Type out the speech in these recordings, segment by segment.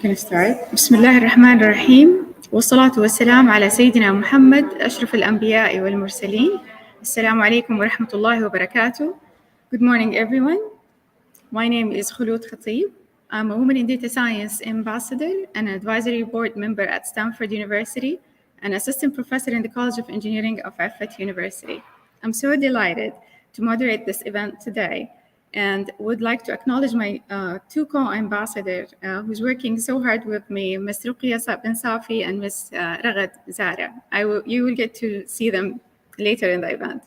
Can start. بسم الله الرحمن الرحيم والصلاة والسلام على سيدنا محمد أشرف الأنبياء والمرسلين. السلام عليكم ورحمة الله وبركاته. Good morning everyone. My name is Khulud Khatib. I'm a Women in Data Science Ambassador and Advisory Board member at Stanford University and Assistant Professor in the College of Engineering of Affet University. I'm so delighted to moderate this event today and would like to acknowledge my two co-ambassadors who's working so hard with me, Ms. Ruqya bin Safi and Ms. Ragad Zara. You will get to see them later in the event.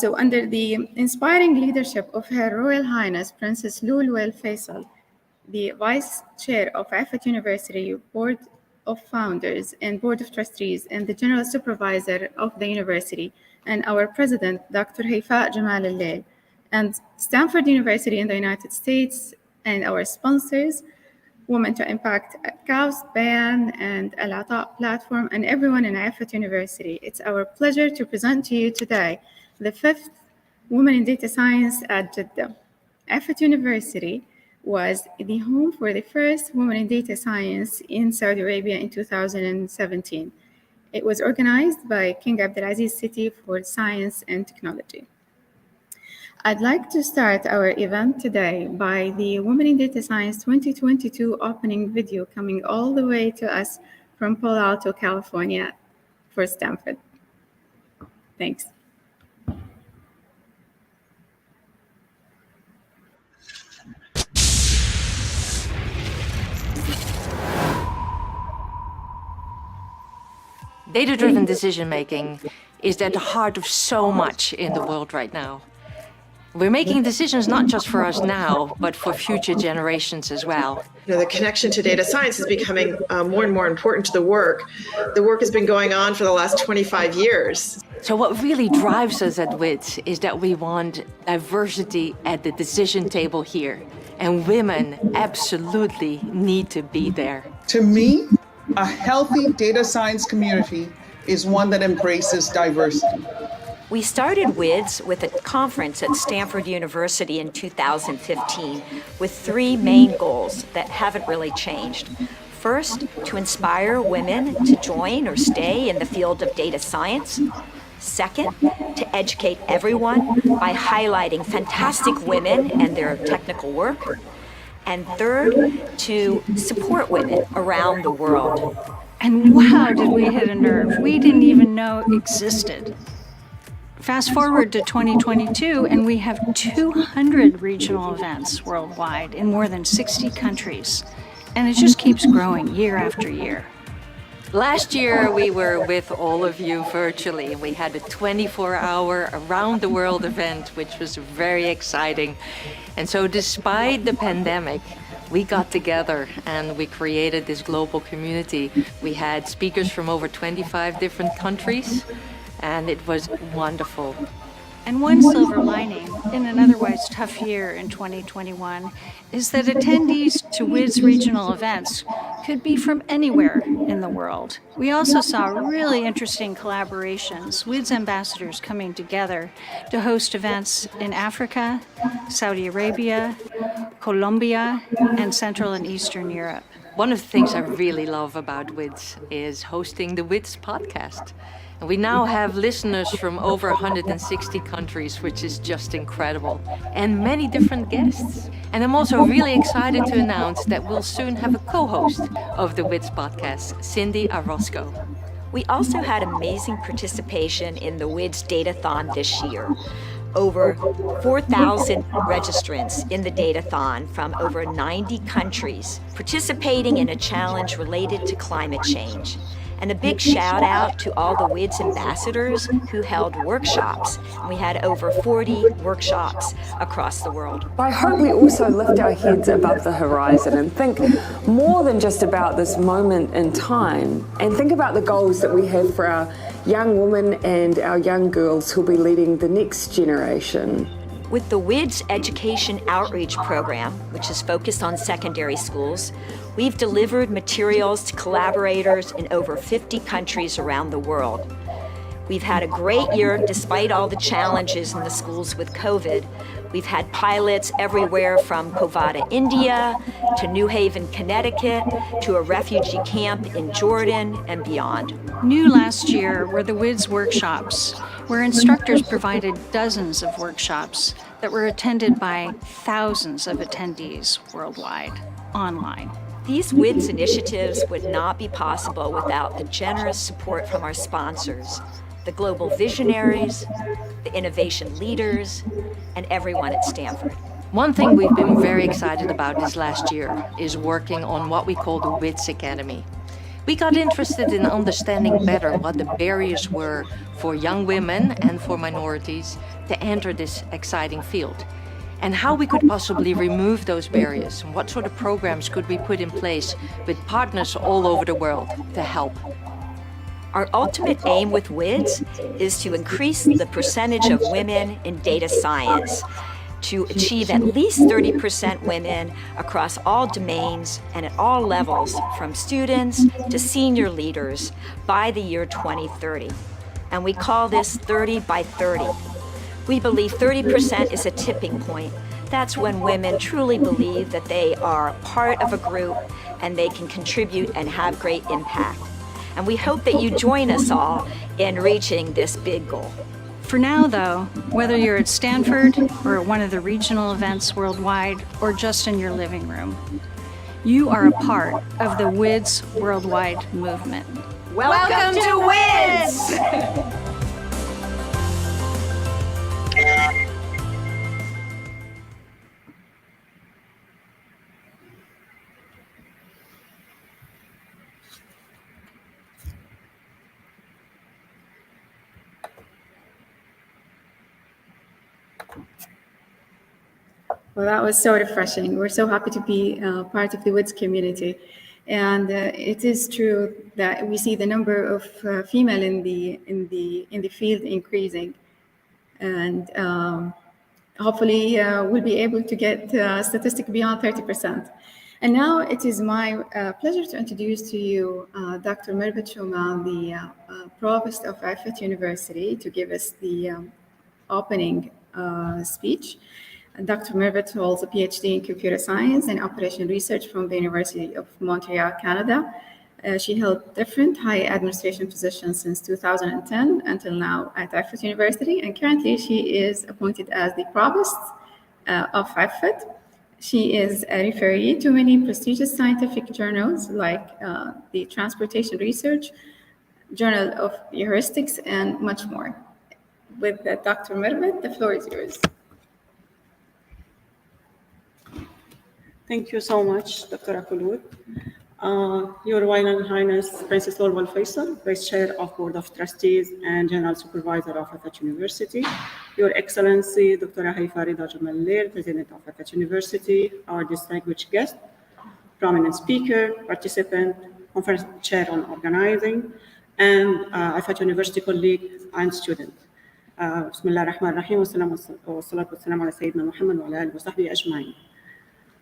So under the inspiring leadership of Her Royal Highness Princess Lulwell Faisal, the Vice Chair of Affet University, Board of Founders and Board of Trustees, and the General Supervisor of the University, and our President, Dr. Haifa Jamal Al-Lail, and Stanford University in the United States, and our sponsors, Women to Impact Cause, BAN, and Al-Ata platform, and everyone in Affet University. It's our pleasure to present to you today the 5th Women in Data Science at Jeddah. Affet University was the home for the first Women in Data Science in Saudi Arabia in 2017. It was organized by King Abdulaziz City for Science and Technology. I'd like to start our event today by the Women in Data Science 2022 opening video coming all the way to us from Palo Alto, California for Stanford. Thanks. Data-driven decision-making is at the heart of so much in the world right now. We're making decisions not just for us now, but for future generations as well. The connection to data science is becoming more and more important to the work. The work has been going on for the last 25 years. So what really drives us at Wits is that we want diversity at the decision table here. And women absolutely need to be there. To me, a healthy data science community is one that embraces diversity. We started WIDS with a conference at Stanford University in 2015 with three main goals that haven't really changed. First, to inspire women to join or stay in the field of data science. Second, to educate everyone by highlighting fantastic women and their technical work. And third, to support women around the world. And wow, did we hit a nerve we didn't even know existed. Fast forward to 2022, and we have 200 regional events worldwide in more than 60 countries. And it just keeps growing year after year. Last year, we were with all of you virtually. We had a 24-hour around-the-world event, which was very exciting. And so despite the pandemic, we got together and we created this global community. We had speakers from over 25 different countries, and it was wonderful. And one silver lining in an otherwise tough year in 2021 is that attendees to WIDS regional events could be from anywhere in the world. We also saw really interesting collaborations, WIDS ambassadors coming together to host events in Africa, Saudi Arabia, Colombia, and Central and Eastern Europe. One of the things I really love about WIDS is hosting the Wits Podcast. And we now have listeners from over 160 countries, which is just incredible, and many different guests. And I'm also really excited to announce that we'll soon have a co-host of the Wits Podcast, Cindy Orozco. We also had amazing participation in the WIDS Datathon this year. Over 4,000 registrants in the Datathon from over 90 countries participating in a challenge related to climate change. And a big shout out to all the WIDS ambassadors who held workshops. We had over 40 workshops across the world. I hope we also lift our heads above the horizon and think more than just about this moment in time, and think about the goals that we have for our young women and our young girls who'll be leading the next generation. With the WIDS Education Outreach Program, which is focused on secondary schools, we've delivered materials to collaborators in over 50 countries around the world. We've had a great year despite all the challenges in the schools with COVID. We've had pilots everywhere from Covada, India, to New Haven, Connecticut, to a refugee camp in Jordan and beyond. New last year were the WIDS workshops, where instructors provided dozens of workshops that were attended by thousands of attendees worldwide, online. These WIDS initiatives would not be possible without the generous support from our sponsors, the global visionaries, the innovation leaders, and everyone at Stanford. One thing we've been very excited about this last year is working on what we call the Wits Academy. We got interested in understanding better what the barriers were for young women and for minorities to enter this exciting field, and how we could possibly remove those barriers, and what sort of programs could we put in place with partners all over the world to help. Our ultimate aim with WIDS is to increase the percentage of women in data science, to achieve at least 30% women across all domains and at all levels, from students to senior leaders, by the year 2030. And we call this 30 by 30. We believe 30% is a tipping point. That's when women truly believe that they are part of a group and they can contribute and have great impact. And we hope that you join us all in reaching this big goal. For now, though, whether you're at Stanford or at one of the regional events worldwide or just in your living room, you are a part of the WIDS worldwide movement. Welcome to WIDS! Well, that was so refreshing. We're so happy to be part of the WIDS community. And it is true that we see the number of female in the field increasing. And hopefully we'll be able to get statistic beyond 30%. And now it is my pleasure to introduce to you Dr. Murad Shuman, the Provost of Ifat University, to give us the opening speech. Dr. Murad holds a PhD in computer science and operational research from the University of Montreal, Canada. She held different high administration positions since 2010 until now at Ifat University, and currently she is appointed as the Provost of Ifat. She is a referee to many prestigious scientific journals like the Transportation Research, Journal of Heuristics, and much more. With Dr. Murad, the floor is yours. Thank you so much, Dr. Akulud. Your Royal Highness Princess Lorwal Faisal, Vice Chair of Board of Trustees and General Supervisor of Ifat University. Your Excellency, Dr. Haifa Rida Jamal, President of Ifat University, our distinguished guest, prominent speaker, participant, conference chair on organizing, and Ifat University colleague and student. Bismillah ar-Rahman ar-Rahim, wa salatu wa salam ala Sayyidina Muhammad wa ala alihi wa sahbihi ajma'in.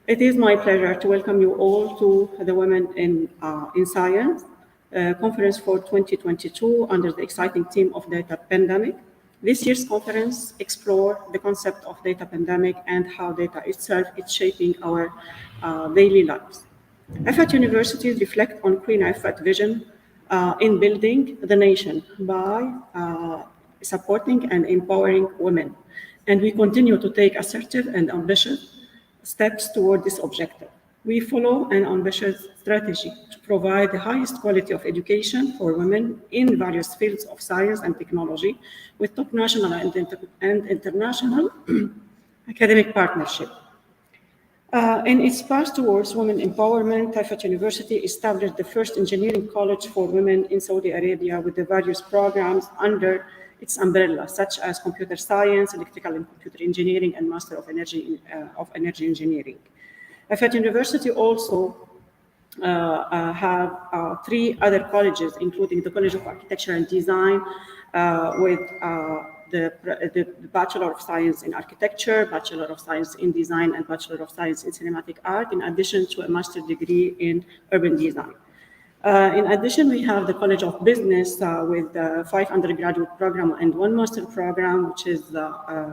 It is my pleasure to welcome you all to the Women in Science conference for 2022 under the exciting theme of data pandemic. This year's conference explored the concept of data pandemic and how data itself is shaping our daily lives. Ifat universities reflect on Queen Ifat vision in building the nation by supporting and empowering women. And we continue to take assertive and ambitious steps toward this objective. We follow an ambitious strategy to provide the highest quality of education for women in various fields of science and technology with top national and international academic partnership. In its path towards women empowerment, Ifat University established the first engineering college for women in Saudi Arabia with the various programs under its umbrella, such as computer science, electrical and computer engineering, and Master of Energy Engineering. Ifat University also have 3 other colleges, including the College of Architecture and Design with the Bachelor of Science in Architecture, Bachelor of Science in Design, and Bachelor of Science in Cinematic Art, in addition to a master's degree in Urban Design. In addition, we have the College of Business with 5 undergraduate program and 1 master program, which is the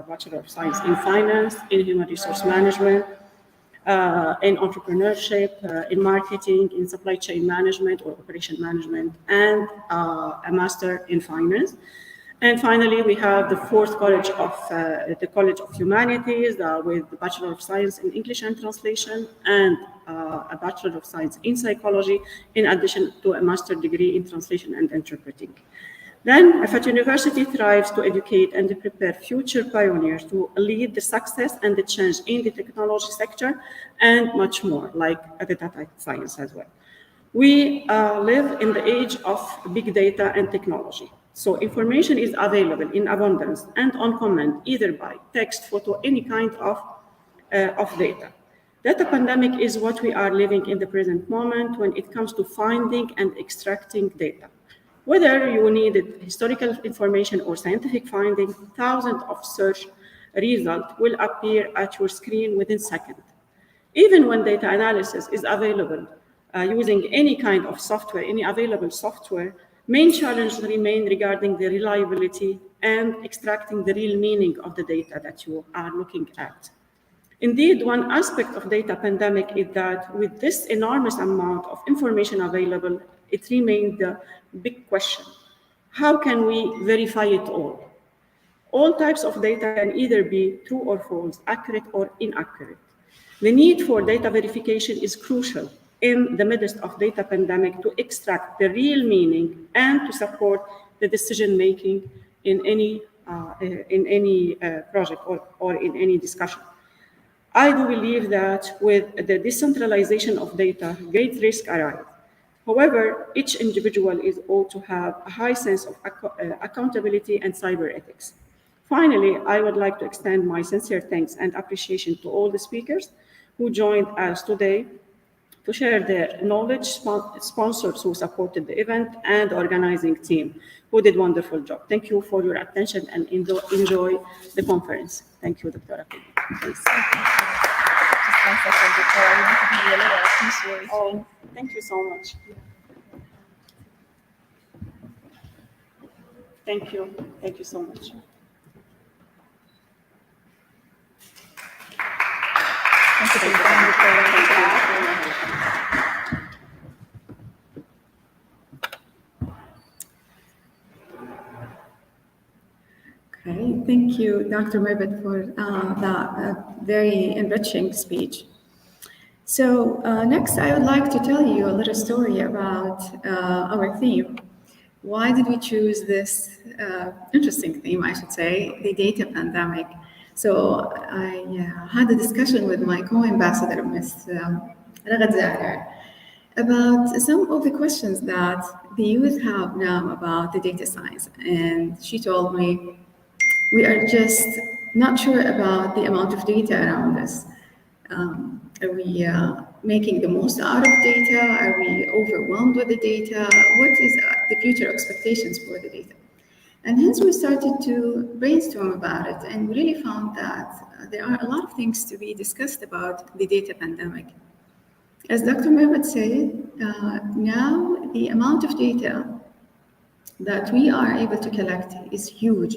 Bachelor of Science in Finance, in Human Resource Management, in entrepreneurship, in marketing, in supply chain management or operation management, and a master in finance. And finally, we have the 4th college of the College of Humanities with the Bachelor of Science in English and Translation and a Bachelor of Science in Psychology, in addition to a master's degree in Translation and Interpreting. Then, Rafat University thrives to educate and to prepare future pioneers to lead the success and the change in the technology sector and much more, like the data science as well. We live in the age of big data and technology. So information is available in abundance and on command, either by text, photo, any kind of data. Data pandemic is what we are living in the present moment when it comes to finding and extracting data. Whether you needed historical information or scientific finding, thousands of search results will appear at your screen within seconds. Even when data analysis is available using any kind of software, any available software, main challenges remain regarding the reliability and extracting the real meaning of the data that you are looking at. Indeed, one aspect of data pandemic is that with this enormous amount of information available, it remains the big question. How can we verify it all? All types of data can either be true or false, accurate or inaccurate. The need for data verification is crucial in the midst of data pandemic to extract the real meaning and to support the decision-making in any project or in any discussion. I do believe that with the decentralization of data, great risk arise. However, each individual is ought to have a high sense of accountability and cyber ethics. Finally, I would like to extend my sincere thanks and appreciation to all the speakers who joined us today to share their knowledge, sponsors who supported the event, and the organizing team who did a wonderful job. Thank you for your attention and enjoy the conference. Thank you, Dr. Akil. Oh, thank you so much. Thank you. Thank you so much. Okay, thank you, Dr. Murad, for that very enriching speech. So next, I would like to tell you a little story about our theme. Why did we choose this interesting theme, I should say, the data pandemic? So I had a discussion with my co-ambassador, Ms. Renewable, about some of the questions that the youth have now about the data science. And she told me, we are just not sure about the amount of data around us. Are we making the most out of data? Are we overwhelmed with the data? What is the future expectations for the data? And hence we started to brainstorm about it, and we really found that there are a lot of things to be discussed about the data pandemic. As Dr. Murad said, now the amount of data that we are able to collect is huge.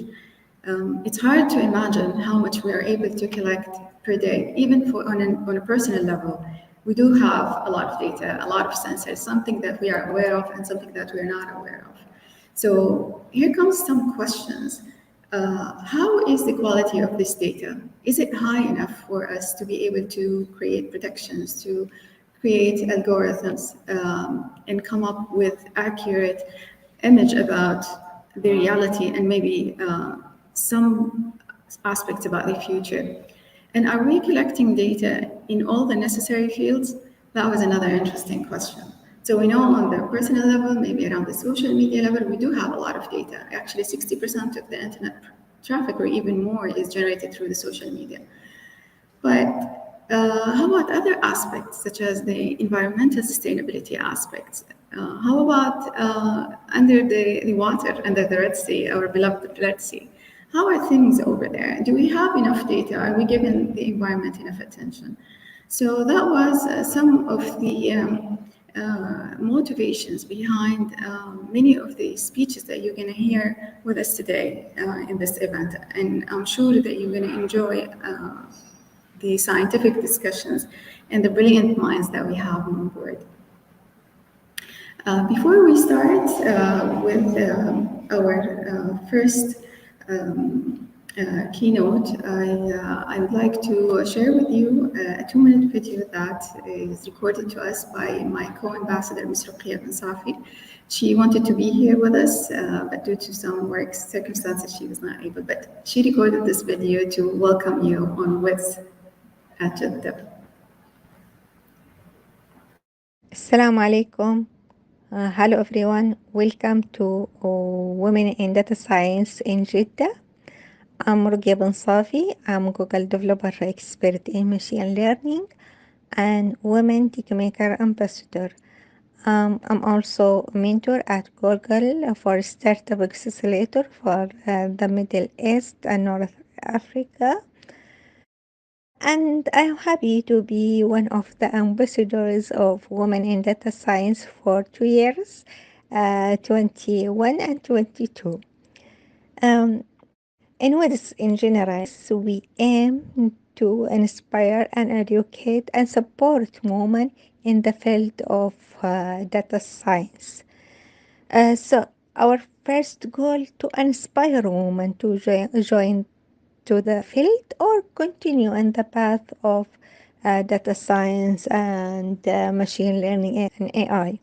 It's hard to imagine how much we are able to collect per day, even on a personal level. We do have a lot of data, a lot of sensors, something that we are aware of and something that we're not aware of. So here comes some questions. How is the quality of this data? Is it high enough for us to be able to create predictions, to create algorithms, and come up with accurate image about the reality and maybe some aspects about the future? And are we collecting data in all the necessary fields? That was another interesting question. So we know on the personal level, maybe around the social media level, we do have a lot of data. Actually, 60% of the internet traffic or even more is generated through the social media. But how about other aspects, such as the environmental sustainability aspects? How about under the water, under the Red Sea, our beloved Red Sea? How are things over there? Do we have enough data? Are we giving the environment enough attention? So that was some of the motivations behind many of the speeches that you're going to hear with us today in this event. And I'm sure that you're going to enjoy the scientific discussions and the brilliant minds that we have on board. Before we start with our first keynote, I would like to share with you a 2-minute video that is recorded to us by my co-ambassador, Ms. Ruqya bin Safi. She wanted to be here with us, but due to some work circumstances, she was not able. But she recorded this video to welcome you on Wits at Jeddah. Assalamu alaikum. Hello everyone. Welcome to Women in Data Science in Jeddah. I'm Ruqya bin Safi. I'm Google Developer Expert in Machine Learning and Women Techmaker Ambassador. I'm also a mentor at Google for Startup Accelerator for the Middle East and North Africa. And I'm happy to be one of the ambassadors of Women in Data Science for 2 years, 21 and 22. In Wits in general, we aim to inspire and educate and support women in the field of data science. So our first goal to inspire women to join to the field or continue in the path of data science and machine learning and AI.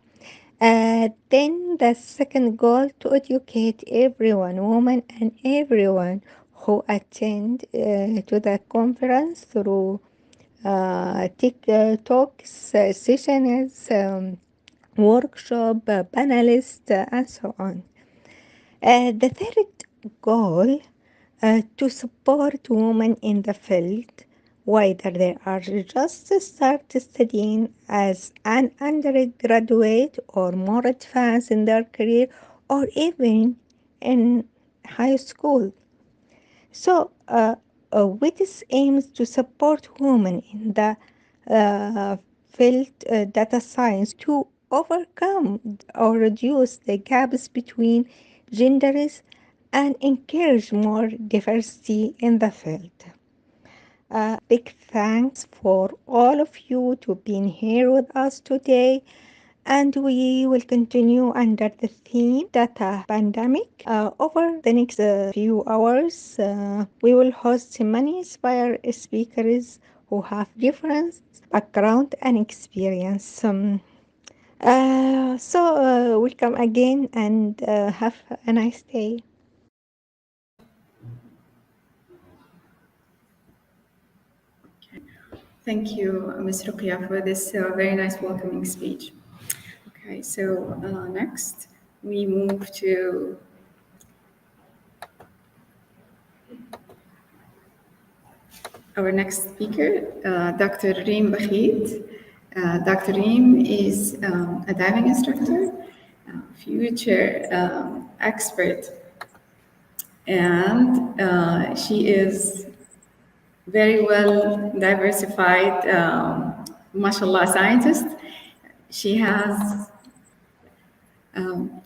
Then the second goal to educate everyone, women and everyone who attend to the conference through talks, sessions, workshop, panelists, and so on. The third goal to support women in the field, whether they are just start studying as an undergraduate or more advanced in their career or even in high school. So Wits aims to support women in the field data science to overcome or reduce the gaps between genders and encourage more diversity in the field. Big thanks for all of you to being here with us today, and we will continue under the theme data pandemic. Over the next few hours, we will host many inspired speakers who have different background and experience. So welcome again and have a nice day. Thank you, Ms. Ruqya, for this very nice welcoming speech. Okay, so next we move to our next speaker, Dr. Reem Bakhit. Dr. Reem is a diving instructor, future expert, and she is very well diversified, mashallah, scientist. She has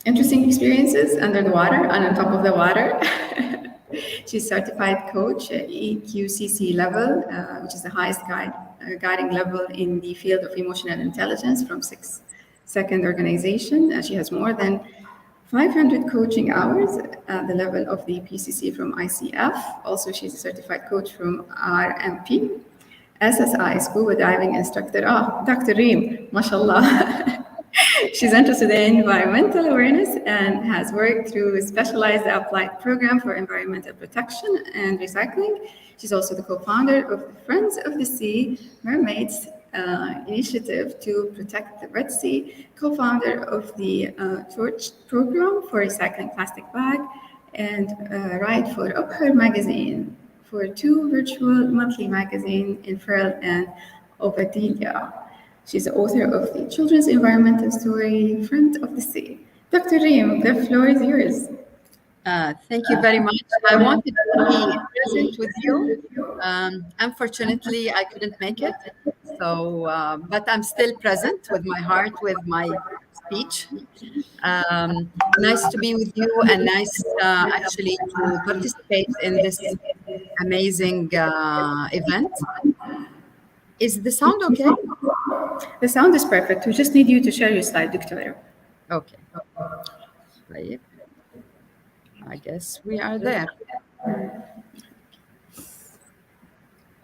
interesting experiences under the water and on top of the water. She's certified coach at EQCC level, which is the highest guiding level in the field of emotional intelligence from 6 Second organization. She has more than 500 coaching hours at the level of the PCC from ICF. Also, she's a certified coach from RMP, SSI, scuba diving instructor. Dr. Reem, mashallah. She's interested in environmental awareness and has worked through a specialized applied program for environmental protection and recycling. She's also the co-founder of the Friends of the Sea Mermaids initiative to protect the Red Sea, co-founder of the Torch program for recycling plastic bag, and write for Upher magazine, for 2 virtual monthly magazines in Pearl and Obadiah. She's the author of the children's environmental story, Friend of the Sea. Dr. Reem, the floor is yours. Thank you very much. I wanted to be present with you. Unfortunately, I couldn't make it. So, but I'm still present with my heart, with my speech. Nice to be with you, and nice actually to participate in this amazing event. Is the sound okay? The sound is perfect. We just need you to share your slide, Doctora. Okay. Right. I guess we are there.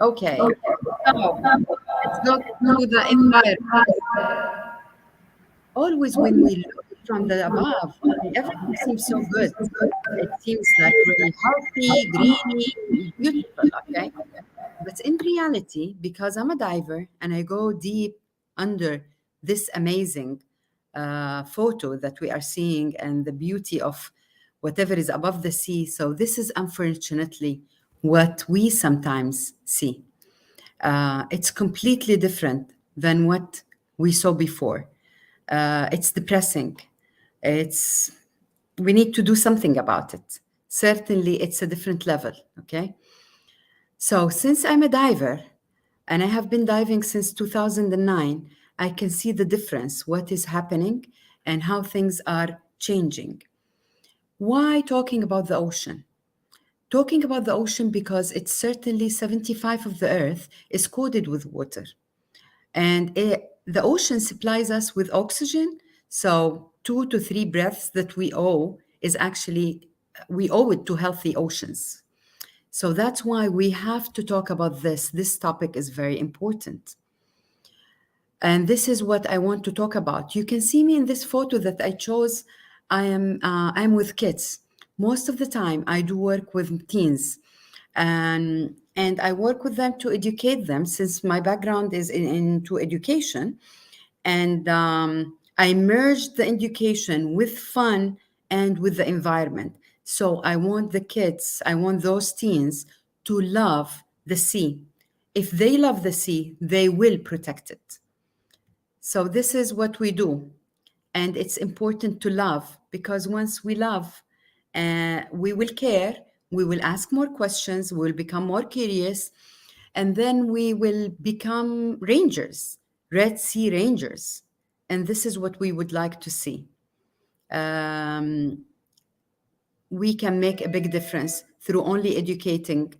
Okay. So let's go to the environment. Always when we look from the above, everything seems so good. It seems like really healthy, greeny, beautiful, okay? But in reality, because I'm a diver and I go deep under this amazing photo that we are seeing and the beauty of whatever is above the sea. So this is unfortunately what we sometimes see. It's completely different than what we saw before. It's depressing. We need to do something about it. Certainly, it's a different level, okay? So since I'm a diver, and I have been diving since 2009, I can see the difference, what is happening, and how things are changing. Why talking about the ocean? Talking about the ocean because it's certainly 75% of the earth is coated with water. And the ocean supplies us with oxygen. So 2 to 3 breaths that we owe is actually, we owe it to healthy oceans. So that's why we have to talk about this. This topic is very important. And this is what I want to talk about. You can see me in this photo that I chose. I'm with kids. Most of the time, I do work with teens. And I work with them to educate them, since my background is into education. And I merged the education with fun and with the environment. So I want the kids, I want those teens to love the sea. If they love the sea, they will protect it. So this is what we do. And it's important to love, because once we love, we will care, we will ask more questions, we will become more curious, and then we will become rangers, Red Sea Rangers. And this is what we would like to see. We can make a big difference through only educating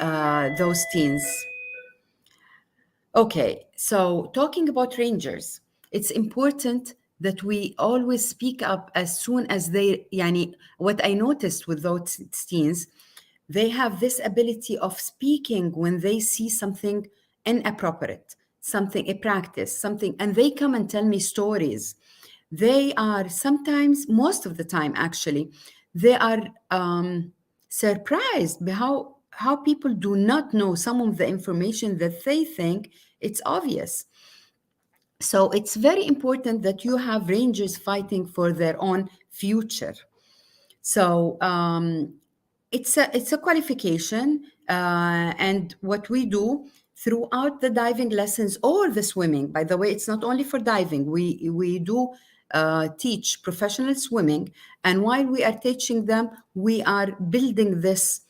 those teens. Okay, so talking about rangers, it's important that we always speak up as soon as they, what I noticed with those teens, they have this ability of speaking when they see something inappropriate, something, a practice, something, and they come and tell me stories. They are sometimes, most of the time actually, they are surprised by how people do not know some of the information that they think it's obvious. So it's very important that you have rangers fighting for their own future. So it's a qualification, and what we do throughout the diving lessons or the swimming. By the way, it's not only for diving. We do teach professional swimming, and while we are teaching them, we are building this,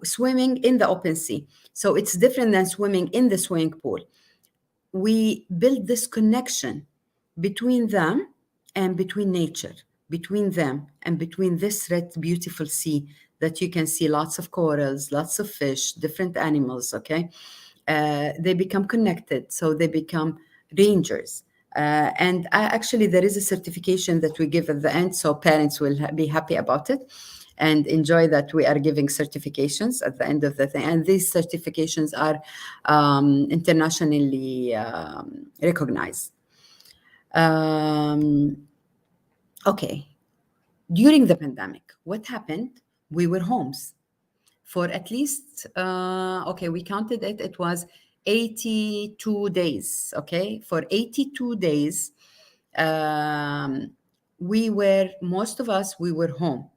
swimming in the open sea. So it's different than swimming in the swimming pool. We build this connection between them and between nature, between them and between this red, beautiful sea that you can see lots of corals, lots of fish, different animals, okay? They become connected, so they become rangers. And actually, there is a certification that we give at the end, so parents will be happy about it and enjoy that we are giving certifications at the end of the thing. And these certifications are internationally recognized. Okay. During the pandemic, what happened? We were homes for at least, we counted it. It was 82 days, okay? For 82 days, most of us, we were home.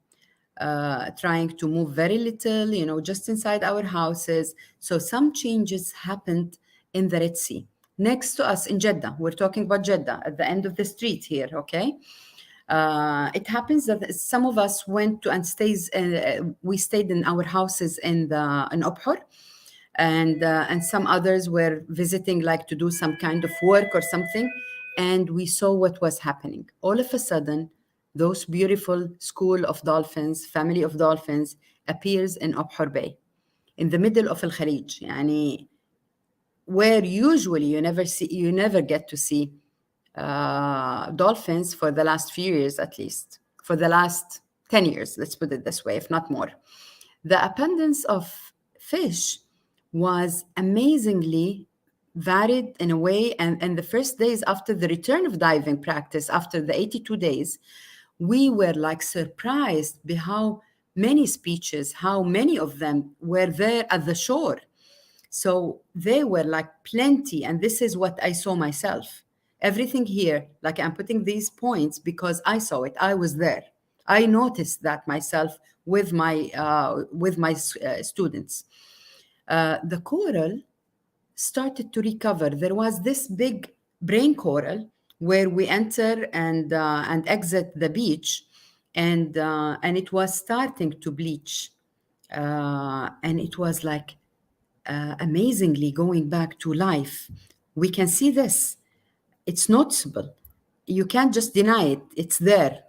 Trying to move very little, just inside our houses. So some changes happened in the Red Sea. Next to us in Jeddah, we're talking about Jeddah, at the end of the street here, okay? It happens that some of us went to and we stayed in our houses in Abhor, and some others were visiting, like to do some kind of work or something, and we saw what was happening. All of a sudden, those beautiful school of dolphins, family of dolphins, appears in Abhor Bay, in the middle of Al Khalij, yani, where usually you never get to see dolphins for the last few years, at least for the last 10 years, let's put it this way, if not more. The abundance of fish was amazingly varied in a way, and the first days after the return of diving practice, after the 82 days, we were like surprised by how many species, how many of them were there at the shore. So they were like plenty, and this is what I saw myself. Everything here, like I'm putting these points because I saw it. I was there. I noticed that myself with my students. The coral started to recover. There was this big brain coral where we enter and exit the beach, and it was starting to bleach, and it was like amazingly going back to life. We can see this. It's noticeable. You can't just deny it. It's there.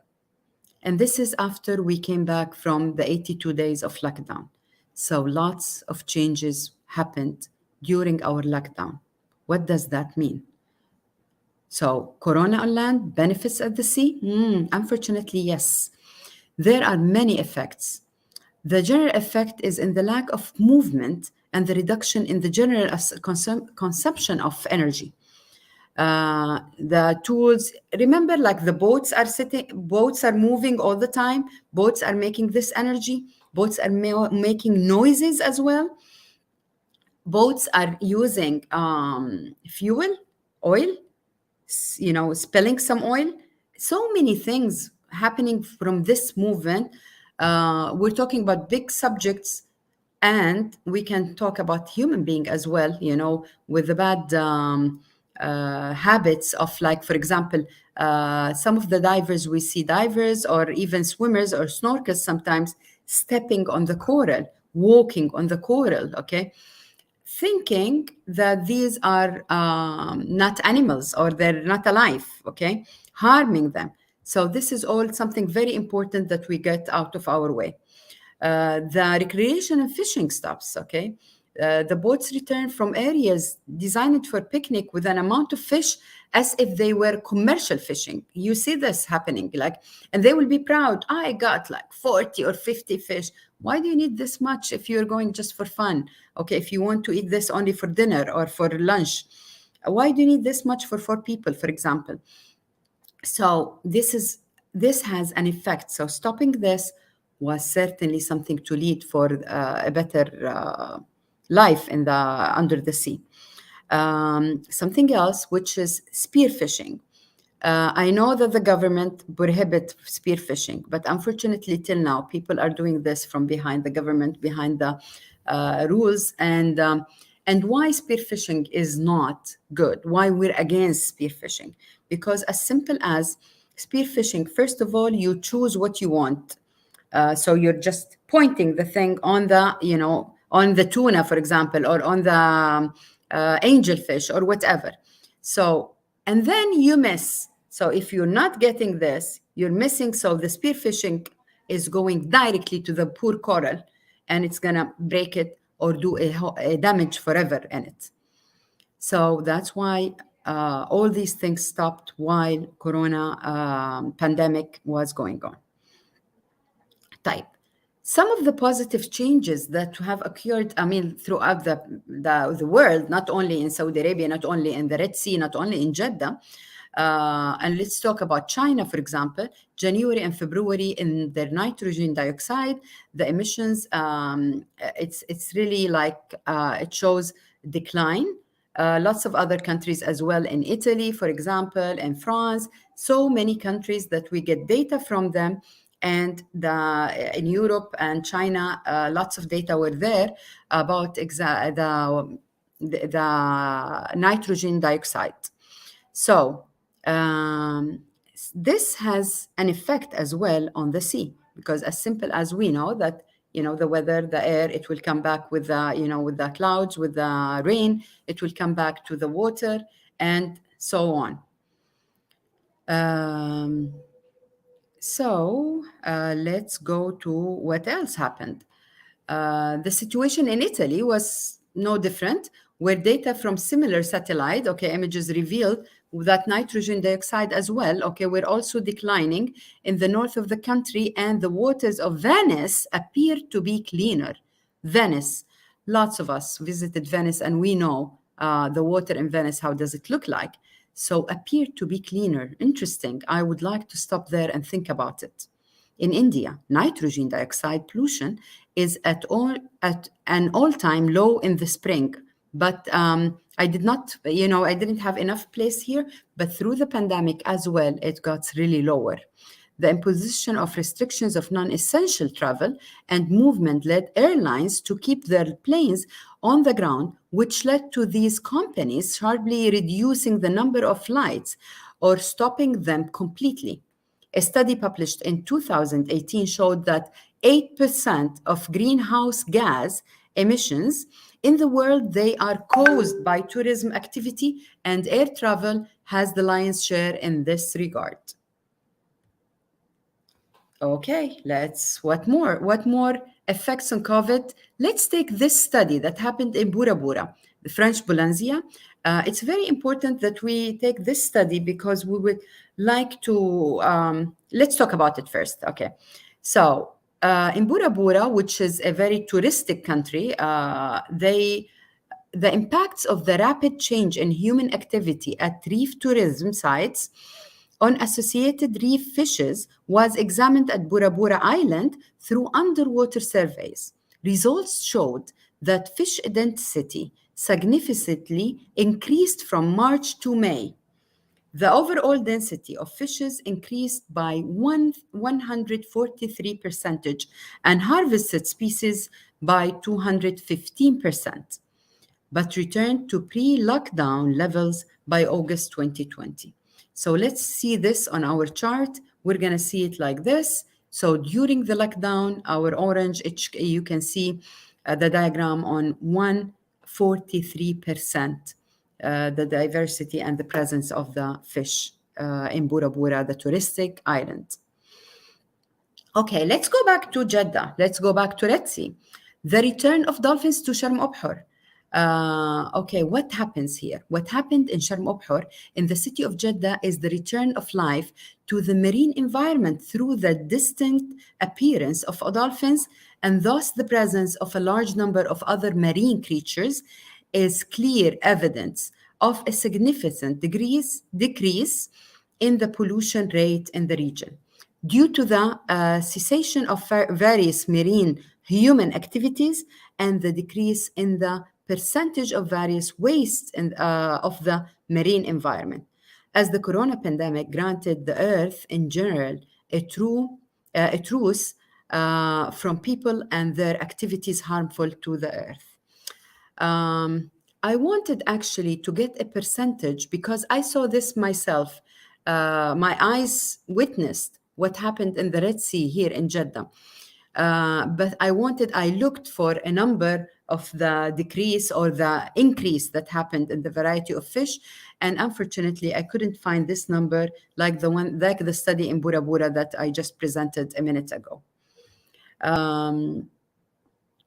And this is after we came back from the 82 days of lockdown. So lots of changes happened during our lockdown. What does that mean? So corona on land, benefits at the sea? Unfortunately, yes. There are many effects. The general effect is in the lack of movement and the reduction in the general consumption of energy. The tools, remember, like the boats are moving all the time. Boats are making this energy. Boats are making noises as well. Boats are using fuel, oil, spilling some oil. So many things happening from this movement. We're talking about big subjects, and we can talk about human being as well, with the bad habits of, like, for example, some of the divers, we see divers or even swimmers or snorkels sometimes stepping on the coral, walking on the coral, okay, thinking that these are not animals or they're not alive, okay, harming them. So this is all something very important that we get out of our way. The recreation and fishing stops, okay? The boats return from areas designed for picnic with an amount of fish as if they were commercial fishing. You see this happening, and they will be proud. I got like 40 or 50 fish. Why do you need this much if you're going just for fun? Okay, if you want to eat this only for dinner or for lunch, why do you need this much for 4 people, for example? So this has an effect. So stopping this was certainly something to lead for a better life under the sea. Something else, which is spearfishing. I know that the government prohibit spearfishing, but unfortunately till now, people are doing this from behind the government, behind the rules. And why spearfishing is not good, why we're against spearfishing. Because as simple as spearfishing, first of all, you choose what you want. So you're just pointing the thing on the tuna, for example, or on the angelfish or whatever. So, and then you miss. So if you're not getting this, you're missing. So the spearfishing is going directly to the poor coral, and it's going to break it or do a damage forever in it. So that's why all these things stopped while corona pandemic was going on. Type. Some of the positive changes that have occurred, throughout the world, not only in Saudi Arabia, not only in the Red Sea, not only in Jeddah. And let's talk about China, for example. January and February, in their nitrogen dioxide, the emissions, it's really like it shows decline. Lots of other countries as well, in Italy, for example, and France. So many countries that we get data from them. And in Europe and China, lots of data were there about the nitrogen dioxide. So this has an effect as well on the sea, because as simple as we know that, the weather, the air, it will come back with the, with the clouds, with the rain, it will come back to the water, and so on. So let's go to what else happened. The situation in Italy was no different, where data from similar satellite, images revealed that nitrogen dioxide as well, were also declining in the north of the country, and the waters of Venice appeared to be cleaner. Venice, lots of us visited Venice, and we know the water in Venice, how does it look like? So appeared to be cleaner. Interesting. I would like to stop there and think about it. In India, nitrogen dioxide pollution is at an all-time low in the spring. But I didn't have enough place here, but through the pandemic as well, it got really lower. The imposition of restrictions of non-essential travel and movement led airlines to keep their planes on the ground, which led to these companies sharply reducing the number of flights or stopping them completely. A study published in 2018 showed that 8% of greenhouse gas emissions in the world, they are caused by tourism activity, and air travel has the lion's share in this regard. Okay, what more effects on COVID? Let's take this study that happened in Bura Bura, the French Boulanger. It's very important that we take this study because we would like to, let's talk about it first. Okay, so in Bura Bura, which is a very touristic country, the impacts of the rapid change in human activity at reef tourism sites on associated reef fishes was examined at Bura Bura Island through underwater surveys. Results showed that fish identity significantly increased from March to May. The overall density of fishes increased by 143% and harvested species by 215%, but returned to pre-lockdown levels by August 2020. So let's see this on our chart. We're going to see it like this. So during the lockdown, our orange, you can see the diagram on 143%. The diversity and the presence of the fish in Bura Bura, the touristic island. Okay, let's go back to Jeddah. Let's go back to Red Sea. The return of dolphins to Sharm el-Sheikh. Okay, what happens here? What happened in Sharm el-Sheikh, in the city of Jeddah, is the return of life to the marine environment through the distinct appearance of dolphins, and thus the presence of a large number of other marine creatures is clear evidence of a significant decrease in the pollution rate in the region due to the cessation of various marine human activities and the decrease in the percentage of various wastes of the marine environment. As the corona pandemic granted the Earth in general a truce from people and their activities harmful to the Earth. I wanted actually to get a percentage because I saw this myself. My eyes witnessed what happened in the Red Sea here in Jeddah. But I looked for a number of the decrease or the increase that happened in the variety of fish. And unfortunately, I couldn't find this number like the study in Bura Bura that I just presented a minute ago.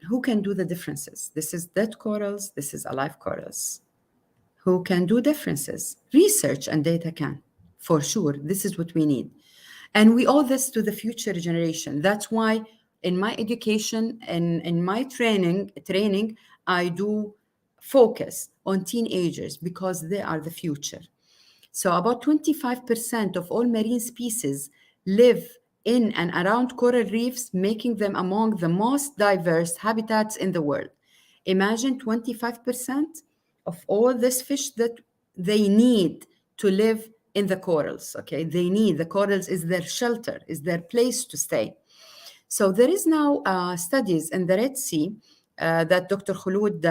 Who can do the differences? This is dead corals. This is alive corals. Who can do differences? Research and data can, for sure. This is what we need. And we owe this to the future generation. That's why in my education and in my training, I do focus on teenagers because they are the future. So about 25% of all marine species live in and around coral reefs, making them among the most diverse habitats in the world. Imagine 25% of all this fish that they need to live in the corals, okay? The corals is their shelter, is their place to stay. So there is now studies in the Red Sea that Dr. Khulud,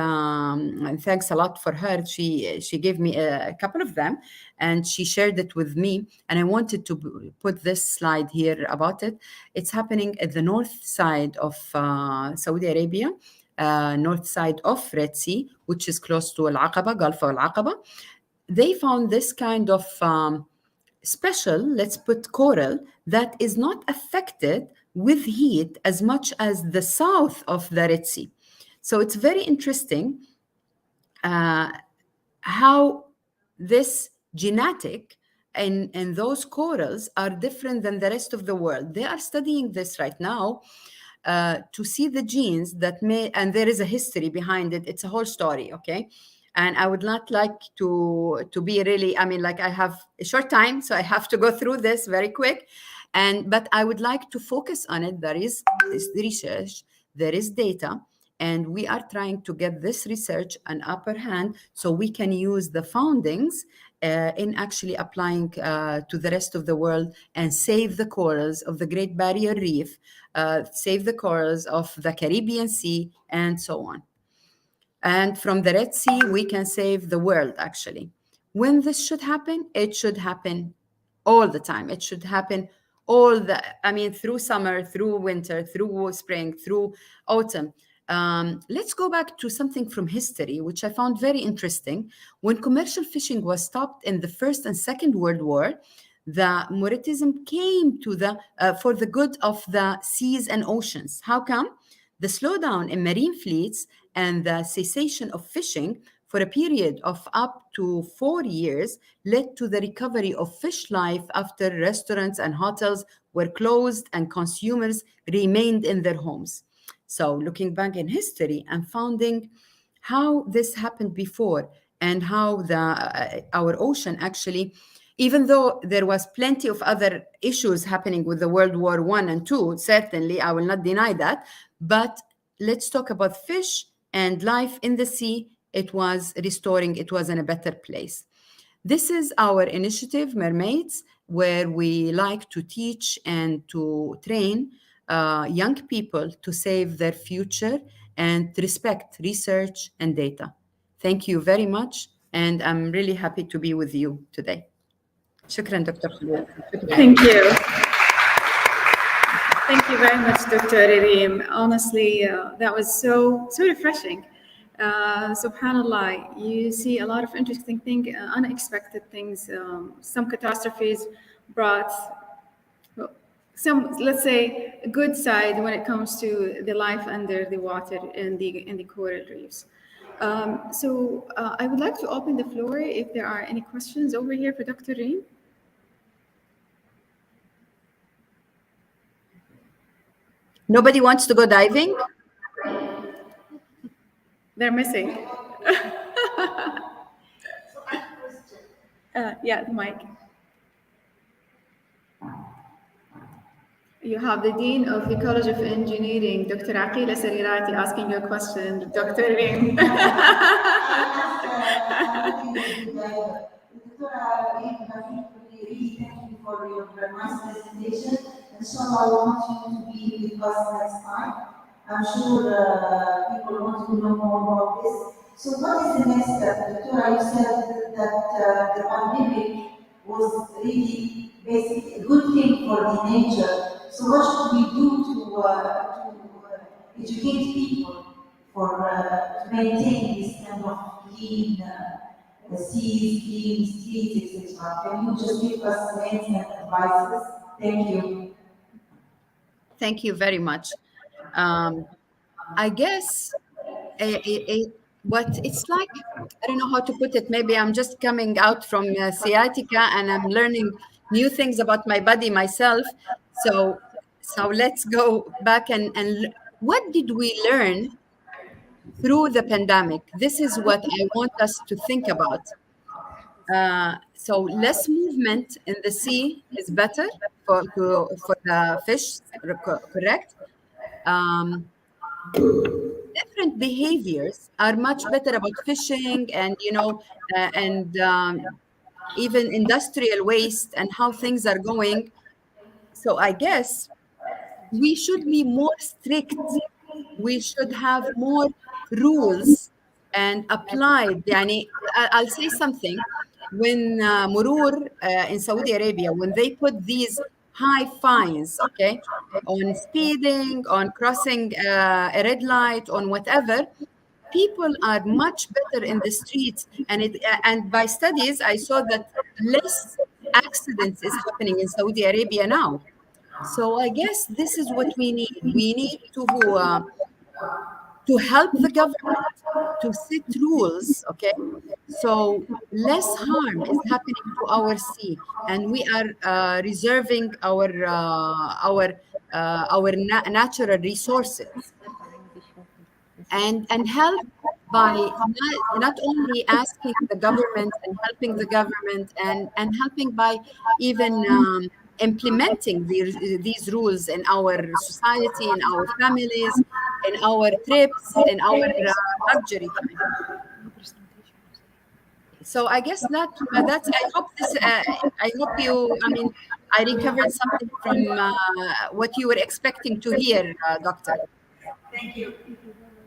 thanks a lot for her. She gave me a couple of them and she shared it with me. And I wanted to put this slide here about it. It's happening at the north side of Saudi Arabia, north side of Red Sea, which is close to Al-Aqaba, Gulf of Al-Aqaba. They found this kind of special, let's put coral, that is not affected with heat as much as the south of the Red Sea. So it's very interesting how this genetic and those corals are different than the rest of the world. They are studying this right now to see the genes that may, and there is a history behind it. It's a whole story, okay? And I would not like to be really, I mean, like I have a short time, so I have to go through this very quick. But I would like to focus on it. There is research, there is data, and we are trying to get this research an upper hand so we can use the findings in actually applying to the rest of the world and save the corals of the Great Barrier Reef, save the corals of the Caribbean Sea, and so on. And from the Red Sea, we can save the world, actually. When this should happen, it should happen all the time. It should happen through summer, through winter, through spring, through autumn. Let's go back to something from history, which I found very interesting. When commercial fishing was stopped in the First and Second World War, the Mauritianism came to for the good of the seas and oceans. How come? The slowdown in marine fleets and the cessation of fishing for a period of up to 4 years led to the recovery of fish life after restaurants and hotels were closed and consumers remained in their homes. So looking back in history and finding how this happened before and how our ocean actually, even though there was plenty of other issues happening with the World War I and II, certainly, I will not deny that, but let's talk about fish and life in the sea. It was restoring, it was in a better place. This is our initiative, Mermaids, where we like to teach and to train young people to save their future and respect research and data. Thank you very much, and I'm really happy to be with you today. Shukran, Dr. Khulud. Thank you. Thank you very much, Dr. Reem. Honestly, that was so refreshing. Subhanallah, you see a lot of interesting things, unexpected things. Some catastrophes brought some, let's say, a good side when it comes to the life under the water in the coral reefs. I would like to open the floor if there are any questions over here for Dr. Reem. Nobody wants to go diving? They're missing. Yeah, the mic. You have the Dean of the College of Engineering, Dr. Aqila Sarirati, asking your question. Dr. Reem. For your nice presentation. Inshallah, I want you to be with us next time. I'm sure people want to know more about this. So what is the next step? Doctor, you said that the pandemic was really basically a good thing for the nature. So what should we do to educate people to maintain this kind of clean seas, clean streets, etc.? Can you just give us names and advices? Thank you. Thank you very much. I guess what it's like, I don't know how to put it. Maybe I'm just coming out from sciatica and I'm learning new things about my body myself. So let's go back and what did we learn through the pandemic? This is what I want us to think about. So less movement in the sea is better for the fish, correct? Different behaviors are much better about fishing and, even industrial waste and how things are going. So I guess we should be more strict we should have more rules and applied. يعني I'll say something. When مرور in Saudi Arabia, when they put these high fines, okay, on speeding, on crossing a red light, on whatever, people are much better in the streets. And by studies, I saw that less accidents is happening in Saudi Arabia now. So I guess this is what we need. We need to help the government to set rules, okay? So less harm is happening to our sea, and we are reserving our natural resources, and help by not only asking the government and helping the government, and helping by even implementing these rules in our society, in our families, in our trips, in our luxury time. So I guess that's. I hope this. I hope you. I mean, I recovered something from what you were expecting to hear, Doctor. Thank you.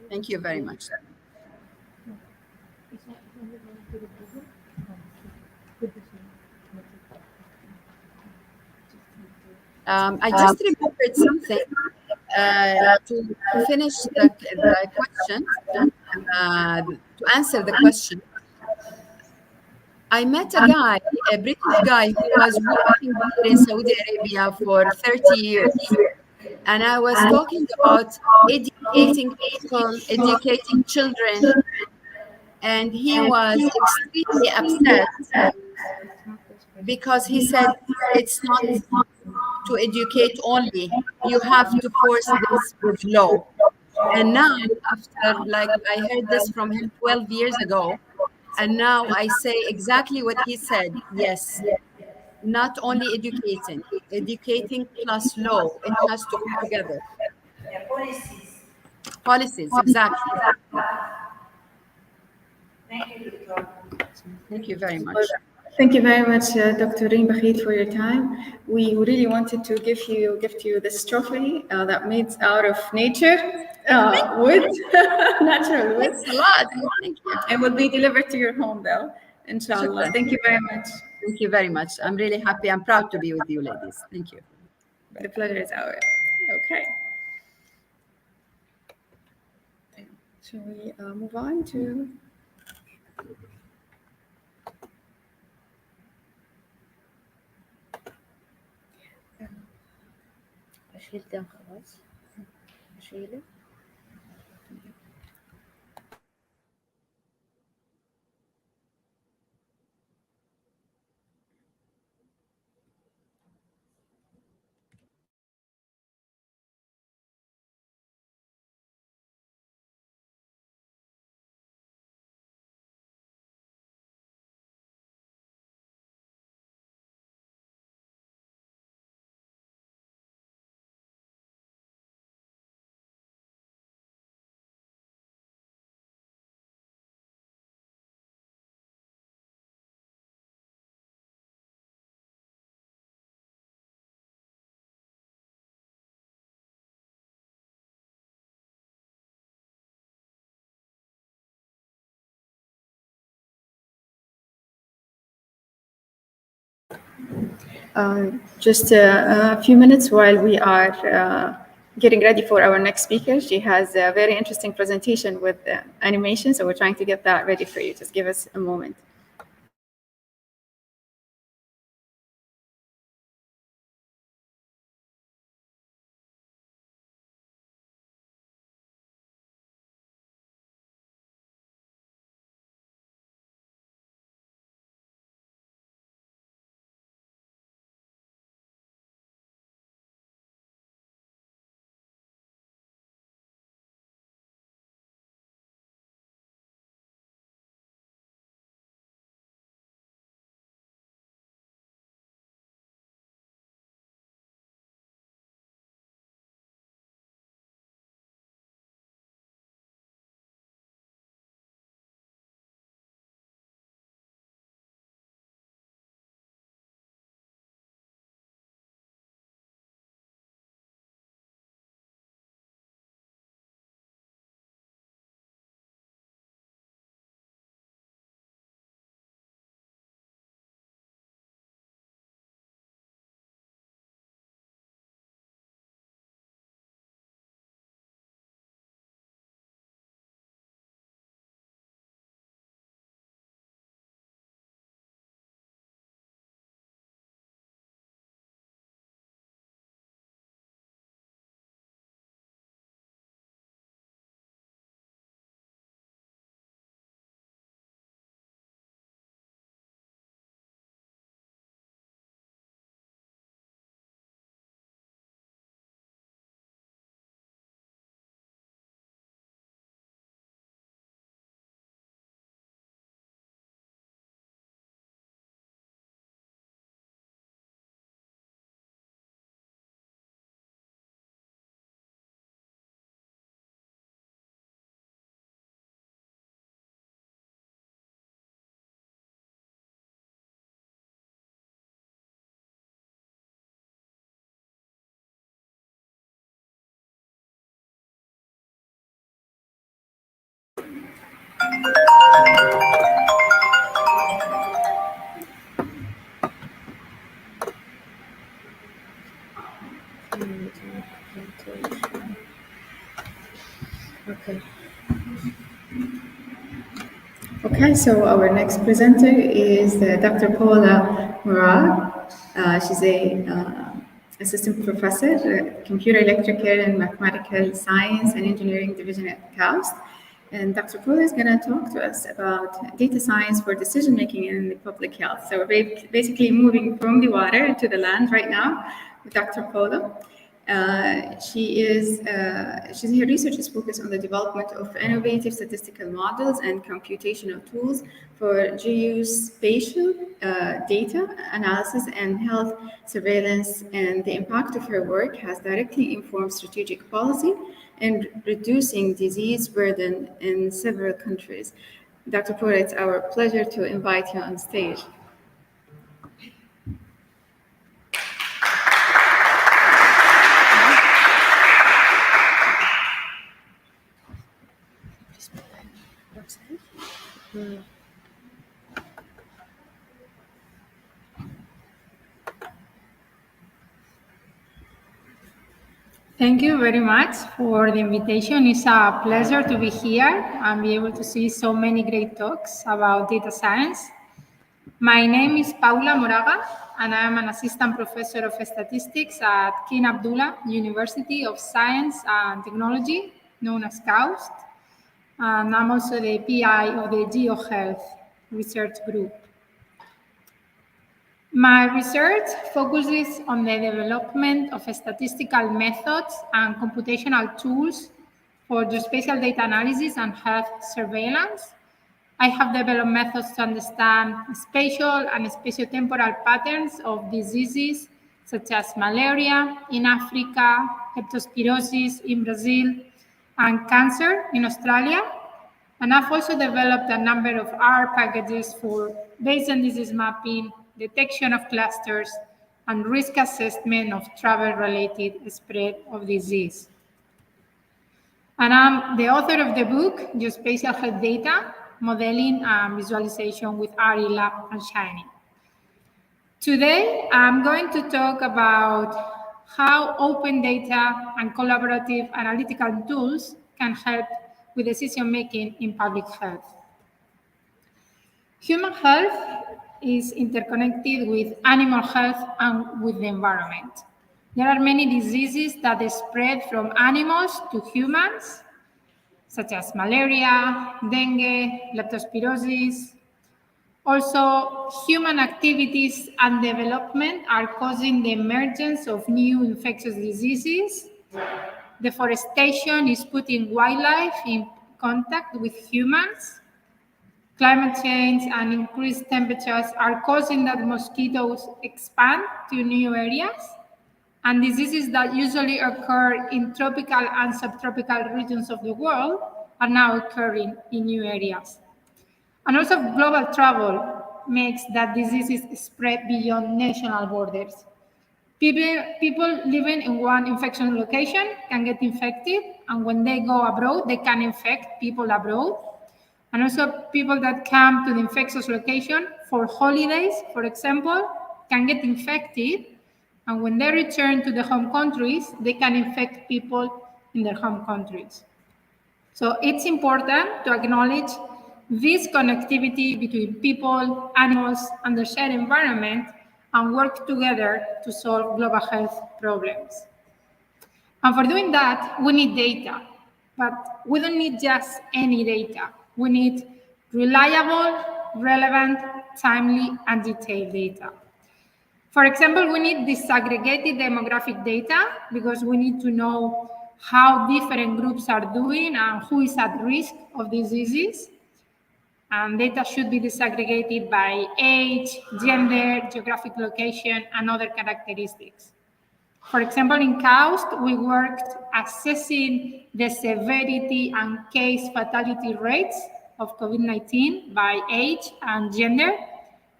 Thank you very much. I just remembered something to finish the question, to answer the question. I met a guy, a British guy, who was working here in Saudi Arabia for 30 years. And I was talking about educating people, educating children. And he was extremely upset because he said, it's not to educate only, you have to force this with law. And now, after, like, I heard this from him 12 years ago, and now I say exactly what he said. Yes, not only educating plus law, it has to go together. Yeah, Policies, exactly. Thank you, Doctor. Thank you very much. Thank you very much, Dr. Reem Bakhit, for your time. We really wanted to gift you this trophy that made out of nature, wood, natural wood. Thanks a lot. Thank you. It will be delivered to your home, though, inshallah. Thank you very much. Thank you very much. I'm really happy. I'm proud to be with you, ladies. Thank you. The pleasure is ours. Okay. Shall we move on to... شيلتها خلاص شيله Just a few minutes while we are getting ready for our next speaker. She has a very interesting presentation with animation, so we're trying to get that ready for you. Just give us a moment. Okay, so our next presenter is Dr. Paula Murad. She's a assistant professor, computer electrical and mathematical science and engineering division at KAUST. And Dr. Paula is going to talk to us about data science for decision making in the public health. So we're basically moving from the water to the land right now with Dr. Paula. Her research is focused on the development of innovative statistical models and computational tools for geospatial data analysis and health surveillance, and the impact of her work has directly informed strategic policy and reducing disease burden in several countries. Dr. Paula, it's our pleasure to invite you on stage. Thank you very much for the invitation. It's a pleasure to be here and be able to see so many great talks about data science. My name is Paula Murad, and I am an assistant professor of statistics at King Abdullah University of Science and Technology, known as KAUST. And I'm also the PI of the GeoHealth research group. My research focuses on the development of statistical methods and computational tools for geospatial data analysis and health surveillance. I have developed methods to understand spatial and spatiotemporal patterns of diseases such as malaria in Africa, leptospirosis in Brazil, and cancer in Australia. And I've also developed a number of R packages for Bayesian disease mapping, detection of clusters, and risk assessment of travel-related spread of disease. And I'm the author of the book, Geospatial Health Data, Modeling and Visualization with RE-Lab and Shiny. Today, I'm going to talk about how open data and collaborative analytical tools can help with decision-making in public health. Human health is interconnected with animal health and with the environment. There are many diseases that spread from animals to humans, such as malaria, dengue, leptospirosis. Also, human activities and development are causing the emergence of new infectious diseases. Deforestation is putting wildlife in contact with humans. Climate change and increased temperatures are causing that mosquitoes expand to new areas, and diseases that usually occur in tropical and subtropical regions of the world are now occurring in new areas. And also global travel makes that diseases spread beyond national borders. People living in one infection location can get infected, and when they go abroad, they can infect people abroad. And also people that come to the infectious location for holidays, for example, can get infected. And when they return to the home countries, they can infect people in their home countries. So it's important to acknowledge this connectivity between people, animals, and the shared environment, and work together to solve global health problems. And for doing that, we need data, but we don't need just any data. We need reliable, relevant, timely, and detailed data. For example, we need disaggregated demographic data because we need to know how different groups are doing and who is at risk of diseases. And data should be disaggregated by age, gender, geographic location, and other characteristics. For example, in KAUST, we worked assessing the severity and case fatality rates of COVID-19 by age and gender.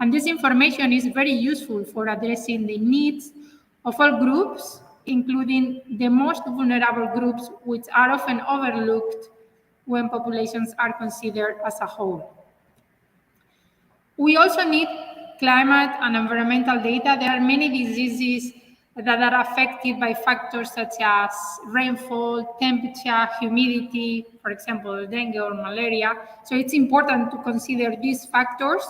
And this information is very useful for addressing the needs of all groups, including the most vulnerable groups, which are often overlooked when populations are considered as a whole. We also need climate and environmental data. There are many diseases that are affected by factors such as rainfall, temperature, humidity, for example, dengue or malaria. So it's important to consider these factors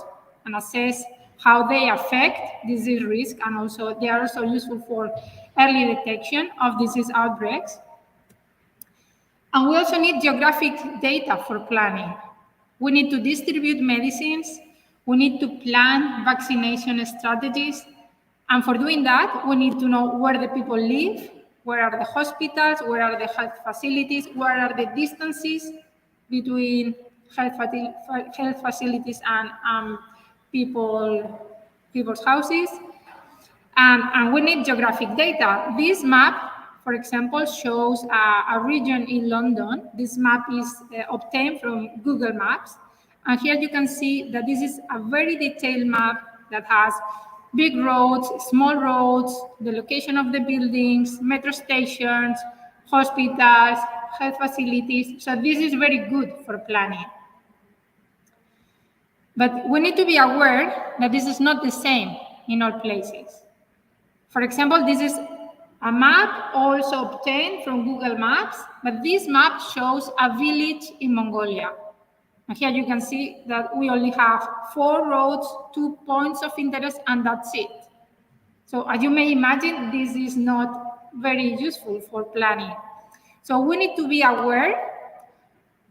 and assess how they affect disease risk, and also they are also useful for early detection of disease outbreaks. And we also need geographic data for planning. We need to distribute medicines. We need to plan vaccination strategies. And for doing that, we need to know where the people live, where are the hospitals, where are the health facilities, where are the distances between health facilities and people's houses. And we need geographic data. This map, for example, shows a region in London. This map is obtained from Google Maps. And here you can see that this is a very detailed map that has big roads, small roads, the location of the buildings, metro stations, hospitals, health facilities. So this is very good for planning. But we need to be aware that this is not the same in all places. For example, this is a map also obtained from Google Maps, but this map shows a village in Mongolia. And here you can see that we only have 4 roads, 2 points of interest, and that's it. So as you may imagine, this is not very useful for planning. So we need to be aware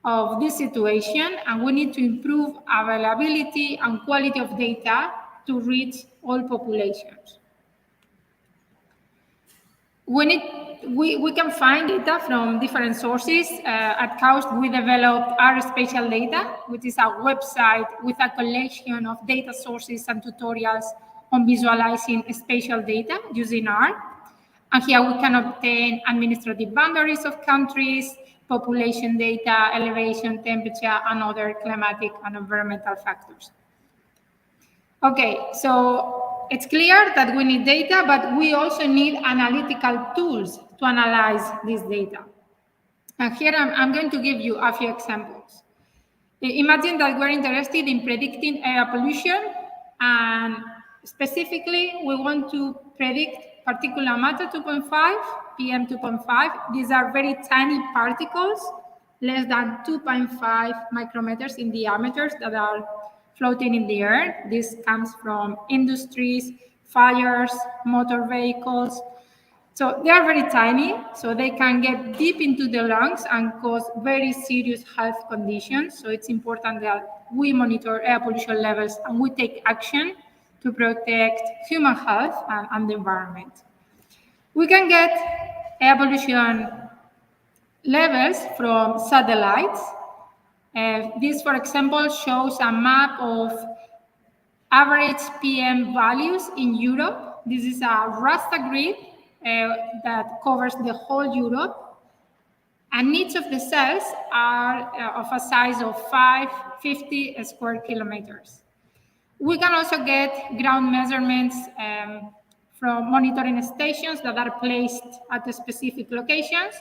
of this situation, and we need to improve availability and quality of data to reach all populations. We can find data from different sources. At KAUST, we developed our spatial data, which is a website with a collection of data sources and tutorials on visualizing spatial data using R. And here we can obtain administrative boundaries of countries, population data, elevation, temperature, and other climatic and environmental factors. Okay, so it's clear that we need data, but we also need analytical tools to analyze this data. And here I'm going to give you a few examples. Imagine that we're interested in predicting air pollution, and specifically we want to predict particulate matter 2.5, PM 2.5. These are very tiny particles, less than 2.5 micrometers in diameter, that are floating in the air. This comes from industries, fires, motor vehicles. So they are very tiny, so they can get deep into the lungs and cause very serious health conditions. So it's important that we monitor air pollution levels and we take action to protect human health and the environment. We can get air pollution levels from satellites. This, for example, shows a map of average PM values in Europe. This is a raster grid that covers the whole Europe. And each of the cells are of a size of 550 square kilometers. We can also get ground measurements from monitoring stations that are placed at the specific locations.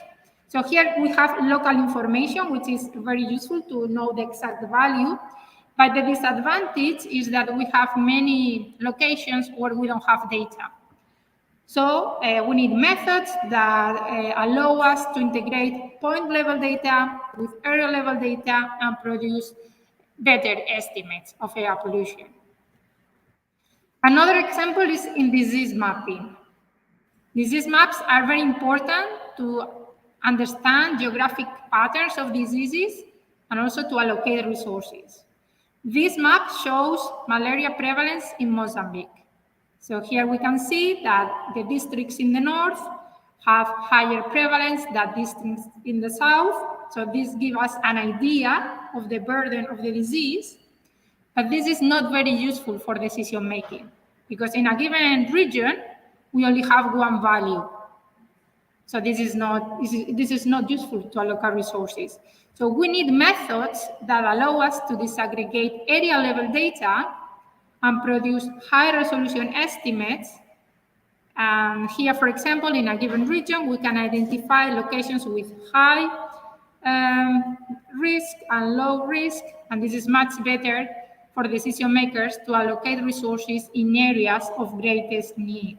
So here we have local information, which is very useful to know the exact value. But the disadvantage is that we have many locations where we don't have data. So we need methods that allow us to integrate point level data with area level data and produce better estimates of air pollution. Another example is in disease mapping. Disease maps are very important to understand geographic patterns of diseases and also to allocate resources. This map shows malaria prevalence in Mozambique. So here we can see that the districts in the north have higher prevalence than districts in the south. So this gives us an idea of the burden of the disease. But this is not very useful for decision making, because in a given region, we only have one value. So this is not useful to allocate resources. So we need methods that allow us to disaggregate area level data and produce high resolution estimates. And here, for example, in a given region, we can identify locations with high risk and low risk, and this is much better for decision makers to allocate resources in areas of greatest need.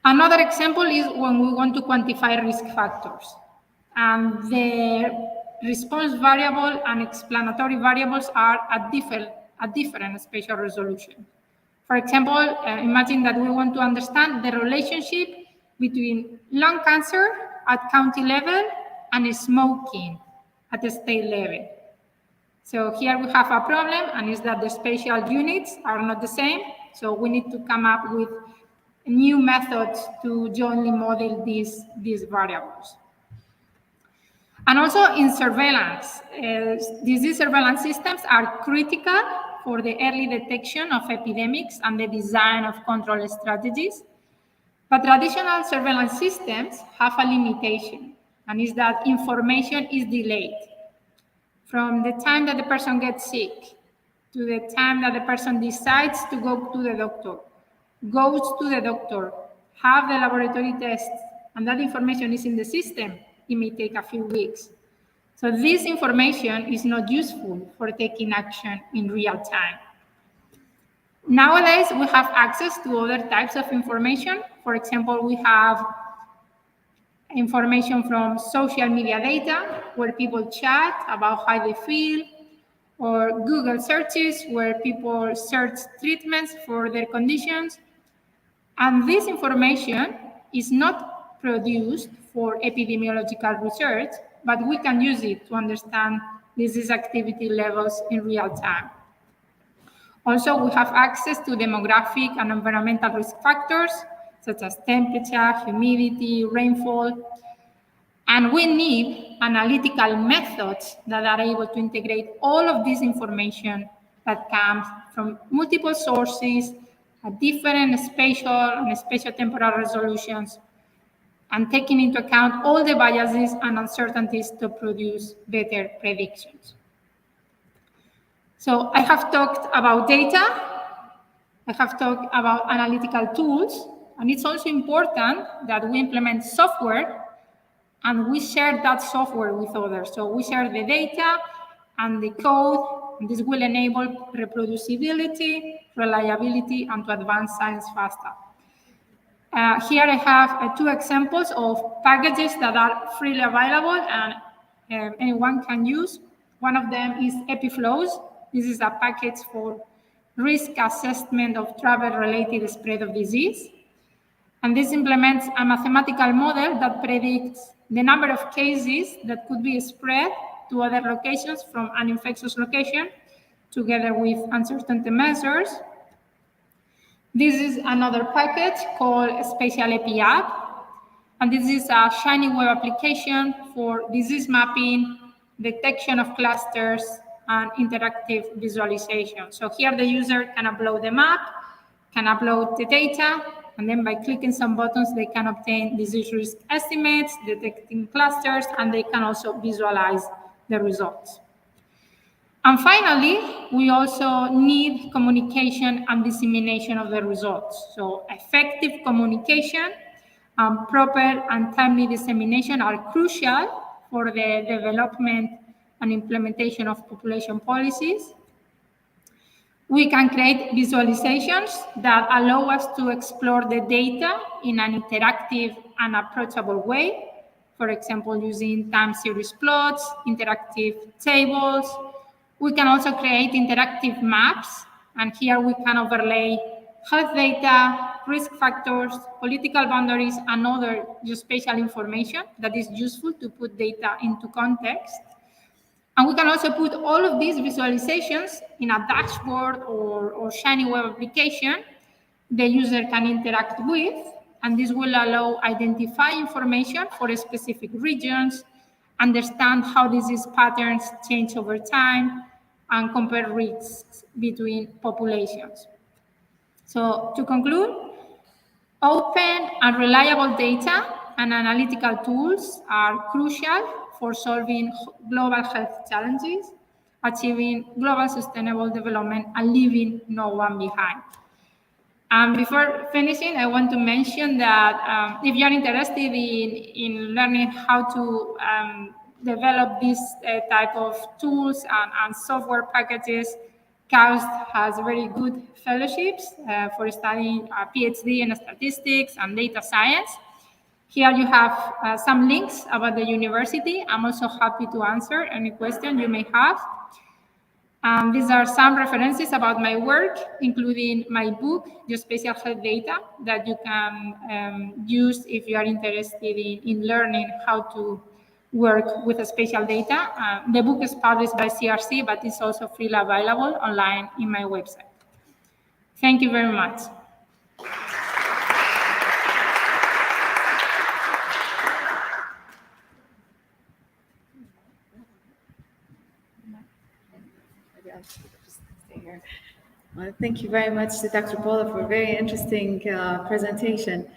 Another example is when we want to quantify risk factors, and the response variable and explanatory variables are at different spatial resolution. For example, imagine that we want to understand the relationship between lung cancer at county level and smoking at the state level. So here we have a problem, and is that the spatial units are not the same. So we need to come up with new methods to jointly model these variables. And also in surveillance, disease surveillance systems are critical for the early detection of epidemics and the design of control strategies. But traditional surveillance systems have a limitation, and is that information is delayed. From the time that the person gets sick to the time that the person decides to go to the doctor, goes to the doctor, have the laboratory tests, and that information is in the system, it may take a few weeks. So this information is not useful for taking action in real time. Nowadays, we have access to other types of information. For example, we have information from social media data, where people chat about how they feel, or Google searches, where people search treatments for their conditions. And this information is not produced for epidemiological research, but we can use it to understand disease activity levels in real time. Also, we have access to demographic and environmental risk factors, such as temperature, humidity, rainfall. And we need analytical methods that are able to integrate all of this information that comes from multiple sources at different spatial and spatiotemporal resolutions, and taking into account all the biases and uncertainties to produce better predictions. So I have talked about data, I have talked about analytical tools, and it's also important that we implement software and we share that software with others. So we share the data and the code, and this will enable reproducibility, reliability, and to advance science faster. Here I have two examples of packages that are freely available and anyone can use. One of them is EpiFlows. This is a package for risk assessment of travel-related spread of disease. And this implements a mathematical model that predicts the number of cases that could be spread to other locations from an infectious location, together with uncertainty measures. This is another package called Spatial Epi App, and this is a shiny web application for disease mapping, detection of clusters, and interactive visualization. So here the user can upload the map, can upload the data, and then by clicking some buttons, they can obtain disease risk estimates, detecting clusters, and they can also visualize the results. And finally, we also need communication and dissemination of the results. So effective communication and proper and timely dissemination are crucial for the development and implementation of population policies. We can create visualizations that allow us to explore the data in an interactive and approachable way. For example, using time series plots, interactive tables. We can also create interactive maps, and here we can overlay health data, risk factors, political boundaries, and other geospatial information that is useful to put data into context. And we can also put all of these visualizations in a dashboard or shiny web application the user can interact with, and this will allow identify information for specific regions, understand how disease patterns change over time, and compare risks between populations. So to conclude, open and reliable data and analytical tools are crucial for solving global health challenges, achieving global sustainable development, and leaving no one behind. Before finishing, I want to mention that if you're interested in learning how to develop this type of tools and software packages, KAUST has very good fellowships for studying a PhD in statistics and data science. Here you have some links about the university. I'm also happy to answer any question you may have. These are some references about my work, including my book, Geospatial Health Data, that you can use if you are interested in learning how to work with spatial data. The book is published by CRC, but it's also freely available online in my website. Thank you very much. Thank you very much to Dr. Paula for a very interesting presentation.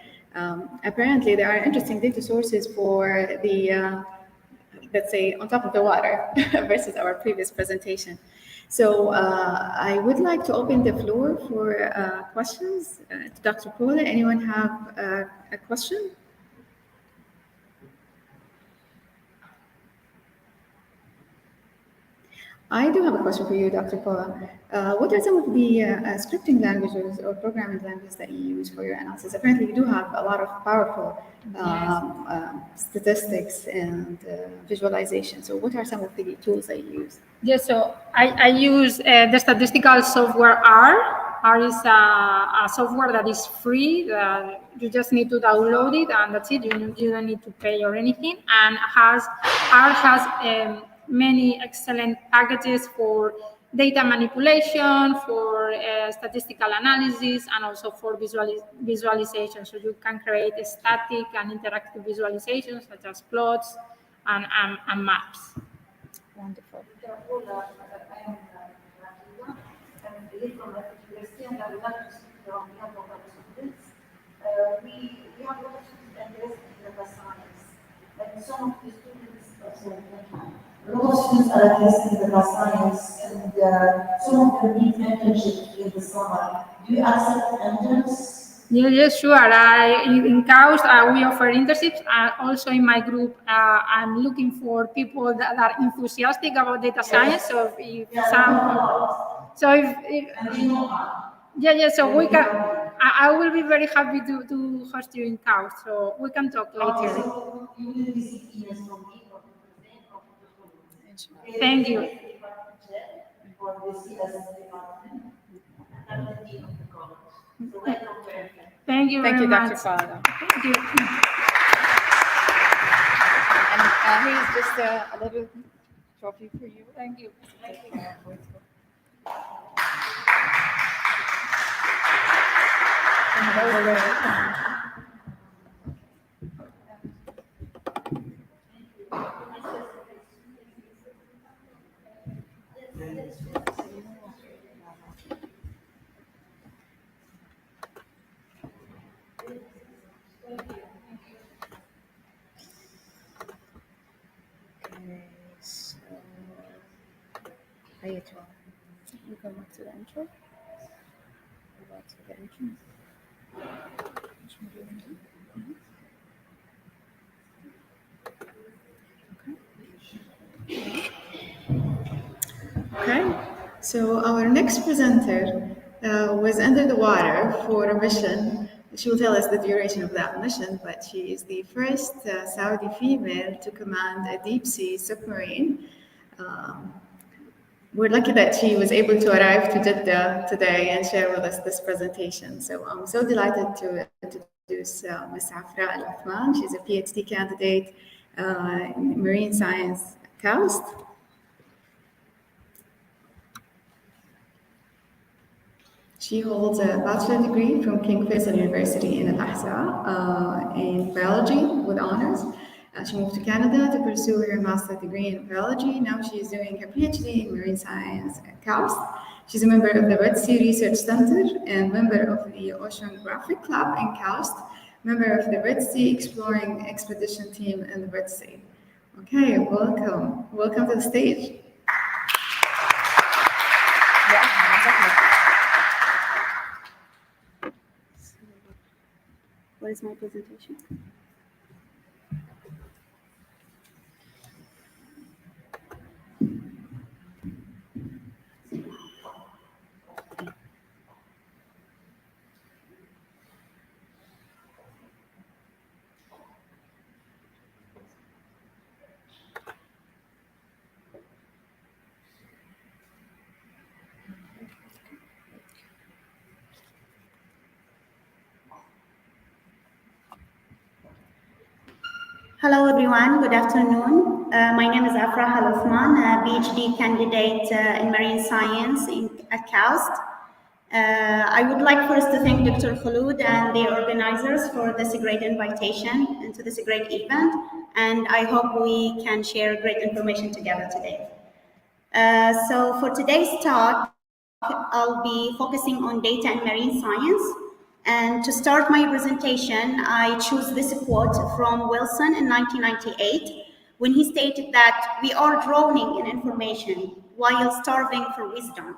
Apparently, there are interesting data sources for the, let's say, on top of the water versus our previous presentation. So I would like to open the floor for questions to Dr. Paula. Anyone have a question? I do have a question for you, Dr. Paula. What are some of the scripting languages or programming languages that you use for your analysis? Apparently, you do have a lot of powerful statistics and visualization. So what are some of the tools that you use? Yes, so I use the statistical software R. R is a software that is free. You just need to download it, and that's it. You don't need to pay or anything. And R has many excellent packages for data manipulation, for statistical analysis, and also for visualization. So you can create a static and interactive visualizations such as plots and maps. Wonderful. We have a lot of interest in data science, and some of the students, a lot of students are interested in data science, and some of them need internships in the summer. Do you accept interns? Yes, sure. In KAUST, we offer internships. Also in my group, I'm looking for people that are enthusiastic about data science. So if so we can. I will be very happy to host you in KAUST. So we can talk later. So you will receive emails from me. Thank you. Thank you very much. Dr. Paula. Thank you. And here's just a little trophy for you. Thank you. We go back to the intro. Go back to the intro. Okay, so our next presenter was under the water for a mission. She will tell us the duration of that mission, but she is the first Saudi female to command a deep sea submarine. We're lucky that she was able to arrive to Jeddah today and share with us this presentation. So I'm so delighted to introduce Ms. Afra Al-Uthman. She's a PhD candidate in marine science at KAUST. She holds a bachelor degree from King Faisal University in Al-Ahsa in biology with honors. She moved to Canada to pursue her master's degree in biology. Now she is doing her PhD in marine science at KAUST. She's a member of the Red Sea Research Center and member of the Oceanographic Club in KAUST, member of the Red Sea Exploring Expedition Team in the Red Sea. Okay, welcome. Welcome to the stage. is my presentation. Hello everyone, good afternoon. My name is Afra Al-Uthman, a PhD candidate in marine science at KAUST. I would like first to thank Dr. Khulud and the organizers for this great invitation into this great event, and I hope we can share great information together today. So for today's talk, I'll be focusing on data and marine science. And to start my presentation, I choose this quote from Wilson in 1998, when he stated that we are drowning in information while starving for wisdom.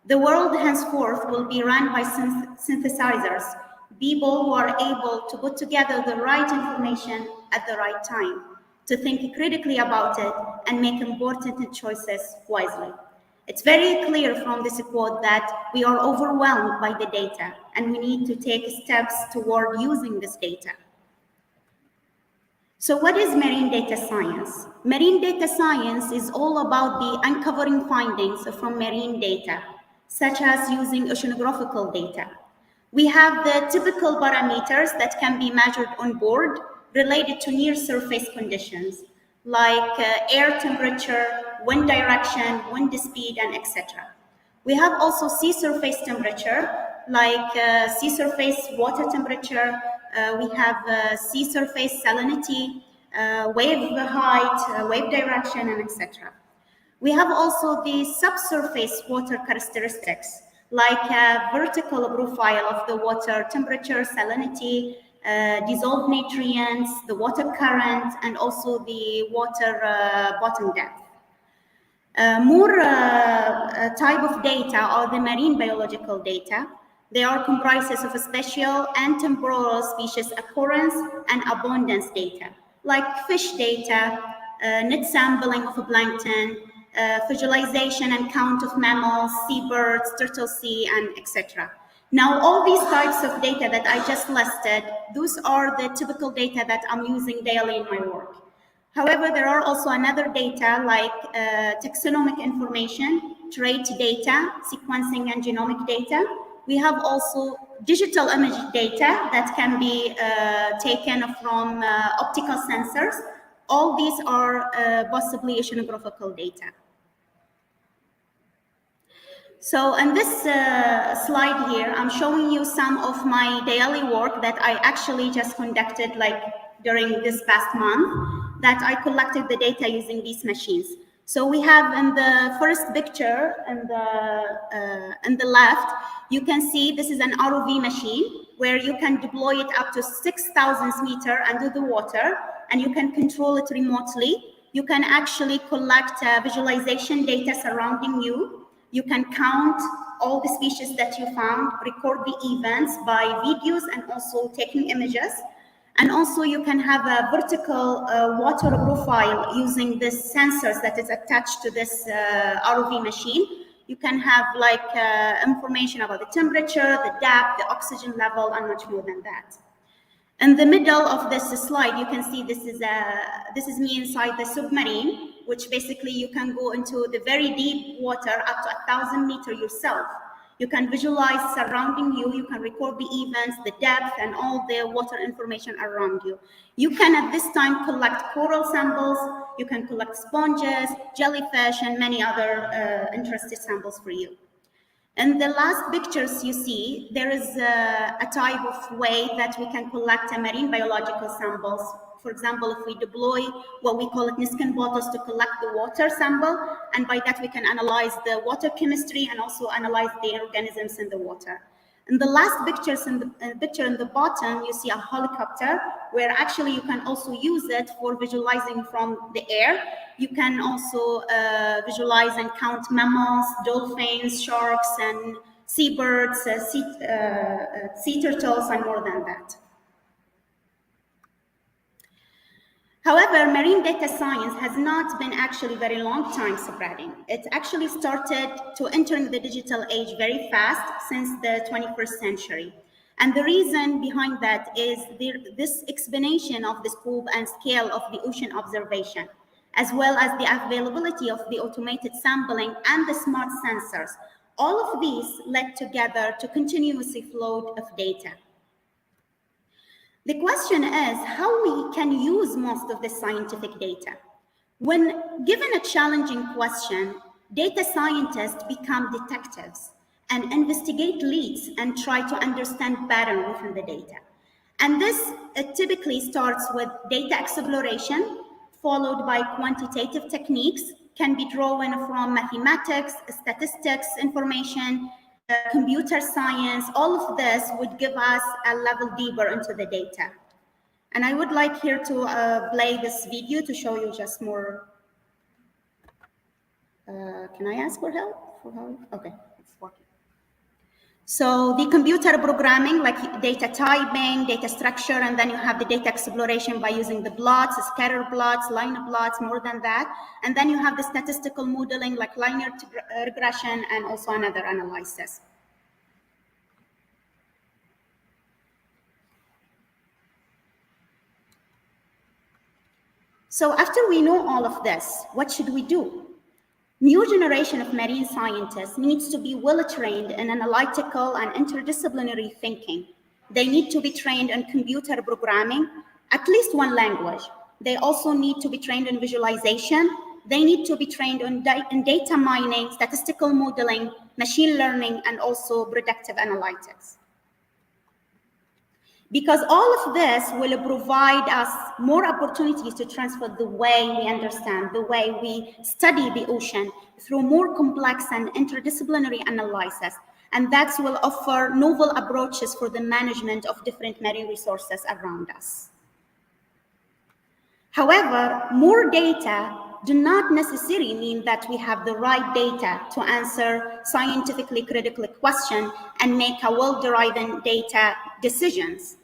The world henceforth will be run by synthesizers, people who are able to put together the right information at the right time, to think critically about it and make important choices wisely. It's very clear from this quote that we are overwhelmed by the data and we need to take steps toward using this data. So what is marine data science? Marine data science is all about the uncovering findings from marine data, such as using oceanographical data. We have the typical parameters that can be measured on board related to near surface conditions, like air temperature, wind direction, wind speed, and etc. We have also sea surface temperature, like sea surface water temperature. We have sea surface salinity, wave height, wave direction, and etc. We have also the subsurface water characteristics, like vertical profile of the water temperature, salinity, dissolved nutrients, the water current, and also the water bottom depth. More type of data are the marine biological data. They are comprises of spatial and temporal species occurrence and abundance data, like fish data, net sampling of plankton, visualization and count of mammals, seabirds, turtle sea, and etc. Now, all these types of data that I just listed, those are the typical data that I'm using daily in my work. However, there are also another data like taxonomic information, trait data, sequencing and genomic data. We have also digital image data that can be taken from optical sensors. All these are possibly oceanographical data. So in this slide here, I'm showing you some of my daily work that I actually just conducted like during this past month, that I collected the data using these machines. So we have in the first picture in the left, you can see this is an ROV machine where you can deploy it up to 6,000 meters under the water and you can control it remotely. You can actually collect visualization data surrounding you. You can count all the species that you found, record the events by videos and also taking images. And also you can have a vertical water profile using this sensors that is attached to this ROV machine. You can have like information about the temperature, the depth, the oxygen level, and much more than that. In the middle of this slide, you can see this is me inside the submarine, which basically you can go into the very deep water up to 1,000 meters yourself. You can visualize surrounding you, you can record the events, the depth, and all the water information around you. You can at this time collect coral samples, you can collect sponges, jellyfish, and many other interesting samples for you. In the last pictures you see, there is a type of way that we can collect marine biological samples. For example, if we deploy what we call Niskin bottles to collect the water sample, and by that we can analyze the water chemistry and also analyze the organisms in the water. In the last pictures, in the picture in the bottom, you see a helicopter where actually you can also use it for visualizing from the air. You can also visualize and count mammals, dolphins, sharks, and seabirds, sea turtles, and more than that. However, marine data science has not been actually very long time spreading. It actually started to enter the digital age very fast since the 21st century. And the reason behind that is this expansion of the scope and scale of the ocean observation, as well as the availability of the automated sampling and the smart sensors. All of these led together to continuous flow of data. The question is how we can use most of this scientific data. When given a challenging question, data scientists become detectives and investigate leads and try to understand pattern within the data. And this typically starts with data exploration, followed by quantitative techniques, can be drawn from mathematics, statistics, information, computer science. All of this would give us a level deeper into the data. And I would like here to play this video to show you just more. Can I ask for help? Okay, it's working. So the computer programming, like data typing, data structure, and then you have the data exploration by using the plots, scatter plots, line plots, more than that. And then you have the statistical modeling like linear regression and also another analysis. So after we know all of this, what should we do? New generation of marine scientists needs to be well trained in analytical and interdisciplinary thinking. They need to be trained in computer programming, at least one language. They also need to be trained in visualization. They need to be trained in data mining, statistical modeling, machine learning, and also predictive analytics. Because all of this will provide us more opportunities to transfer the way we understand, the way we study the ocean through more complex and interdisciplinary analysis. And that will offer novel approaches for the management of different marine resources around us. However, more data do not necessarily mean that we have the right data to answer scientifically critical questions and make a well-derived data decisions.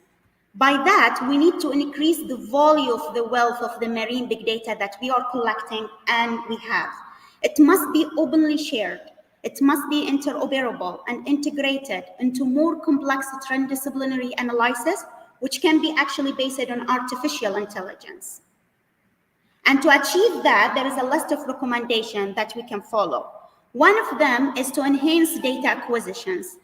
By that, we need to increase the volume of the wealth of the marine big data that we are collecting and we have. It must be openly shared. It must be interoperable and integrated into more complex transdisciplinary analysis, which can be actually based on artificial intelligence. And to achieve that, there is a list of recommendations that we can follow. One of them is to enhance data acquisitions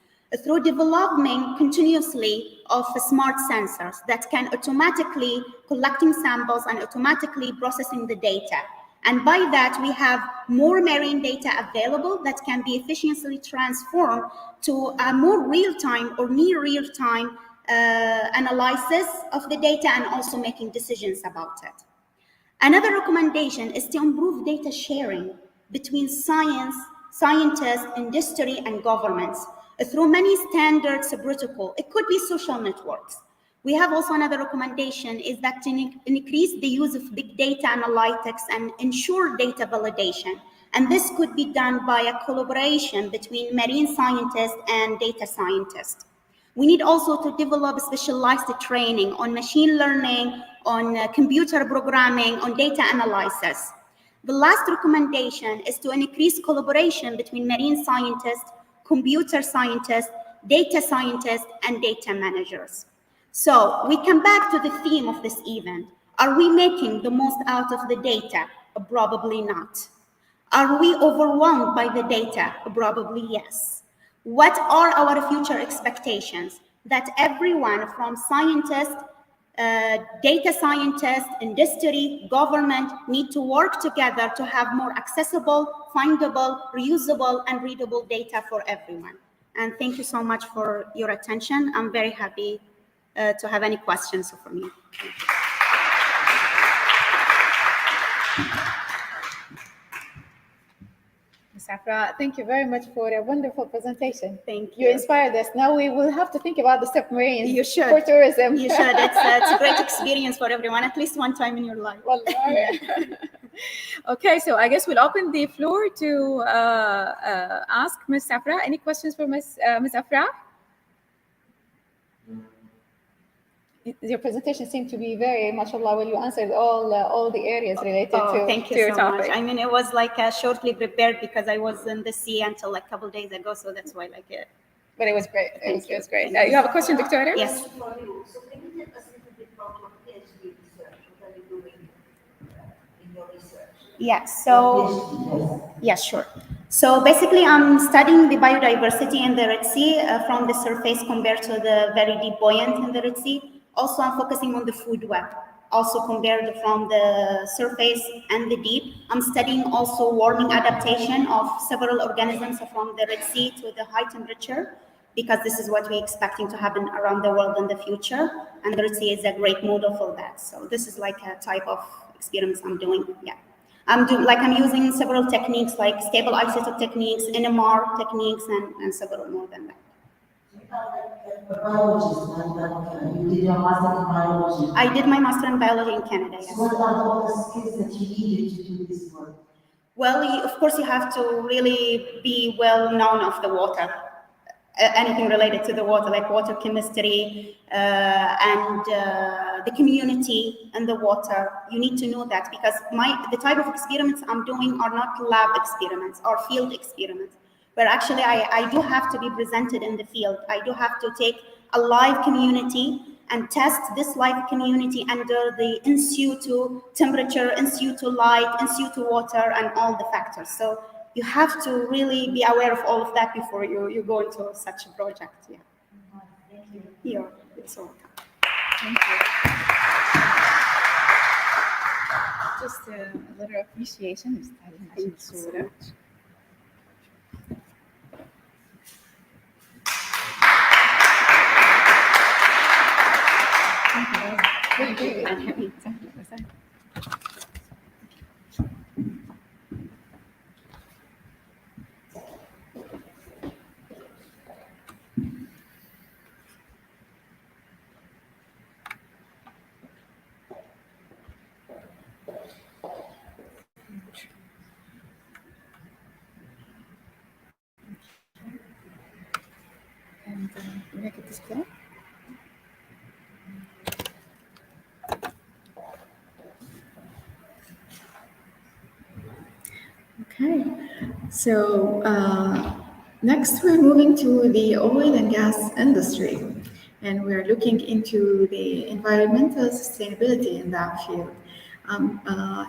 through development continuously of smart sensors that can automatically collecting samples and automatically processing the data. And by that, we have more marine data available that can be efficiently transformed to a more real-time or near real-time analysis of the data and also making decisions about it. Another recommendation is to improve data sharing between scientists, industry, and governments through many standards protocol. It could be social networks. We have also another recommendation is that to increase the use of big data analytics and ensure data validation. And this could be done by a collaboration between marine scientists and data scientists. We need also to develop specialized training on machine learning, on computer programming, on data analysis. The last recommendation is to increase collaboration between marine scientists, computer scientists, data scientists, and data managers. So we come back to the theme of this event. Are we making the most out of the data? Probably not. Are we overwhelmed by the data? Probably yes. What are our future expectations? That everyone from scientists, data scientists, industry, government need to work together to have more accessible, findable, reusable, and readable data for everyone. And thank you so much for your attention. I'm very happy to have any questions for me. Ms. Afra, thank you very much for a wonderful presentation. Thank you. You inspired us. Now we will have to think about the submarines. You should. For tourism. You should. It's a great experience for everyone, at least one time in your life. Well, okay, so I guess we'll open the floor to ask Ms. Afra. Any questions for Ms. Afra? your presentation seemed to be very, mashallah, well, you answered all the areas related to, thank you to your so topic. much. I mean, it was like shortly prepared because I was in the sea until like a couple days ago, so that's why like it. But it was great. It was great. You have a question, Victoria? Yes. So can you tell us a little bit about your PhD research? What are you doing in your research? Yeah, so, yeah, sure. So basically, I'm studying the biodiversity in the Red Sea from the surface compared to the very deep buoyant in the Red Sea. Also, I'm focusing on the food web, also compared from the surface and the deep. I'm studying also warming adaptation of several organisms from the Red Sea to the high temperature, because this is what we're expecting to happen around the world in the future. And the Red Sea is a great model for that. So this is like a type of experiments I'm doing, yeah. I'm using several techniques like stable isotope techniques, NMR techniques, and several more than that. You did your master in biology. I did my master in biology in Canada, yes. So what are all the skills that you needed to do this work? Well, of course, you have to really be well known of the water. Anything related to the water, like water chemistry and the community and the water, you need to know that, because the type of experiments I'm doing are not lab experiments or field experiments, but actually I do have to be presented in the field. I do have to take a live community and test this live community under the in situ temperature, in situ light, in situ water, and all the factors. So you have to really be aware of all of that before you go into such a project. Yeah. Thank you. You're so welcome. Thank you. Just a little appreciation. Thank you so much. Thank you. And we make it display. Okay, so next we're moving to the oil and gas industry, and we're looking into the environmental sustainability in that field.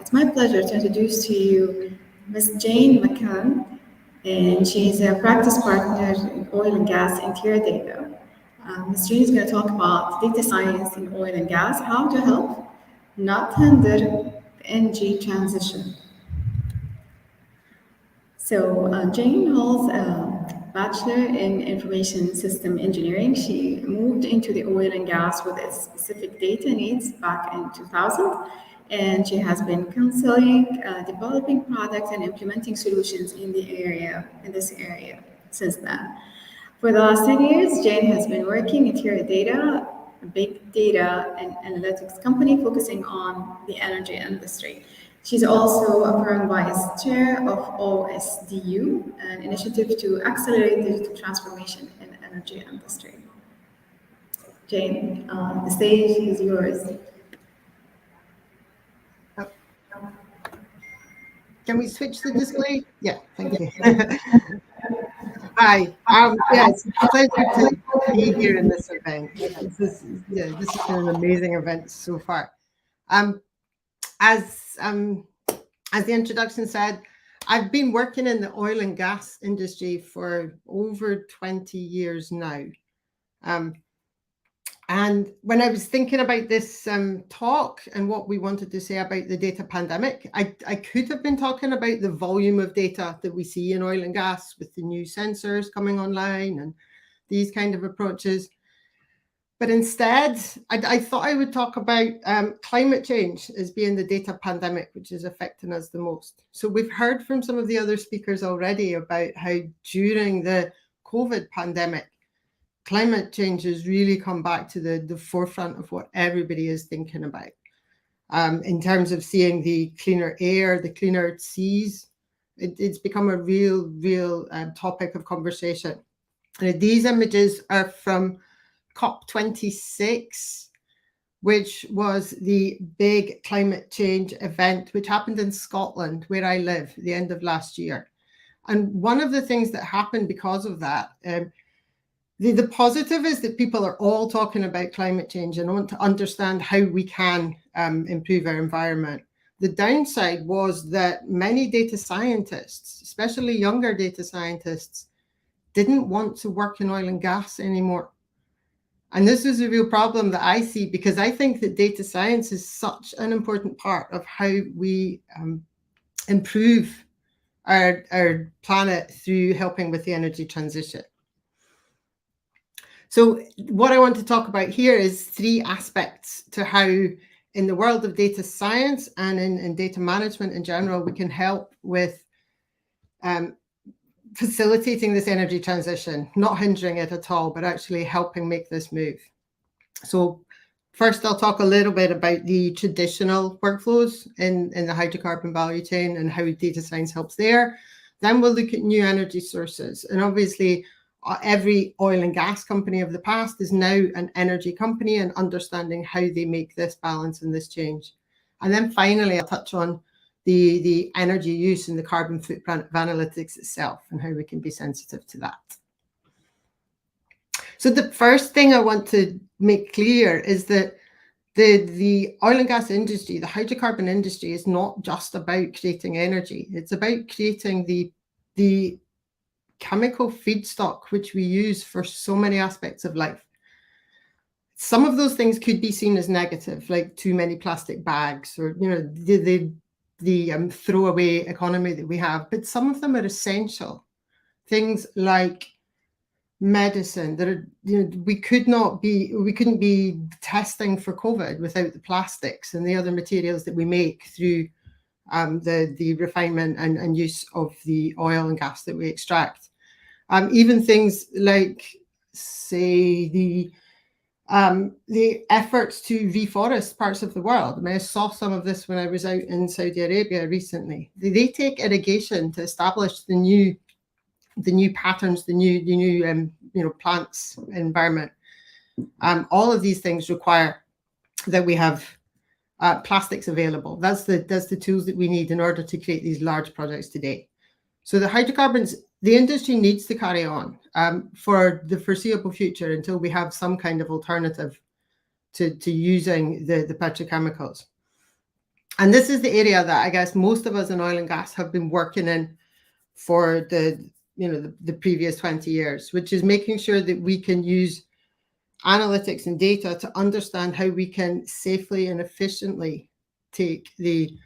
It's my pleasure to introduce to you Ms. Jane McCann, and she's a practice partner in oil and gas interior data. Ms. Jane is going to talk about data science in oil and gas, how to help, not hinder, the energy transition. So Jane holds a Bachelor in Information System Engineering. She moved into the oil and gas with its specific data needs back in 2000, and she has been counseling, developing products, and implementing solutions in this area since then. For the last 10 years, Jane has been working in interior data, a big data and analytics company focusing on the energy industry. She's also a current vice chair of OSDU, an initiative to accelerate digital transformation in the energy industry. Jane, the stage is yours. Can we switch the display? Yeah, thank you. Hi. Yes, it's a pleasure to be here in this event. This has been an amazing event so far. As the introduction said, I've been working in the oil and gas industry for over 20 years now. And when I was thinking about this talk and what we wanted to say about the data pandemic, I could have been talking about the volume of data that we see in oil and gas with the new sensors coming online and these kind of approaches. But instead, I thought I would talk about climate change as being the data pandemic, which is affecting us the most. So we've heard from some of the other speakers already about how during the COVID pandemic, climate change has really come back to the forefront of what everybody is thinking about in terms of seeing the cleaner air, the cleaner seas. It's become a real topic of conversation. And these images are from COP26 which was the big climate change event, which happened in Scotland, where I live, at the end of last year. And one of the things that happened because of that, the positive is that people are all talking about climate change and want to understand how we can improve our environment. The downside was that many data scientists, especially younger data scientists, didn't want to work in oil and gas anymore. And this is a real problem that I see, because I think that data science is such an important part of how we improve our planet through helping with the energy transition. So what I want to talk about here is three aspects to how, in the world of data science and in data management in general, we can help with facilitating this energy transition, not hindering it at all, but actually helping make this move. So first, I'll talk a little bit about the traditional workflows in the hydrocarbon value chain and how data science helps there. Then we'll look at new energy sources. And obviously, every oil and gas company of the past is now an energy company, and understanding how they make this balance and this change. And then finally, I'll touch on the energy use and the carbon footprint of analytics itself and how we can be sensitive to that. So the first thing I want to make clear is that the oil and gas industry, the hydrocarbon industry, is not just about creating energy. It's about creating the chemical feedstock which we use for so many aspects of life. Some of those things could be seen as negative, like too many plastic bags, or the throwaway economy that we have, but some of them are essential. Things like medicine that are, we couldn't be testing for COVID without the plastics and the other materials that we make through the refinement and use of the oil and gas that we extract. Even things like, say, the efforts to reforest parts of the world. I mean, I saw some of this when I was out in Saudi Arabia recently. They take irrigation to establish the new patterns, the new plants environment. All of these things require that we have plastics available. That's the tools that we need in order to create these large projects today. So the hydrocarbons, the industry needs to carry on for the foreseeable future until we have some kind of alternative to using the petrochemicals. And this is the area that I guess most of us in oil and gas have been working in for the previous 20 years, which is making sure that we can use analytics and data to understand how we can safely and efficiently take the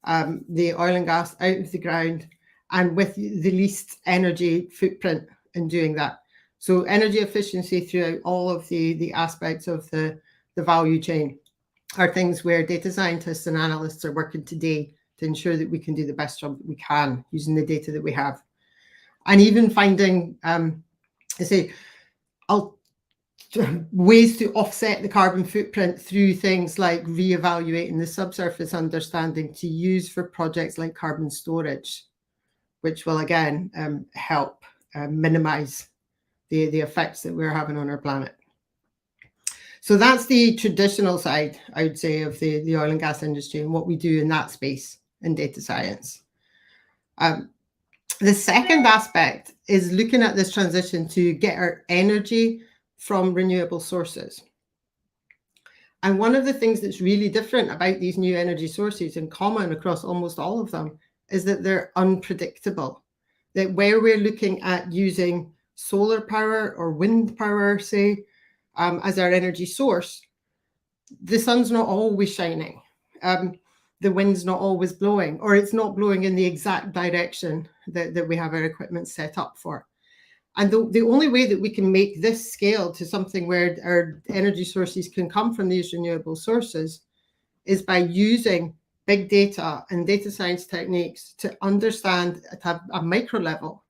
oil and gas out of the ground and with the least energy footprint in doing that. So energy efficiency throughout all of the aspects of the value chain are things where data scientists and analysts are working today to ensure that we can do the best job that we can using the data that we have. And even finding, ways to offset the carbon footprint through things like reevaluating the subsurface understanding to use for projects like carbon storage, which will again help minimize the effects that we're having on our planet. So that's the traditional side, I would say, of the oil and gas industry and what we do in that space in data science. The second aspect is looking at this transition to get our energy from renewable sources. And one of the things that's really different about these new energy sources, and common across almost all of them, is that they're unpredictable. That where we're looking at using solar power or wind power, say, as our energy source, the sun's not always shining. The wind's not always blowing, or it's not blowing in the exact direction that we have our equipment set up for. And the only way that we can make this scale to something where our energy sources can come from these renewable sources is by using big data and data science techniques to understand at a micro level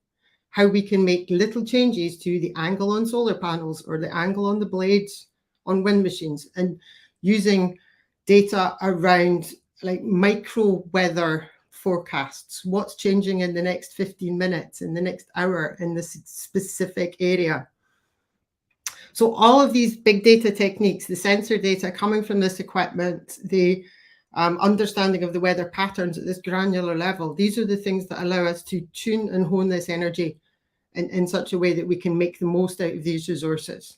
how we can make little changes to the angle on solar panels or the angle on the blades on wind machines, and using data around like micro weather forecasts, what's changing in the next 15 minutes, in the next hour, in this specific area. So all of these big data techniques, the sensor data coming from this equipment, the understanding of the weather patterns at this granular level, these are the things that allow us to tune and hone this energy in such a way that we can make the most out of these resources.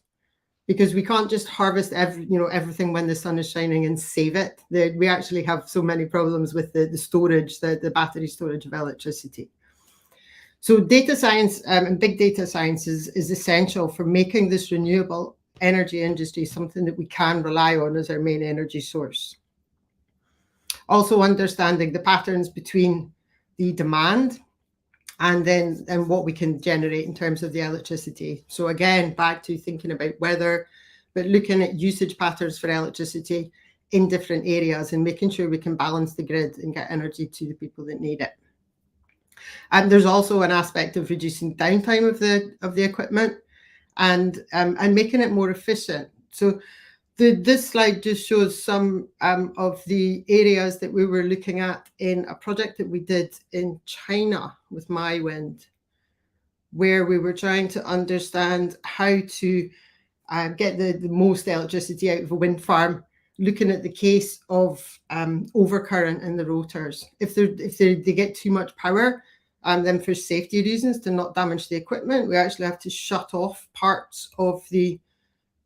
Because we can't just harvest everything when the sun is shining and save it. We actually have so many problems with the storage, the battery storage of electricity. So data science and big data science is essential for making this renewable energy industry something that we can rely on as our main energy source. Also understanding the patterns between the demand and what we can generate in terms of the electricity. So again, back to thinking about weather, but looking at usage patterns for electricity in different areas and making sure we can balance the grid and get energy to the people that need it. And there's also an aspect of reducing downtime of the equipment and making it more efficient. So this slide just shows some of the areas that we were looking at in a project that we did in China with MyWind, where we were trying to understand how to get the most electricity out of a wind farm, looking at the case of overcurrent in the rotors. If they get too much power, then for safety reasons, to not damage the equipment, we actually have to shut off parts of the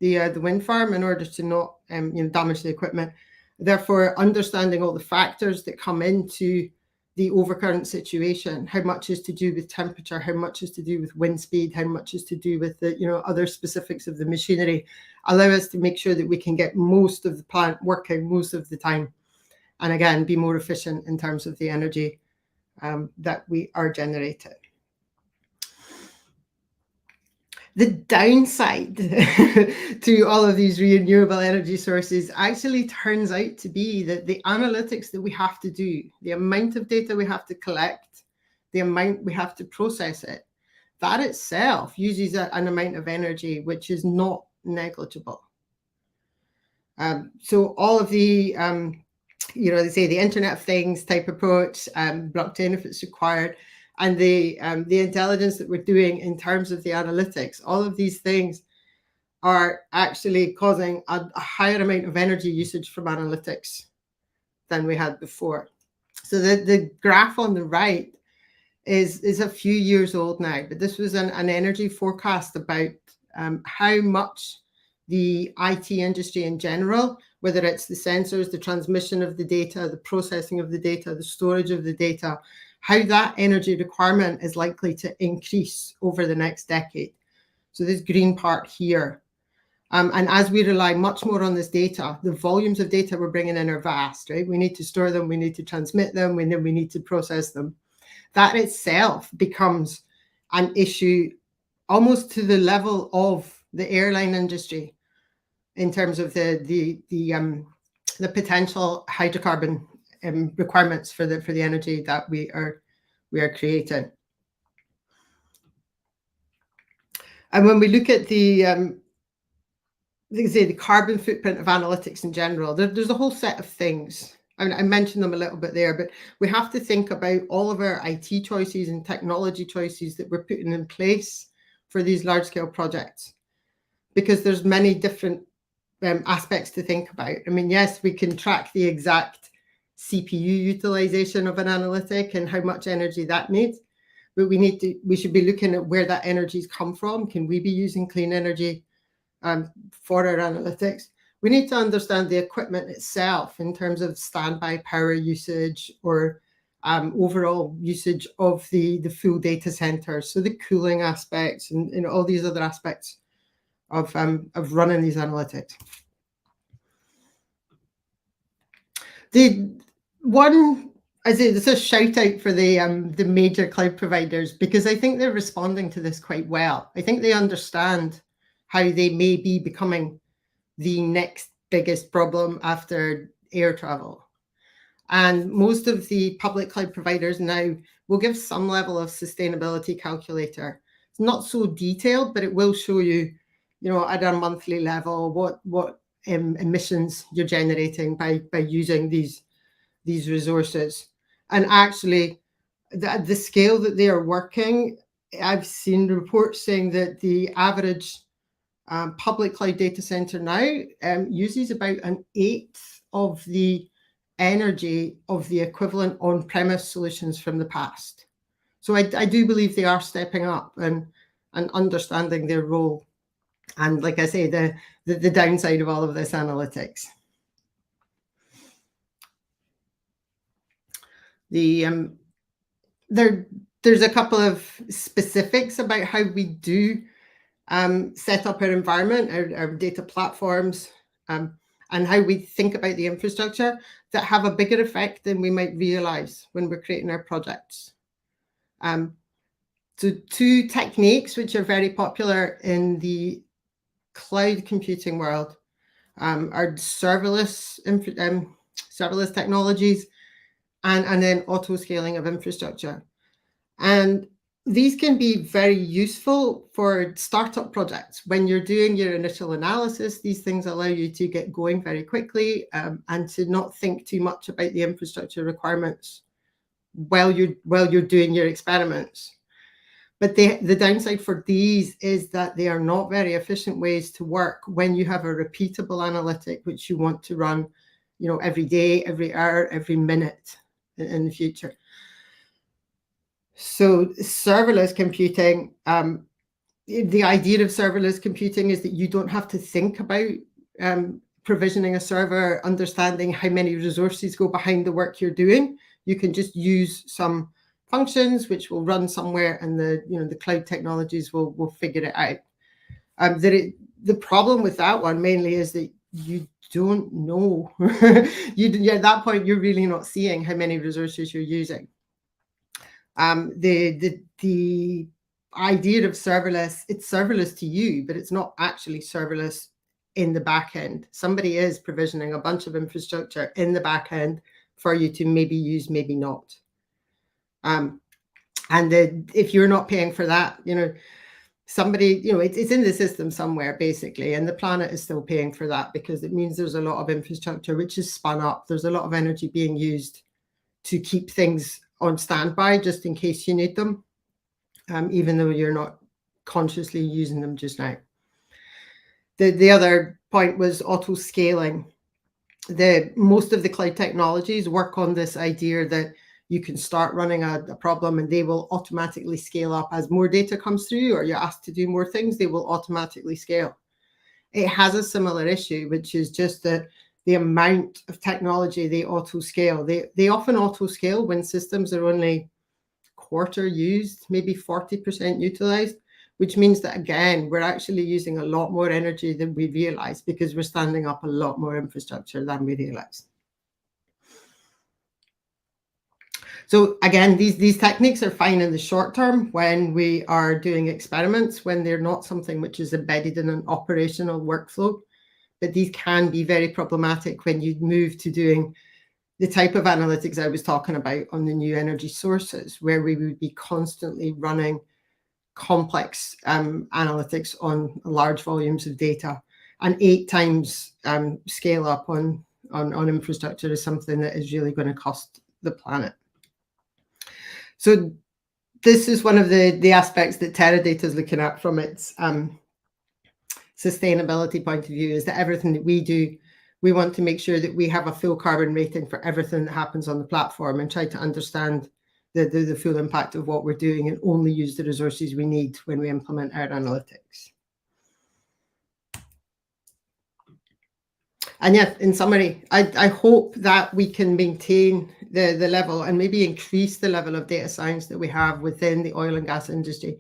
wind farm in order to not damage the equipment. Therefore, understanding all the factors that come into the overcurrent situation, how much is to do with temperature, how much is to do with wind speed, how much is to do with the other specifics of the machinery, allow us to make sure that we can get most of the plant working most of the time, and again be more efficient in terms of the energy that we are generating. The downside to all of these renewable energy sources actually turns out to be that the analytics that we have to do, the amount of data we have to collect, the amount we have to process it, that itself uses an amount of energy which is not negligible. So all of the, they say the Internet of Things type approach, blockchain if it's required, and the intelligence that we're doing in terms of the analytics, all of these things are actually causing a higher amount of energy usage from analytics than we had before. So the graph on the right is a few years old now, but this was an energy forecast about how much the IT industry in general, whether it's the sensors, the transmission of the data, the processing of the data, the storage of the data, how that energy requirement is likely to increase over the next decade. So this green part here. And as we rely much more on this data, the volumes of data we're bringing in are vast, right? We need to store them, we need to transmit them, we need to process them. That itself becomes an issue almost to the level of the airline industry in terms of the potential hydrocarbon requirements for the energy that we are creating. And when we look at the carbon footprint of analytics in general, there's a whole set of things. I mean, I mentioned them a little bit there, but we have to think about all of our IT choices and technology choices that we're putting in place for these large-scale projects, because there's many different aspects to think about. I mean, yes, we can track the exact CPU utilization of an analytic and how much energy that needs, but we should be looking at where that energy's come from. Can we be using clean energy for our analytics? We need to understand the equipment itself in terms of standby power usage or overall usage of the full data center. So the cooling aspects and all these other aspects of running these analytics. It's a shout out for the major cloud providers, because I think they're responding to this quite well. I think they understand how they may be becoming the next biggest problem after air travel. And most of the public cloud providers now will give some level of sustainability calculator. It's not so detailed, but it will show you, at a monthly level, what emissions you're generating by using these resources. And actually, the scale that they are working, I've seen reports saying that the average public cloud data center now uses about an eighth of the energy of the equivalent on-premise solutions from the past. So I do believe they are stepping up and understanding their role. And like I say, the downside of all of this analytics. There's a couple of specifics about how we do set up our environment, our data platforms, and how we think about the infrastructure that have a bigger effect than we might realize when we're creating our projects. So two techniques which are very popular in the cloud computing world are serverless technologies and then auto-scaling of infrastructure. And these can be very useful for startup projects. When you're doing your initial analysis, these things allow you to get going very quickly and to not think too much about the infrastructure requirements while you're doing your experiments. But the downside for these is that they are not very efficient ways to work when you have a repeatable analytic which you want to run, every day, every hour, every minute in the future. So serverless computing, the idea of serverless computing is that you don't have to think about provisioning a server, understanding how many resources go behind the work you're doing. You can just use some functions which will run somewhere, and the cloud technologies will figure it out. The problem with that one mainly is that you don't know. At that point, you're really not seeing how many resources you're using. The idea of serverless, it's serverless to you, but it's not actually serverless in the back end. Somebody is provisioning a bunch of infrastructure in the back end for you to maybe use, maybe not. If you're not paying for that, somebody, it's in the system somewhere basically, and the planet is still paying for that because it means there's a lot of infrastructure which is spun up. There's a lot of energy being used to keep things on standby just in case you need them, even though you're not consciously using them just now. The other point was auto scaling. Most of the cloud technologies work on this idea that you can start running a problem and they will automatically scale up as more data comes through, or you're asked to do more things, they will automatically scale. It has a similar issue, which is just that the amount of technology they auto scale. They often auto scale when systems are only quarter used, maybe 40% utilized, which means that again, we're actually using a lot more energy than we realize because we're standing up a lot more infrastructure than we realize. So again, these techniques are fine in the short term when we are doing experiments, when they're not something which is embedded in an operational workflow. But these can be very problematic when you move to doing the type of analytics I was talking about on the new energy sources, where we would be constantly running complex analytics on large volumes of data. And 8 times scale up on infrastructure is something that is really going to cost the planet. So this is one of the aspects that Teradata is looking at from its sustainability point of view, is that everything that we do, we want to make sure that we have a full carbon rating for everything that happens on the platform and try to understand the full impact of what we're doing and only use the resources we need when we implement our analytics. And yeah, in summary, I hope that we can maintain the level and maybe increase the level of data science that we have within the oil and gas industry.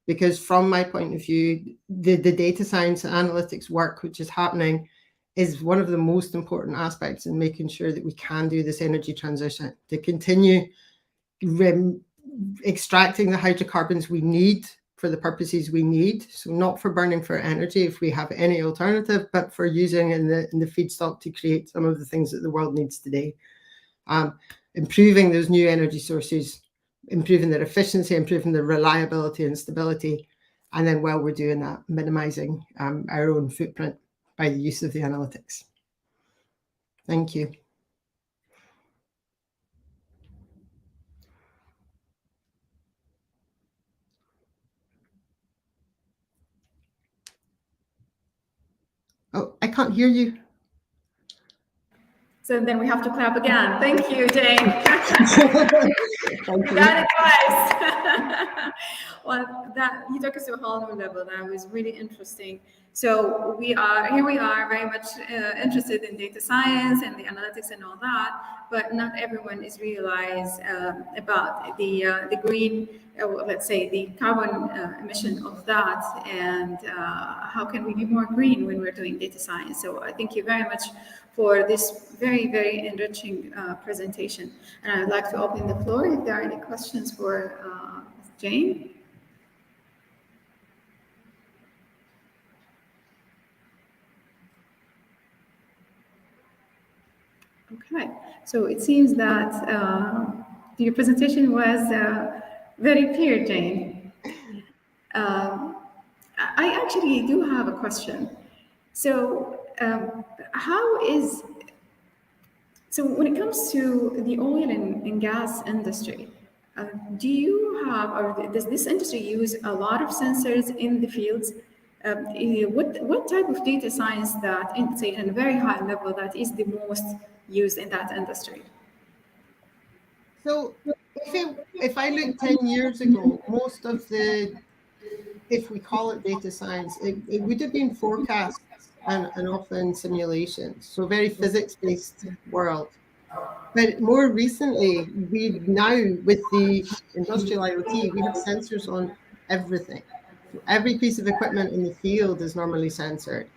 Because from my point of view, the data science and analytics work which is happening is one of the most important aspects in making sure that we can do this energy transition, to continue extracting the hydrocarbons we need for the purposes we need. So not for burning for energy if we have any alternative, but for using in the feedstock to create some of the things that the world needs today. Improving those new energy sources, improving their efficiency, improving their reliability and stability. And then while we're doing that, minimizing our own footprint by the use of the analytics. Thank you. Oh, I can't hear you. So then we have to clap again. Thank you, Jane. Thank you. That advice. Well, that you took us to a whole new level. That was really interesting. So we are very much interested in data science and the analytics and all that, but not everyone is realized about the green, let's say the carbon emission of that, and how can we be more green when we're doing data science. So I thank you very much for this very, very enriching presentation. And I'd like to open the floor if there are any questions for Jane. Okay, so it seems that your presentation was very clear, Jane. I actually do have a question. So so when it comes to the oil and gas industry, do you have, or does this industry use a lot of sensors in the fields? What type of data science that, say, at a very high level, that is the most used in that industry? So if I look 10 years ago, most of the, if we call it data science, it would have been forecasts and often simulations, so very physics-based world. But more recently, we now, with the industrial IoT, we have sensors on everything. So every piece of equipment in the field is normally censored.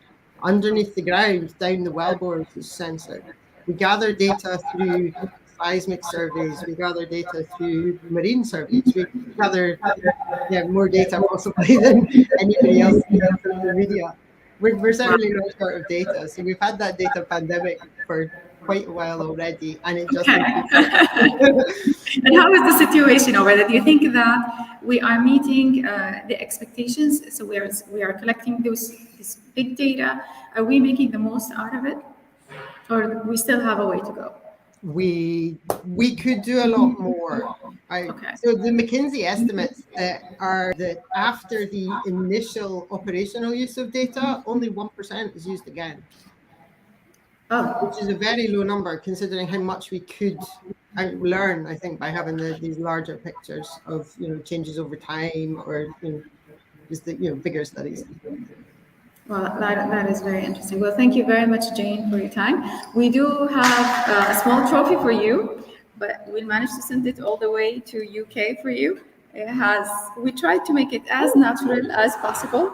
Underneath the ground, down the wellbores is censored. We gather data through seismic surveys. We gather data through marine surveys. We gather more data possibly than anybody else in the media. We're certainly not short of data. So we've had that data pandemic for quite a while already, and it just. Okay. And how is the situation over there? Do you think that we are meeting the expectations? So we are collecting this big data. Are we making the most out of it, or we still have a way to go? We could do a lot more. Okay. So the McKinsey estimates are that after the initial operational use of data, only 1% is used again. Which is a very low number considering how much we could learn, I think, by having these larger pictures of changes over time, or just the bigger studies. Well, that is very interesting. Well, thank you very much, Jane, for your time. We do have a small trophy for you, but we'll manage to send it all the way to UK for you. We tried to make it as natural as possible,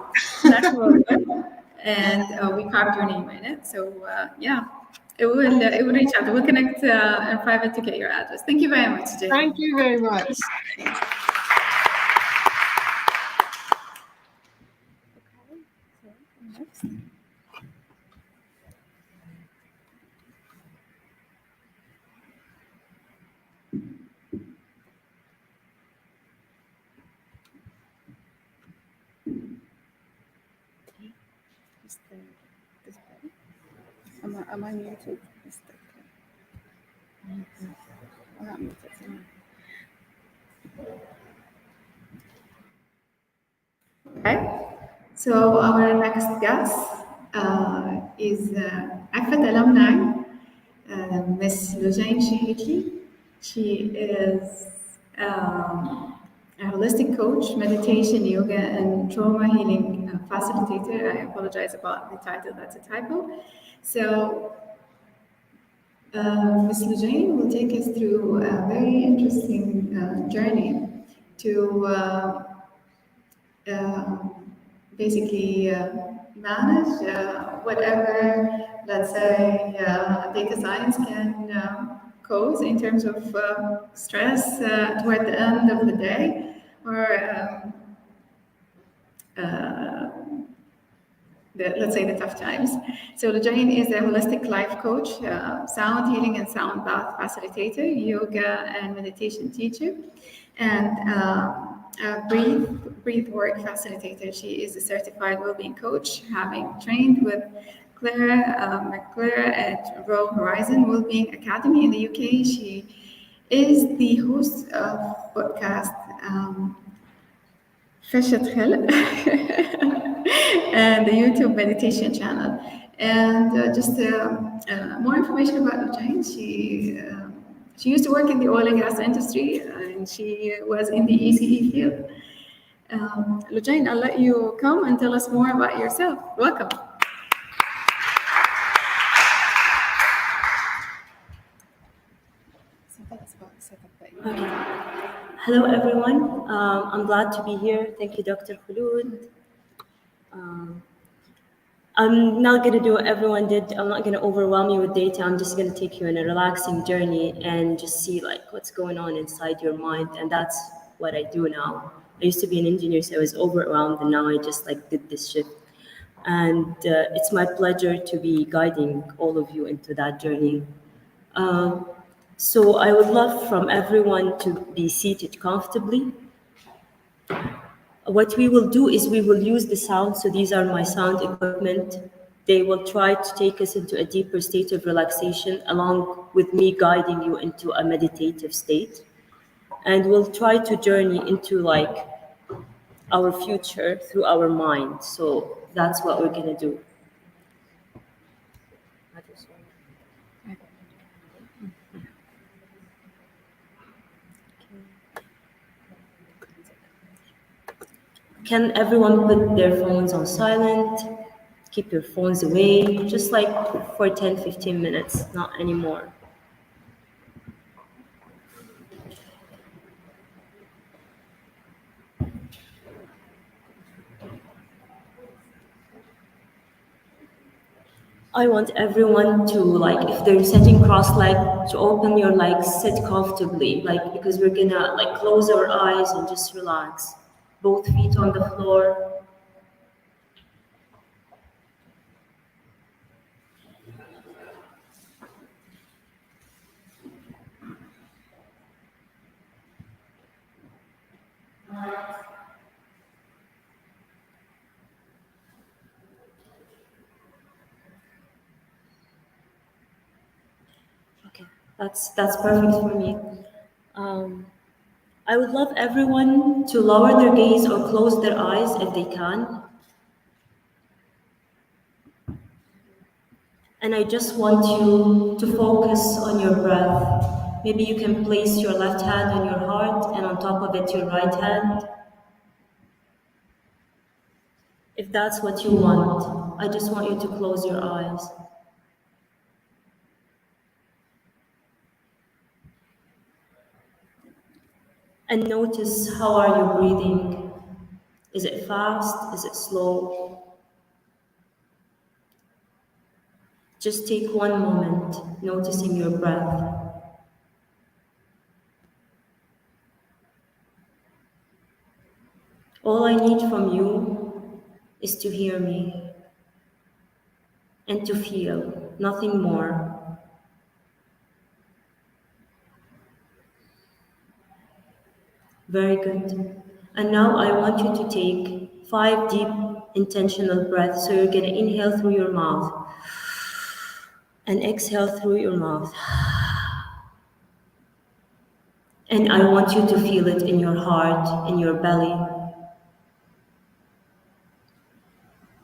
and we carved your name in it. So it will reach out. We'll connect in private to get your address. Thank you very much, Jane. Thank you very much. Am I muted? I'm not muted. Okay, so our next guest is AFET alumni, Ms. Lujane Shihitli. She is a holistic coach, meditation, yoga, and trauma healing facilitator. I apologize about the title, that's a typo. So Ms. Lujane will take us through a very interesting journey to basically manage whatever, let's say, data science can cause in terms of stress toward the end of the day, or let's say the tough times. So Lujane is a holistic life coach, sound healing and sound bath facilitator, yoga and meditation teacher, and breathe work facilitator. She is a certified well-being coach, having trained with Claire at Row Horizon Wellbeing Academy in the UK. She is the host of podcast Fishat Khil and the YouTube meditation channel. And more information about Lujane. She used to work in the oil and gas industry, and she was in the ECE field. Lujane, I'll let you come and tell us more about yourself. Welcome. Okay. Hello, everyone. I'm glad to be here. Thank you, Dr. Khulud. I'm not going to do what everyone did. I'm not going to overwhelm you with data. I'm just going to take you on a relaxing journey and just see like what's going on inside your mind. And that's what I do now. I used to be an engineer, so I was overwhelmed, and now I just like did this shift. And it's my pleasure to be guiding all of you into that journey. So I would love from everyone to be seated comfortably. What we will do is we will use the sound. So these are my sound equipment. They will try to take us into a deeper state of relaxation along with me guiding you into a meditative state. And we'll try to journey into like our future through our mind. So that's what we're gonna do. Can everyone put their phones on silent? Keep your phones away, just like for 10, 15 minutes, not anymore. I want everyone to, like, if they're sitting cross-legged, to open your legs, sit comfortably, like, because we're gonna, like, close our eyes and just relax. Both feet on the floor. Okay, that's perfect for me. I would love everyone to lower their gaze or close their eyes if they can. And I just want you to focus on your breath. Maybe you can place your left hand on your heart and on top of it your right hand. If that's what you want, I just want you to close your eyes. And notice, how are you breathing? Is it fast? Is it slow? Just take one moment, noticing your breath. All I need from you is to hear me and to feel, nothing more. Very good. And now I want you to take 5 deep, intentional breaths. So you're going to inhale through your mouth and exhale through your mouth. And I want you to feel it in your heart, in your belly.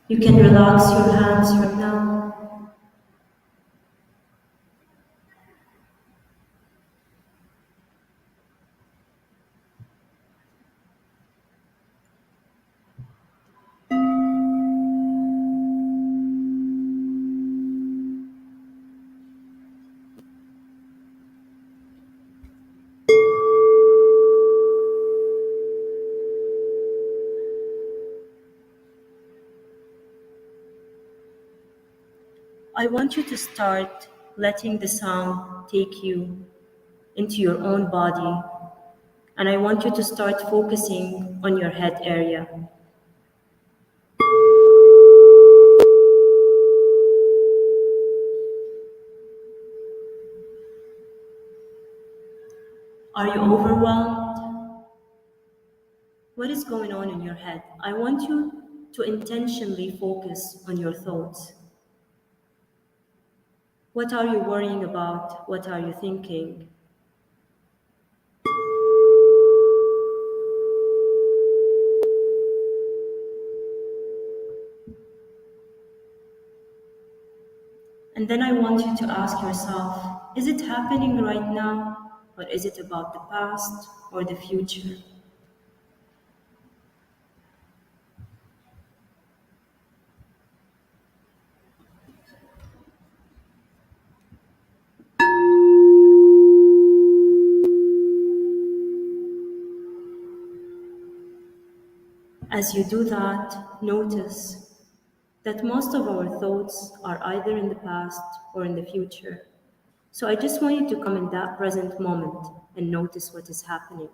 You can relax your hands right now. I want you to start letting the sound take you into your own body. And I want you to start focusing on your head area. Are you overwhelmed? What is going on in your head? I want you to intentionally focus on your thoughts. What are you worrying about? What are you thinking? And then I want you to ask yourself, is it happening right now, or is it about the past or the future? As you do that, notice that most of our thoughts are either in the past or in the future. So I just want you to come in that present moment and notice what is happening.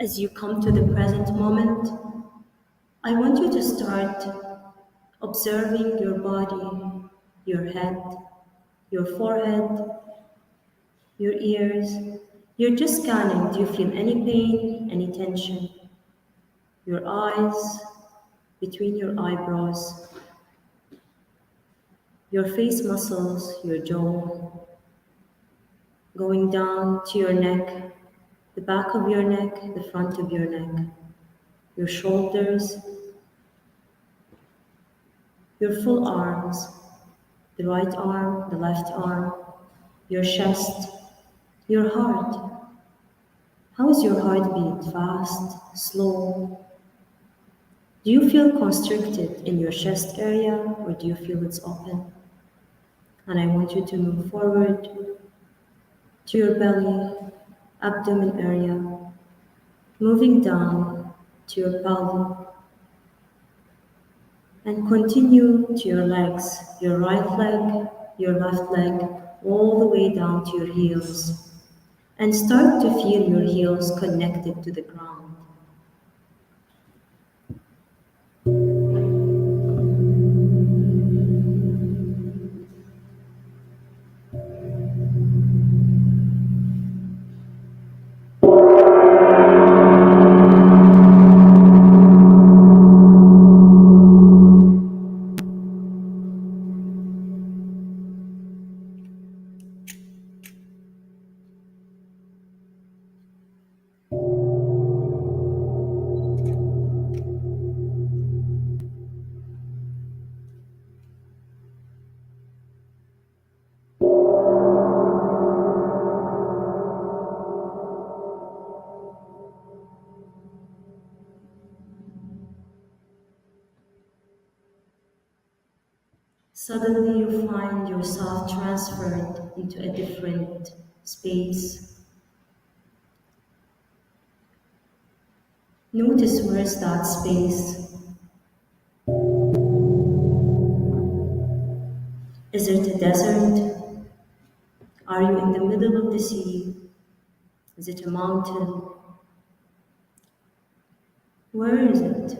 As you come to the present moment, I want you to start observing your body, your head, your forehead, your ears. You're just scanning. Do you feel any pain, any tension? Your eyes, between your eyebrows, your face muscles, your jaw, going down to your neck, the back of your neck, the front of your neck, your shoulders, your full arms, the right arm, the left arm, your chest, your heart. How is your heartbeat? Fast, slow? Do you feel constricted in your chest area, or do you feel it's open? And I want you to move forward to your belly, abdomen area, moving down to your pelvic, and continue to your legs, your right leg, your left leg, all the way down to your heels. And start to feel your heels connected to the ground. Suddenly you find yourself transferred into a different space. Notice where is that space. Is it a desert? Are you in the middle of the sea? Is it a mountain? Where is it?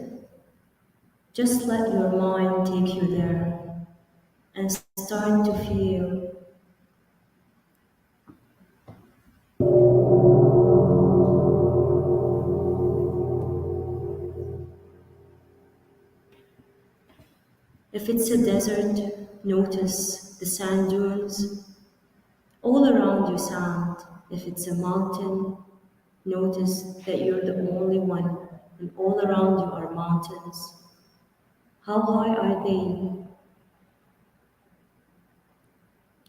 Just let your mind take you there and start to feel. If it's a desert, notice the sand dunes. All around you sand. If it's a mountain, notice that you're the only one, and all around you are mountains. How high are they?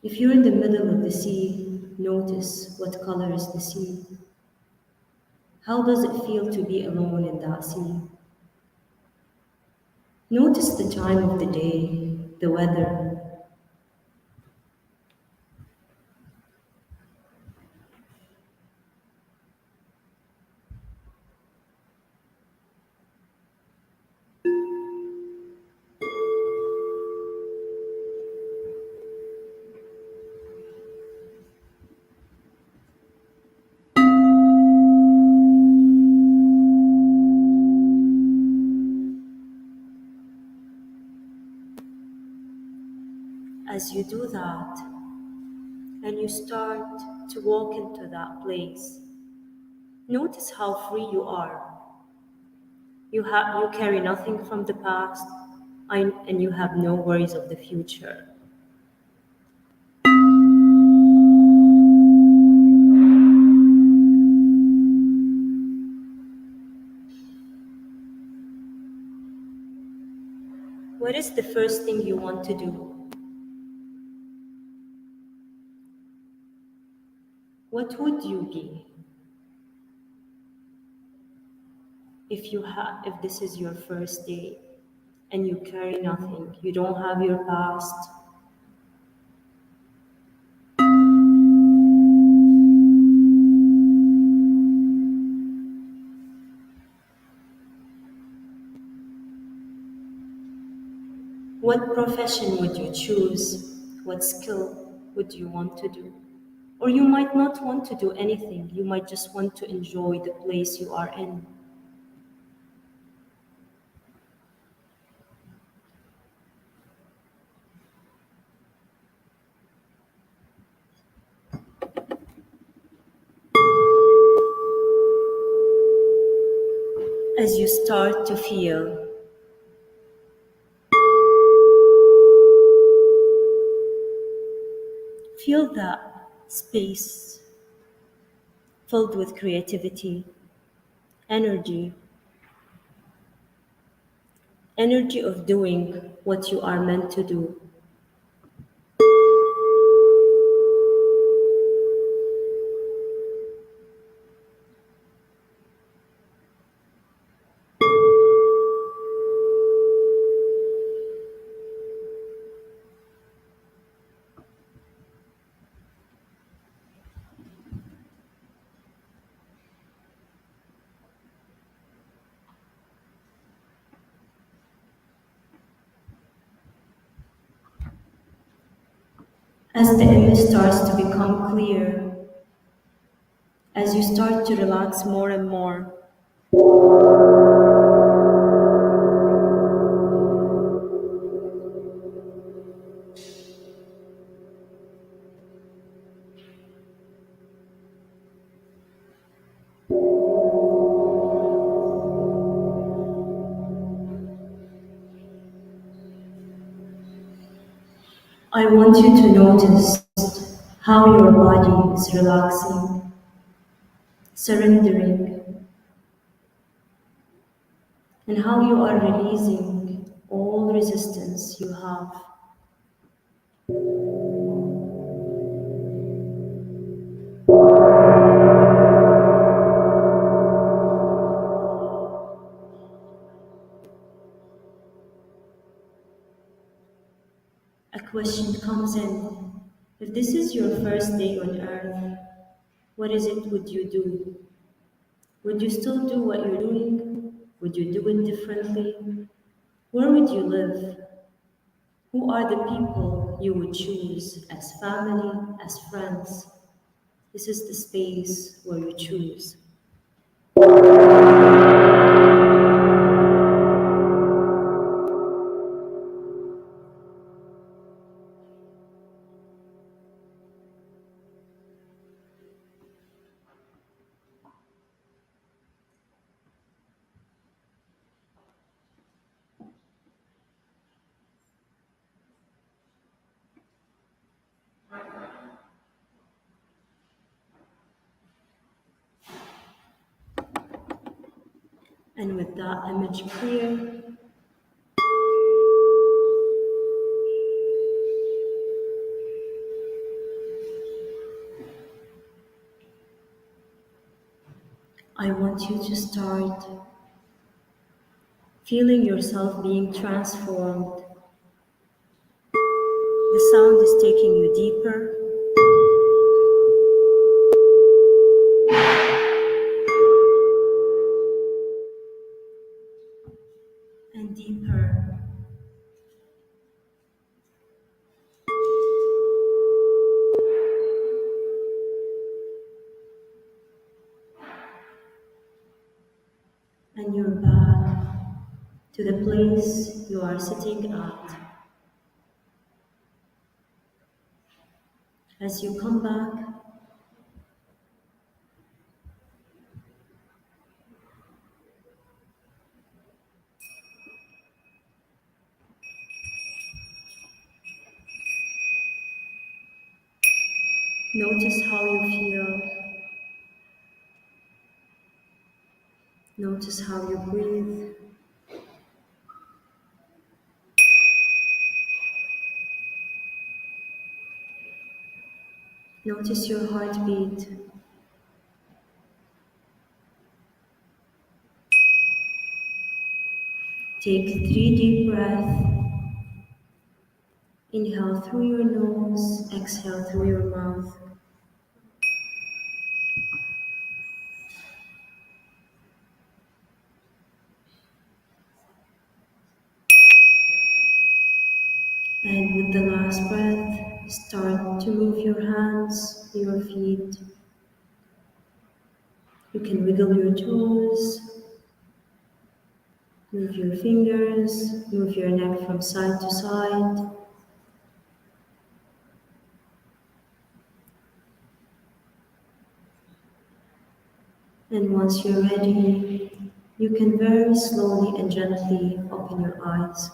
If you're in the middle of the sea, notice what color is the sea. How does it feel to be alone in that sea? Notice the time of the day, the weather. you do that and you start to walk into that place, notice how free you are. You carry nothing from the past, and you have no worries of the future. What is the first thing you want to do? What would you be if this is your first day and you carry nothing, you don't have your past? What profession would you choose? What skill would you want to do? Or you might not want to do anything. You might just want to enjoy the place you are in. As you start to feel that space filled with creativity, energy of doing what you are meant to do. As the image starts to become clear, as you start to relax more and more, I want you to notice how your body is relaxing, surrendering, and how you are releasing all resistance you have. A question comes in. If this is your first day on Earth, what is it would you do? Would you still do what you're doing? Would you do it differently? Where would you live? Who are the people you would choose as family, as friends? This is the space where you choose. And with that image clear, I want you to start feeling yourself being transformed. The sound is taking you deeper. And deeper. And you're back to the place you are sitting at. As you come back, notice how you feel. Notice how you breathe. Notice your heartbeat. Take 3 deep breaths. Inhale through your nose, exhale through your mouth. And with the last breath, start to move your hands, your feet. You can wiggle your toes, move your fingers, move your neck from side to side. And once you're ready, you can very slowly and gently open your eyes.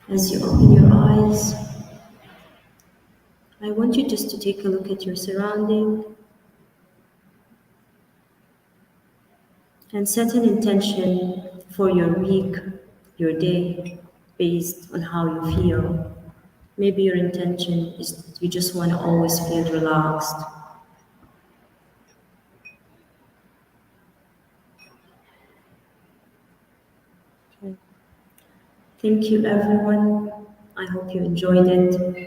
As you open your eyes, I want you just to take a look at your surrounding and set an intention for your week, your day, based on how you feel. Maybe your intention is you just want to always feel relaxed. Okay. Thank you, everyone. I hope you enjoyed it.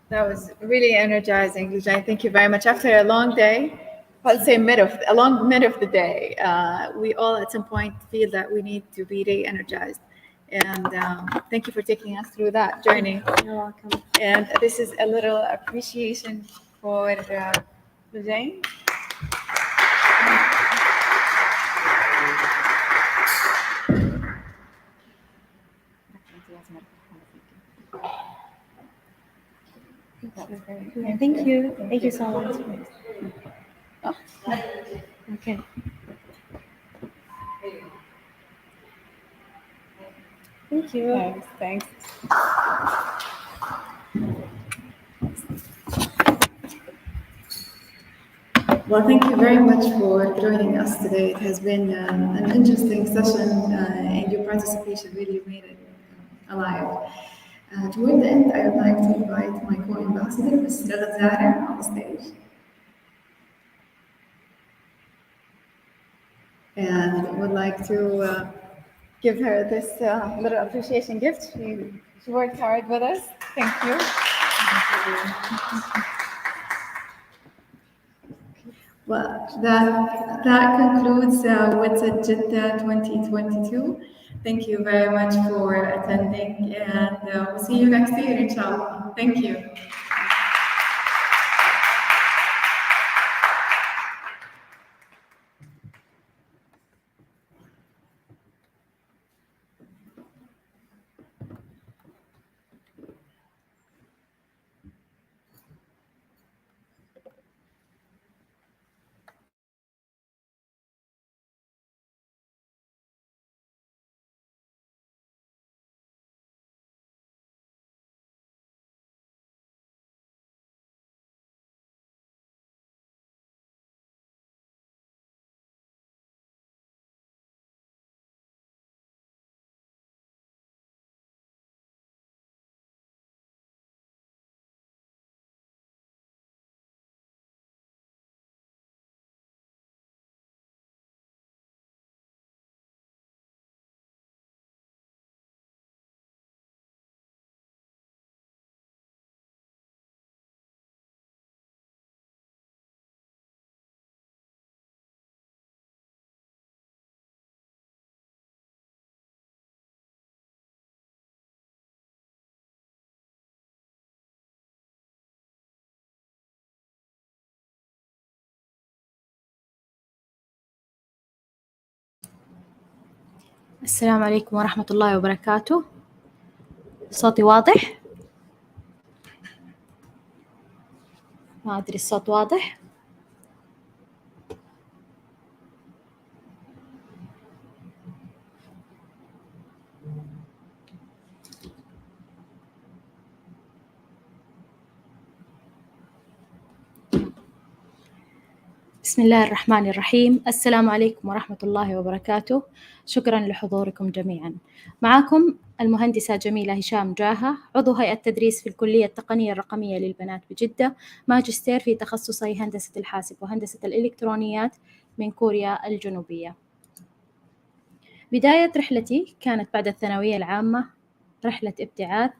That was really energizing, Lujane. Thank you very much. After a long day, I'll say a long mid of the day, we all at some point feel that we need to be re-energized. And thank you for taking us through that journey. You're welcome. And this is a little appreciation for Lujane. Thank you. Thank you so much. Oh. Okay. Thank you. Thanks. Well, thank you very much for joining us today. It has been an interesting session, and your participation really made it alive. Toward the end, I would like to invite my co-ambassador, Ms. Renewable on the stage. And would like to give her this little appreciation gift. She worked hard with us. Thank you. Well, that concludes Wits at Jeddah 2022. Thank you very much for attending, and we'll see you next year, inshallah. Thank you. السلام عليكم ورحمة الله وبركاته. صوتي واضح؟ ما أدري الصوت واضح؟ بسم الله الرحمن الرحيم. السلام عليكم ورحمة الله وبركاته. شكرا لحضوركم جميعا. معكم المهندسة جميلة هشام جاهة، عضو هيئة تدريس في الكلية التقنية الرقمية للبنات بجدة، ماجستير في تخصصي هندسة الحاسب وهندسة الإلكترونيات من كوريا الجنوبية. بداية رحلتي كانت بعد الثانوية العامة، رحلة ابتعاث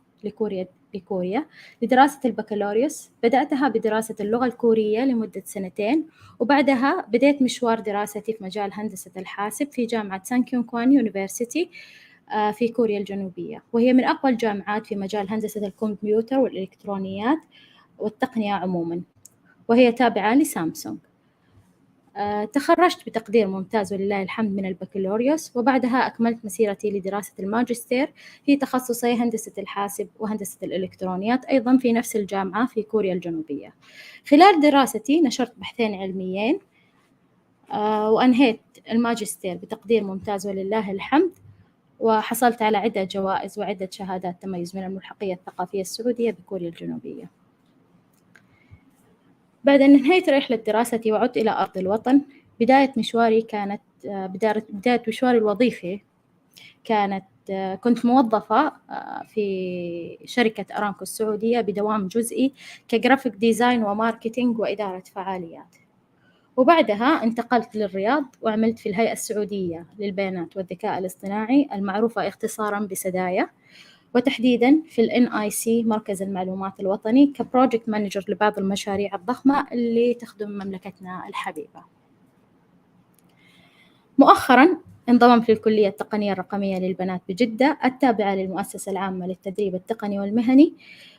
لكوريا لدراسة البكالوريوس. بدأتها بدراسة اللغة الكورية لمدة 2 وبعدها بدأت مشوار دراستي في مجال هندسة الحاسب في جامعة سانكيونغوان يونيفرسيتي في كوريا الجنوبية، وهي من أقوى الجامعات في مجال هندسة الكمبيوتر والإلكترونيات والتقنية عموما، وهي تابعة لسامسونج. تخرجت بتقدير ممتاز ولله الحمد من البكالوريوس، وبعدها أكملت مسيرتي لدراسة الماجستير في تخصصي هندسة الحاسب وهندسة الإلكترونيات أيضا في نفس الجامعة في كوريا الجنوبية. خلال دراستي نشرت بحثين علميين وأنهيت الماجستير بتقدير ممتاز ولله الحمد، وحصلت على عدة جوائز وعدة شهادات تميز من الملحقية الثقافية السعودية بكوريا الجنوبية. بعد أن انتهيت رحلة دراستي وعدت إلى أرض الوطن، بداية مشواري الوظيفي كنت موظفة في شركة أرامكو السعودية بدوام جزئي كجرافيك ديزاين وماركتينج وإدارة فعاليات، وبعدها انتقلت للرياض وعملت في الهيئة السعودية للبيانات والذكاء الاصطناعي المعروفة اختصاراً بسدايا، وتحديداً في NIC مركز المعلومات الوطني كبروجكت مانجر لبعض المشاريع الضخمة اللي تخدم مملكتنا الحبيبة. مؤخراً انضممت للكلية التقنية الرقمية للبنات بجدة التابعة للمؤسسة العامة للتدريب التقني والمهني،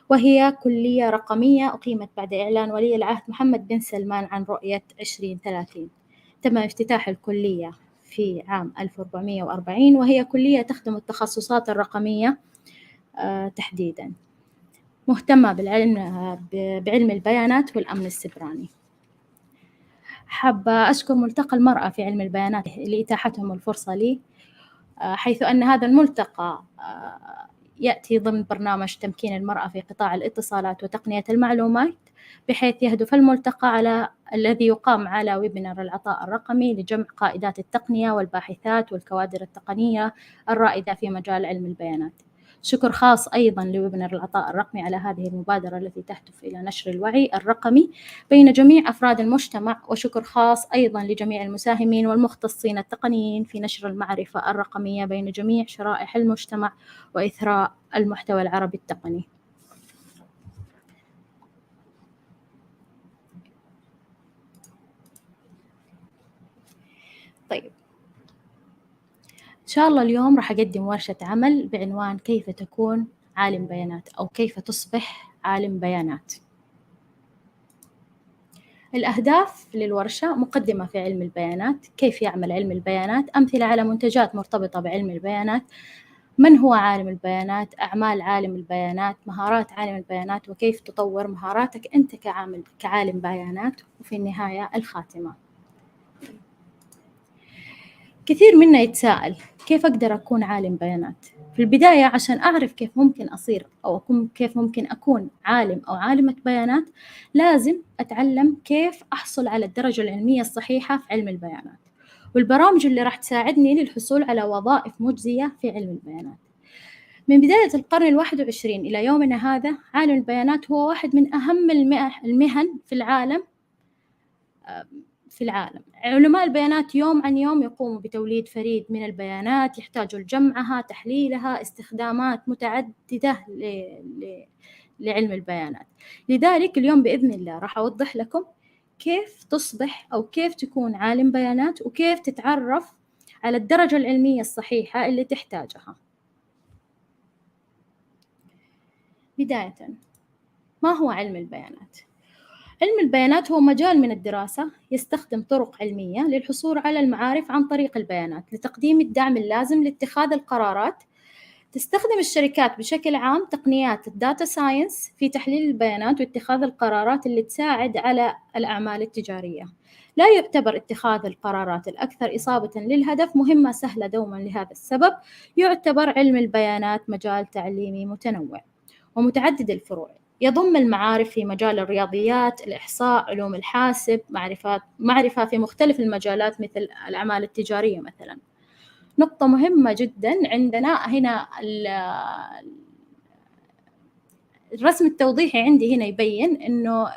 وهي كلية رقمية أقيمت بعد إعلان ولي العهد محمد بن سلمان عن رؤية 2030. تم افتتاح الكلية في عام 1440، وهي كلية تخدم التخصصات الرقمية تحديداً، مهتمة بعلم البيانات والأمن السيبراني. حابة أشكر ملتقى المرأة في علم البيانات لإتاحتهم الفرصة لي، حيث أن هذا الملتقى يأتي ضمن برنامج تمكين المرأة في قطاع الاتصالات وتقنية المعلومات، بحيث يهدف الملتقى الذي يقام على ويبينار العطاء الرقمي لجمع قائدات التقنية والباحثات والكوادر التقنية الرائدة في مجال علم البيانات. شكر خاص أيضاً لويبينار العطاء الرقمي على هذه المبادرة التي تهدف إلى نشر الوعي الرقمي بين جميع أفراد المجتمع، وشكر خاص أيضاً لجميع المساهمين والمختصين التقنيين في نشر المعرفة الرقمية بين جميع شرائح المجتمع وإثراء المحتوى العربي التقني. طيب، إن شاء الله اليوم راح أقدم ورشة عمل بعنوان كيف تكون عالم بيانات أو كيف تصبح عالم بيانات. الأهداف للورشة: مقدمة في علم البيانات، كيف يعمل علم البيانات، أمثلة على منتجات مرتبطة بعلم البيانات، من هو عالم البيانات، أعمال عالم البيانات، مهارات عالم البيانات، وكيف تطور مهاراتك أنت كعالم بيانات، وفي النهاية الخاتمة. كثير منا يتساءل كيف أقدر أكون عالم بيانات؟ في البداية عشان أعرف كيف ممكن أصير أو كيف ممكن أكون عالم أو عالمة بيانات، لازم أتعلم كيف أحصل على الدرجة العلمية الصحيحة في علم البيانات، والبرامج اللي راح تساعدني للحصول على وظائف مجزية في علم البيانات. من بداية القرن 21 إلى يومنا هذا، عالم البيانات هو واحد من أهم المهن في العالم. علماء البيانات يوم عن يوم يقوموا بتوليد فريد من البيانات يحتاجوا لجمعها، تحليلها، استخدامات متعددة لعلم البيانات. لذلك اليوم بإذن الله راح أوضح لكم كيف تصبح أو كيف تكون عالم بيانات، وكيف تتعرف على الدرجة العلمية الصحيحة اللي تحتاجها. بداية، ما هو علم البيانات؟ علم البيانات هو مجال من الدراسة يستخدم طرق علمية للحصول على المعارف عن طريق البيانات لتقديم الدعم اللازم لاتخاذ القرارات. تستخدم الشركات بشكل عام تقنيات الداتا ساينس في تحليل البيانات واتخاذ القرارات اللي تساعد على الأعمال التجارية. لا يعتبر اتخاذ القرارات الأكثر إصابة للهدف مهمة سهلة دوما. لهذا السبب يعتبر علم البيانات مجال تعليمي متنوع ومتعدد الفروع، يضم المعارف في مجال الرياضيات، الإحصاء، علوم الحاسب، معرفة في مختلف المجالات مثل الأعمال التجارية مثلا. نقطة مهمة جدا عندنا هنا الرسم التوضيحي عندي هنا يبين إنه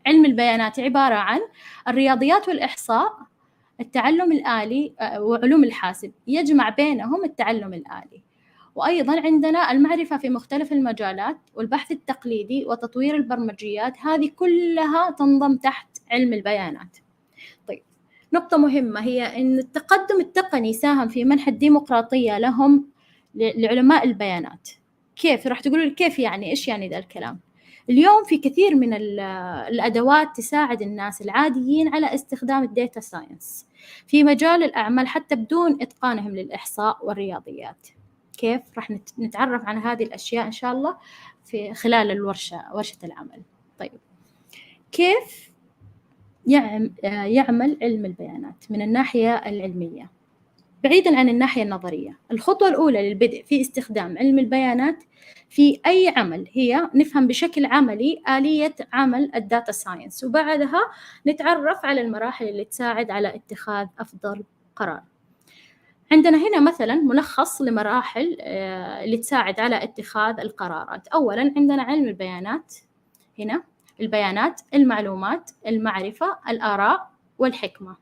علم البيانات عبارة عن الرياضيات والإحصاء، التعلم الآلي وعلوم الحاسب، يجمع بينهم التعلم الآلي. وأيضا عندنا المعرفة في مختلف المجالات والبحث التقليدي وتطوير البرمجيات، هذه كلها تنضم تحت علم البيانات. طيب، نقطة مهمة هي أن التقدم التقني ساهم في منح الديمقراطية لهم لعلماء البيانات. كيف؟ راح تقولوا لي كيف يعني؟ إيش يعني ذا الكلام؟ اليوم في كثير من الأدوات تساعد الناس العاديين على استخدام الداتا ساينس في مجال الأعمال حتى بدون إتقانهم للإحصاء والرياضيات. كيف؟ راح نتعرف عن هذه الأشياء إن شاء الله في خلال ورشة العمل. طيب، كيف يعمل علم البيانات من الناحية العلمية بعيداً عن الناحية النظرية؟ الخطوة الأولى للبدء في استخدام علم البيانات في أي عمل هي نفهم بشكل عملي آلية عمل الداتا ساينس، وبعدها نتعرف على المراحل اللي تساعد على اتخاذ أفضل قرار. عندنا هنا مثلا ملخص لمراحل اللي تساعد على اتخاذ القرارات. أولا عندنا علم البيانات، هنا البيانات، المعلومات، المعرفة، الآراء والحكمة.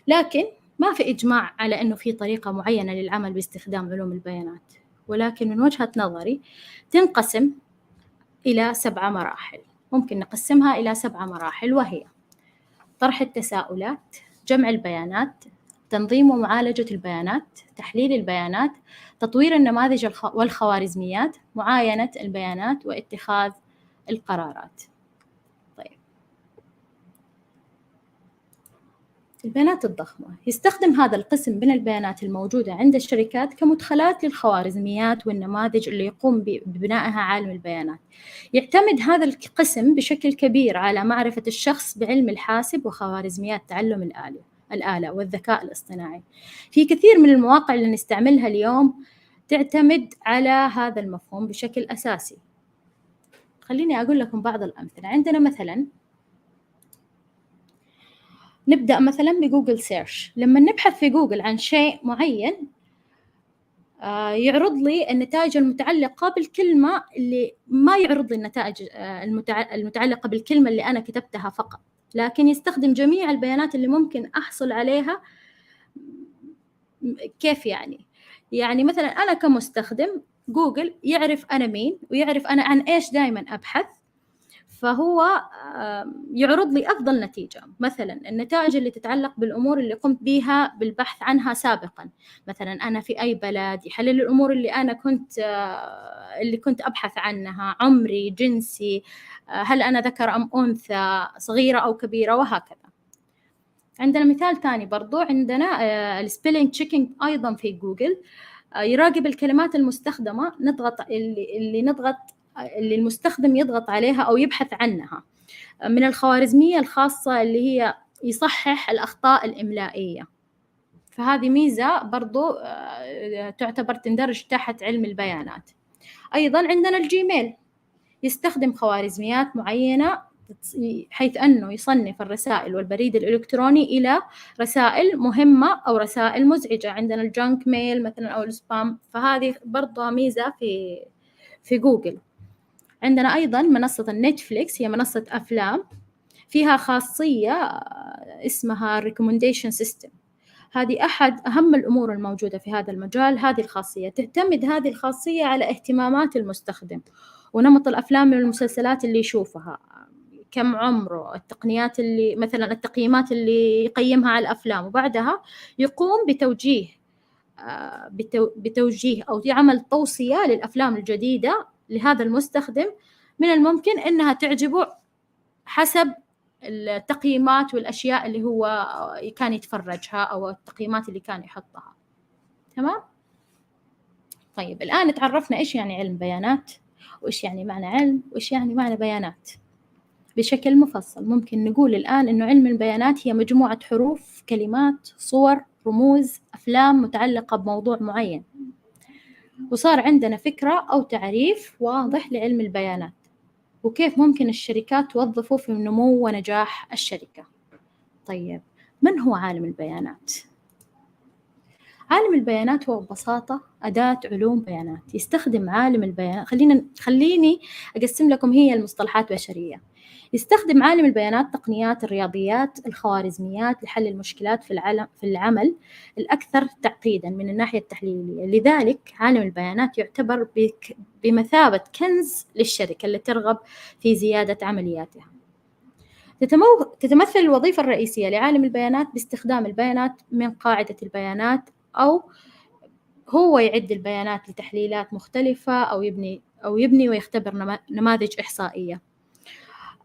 لكن ما في إجماع على أنه في طريقة معينة للعمل باستخدام علوم البيانات، ولكن من وجهة نظري تنقسم إلى 7 مراحل. ممكن نقسمها إلى 7 مراحل، وهي طرح التساؤلات، جمع البيانات، تنظيم ومعالجة البيانات، تحليل البيانات، تطوير النماذج والخوارزميات، معاينة البيانات، واتخاذ القرارات. طيب، البيانات الضخمة يستخدم هذا القسم من البيانات الموجودة عند الشركات كمدخلات للخوارزميات والنماذج اللي يقوم ببنائها عالم البيانات. يعتمد هذا القسم بشكل كبير على معرفة الشخص بعلم الحاسب وخوارزميات تعلم الآلة والذكاء الاصطناعي. في كثير من المواقع اللي نستعملها اليوم تعتمد على هذا المفهوم بشكل أساسي. خليني أقول لكم بعض الأمثلة. عندنا مثلا نبدأ مثلا بجوجل سيرش. لما نبحث في جوجل عن شيء معين يعرض لي النتائج المتعلقة بالكلمة، اللي ما يعرض لي النتائج المتعلقة بالكلمة اللي أنا كتبتها فقط، لكن يستخدم جميع البيانات اللي ممكن أحصل عليها. كيف يعني؟ يعني مثلا أنا كمستخدم جوجل يعرف أنا مين ويعرف أنا عن إيش دائما أبحث، فهو يعرض لي أفضل نتيجة. مثلا النتائج اللي تتعلق بالأمور اللي قمت بها بالبحث عنها سابقا، مثلا أنا في أي بلد، يحلل الأمور اللي أنا كنت أبحث عنها، عمري، جنسي، هل أنا ذكر أم أنثى، صغيرة أو كبيرة، وهكذا. عندنا مثال ثاني برضو، عندنا السبيلينج تشيكينج أيضا في جوجل، يراقب الكلمات المستخدمة، اللي المستخدم يضغط عليها أو يبحث عنها، من الخوارزمية الخاصة اللي هي يصحح الأخطاء الإملائية. فهذه ميزة برضو تعتبر تندرج تحت علم البيانات. أيضا عندنا الجيميل، يستخدم خوارزميات معينة حيث أنه يصنف الرسائل والبريد الإلكتروني إلى رسائل مهمة أو رسائل مزعجة. عندنا الجانك ميل مثلا أو السبام، فهذه برضو ميزة في جوجل. عندنا أيضا منصة النتفليكس، هي منصة أفلام فيها خاصية اسمها recommendation system. هذه أحد أهم الأمور الموجودة في هذا المجال. هذه الخاصية تعتمد هذه الخاصية على اهتمامات المستخدم ونمط الأفلام والمسلسلات اللي يشوفها، كم عمره، التقنيات اللي مثلا التقييمات اللي يقيمها على الأفلام، وبعدها يقوم بتوجيه أو عمل توصية للأفلام الجديدة لهذا المستخدم. من الممكن أنها تعجبه حسب التقييمات والأشياء اللي هو كان يتفرجها أو التقييمات اللي كان يحطها. تمام؟ طيب الآن تعرفنا إيش يعني علم بيانات، وإيش يعني معنى علم، وإيش يعني معنى بيانات بشكل مفصل. ممكن نقول الآن إنه علم البيانات هي مجموعة حروف، كلمات، صور، رموز، أفلام متعلقة بموضوع معين، وصار عندنا فكرة أو تعريف واضح لعلم البيانات وكيف ممكن الشركات توظفه في نمو ونجاح الشركة. طيب من هو عالم البيانات؟ عالم البيانات هو ببساطة أداة علوم بيانات. يستخدم عالم البيانات، خليني أقسم لكم هي المصطلحات بشرية. يستخدم عالم البيانات تقنيات الرياضيات، الخوارزميات لحل المشكلات في العمل الأكثر تعقيداً من الناحية التحليلية. لذلك عالم البيانات يعتبر بمثابة كنز للشركة اللي ترغب في زيادة عملياتها. تتمثل الوظيفة الرئيسية لعالم البيانات باستخدام البيانات من قاعدة البيانات، أو هو يعد البيانات لتحليلات مختلفة، أو يبني ويختبر نماذج إحصائية،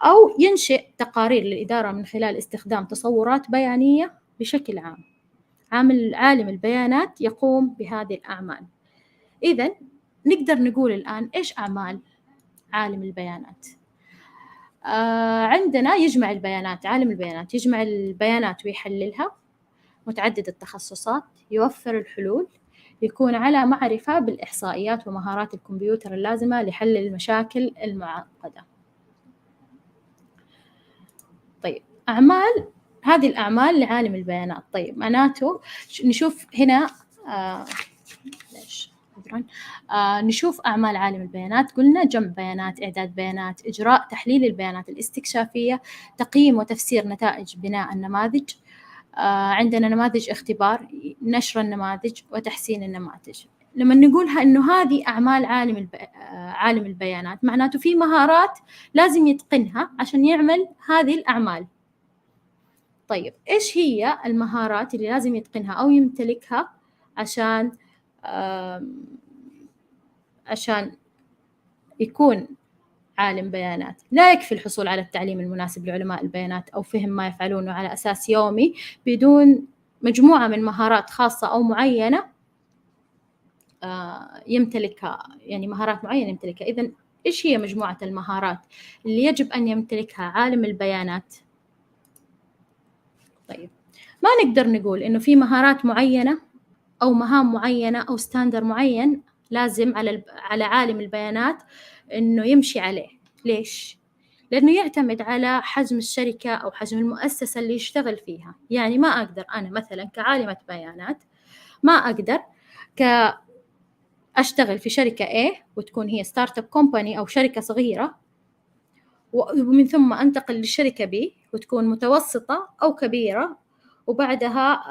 أو ينشئ تقارير للإدارة من خلال استخدام تصورات بيانية بشكل عام. عالم البيانات يقوم بهذه الأعمال. إذن نقدر نقول الآن إيش أعمال عالم البيانات؟ عندنا يجمع البيانات. عالم البيانات يجمع البيانات ويحللها، متعدد التخصصات، يوفر الحلول، يكون على معرفة بالإحصائيات ومهارات الكمبيوتر اللازمة لحل المشاكل المعقدة. طيب هذه الأعمال لعالم البيانات. طيب معناته نشوف هنا نشوف أعمال عالم البيانات. قلنا جمع بيانات، إعداد بيانات، إجراء تحليل البيانات الاستكشافية، تقييم وتفسير نتائج بناء النماذج. عندنا نماذج اختبار، نشر النماذج وتحسين النماذج. لما نقولها إنه هذه أعمال عالم البيانات، معناته في مهارات لازم يتقنها عشان يعمل هذه الأعمال. طيب إيش هي المهارات اللي لازم يتقنها أو يمتلكها عشان يكون عالم بيانات؟ لا يكفي الحصول على التعليم المناسب لعلماء البيانات أو فهم ما يفعلونه على أساس يومي بدون مجموعة من مهارات خاصة أو معينة يمتلكها، يعني مهارات معينة يمتلكها. إذن إيش هي مجموعة المهارات اللي يجب أن يمتلكها عالم البيانات؟ طيب ما نقدر نقول إنه في مهارات معينة أو مهام معينة أو ستاندر معين لازم على عالم البيانات إنه يمشي عليه. ليش؟ لأنه يعتمد على حجم الشركة أو حجم المؤسسة اللي يشتغل فيها. يعني ما أقدر أنا مثلا كعالمة بيانات ما أقدر أشتغل في شركة A وتكون هي ستارت اب كومباني أو شركة صغيرة، ومن ثم أنتقل للشركة B وتكون متوسطة أو كبيرة، وبعدها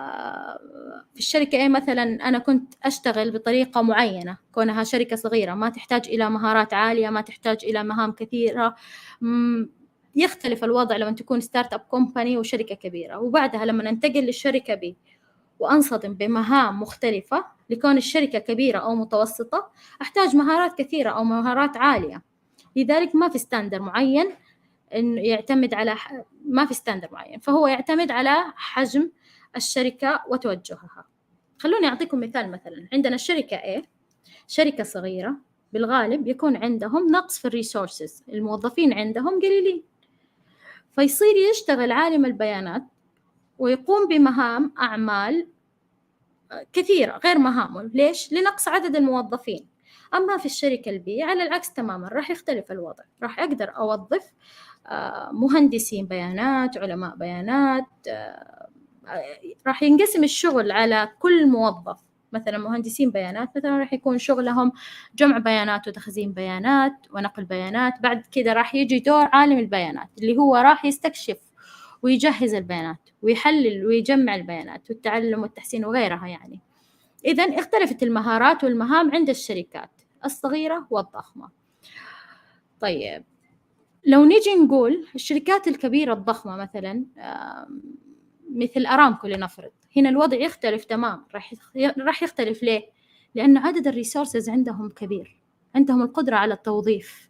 في الشركة A مثلا أنا كنت أشتغل بطريقة معينة كونها شركة صغيرة ما تحتاج إلى مهارات عالية، ما تحتاج إلى مهام كثيرة. يختلف الوضع لما تكون ستارت اب كومباني وشركة كبيرة. وبعدها لما ننتقل للشركة B وأنصدم بمهام مختلفة لكون الشركة كبيرة أو متوسطة، أحتاج مهارات كثيرة أو مهارات عالية. لذلك ما في ستاندر معين إنه يعتمد على ما في ستاندر معين، فهو يعتمد على حجم الشركة وتوجهها. خلوني أعطيكم مثال. مثلا عندنا الشركة A شركة صغيرة، بالغالب يكون عندهم نقص في الريسورسز، الموظفين عندهم قليلين، فيصير يشتغل عالم البيانات ويقوم بمهام أعمال كثيرة غير مهامه. ليش؟ لنقص عدد الموظفين. أما في الشركة البي على العكس تماما، راح يختلف الوضع، راح أقدر أوظف مهندسين بيانات، علماء بيانات، راح ينقسم الشغل على كل موظف. مثلا مهندسين بيانات مثلا راح يكون شغلهم جمع بيانات وتخزين بيانات ونقل بيانات. بعد كده راح يجي دور عالم البيانات اللي هو راح يستكشف ويجهز البيانات ويحلل ويجمع البيانات والتعلم والتحسين وغيرها. يعني إذن اختلفت المهارات والمهام عند الشركات الصغيرة والضخمة. طيب لو نيجي نقول الشركات الكبيرة الضخمة مثلا مثل أرامكو لنفرض، هنا الوضع يختلف تمام. راح يختلف. ليه؟ لأن عدد الريسورسز عندهم كبير، عندهم القدرة على التوظيف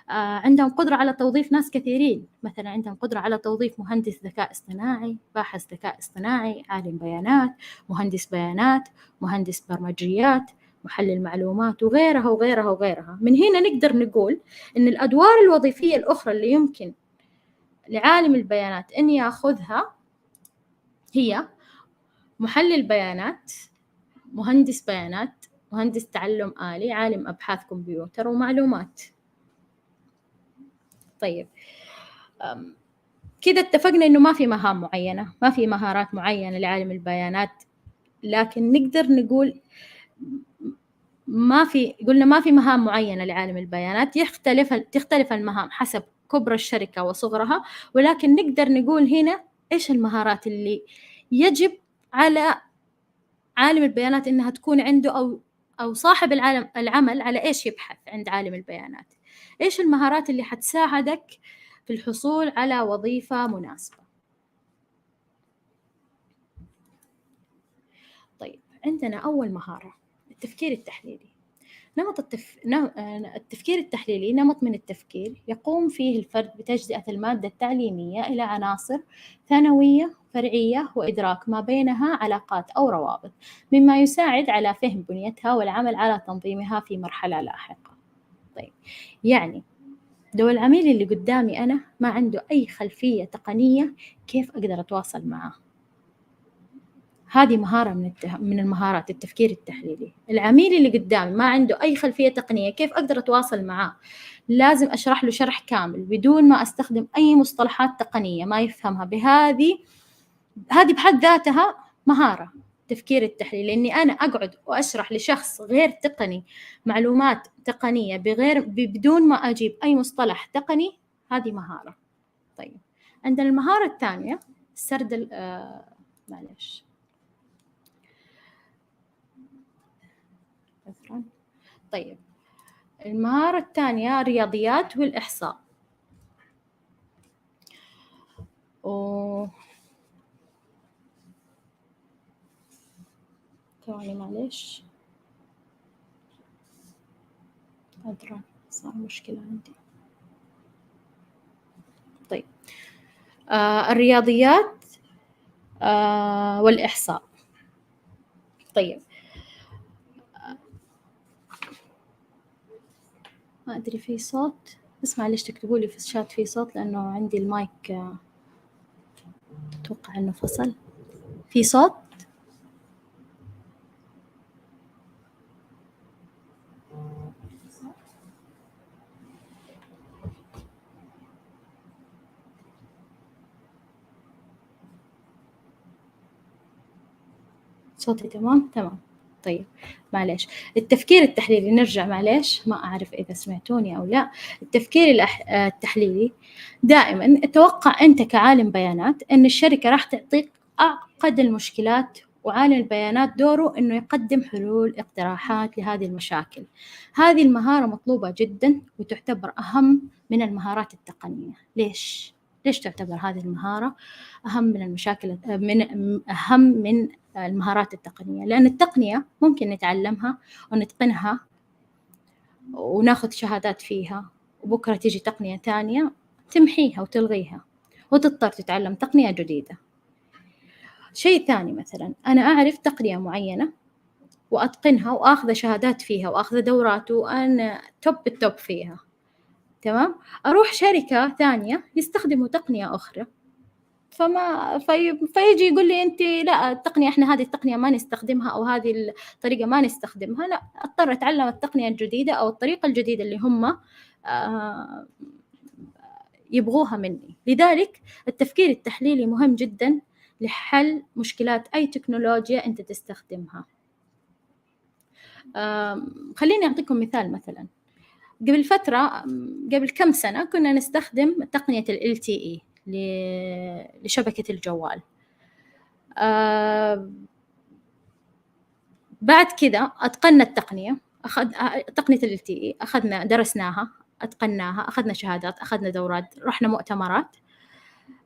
عندهم قدرة على توظيف ناس كثيرين، مثلا عندهم قدرة على توظيف مهندس ذكاء اصطناعي، باحث ذكاء اصطناعي، عالم بيانات، مهندس بيانات، مهندس برمجيات، محلل معلومات، وغيرها وغيرها وغيرها. من هنا نقدر نقول إن الأدوار الوظيفية الأخرى اللي يمكن لعالم البيانات أن يأخذها هي محلل بيانات، مهندس بيانات، مهندس تعلم آلي، عالم أبحاث كمبيوتر ومعلومات. طيب كده اتفقنا إنه ما في مهام معينة، ما في مهارات معينة لعالم البيانات، لكن نقدر نقول قلنا ما في مهام معينة لعالم البيانات، تختلف المهام حسب كبر الشركة وصغرها، ولكن نقدر نقول هنا إيش المهارات اللي يجب على عالم البيانات إنها تكون عنده، أو صاحب العمل على إيش يبحث عند عالم البيانات. إيش المهارات اللي حتساعدك في الحصول على وظيفة مناسبة. طيب عندنا أول مهارة التفكير التحليلي. التفكير التحليلي نمط من التفكير يقوم فيه الفرد بتجزئة المادة التعليمية إلى عناصر ثانوية، فرعية، وإدراك ما بينها علاقات أو روابط، مما يساعد على فهم بنيتها والعمل على تنظيمها في مرحلة لاحقة. طيب يعني لو العميل اللي قدامي أنا ما عنده أي خلفية تقنية، كيف أقدر أتواصل معه؟ هذه مهارة من المهارات التفكير التحليلي. العميل اللي قدامي ما عنده أي خلفية تقنية، كيف أقدر أتواصل معه؟ لازم أشرح له شرح كامل بدون ما أستخدم أي مصطلحات تقنية ما يفهمها. هذه بحد ذاتها مهارة تفكير التحليل، لأني أنا أقعد وأشرح لشخص غير تقني معلومات تقنية بدون ما أجيب أي مصطلح تقني، هذه مهارة. طيب عندنا المهارة الثانية السرد طيب المهارة الثانية الرياضيات والإحصاء. ثواني معلش، أدرى صار مشكلة عندي. طيب الرياضيات والإحصاء. طيب ما أدري في صوت، بس معلش تكتبوا لي في الشات في صوت، لأنه عندي المايك أتوقع إنه فصل. في صوت؟ صوتي تمام؟ تمام. طيب معلش التفكير التحليلي نرجع، معلش ما أعرف إذا سمعتوني أو لا. التفكير التحليلي دائما اتوقع أنت كعالم بيانات أن الشركة راح تعطيك أعقد المشكلات، وعالم البيانات دوره أنه يقدم حلول اقتراحات لهذه المشاكل. هذه المهارة مطلوبة جدا وتعتبر أهم من المهارات التقنية. ليش تعتبر هذه المهارة أهم من أهم من المهارات التقنية؟ لأن التقنية ممكن نتعلمها ونتقنها وناخذ شهادات فيها، وبكرة تيجي تقنية تانية تمحيها وتلغيها وتضطر تتعلم تقنية جديدة. شيء ثاني مثلا أنا أعرف تقنية معينة وأتقنها وأخذ شهادات فيها وأخذ دورات وأنا التوب فيها، تمام؟ أروح شركة ثانية يستخدموا تقنية أخرى، فيجي يقول لي أنت لا التقنية إحنا هذه التقنية ما نستخدمها، أو هذه الطريقة ما نستخدمها. لا، أضطر أتعلم التقنية الجديدة أو الطريقة الجديدة اللي هم يبغوها مني. لذلك التفكير التحليلي مهم جدا لحل مشكلات أي تكنولوجيا أنت تستخدمها. خليني أعطيكم مثال. مثلا قبل كم سنة كنا نستخدم تقنية LTE لشبكة الجوال. بعد كده أتقنا التقنية، تقنية LTE درسناها، أتقناها، أخذنا شهادات، أخذنا دورات، رحنا مؤتمرات.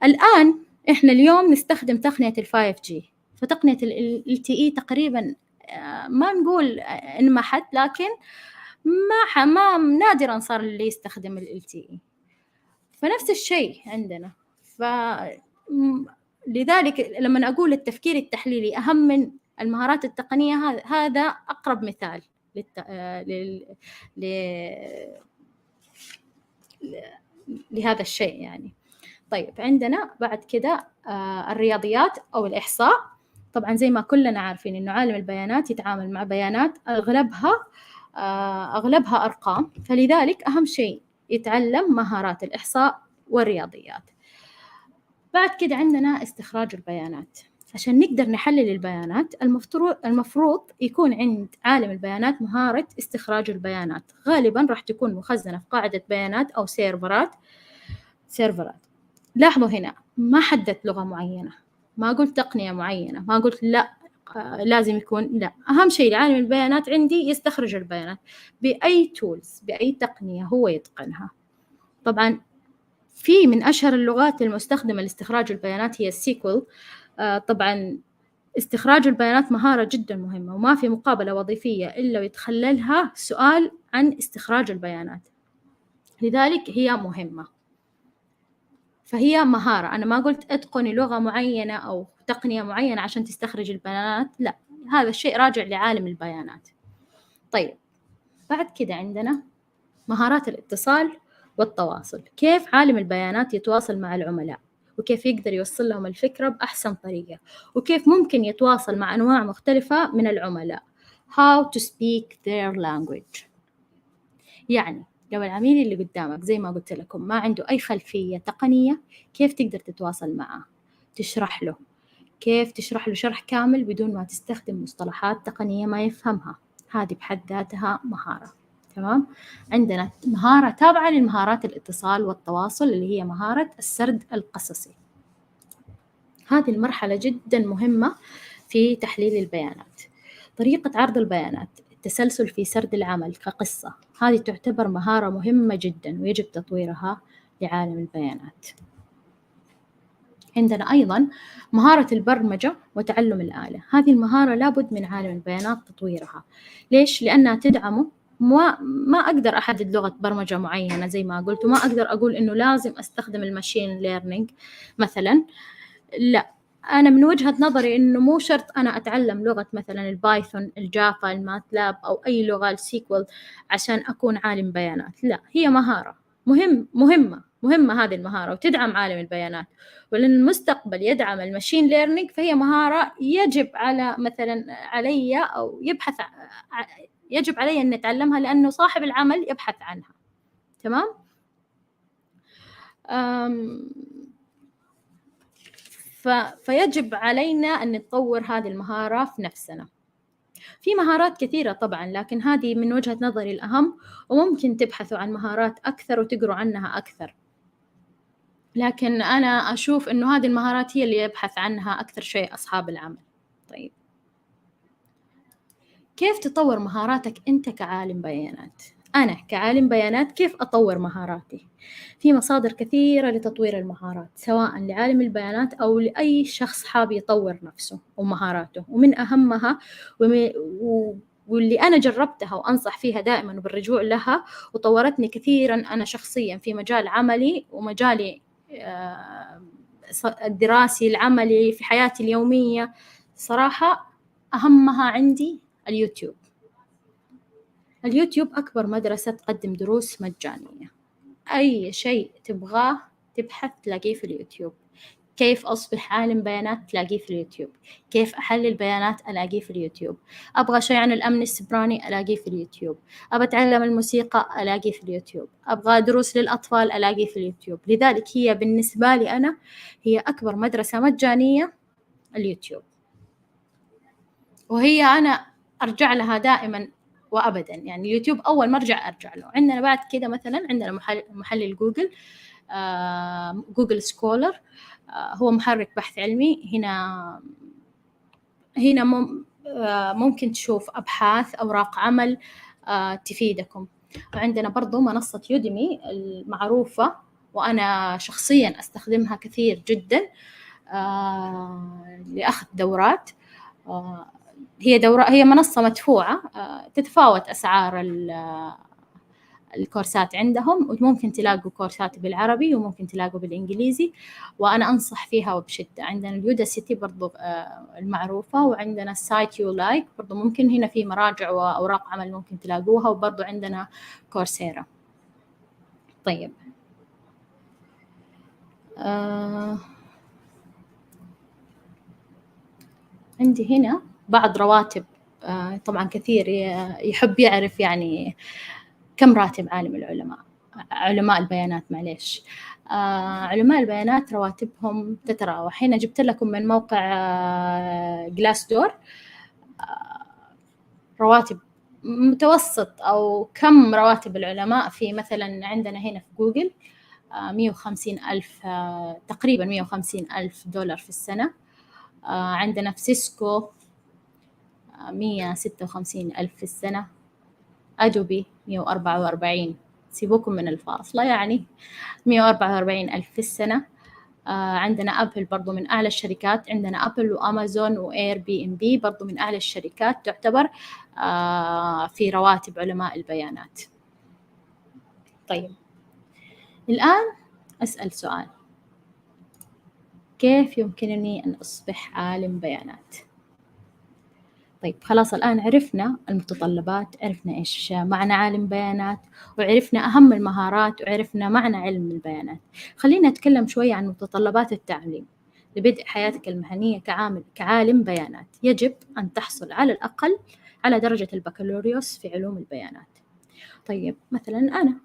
الآن إحنا اليوم نستخدم تقنية 5G. فتقنية LTE تقريبا ما نقول انمحت، لكن ما نادرا صار اللي يستخدم ال LTE. فنفس الشيء عندنا. لذلك لما أقول التفكير التحليلي أهم من المهارات التقنية، هذا أقرب مثال لهذا الشيء يعني. طيب عندنا بعد كده الرياضيات أو الإحصاء. طبعا زي ما كلنا عارفين إنه عالم البيانات يتعامل مع بيانات أغلبها أرقام، فلذلك أهم شيء يتعلم مهارات الإحصاء والرياضيات. بعد كده عندنا استخراج البيانات. عشان نقدر نحلل البيانات المفروض يكون عند عالم البيانات مهارة استخراج البيانات. غالبا راح تكون مخزنة في قاعدة بيانات أو سيرفرات. لاحظوا هنا ما حددت لغة معينة، ما قلت تقنية معينة، ما قلت لا لازم يكون، لا، أهم شيء لعالم البيانات عندي يستخرج البيانات بأي تولز، بأي تقنية هو يتقنها. طبعا في من أشهر اللغات المستخدمة لاستخراج البيانات هي السيكول. طبعا استخراج البيانات مهارة جدا مهمة، وما في مقابلة وظيفية إلا ويتخللها سؤال عن استخراج البيانات، لذلك هي مهمة. فهي مهارة، أنا ما قلت أتقني لغة معينة أو تقنية معينة عشان تستخرج البيانات، لا، هذا الشيء راجع لعالم البيانات. طيب بعد كده عندنا مهارات الاتصال والتواصل. كيف عالم البيانات يتواصل مع العملاء، وكيف يقدر يوصل لهم الفكرة بأحسن طريقة، وكيف ممكن يتواصل مع أنواع مختلفة من العملاء. How to speak their language. يعني لو العميل اللي قدامك زي ما قلت لكم ما عنده أي خلفية تقنية، كيف تقدر تتواصل معه؟ تشرح له، كيف تشرح له شرح كامل بدون ما تستخدم مصطلحات تقنية ما يفهمها. هذه بحد ذاتها مهارة. تمام. عندنا مهارة تابعة للمهارات الاتصال والتواصل اللي هي مهارة السرد القصصي. هذه المرحلة جدا مهمة في تحليل البيانات. طريقة عرض البيانات، التسلسل في سرد العمل كقصة، هذه تعتبر مهارة مهمة جدا ويجب تطويرها لعالم البيانات. عندنا أيضا مهارة البرمجة وتعلم الآلة. هذه المهارة لابد من عالم البيانات تطويرها. ليش؟ لأنها تدعمه. ما أقدر أحدد لغة برمجة معينة زي ما قلت، وما أقدر أقول إنه لازم أستخدم الماشين ليرنينج مثلا. لا، أنا من وجهة نظري إنه مو شرط أنا أتعلم لغة مثلا البايثون، الجافا، الماتلاب أو أي لغة السيكوال عشان أكون عالم بيانات. لا، هي مهارة مهمة هذه المهارة وتدعم عالم البيانات. ولأن المستقبل يدعم الماشين ليرنينج، فهي مهارة يجب على مثلا علي أو يجب علي أن نتعلمها، لأنه صاحب العمل يبحث عنها. تمام. فيجب علينا أن نطور هذه المهارة في نفسنا. في مهارات كثيرة طبعا، لكن هذه من وجهة نظري الأهم، وممكن تبحثوا عن مهارات أكثر وتقروا عنها أكثر، لكن أنا أشوف أنه هذه المهارات هي اللي يبحث عنها أكثر شيء أصحاب العمل. طيب كيف تطور مهاراتك أنت كعالم بيانات؟ أنا كعالم بيانات كيف أطور مهاراتي؟ في مصادر كثيرة لتطوير المهارات، سواء لعالم البيانات أو لأي شخص حاب يطور نفسه ومهاراته. ومن أهمها واللي أنا جربتها وأنصح فيها دائما بالرجوع لها وطورتني كثيرا أنا شخصيا في مجال عملي ومجالي الدراسي العملي في حياتي اليومية، صراحة أهمها عندي اليوتيوب. اليوتيوب أكبر مدرسة تقدم دروس مجانية. أي شيء تبغاه تبحث تلاقيه في اليوتيوب. كيف أصبح عالم بيانات تلاقيه في اليوتيوب. كيف أحلل بيانات ألاقيه في اليوتيوب. أبغى شيء عن الأمن السيبراني ألاقيه في اليوتيوب. أبغى أتعلم الموسيقى ألاقيه في اليوتيوب. أبغى دروس للأطفال ألاقيه في اليوتيوب. لذلك هي بالنسبة لي أنا هي أكبر مدرسة مجانية اليوتيوب، وهي أنا أرجع لها دائما وأبدا. يعني اليوتيوب أول ما أرجع له. عندنا بعد كده مثلا عندنا محلل جوجل، جوجل سكولر، هو محرك بحث علمي. هنا ممكن تشوف أبحاث، أوراق عمل تفيدكم. وعندنا برضو منصة يوديمي المعروفة، وأنا شخصيا أستخدمها كثير جدا لأخذ دورات. هي منصة مدفوعة، تتفاوت أسعار الكورسات عندهم، وممكن تلاقوا كورسات بالعربي وممكن تلاقوا بالإنجليزي، وأنا أنصح فيها وبشدة. عندنا اليوداسيتي برضو المعروفة، وعندنا السايت يو لايك برضو، ممكن هنا في مراجع وأوراق عمل ممكن تلاقوها، وبرضو عندنا كورسيرا. طيب عندي هنا بعض رواتب. طبعا كثير يحب يعرف يعني كم راتب علماء البيانات. معليش، علماء البيانات رواتبهم تتراوح. هنا جبت لكم من موقع جلاس دور رواتب متوسط أو كم رواتب العلماء في مثلا عندنا هنا في جوجل 150,000 تقريبا 150,000 دولار في السنة. عندنا في سيسكو 156,000 في السنة. أدوبي 144، سيبوكم من الفاصلة يعني 144,000 في السنة. عندنا أبل برضو من أعلى الشركات، عندنا أبل وأمازون وإير بي إم بي برضو من أعلى الشركات تعتبر في رواتب علماء البيانات. طيب الآن أسأل سؤال: كيف يمكنني أن أصبح عالم بيانات؟ طيب خلاص، الآن عرفنا المتطلبات، عرفنا إيش معنى عالم بيانات، وعرفنا أهم المهارات، وعرفنا معنى علم البيانات. خلينا نتكلم شوية عن متطلبات التعليم. لبدء حياتك المهنية كعالم بيانات يجب أن تحصل على الأقل على درجة البكالوريوس في علوم البيانات. طيب مثلا أنا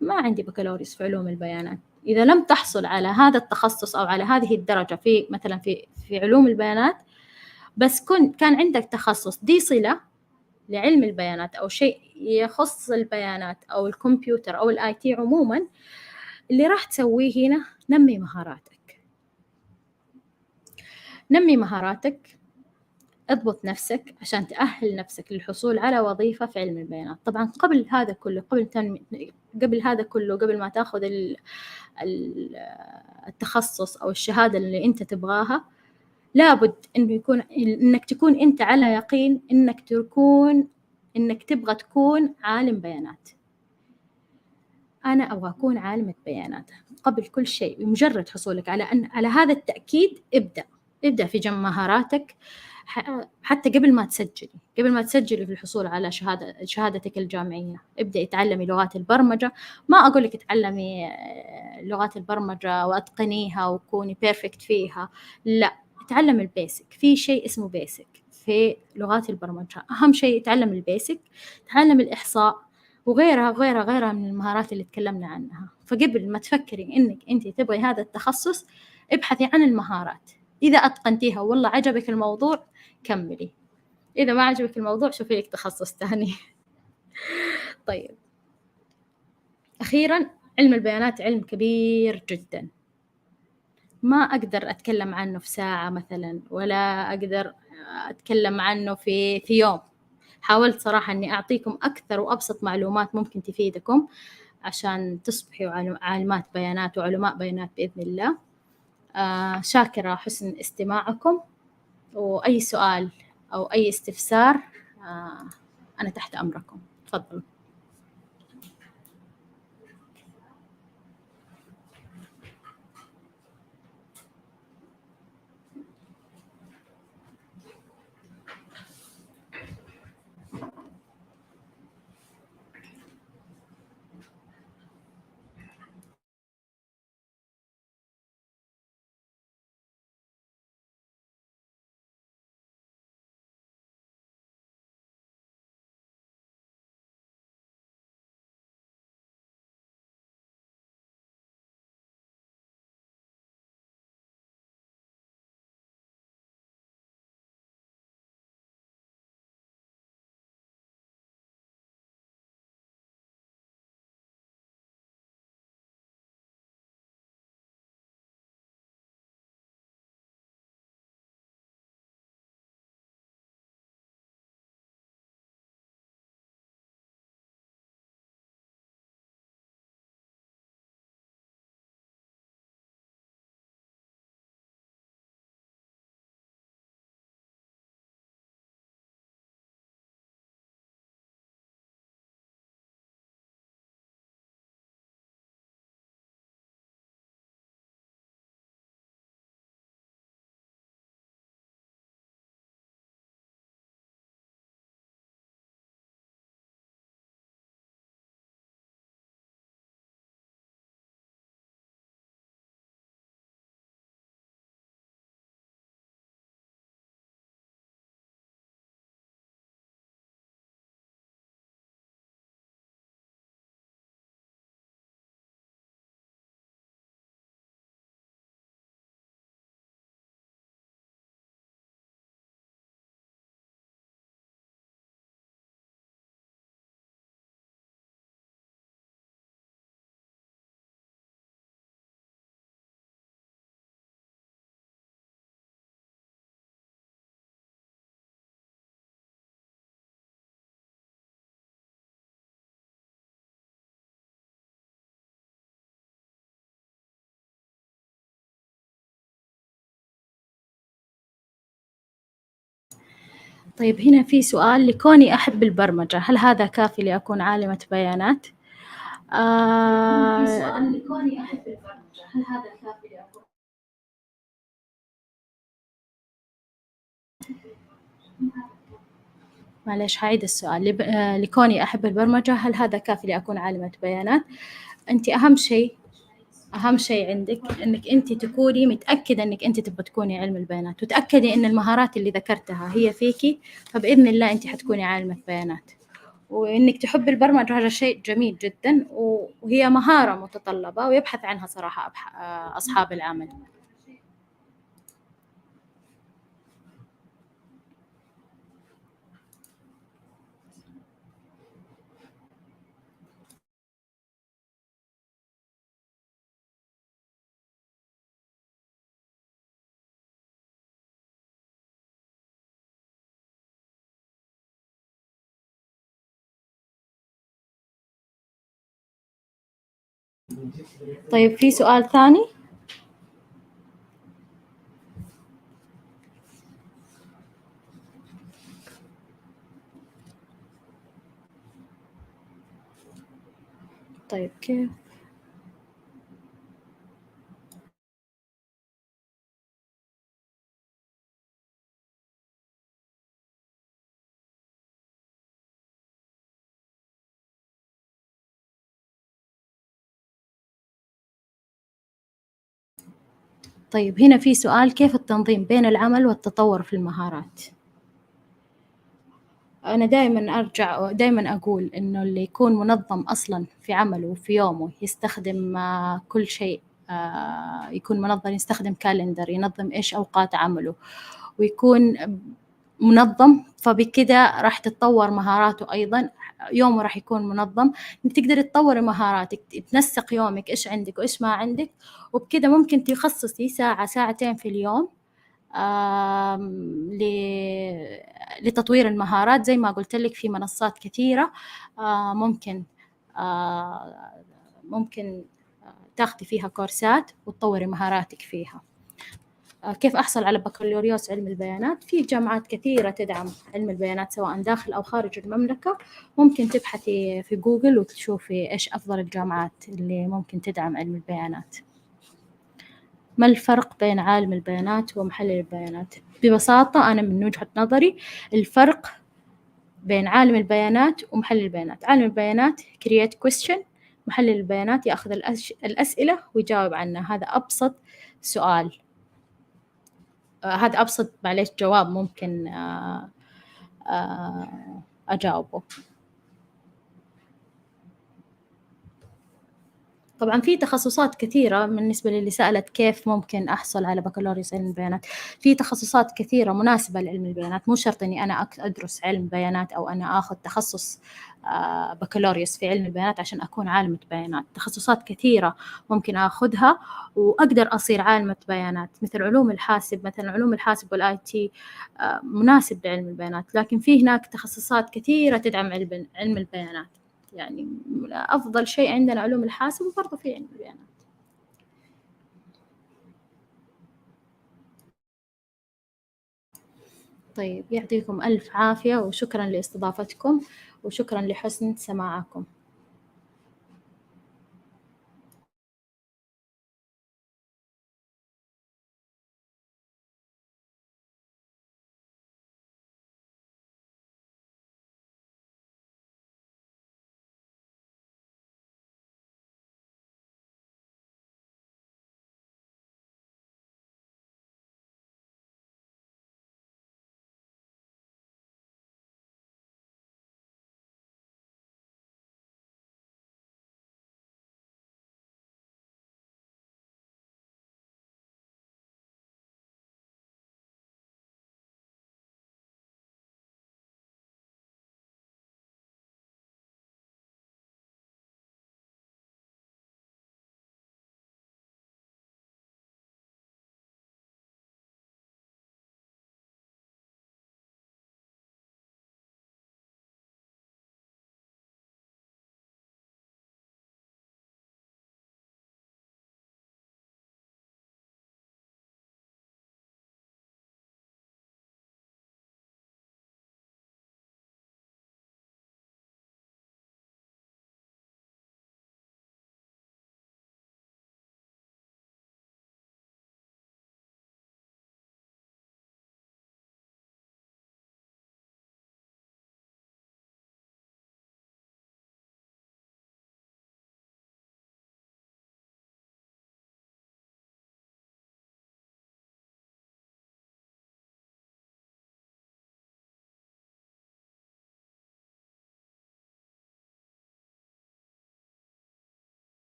ما عندي بكالوريوس في علوم البيانات، إذا لم تحصل على هذا التخصص أو على هذه الدرجة في مثلا في علوم البيانات، بس كان عندك تخصص دي صلة لعلم البيانات أو شيء يخص البيانات أو الكمبيوتر أو الآي تي عموما، اللي راح تسويه هنا نمي مهاراتك، اضبط نفسك عشان تأهل نفسك للحصول على وظيفة في علم البيانات. طبعا قبل هذا كله قبل ما تاخذ التخصص أو الشهادة اللي أنت تبغاها، لابد إنك تكون أنت على يقين إنك تبغى تكون عالم بيانات. أنا أبغى أكون عالمة بيانات قبل كل شيء. بمجرد حصولك على هذا التأكيد، ابدأ في جمع مهاراتك، حتى قبل ما تسجلي في الحصول على شهادتك الجامعية. ابدأي تعلمي لغات البرمجة. ما أقول لك تعلمي لغات البرمجة وأتقنيها وكوني بيرفكت فيها، لا، تعلم البيسك. في شيء اسمه بيسك في لغات البرمجة، أهم شيء تعلم البيسك، تعلم الإحصاء وغيرها من المهارات اللي تكلمنا عنها. فقبل ما تفكري إنك أنت تبغي هذا التخصص، ابحثي عن المهارات. إذا أتقنتيها والله عجبك الموضوع كملي، إذا ما عجبك الموضوع شوفي لك تخصص تاني. طيب أخيرا، علم البيانات علم كبير جدا، ما أقدر أتكلم عنه في ساعة مثلا، ولا أقدر أتكلم عنه في يوم. حاولت صراحة أني أعطيكم أكثر وأبسط معلومات ممكن تفيدكم عشان تصبحوا عالمات بيانات وعلماء بيانات بإذن الله. شاكرة حسن استماعكم، وأي سؤال أو أي استفسار أنا تحت أمركم. تفضلوا. طيب هنا في سؤال: لكوني أحب البرمجة هل هذا كافي لأكون عالمة بيانات؟ في سؤال: لكوني أحب البرمجة هل هذا كافي لأكون؟ معلش هعيد السؤال. لكوني أحب البرمجة هل هذا كافي لأكون عالمة بيانات؟ أنت أهم شيء عندك إنك أنت تكوني متأكدة إنك أنت تبغى تكوني علم البيانات، وتأكدي إن المهارات اللي ذكرتها هي فيكي، فبإذن الله أنت حتكوني عالمة بيانات. وإنك تحب البرمجة هذا شيء جميل جدا، وهي مهارة متطلبة ويبحث عنها صراحة أصحاب العمل. طيب في سؤال ثاني؟ طيب كيف؟ طيب هنا في سؤال: كيف التنظيم بين العمل والتطور في المهارات؟ أنا دائما أقول إنه اللي يكون منظم أصلاً في عمله وفي يومه، يستخدم كل شيء، يكون منظم، يستخدم كالندر، ينظم إيش أوقات عمله، ويكون منظم، فبكده راح تتطور مهاراته أيضاً. يومه راح يكون منظم، إنك تقدر تطوري مهاراتك، تنسق يومك إيش عندك وإيش ما عندك، وبكده ممكن تخصصي ساعة ساعتين في اليوم لتطوير المهارات. زي ما قلت لك في منصات كثيرة ممكن تاخدي فيها كورسات وتطوري مهاراتك فيها. كيف أحصل على بكالوريوس علم البيانات؟ في جامعات كثيرة تدعم علم البيانات سواء داخل أو خارج المملكة. ممكن تبحثي في جوجل وتشوفي إيش أفضل الجامعات اللي ممكن تدعم علم البيانات. ما الفرق بين عالم البيانات ومحلل البيانات؟ ببساطة أنا من وجهة نظري الفرق بين عالم البيانات ومحلل البيانات: عالم البيانات create question، محلل البيانات يأخذ الأسئلة ويجاوب عنها. هذا أبسط سؤال، هذا أبسط معليش جواب ممكن أجاوبه. طبعا في تخصصات كثيرة. بالنسبة للي سألت كيف ممكن أحصل على بكالوريوس علم البيانات، في تخصصات كثيرة مناسبة لعلم البيانات. مو شرط أني أنا أدرس علم بيانات أو أنا أخذ تخصص بكالوريوس في علم البيانات عشان أكون عالمة بيانات. تخصصات كثيرة ممكن أخذها وأقدر أصير عالمة بيانات، مثل علوم الحاسب، مثلا علوم الحاسب والآي تي مناسب لعلم البيانات. لكن في هناك تخصصات كثيرة تدعم علم البيانات. يعني أفضل شيء عندنا علوم الحاسب وبرضه في علم البيانات. طيب يعطيكم ألف عافية، وشكرا لاستضافتكم، وشكرا لحسن سماعكم.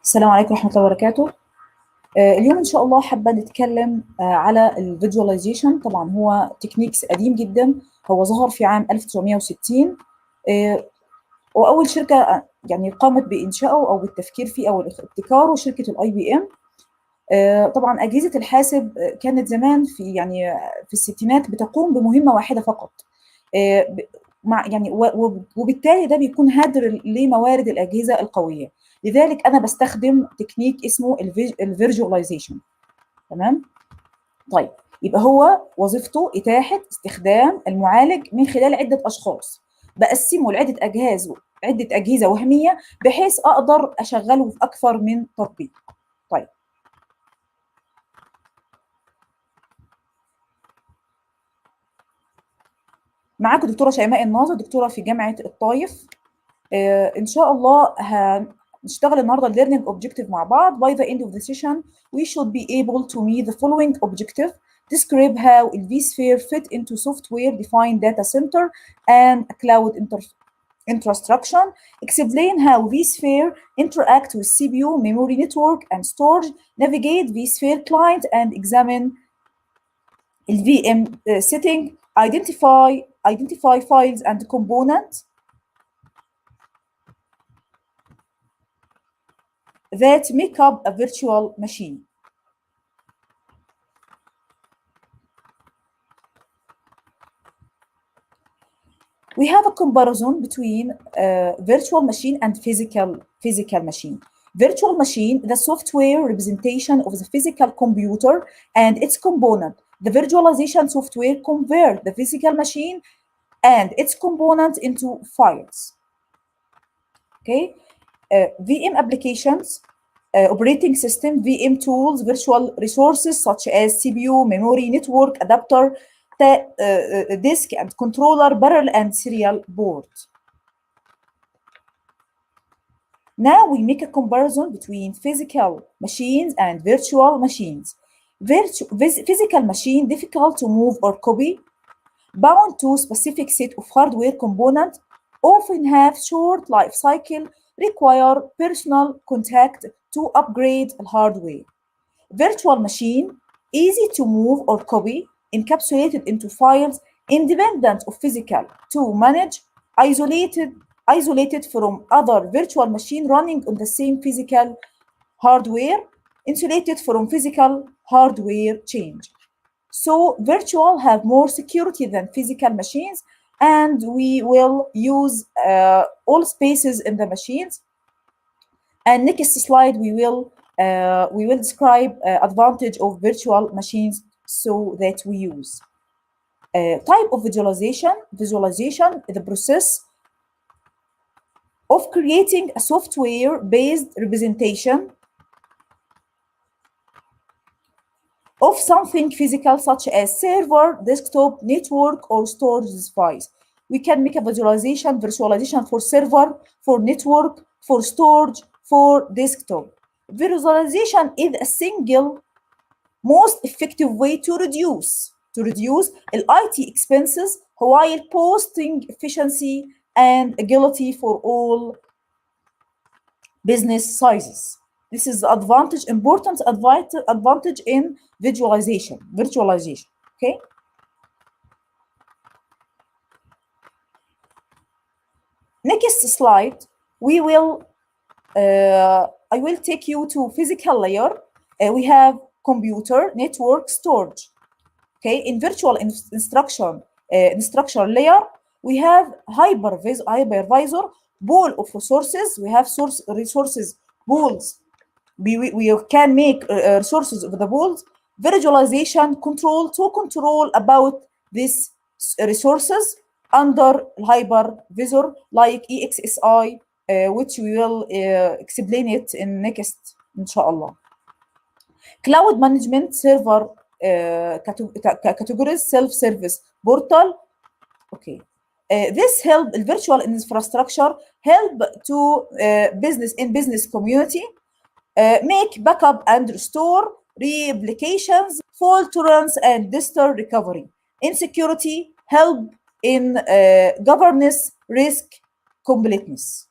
السلام عليكم ورحمة الله وبركاته. اليوم إن شاء الله حابة نتكلم على الفيجواليزيشن. طبعا هو تكنيكس قديم جدا، هو ظهر في عام 1960 وأول شركة يعني قامت بإنشائه أو بالتفكير فيه أو ابتكاره شركة IBM. طبعا أجهزة الحاسب كانت زمان في الستينات بتقوم بمهمة واحدة فقط، وبالتالي ده بيكون هدر لموارد الأجهزة القوية. لذلك أنا بستخدم تكنيك اسمه الفيرجواليزيشن. تمام؟ طيب يبقى هو وظيفته إتاحة استخدام المعالج من خلال عدة أشخاص، بقسمه لعدة أجهزة وهمية بحيث أقدر أشغله في أكثر من تطبيق. طيب معاكم دكتورة شيماء الناظر، دكتورة في جامعة الطايف. إن شاء الله هنشتغل النهارده learning objective مع بعض. By the end of the session we should be able to meet the following objective: describe how the vSphere fit into software-defined data center and a cloud infrastructure. Explain how vSphere interact with CPU, memory network, and storage. Navigate vSphere client and examine the VM setting. Identify files and components that make up a virtual machine. We have a comparison between virtual machine and physical machine. Virtual machine, the software representation of the physical computer and its component. The virtualization software convert the physical machine and its component into files. Okay. VM applications, operating system, VM tools, virtual resources such as CPU, memory, network, adapter, disk and controller, barrel and serial board. Now we make a comparison between physical machines and virtual machines. Physical machine difficult to move or copy, bound to specific set of hardware components, often have short life cycle, require personal contact to upgrade the hardware. Virtual machine, easy to move or copy, encapsulated into files, independent of physical, to manage, isolated from other virtual machine running on the same physical hardware, insulated from physical hardware change. So virtual have more security than physical machines, and we will use all spaces in the machines. And next slide we will describe advantage of virtual machines so that we use. Type of visualization. Visualization is the process of creating a software-based representation of something physical such as server, desktop, network, or storage device. We can make a visualization for server, for network, for storage, for desktop. Visualization is a single most effective way to reduce IT expenses while boosting efficiency and agility for all business sizes. This is the important advantage in virtualization. Okay. Next slide, I will take you to physical layer. We have computer, network, storage. Okay, in virtual instruction layer, we have hypervisor, pool of resources. We have resources pools. We can make resources of the pools. Virtualization control about these resources under hypervisor like EXSI, which we will explain it in next, inshallah. Cloud management, server categories, self-service portal. Okay. This help the virtual infrastructure help to business community make backup and restore, reapplications, fault tolerance, and disaster recovery. In security, help in governance, risk, completeness.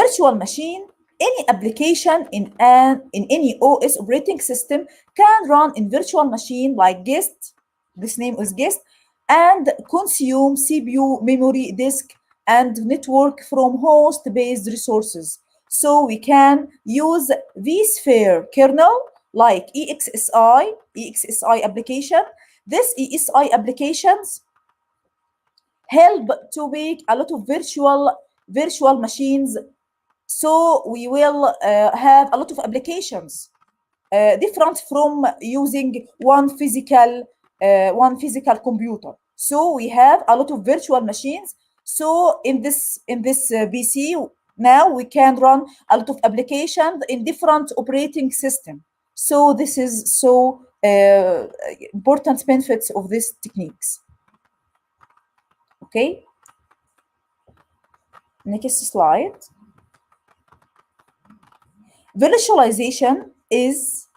virtual machine, any application in any OS operating system can run in virtual machine like guest, this name is guest, and consume CPU, memory, disk, and network from host-based resources. So we can use vSphere kernel like EXSI application. This EXSI applications help to make a lot of virtual machines. So we will have a lot of applications different from using one physical computer. So we have a lot of virtual machines. So in this PC now we can run a lot of applications in different operating systems. So this is so important benefits of these techniques. Okay. Next slide. Virtualization is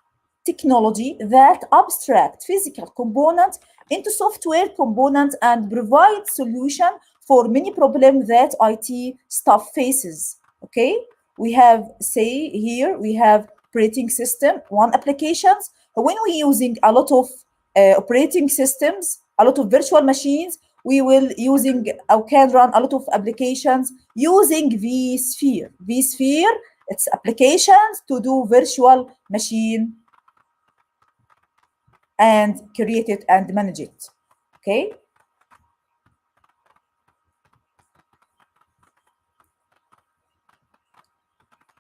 technology that abstracts physical components into software components and provides solution for many problems that IT staff faces. Okay, we have, say here, we have operating system, one applications. When we're using a lot of operating systems, a lot of virtual machines, we will can run a lot of applications using vSphere. vSphere, it's applications to do virtual machine and create it and manage it. Okay.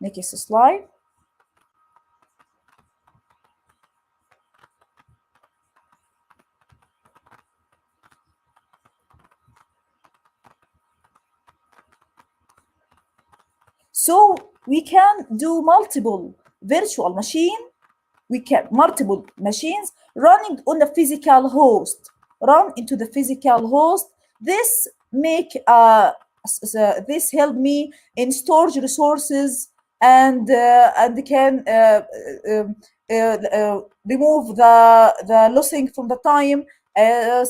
Next slide. So we can do multiple virtual machines running on a physical host, run into the physical host. This this help me in storage resources and can remove the losing from the time,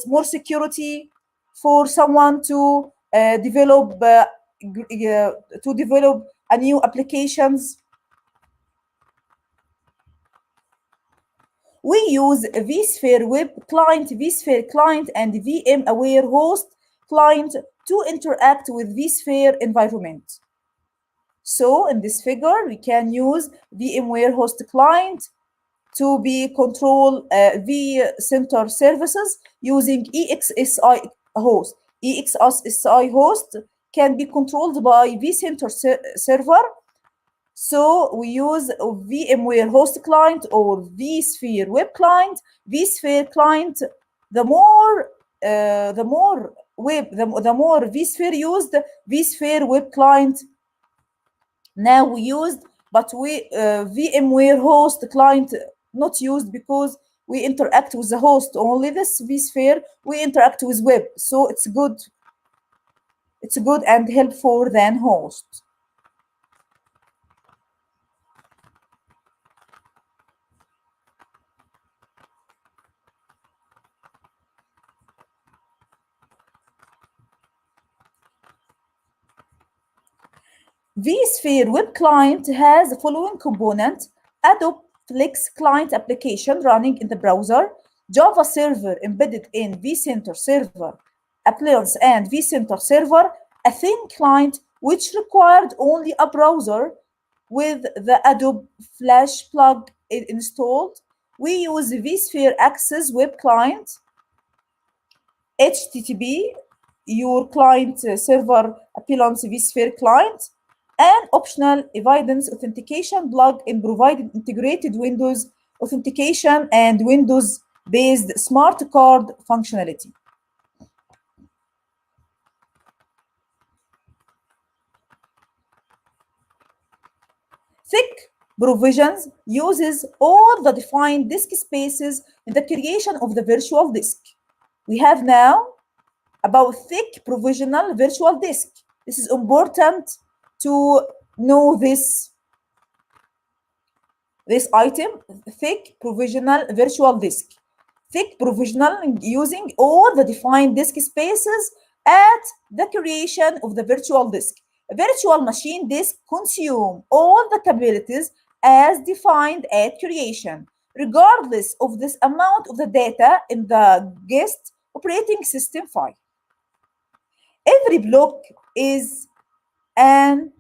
more security for someone to develop a new applications. We use vSphere web client, vSphere client, and VMware host client to interact with vSphere environment. So in this figure, we can use VMware host client to be control vCenter services using EXSI host. EXSI host can be controlled by vCenter server. So we use VMware host client or vSphere web client. vSphere client, the more vSphere used, vSphere web client now we used, but we VMware host client not used because we interact with the host only. This vSphere we interact with web, so it's good and helpful than host. vSphere web client has the following component: Adobe Flex client application running in the browser, Java server embedded in vCenter server appliance and vCenter server, a thin client which required only a browser with the Adobe Flash plug installed. We use vSphere Access web client, HTTP, your client server appliance vSphere client, and optional evidence authentication plug in provided integrated Windows authentication and Windows-based smart card functionality. Thick provisions uses all the defined disk spaces in the creation of the virtual disk. We have now about thick provisional virtual disk. This is important to know this item, thick provisional virtual disk. Thick provisional using all the defined disk spaces at the creation of the virtual disk. virtual machine disk consume all the capabilities as defined at creation, regardless of this amount of the data in the guest operating system file. Every block is an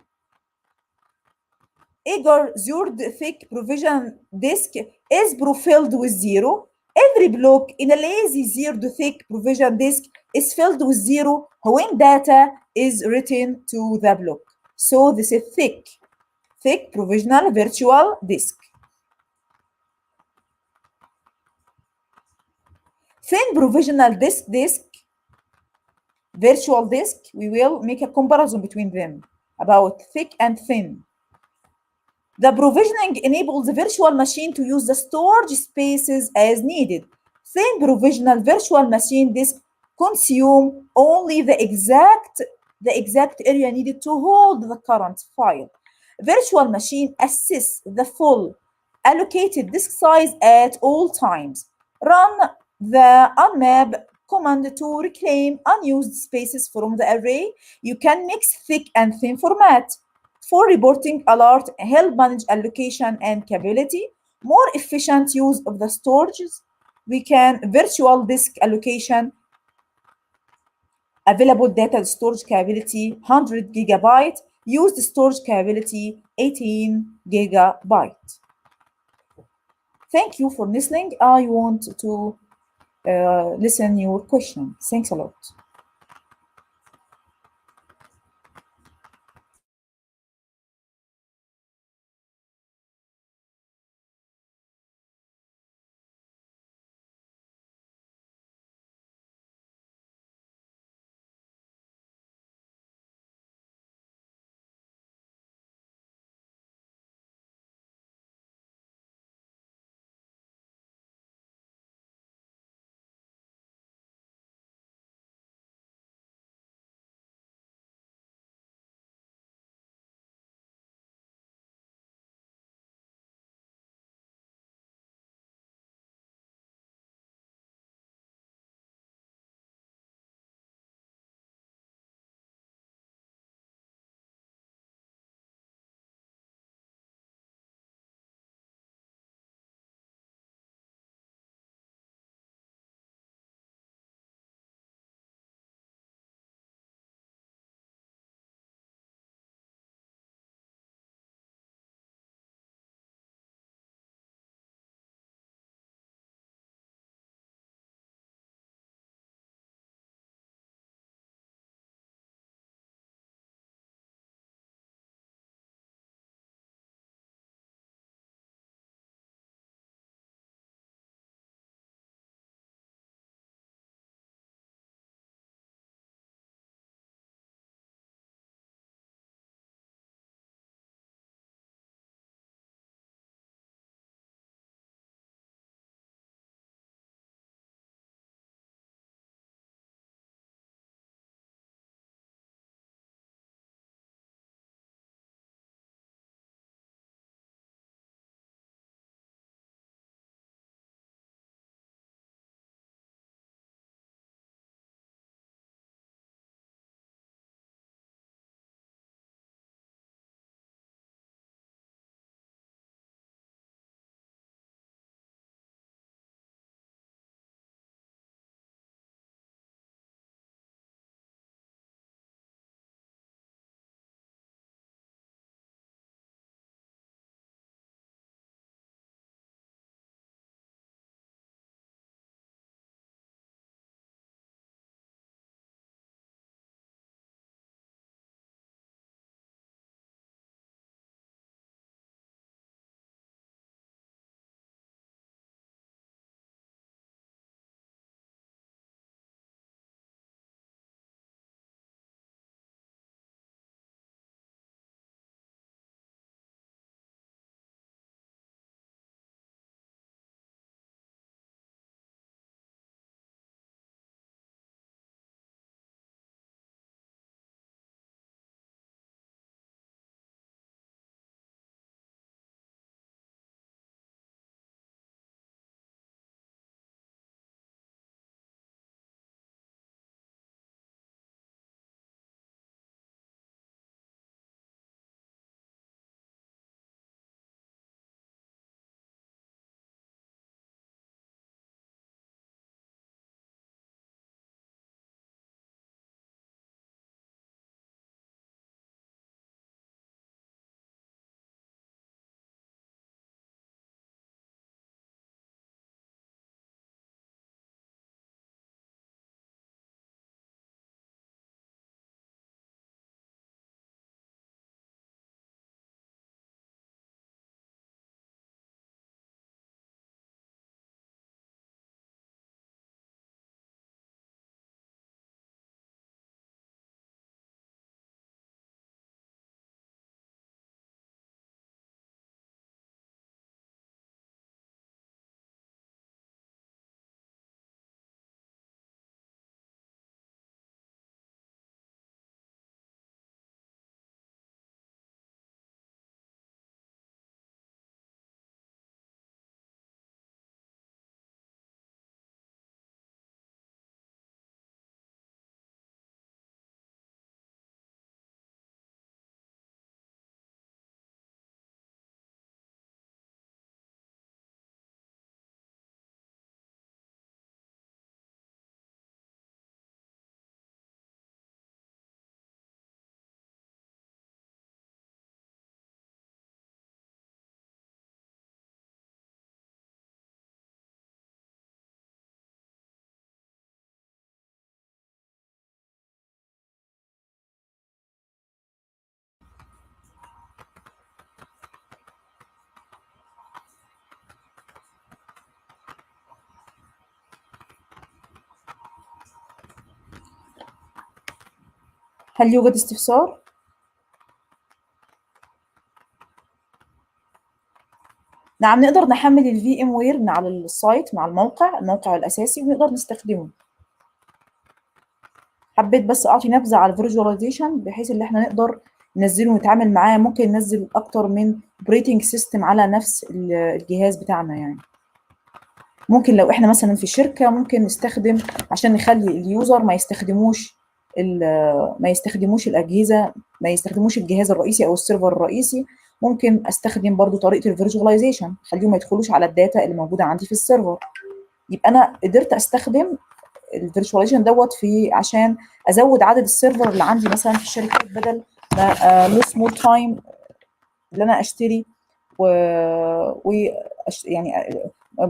eager Zord thick provision disk is profilled with 0. Every block in a lazy Zord thick provision disk is filled with 0 when data is written to the block. So this is thick provisional virtual disk. Thin provisional disk, virtual disk, we will make a comparison between them about thick and thin. The provisioning enables the virtual machine to use the storage spaces as needed. Thin provisional virtual machine disk consume only the exact area needed to hold the current file. Virtual machine assists the full allocated disk size at all times. Run the unmap command to reclaim unused spaces from the array. You can mix thick and thin format. For reporting alert, help manage allocation and capability, more efficient use of the storages. We can virtual disk allocation, available data storage capability 100 gigabyte, used storage capability 18 gigabyte. Thank you for listening. I want to listen your question. Thanks a lot. هل يوجد استفسار؟ نعم، نقدر نحمل الفي ام وير من على السايت مع الموقع الاساسي ونقدر نستخدمه. حبيت بس اعطي نبذه على الفيرجواليزيشن بحيث ان احنا نقدر ننزله ونتعامل معاه. ممكن ننزل اكتر من اوبريتنج سيستم على نفس الجهاز بتاعنا يعني. ممكن لو احنا مثلا في شركه ممكن نستخدم عشان نخلي اليوزر ما يستخدموش الاجهزه، ما يستخدموش الجهاز الرئيسي او السيرفر الرئيسي. ممكن استخدم برضو طريقه الفيرجواليزيشن، خليهم ما يدخلوش على الداتا اللي موجوده عندي في السيرفر. يبقى انا قدرت استخدم الفيرتشواليزيشن دوت في عشان ازود عدد السيرفر اللي عندي مثلا في الشركات، بدل ما لوس مور تايم اللي انا اشتري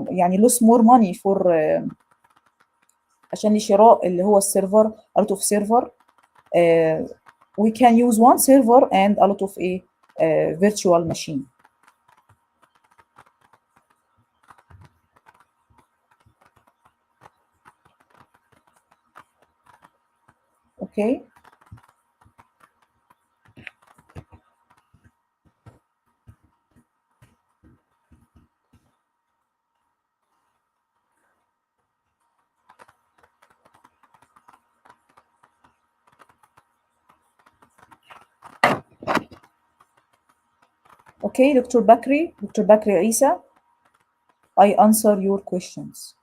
يعني لوس مور ماني فور عشان لشراء اللي هو السيرفر a lot of server. We can use one server and a lot of a virtual machine. Okay. Okay, Dr. Bakri Isa, I answer your questions.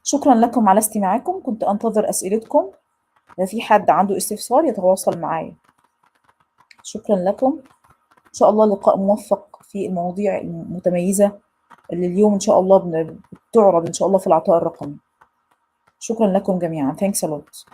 شكرا لكم على استماعكم، كنت أنتظر أسئلتكم. لو في حد عنده استفسار يتواصل معايا. شكرا لكم، إن شاء الله لقاء موفق في المواضيع المتميزة اللي اليوم إن شاء الله بتعرض إن شاء الله في العطاء الرقمي. شكرا لكم جميعا. Thanks a lot.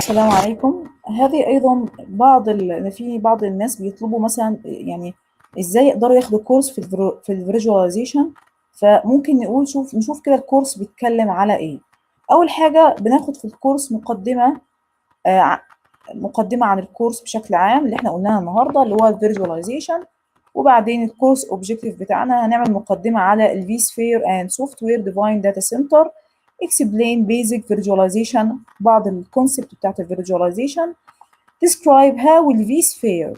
السلام عليكم. هذه أيضا في بعض الناس بيطلبوا مثلا يعني إزاي يقدروا ياخدوا كورس في الفيجواليزيشن. فممكن نشوف كده الكورس بيتكلم على إيه. أول حاجة بناخد في الكورس مقدمة عن الكورس بشكل عام اللي احنا قلناها النهارده اللي هو الفيجواليزيشن، وبعدين الكورس اوبجيكتيف بتاعنا هنعمل مقدمة على الفي سفير اند سوفت وير ديفاين داتا سنتر، explain basic visualization بعض الكونسبت بتاعت الفيجواليزيشن، describe how the vSphere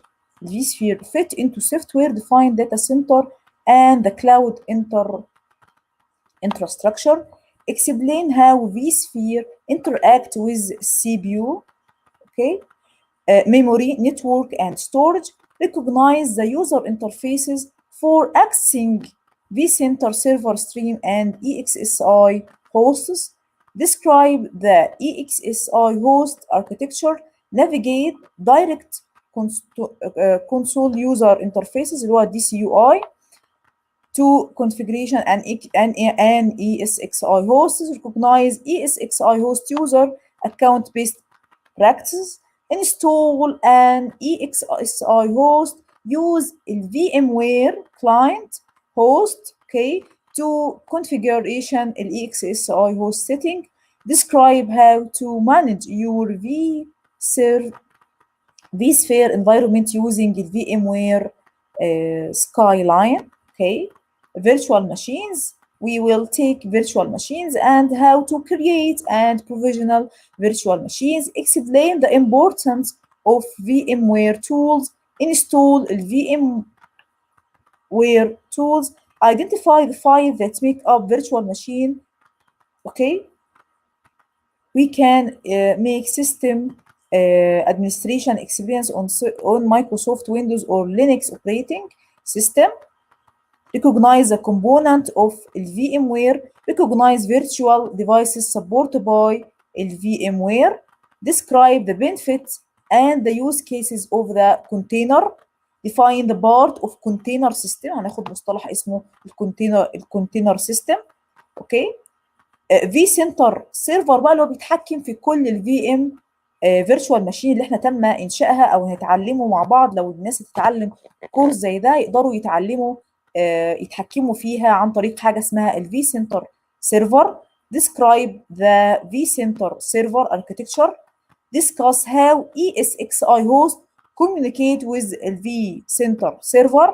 fit into software defined data center and the cloud infrastructure, explain how vSphere interact with CPU, okay, memory, network, and storage, recognize the user interfaces for accessing vCenter server stream and EXSI hosts, describe the EXSI host architecture, navigate direct console user interfaces اللي هو DCUI to configuration and ESXi hosts, recognize ESXi host user account-based practices, install an EXSI host, use a VMware client host, okay, to configuration an EXSI host setting, describe how to manage your vSphere environment using the VMware Skyline, okay, virtual machines. We will take virtual machines and how to create and provisional virtual machines, explain the importance of VMware tools, install VMware tools, identify the files that make up virtual machine, okay. We can make system administration experience on Microsoft Windows or Linux operating system, recognize the component of VMware, recognize virtual devices supported by VMware, describe the benefits and the use cases of the container, define the part of container system. هناخد مصطلح اسمه الكونتينر سيستم، اوكي. في سنتر سيرفر بقى اللي هو بيتحكم في كل الفي ام فيرتشوال ماشين اللي احنا تم انشائها او هنتعلمه مع بعض. لو الناس تتعلم كورس زي ده يقدروا يتحكموا فيها عن طريق حاجه اسمها الفي سنتر سيرفر. describe the vCenter server architecture, discuss how ESXi host communicate with vCenter server,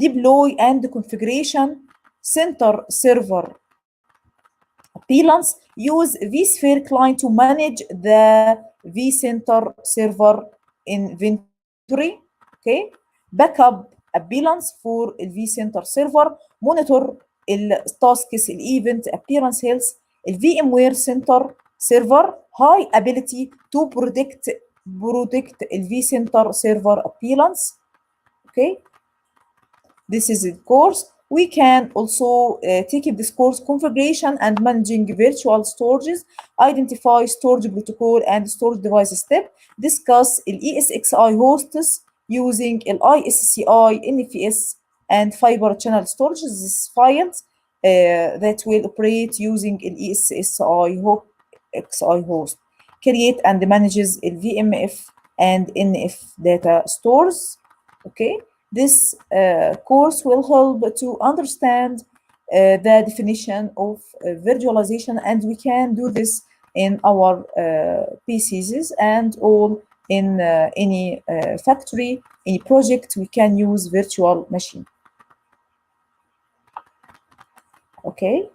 deploy and configuration center server appearance, use vSphere client to manage the vCenter server inventory, okay, backup appearance for vCenter server, monitor tasks, event appearance health, VMware Center server, high ability to protect vCenter server appearance, okay. This is the course. We can also take this course configuration and managing virtual storages, identify storage protocol and storage device step, discuss ESXi hosts using ISCI, NFS, and fiber channel storage. These files that will operate using ESXi host, create and manages VMF and NF data stores, okay. This course will help to understand the definition of virtualization, and we can do this in our PCs and all in any factory, any project. We can use virtual machine, okay.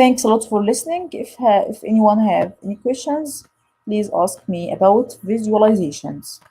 Thanks a lot for listening. If anyone have any questions, please ask me about visualizations.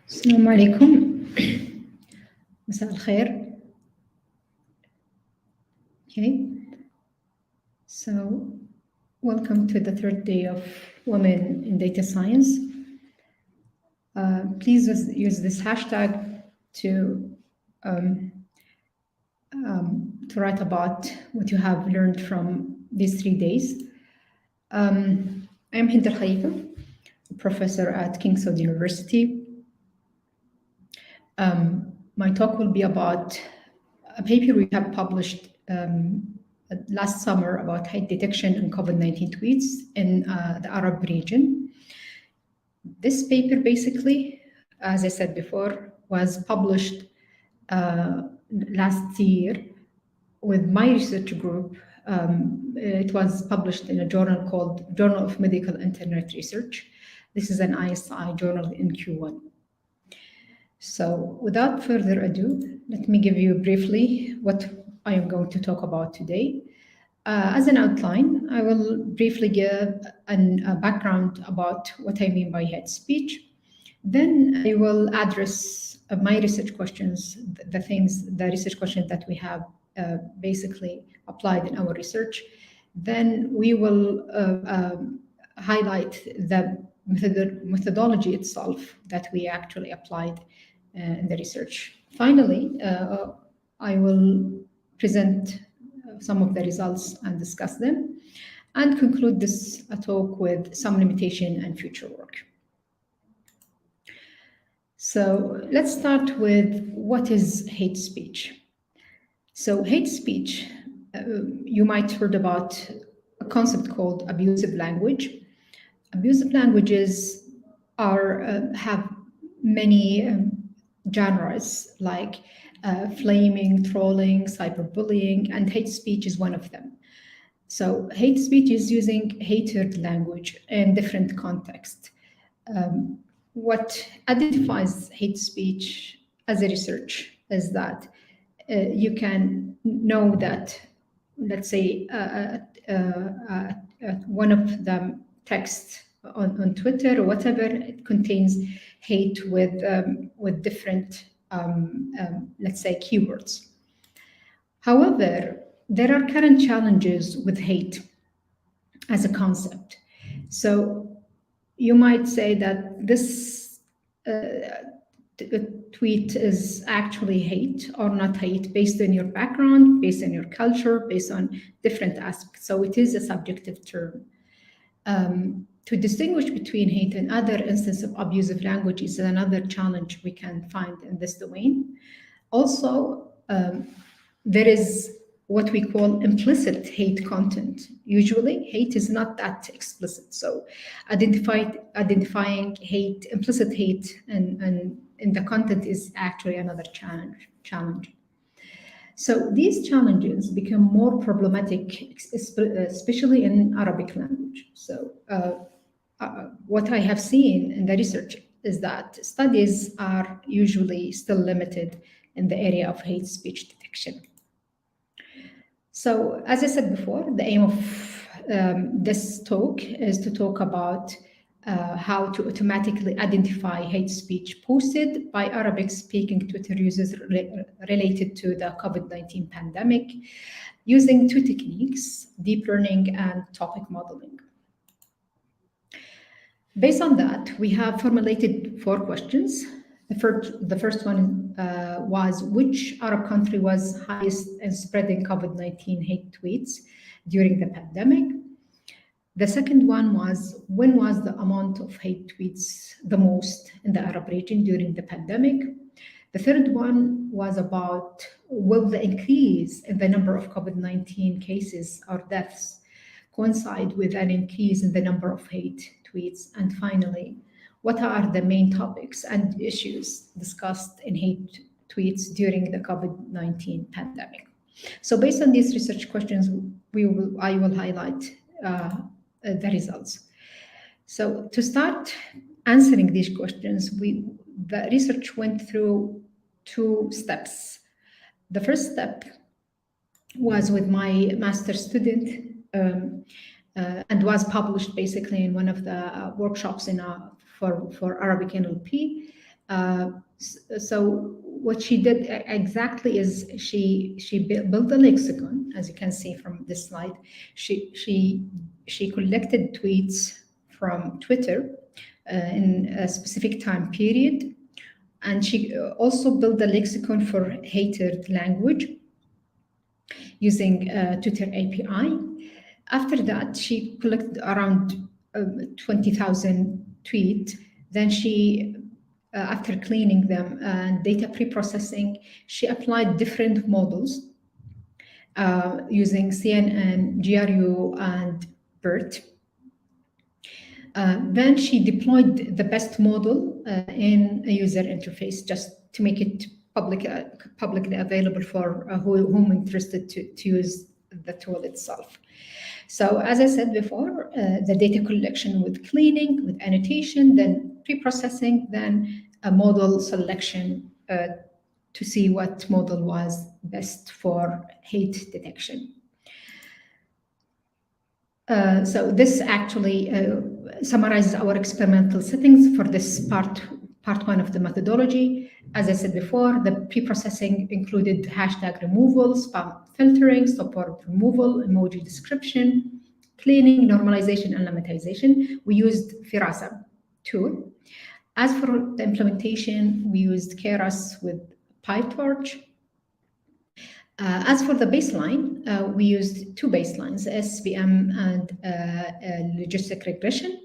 السلام عليكم. مساء الخير. Okay, so welcome to the third day of Women in Data Science. Please use this hashtag to write about what you have learned from these 3 days. I'm Hind Al-Khalifa, a professor at King Saud University. My talk will be about a paper we have published last summer about hate detection and COVID-19 tweets in the Arab region. This paper basically, as I said before, was published last year with my research group. It was published in a journal called Journal of Medical Internet Research. This is an ISI journal in Q1. So without further ado, let me give you briefly what I am going to talk about today. As an outline, I will briefly give a background about what I mean by hate speech. Then I will address my research questions, the research questions that we have basically applied in our research. Then we will highlight the methodology itself that we actually applied in the research. Finally, I will present some of the results and discuss them, and conclude this talk with some limitation and future work. So let's start with what is hate speech. So hate speech, you might heard about a concept called abusive language. Abusive languages have many genres like flaming, trolling, cyberbullying, and hate speech is one of them. So hate speech is using hated language in different contexts. What identifies hate speech as a research is that you can know that, let's say, one of them text on Twitter or whatever, it contains hate with different, let's say, keywords. However, there are current challenges with hate as a concept. So you might say that this tweet is actually hate or not hate based on your background, based on your culture, based on different aspects. So it is a subjective term. To distinguish between hate and other instances of abusive language is another challenge we can find in this domain. Also, there is what we call implicit hate content. Usually, hate is not that explicit. So identifying hate, implicit hate, and in the content is actually another challenge. So these challenges become more problematic, especially in Arabic language. So what I have seen in the research is that studies are usually still limited in the area of hate speech detection. So as I said before, the aim of this talk is to talk about how to automatically identify hate speech posted by Arabic-speaking Twitter users related to the COVID-19 pandemic using two techniques, deep learning and topic modeling. Based on that, we have formulated 4 questions. The first one was, which Arab country was highest in spreading COVID-19 hate tweets during the pandemic? The second one was, when was the amount of hate tweets the most in the Arab region during the pandemic? The third one was about, will the increase in the number of COVID-19 cases or deaths coincide with an increase in the number of hate tweets? And finally, what are the main topics and issues discussed in hate tweets during the COVID-19 pandemic? So based on these research questions, I will highlight the results. So to start answering these questions, the research went through 2 steps. The first step was with my master's student and was published basically in one of the workshops in a for Arabic NLP. So what she did exactly is she built a lexicon, as you can see from this slide. She collected tweets from Twitter in a specific time period, and she also built a lexicon for hated language using Twitter API. After that, she collected around 20,000 tweets. Then she, after cleaning them and data pre-processing, she applied different models using CNN, GRU, and BERT. Then she deployed the best model in a user interface just to make it publicly available for whom interested to use the tool itself. So as I said before, the data collection with cleaning, with annotation, then pre-processing, then a model selection to see what model was best for hate detection. So this actually summarizes our experimental settings for this part one of the methodology. As I said before, the pre-processing included hashtag removal, spam filtering, stop word removal, emoji description, cleaning, normalization, and lemmatization. We used Firasa tool. As for the implementation, we used Keras with PyTorch. As for the baseline, we used two baselines, SVM and logistic regression.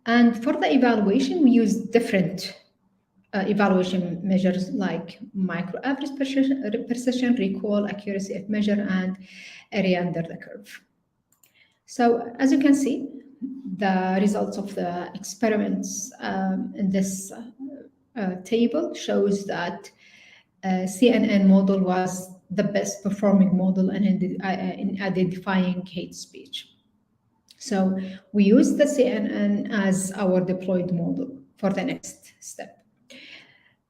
And for the evaluation, we used different evaluation measures like micro average precision, recall, accuracy of measure, and area under the curve. So as you can see, the results of the experiments in this table shows that CNN model was the best performing model in identifying hate speech. So we use the CNN as our deployed model for the next step.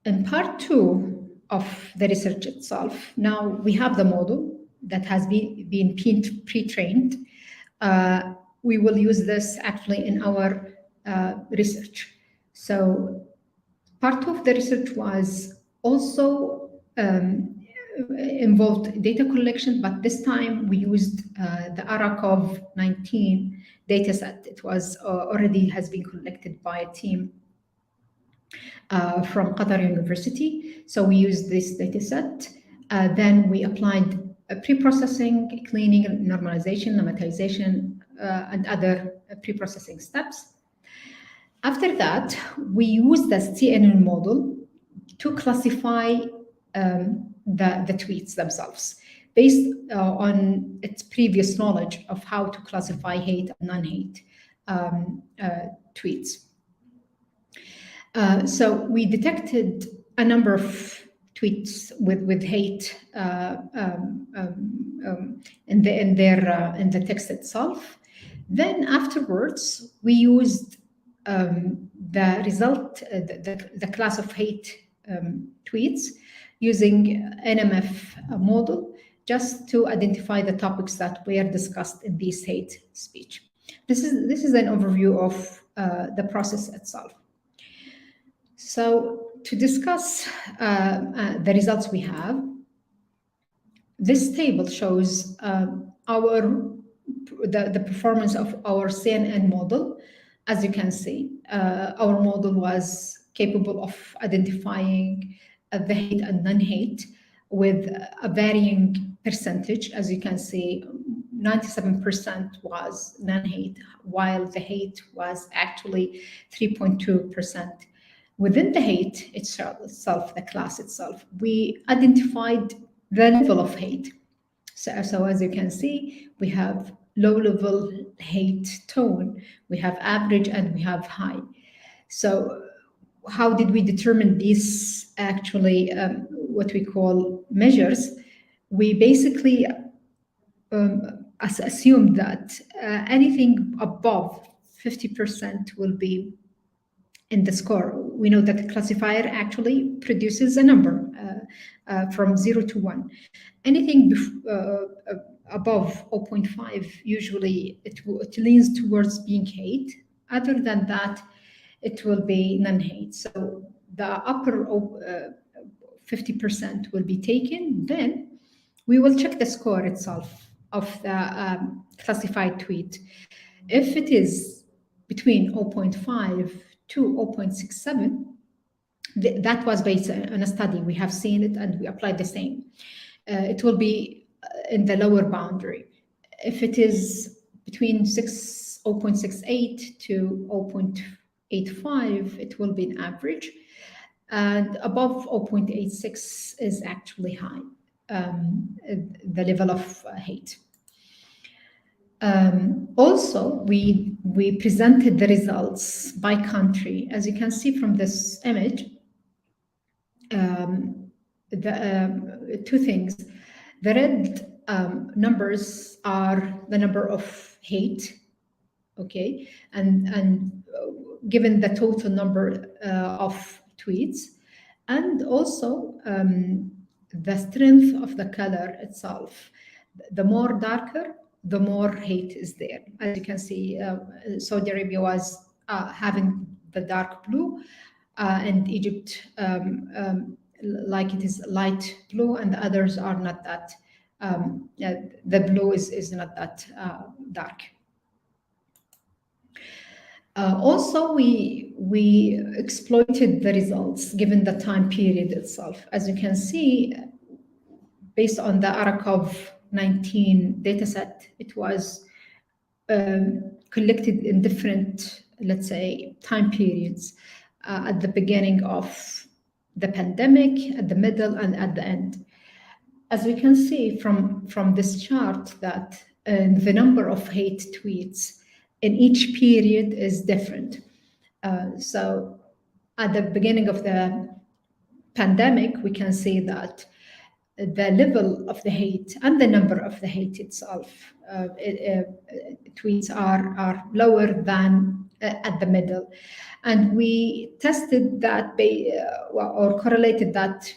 In part two of the research itself, now we have the model that has been pre-trained. We will use this actually in our research. So part two of the research was also involved data collection, but this time we used the Arakov 19 dataset. It was already has been collected by a team from Qatar University. So we used this dataset. Then we applied pre-processing, cleaning, normalization, lemmatization, and other pre-processing steps. After that, we used the CNN model to classify the tweets themselves based on its previous knowledge of how to classify hate and non-hate tweets. So we detected a number of tweets with hate in the text itself. Then afterwards, we used the result, the class of hate tweets using NMF model just to identify the topics that were discussed in this hate speech. This is an overview of the process itself. So to discuss the results we have, this table shows the performance of our CNN model. As you can see, our model was capable of identifying the hate and non-hate with a varying percentage. As you can see, 97% was non-hate, while the hate was actually 3.2%. Within the hate itself, the class itself, we identified the level of hate. So as you can see, we have low-level hate tone, we have average, and we have high. So how did we determine these actually what we call measures? We basically assumed that anything above 50% will be in the score. We know that the classifier actually produces a number from 0 to 1. Anything above 0.5, usually it leans towards being hate. Other than that, it will be non-hate. So the upper 50% will be taken. Then we will check the score itself of the classified tweet. If it is between 0.5 to 0.67, that was based on a study. We have seen it and we applied the same. It will be in the lower boundary. If it is between 0.68 to 0.85, it will be an average. And above 0.86 is actually high, the level of hate. Also, we presented the results by country. As you can see from this image, two things. The red numbers are the number of hate, okay, and given the total number of tweets, and also the strength of the color itself. The more darker, the more hate is there. As you can see, Saudi Arabia was having the dark blue, and Egypt like it is light blue, and the others are not that. The blue is not that dark. Also, we exploited the results given the time period itself. As you can see, based on the Arakov-19 dataset, it was collected in different, let's say, time periods, at the beginning of the pandemic, at the middle, and at the end. As we can see from this chart, that the number of hate tweets in each period is different. So at the beginning of the pandemic, we can see that the level of the hate and the number of the hate itself, tweets are lower than at the middle. And we tested that or correlated that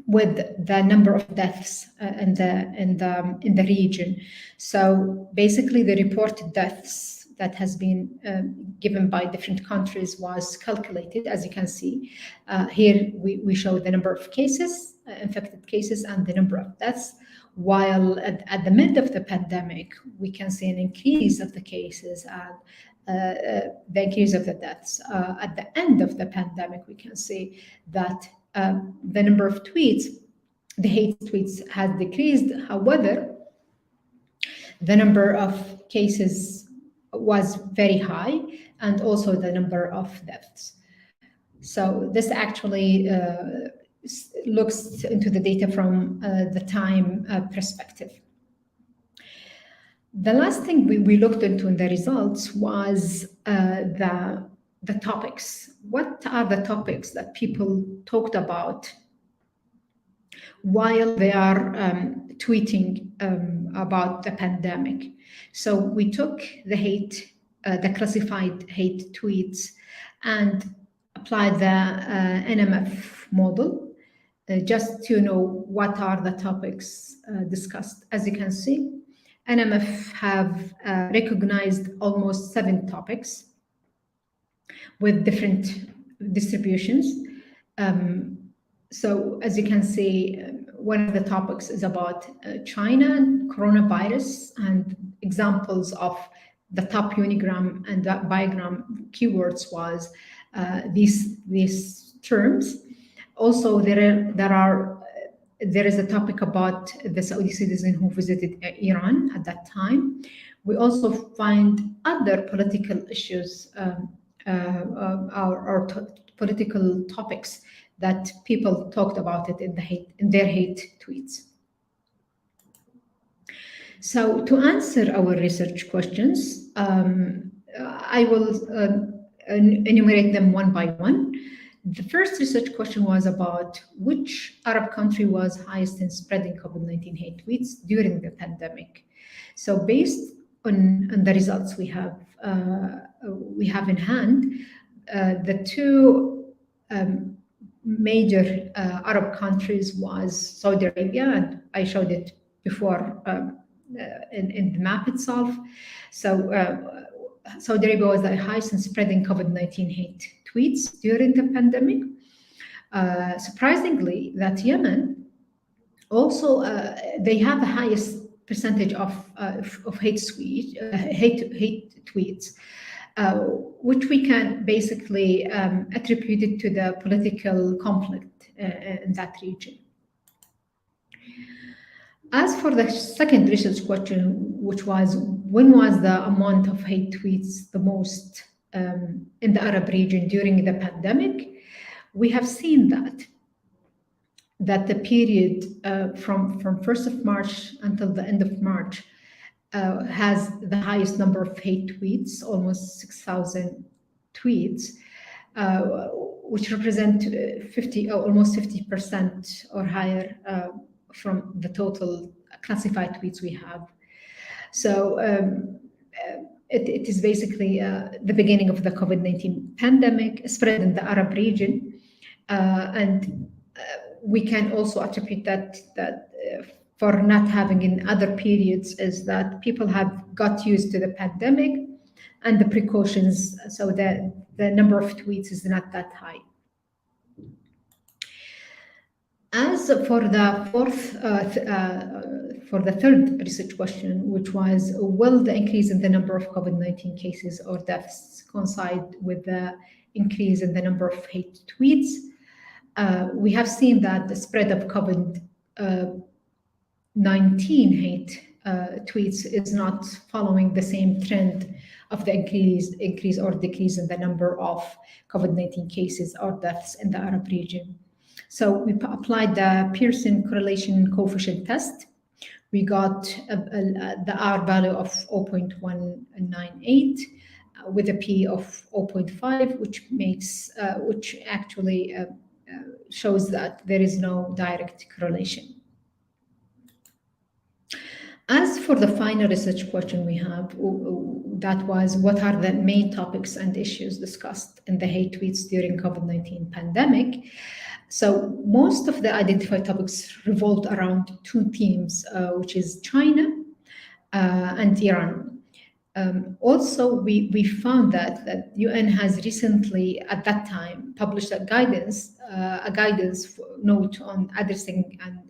with the number of deaths in the region. So basically, the reported deaths that has been given by different countries was calculated. As you can see here, we show the number of cases, infected cases, and the number of deaths. While at the mid of the pandemic, we can see an increase of the cases and the increase of the deaths. At the end of the pandemic, we can see that the number of tweets, the hate tweets, has decreased. However, the number of cases was very high, and also the number of deaths. So this actually looks into the data from the time perspective. The last thing we looked into in the results was the topics. What are the topics that people talked about while they are tweeting about the pandemic? So we took the classified hate tweets and applied the NMF model just to know what are the topics discussed. As you can see, NMF have recognized almost 7 topics with different distributions. So as you can see, one of the topics is about China, coronavirus, and examples of the top unigram and bigram keywords was these terms. Also, there is a topic about the Saudi citizen who visited Iran at that time. We also find other political issues or political topics that people talked about it in their hate tweets. So to answer our research questions, I will enumerate them one by one. The first research question was about which Arab country was highest in spreading COVID-19 hate tweets during the pandemic. So based on the results we have in hand, the two major Arab countries was Saudi Arabia, and I showed it before in the map itself. So Saudi Arabia was the highest in spreading COVID-19 hate tweets during the pandemic. Surprisingly, that Yemen also they have the highest percentage of hate tweets, which we can basically attribute it to the political conflict in that region. As for the second research question, which was when was the amount of hate tweets the most in the Arab region during the pandemic, we have seen that the period from 1st of March until the end of March has the highest number of hate tweets, almost 6,000 tweets, which represent almost 50% or higher from the total classified tweets we have. So it is basically the beginning of the COVID-19 pandemic spread in the Arab region. And we can also attribute that for not having in other periods is that people have got used to the pandemic and the precautions, so that the number of tweets is not that high. As for the third research question, which was, will the increase in the number of COVID-19 cases or deaths coincide with the increase in the number of hate tweets? We have seen that the spread of COVID-19 hate tweets is not following the same trend of the increase or decrease in the number of COVID-19 cases or deaths in the Arab region. So we applied the Pearson correlation coefficient test. We got the R value of 0.198 with a P of 0.5, which actually shows that there is no direct correlation. As for the final research question we have, that was, what are the main topics and issues discussed in the hate tweets during COVID-19 pandemic? So most of the identified topics revolved around two themes, which is China and Iran. Also, we found that UN has recently, at that time, published a guidance note on addressing and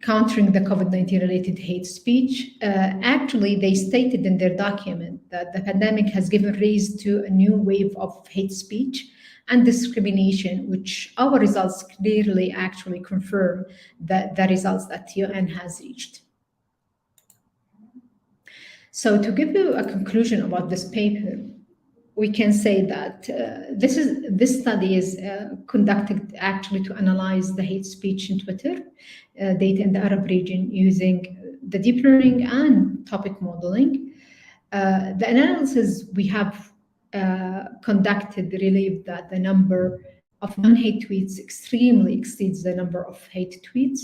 countering the COVID-19 related hate speech. Actually, they stated in their document that the pandemic has given rise to a new wave of hate speech and discrimination, which our results clearly actually confirm the results that UN has reached. So to give you a conclusion about this paper, we can say that this study is conducted actually to analyze the hate speech in Twitter data in the Arab region using the deep learning and topic modeling. The analysis we have conducted revealed that the number of non-hate tweets extremely exceeds the number of hate tweets.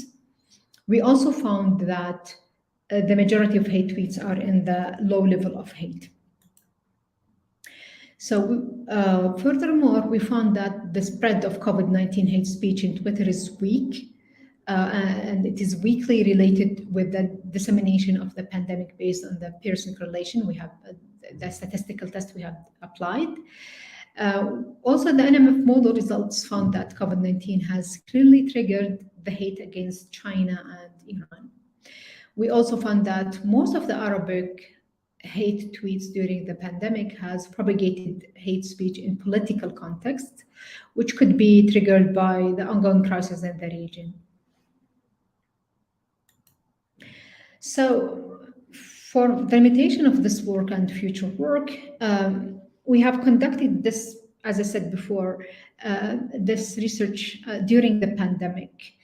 We also found that the majority of hate tweets are in the low level of hate. So furthermore, we found that the spread of COVID-19 hate speech in Twitter is weak, and it is weakly related with the dissemination of the pandemic based on the Pearson correlation. We have the statistical test we have applied. Also, the NMF model results found that COVID-19 has clearly triggered the hate against China and Iran. We also found that most of the Arabic hate tweets during the pandemic has propagated hate speech in political context, which could be triggered by the ongoing crisis in the region. So for the limitation of this work and future work, we have conducted this, as I said before, this research during the pandemic,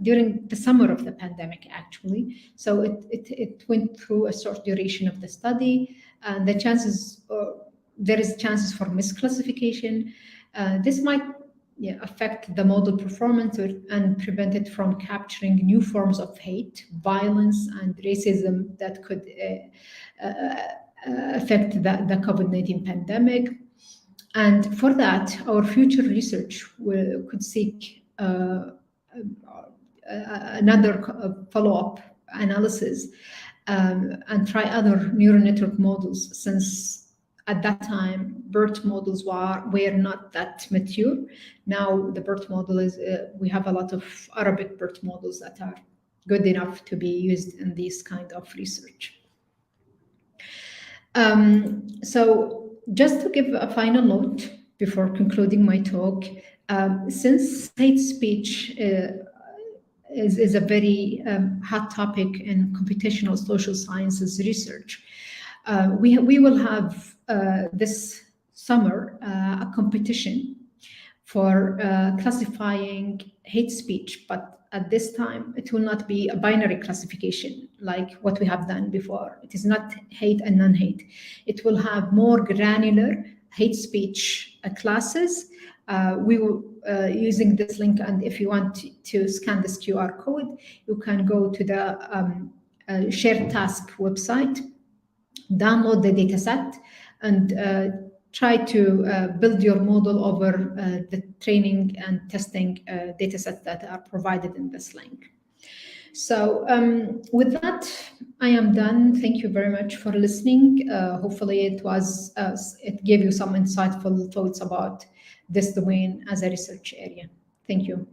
during the summer of the pandemic, actually. So it went through a short duration of the study, and there is chances for misclassification. This might affect the model performance and prevent it from capturing new forms of hate, violence, and racism that could affect the COVID-19 pandemic. And for that, our future research could seek another follow-up analysis and try other neural network models, since at that time BERT models were not that mature. Now the BERT model is, we have a lot of Arabic BERT models that are good enough to be used in this kind of research. So just to give a final note before concluding my talk, since hate speech is a very hot topic in computational social sciences research, we will have this summer a competition for classifying hate speech, but at this time it will not be a binary classification like what we have done before. It is not hate and non-hate. It will have more granular hate speech classes. We will using this link, and if you want to scan this QR code, you can go to the shared task website, download the dataset, and try to build your model over the training and testing datasets that are provided in this link. So with that, I am done. Thank you very much for listening. Hopefully it gave you some insightful thoughts about this domain as a research area. Thank you.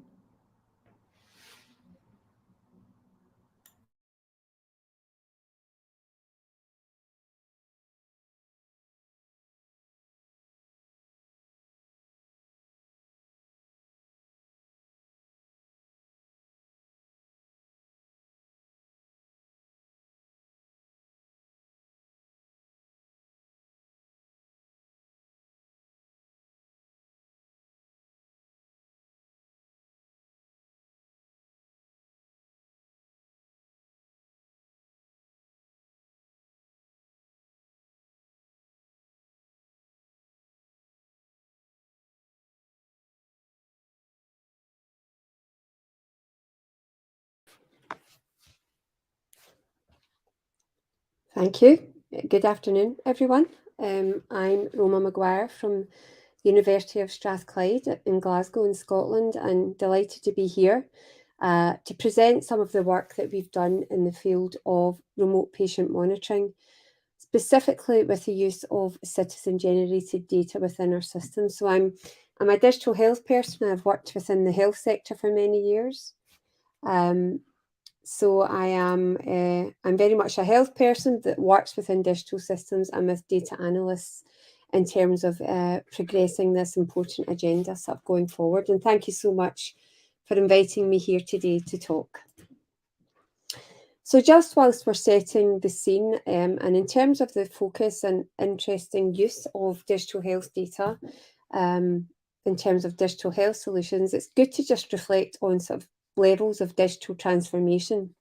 Thank you. Good afternoon, everyone. I'm Roma Maguire from the University of Strathclyde in Glasgow in Scotland, and delighted to be here to present some of the work that we've done in the field of remote patient monitoring, specifically with the use of citizen-generated data within our system. So I'm a digital health person. I've worked within the health sector for many years. So I'm very much a health person that works within digital systems and with data analysts in terms of progressing this important agenda sort of going forward. And thank you so much for inviting me here today to talk. So just whilst we're setting the scene, and in terms of the focus and interesting use of digital health data, in terms of digital health solutions, it's good to just reflect on sort of levels of digital transformation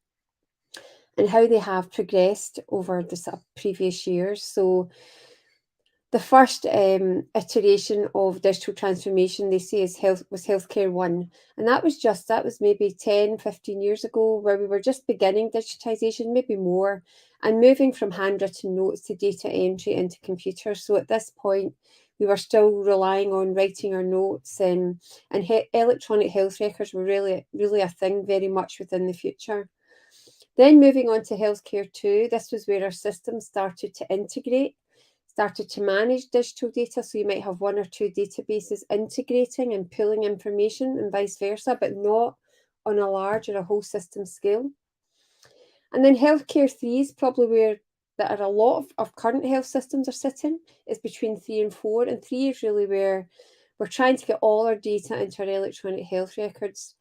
and how they have progressed over the sort of previous years. So the first iteration of digital transformation, they say, was Healthcare 1. And that was maybe 10, 15 years ago, where we were just beginning digitisation, maybe more, and moving from handwritten notes to data entry into computers. So at this point, we were still relying on writing our notes, and electronic health records were really a thing very much within the future. Then moving on to Healthcare 2, this was where our systems started to integrate, started to manage digital data. So you might have one or two databases integrating and pulling information and vice versa, but not on a large or a whole system scale. And then Healthcare 3 is probably where that are a lot of current health systems are sitting. It's between 3 and 4, and 3 is really where we're trying to get all our data into our electronic health records.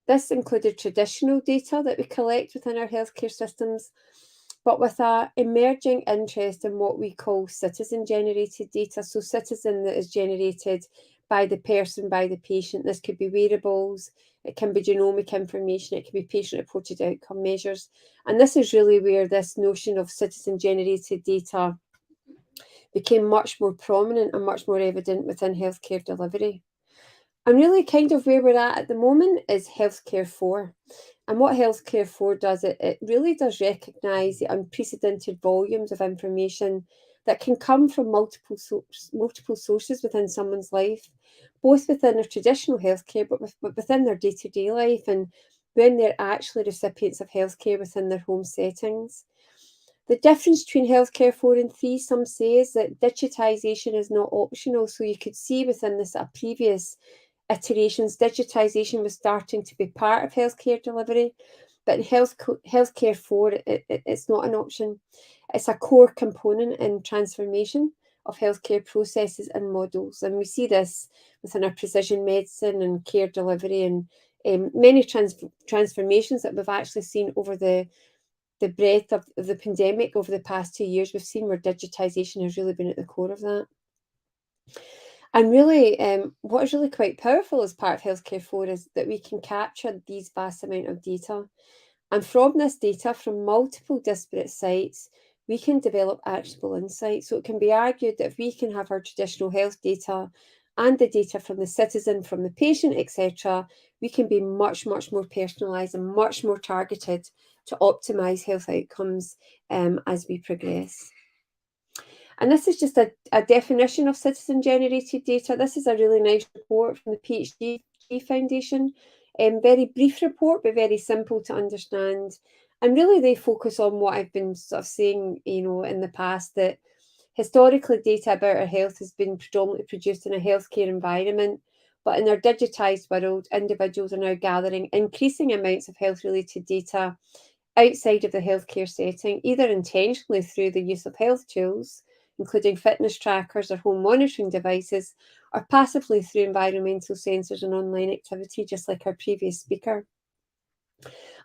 This included traditional data that we collect within our healthcare systems, but with an emerging interest in what we call citizen-generated data. So citizen that is generated by the person, by the patient. This could be wearables, it can be genomic information, it can be patient-reported outcome measures. And this is really where this notion of citizen-generated data became much more prominent and much more evident within healthcare delivery. And really kind of where we're at the moment is Healthcare 4. And what Healthcare 4 does, it really does recognise the unprecedented volumes of information that can come from multiple sources within someone's life, both within their traditional healthcare, but within their day-to-day life. And when they're actually recipients of healthcare within their home settings. The difference between healthcare 4 and 3, some say, is that digitisation is not optional. So you could see within this previous iterations, digitisation was starting to be part of healthcare delivery, but in healthcare 4, it's not an option. It's a core component in transformation of healthcare processes and models. And we see this within our precision medicine and care delivery and many transformations that we've actually seen over the breadth of the pandemic over the past 2 years. We've seen where digitisation has really been at the core of that. And really, what is really quite powerful as part of Healthcare 4 is that we can capture these vast amount of data. And from this data, from multiple disparate sites, we can develop actionable insights. So it can be argued that if we can have our traditional health data and the data from the citizen, from the patient, etc., we can be much, much more personalised and much more targeted to optimise health outcomes as we progress. And this is just a definition of citizen-generated data. This is a really nice report from the PhD Foundation. Very brief report, but very simple to understand. And really they focus on what I've been sort of saying, in the past, that historically data about our health has been predominantly produced in a healthcare environment. But in our digitised world, individuals are now gathering increasing amounts of health-related data outside of the healthcare setting, either intentionally through the use of health tools, including fitness trackers or home monitoring devices, or passively through environmental sensors and online activity, just like our previous speaker.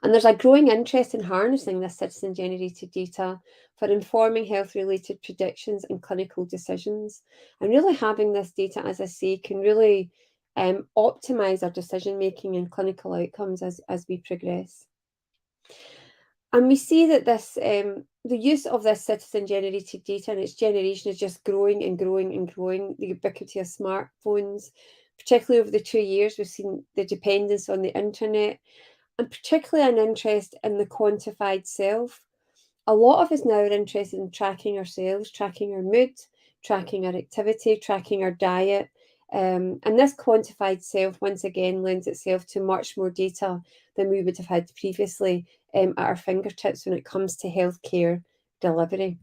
And there's a growing interest in harnessing this citizen-generated data for informing health-related predictions and clinical decisions. And really having this data, as I say, can really optimise our decision-making and clinical outcomes as we progress. And we see that this, the use of this citizen-generated data and its generation is just growing and growing and growing. The ubiquity of smartphones, particularly over the 2 years, we've seen the dependence on the internet, and particularly an interest in the quantified self. A lot of us now are interested in tracking ourselves, tracking our mood, tracking our activity, tracking our diet. And this quantified self, once again, lends itself to much more data than we would have had previously at our fingertips when it comes to healthcare delivery.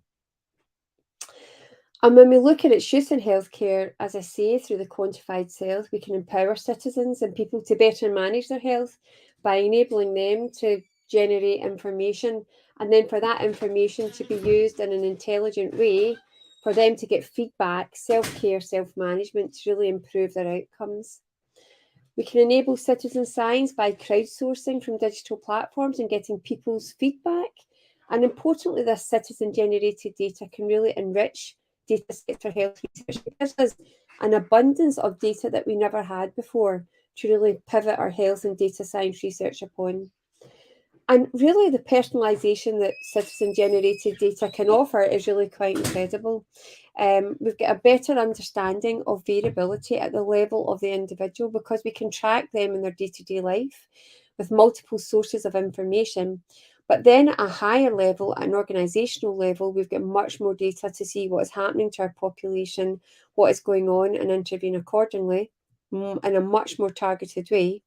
And when we look at its use in healthcare, as I say, through the quantified self, we can empower citizens and people to better manage their health by enabling them to generate information, and then for that information to be used in an intelligent way, for them to get feedback, self-care, self-management to really improve their outcomes. We can enable citizen science by crowdsourcing from digital platforms and getting people's feedback. And importantly, this citizen-generated data can really enrich data sets for health research. It gives us an abundance of data that we never had before to really pivot our health and data science research upon. And really the personalisation that citizen-generated data can offer is really quite incredible. We've got a better understanding of variability at the level of the individual because we can track them in their day-to-day life with multiple sources of information. But then at a higher level, at an organisational level, we've got much more data to see what is happening to our population, what is going on, and intervene accordingly in a much more targeted way.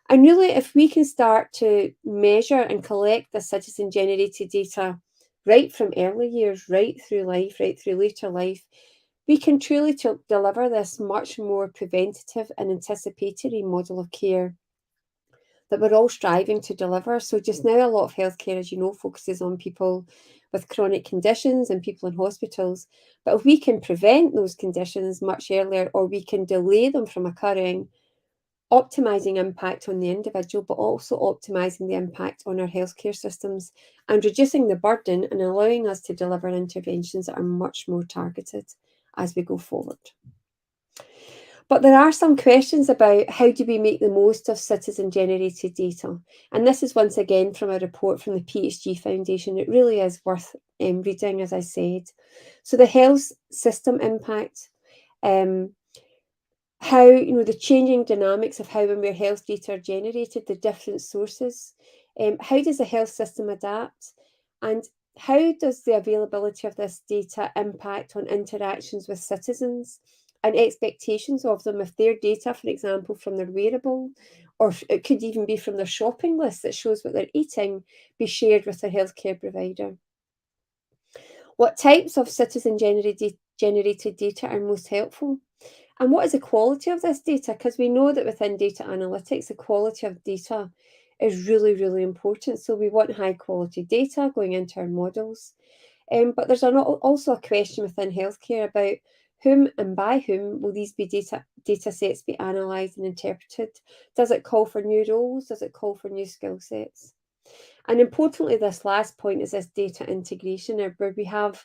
And really, if we can start to measure and collect the citizen-generated data right from early years, right through life, right through later life, we can truly deliver this much more preventative and anticipatory model of care that we're all striving to deliver. So just now, a lot of healthcare, as you know, focuses on people with chronic conditions and people in hospitals. But if we can prevent those conditions much earlier, or we can delay them from occurring, optimising impact on the individual, but also optimising the impact on our healthcare systems and reducing the burden and allowing us to deliver interventions that are much more targeted as we go forward. But there are some questions about how do we make the most of citizen-generated data? And this is once again from a report from the PhD Foundation. It really is worth reading, as I said. So the health system impact, how, the changing dynamics of how and where health data are generated, the different sources, how does the health system adapt, and how does the availability of this data impact on interactions with citizens and expectations of them if their data, for example, from their wearable or it could even be from their shopping list that shows what they're eating, be shared with their healthcare provider. What types of citizen-generated data are most helpful? And what is the quality of this data? Because we know that within data analytics, the quality of data is really, really important. So we want high quality data going into our models. But there's also a question within healthcare about whom and by whom will these be data sets be analysed and interpreted? Does it call for new roles? Does it call for new skill sets? And importantly, this last point is this data integration, where we have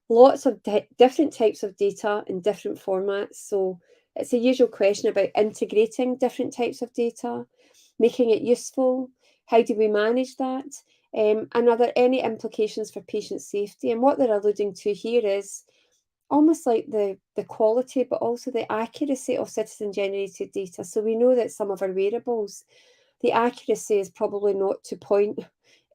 lots of different types of data in different formats. So it's a usual question about integrating different types of data, making it useful. How do we manage that? And are there any implications for patient safety? And what they're alluding to here is almost like the quality, but also the accuracy of citizen-generated data. So we know that some of our wearables, the accuracy is probably not to point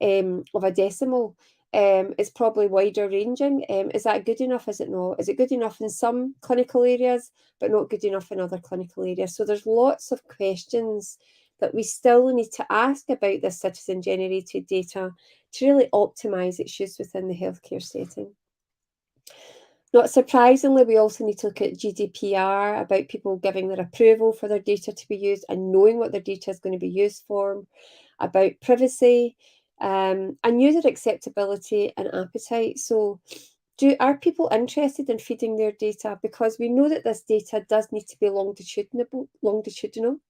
of a decimal. It's probably wider ranging. Is that good enough? Is it not? Is it good enough in some clinical areas, but not good enough in other clinical areas? So there's lots of questions that we still need to ask about this citizen-generated data to really optimise its use within the healthcare setting. Not surprisingly, we also need to look at GDPR, about people giving their approval for their data to be used and knowing what their data is going to be used for, about privacy, and user acceptability and appetite. So are people interested in feeding their data? Because we know that this data does need to be longitudinal.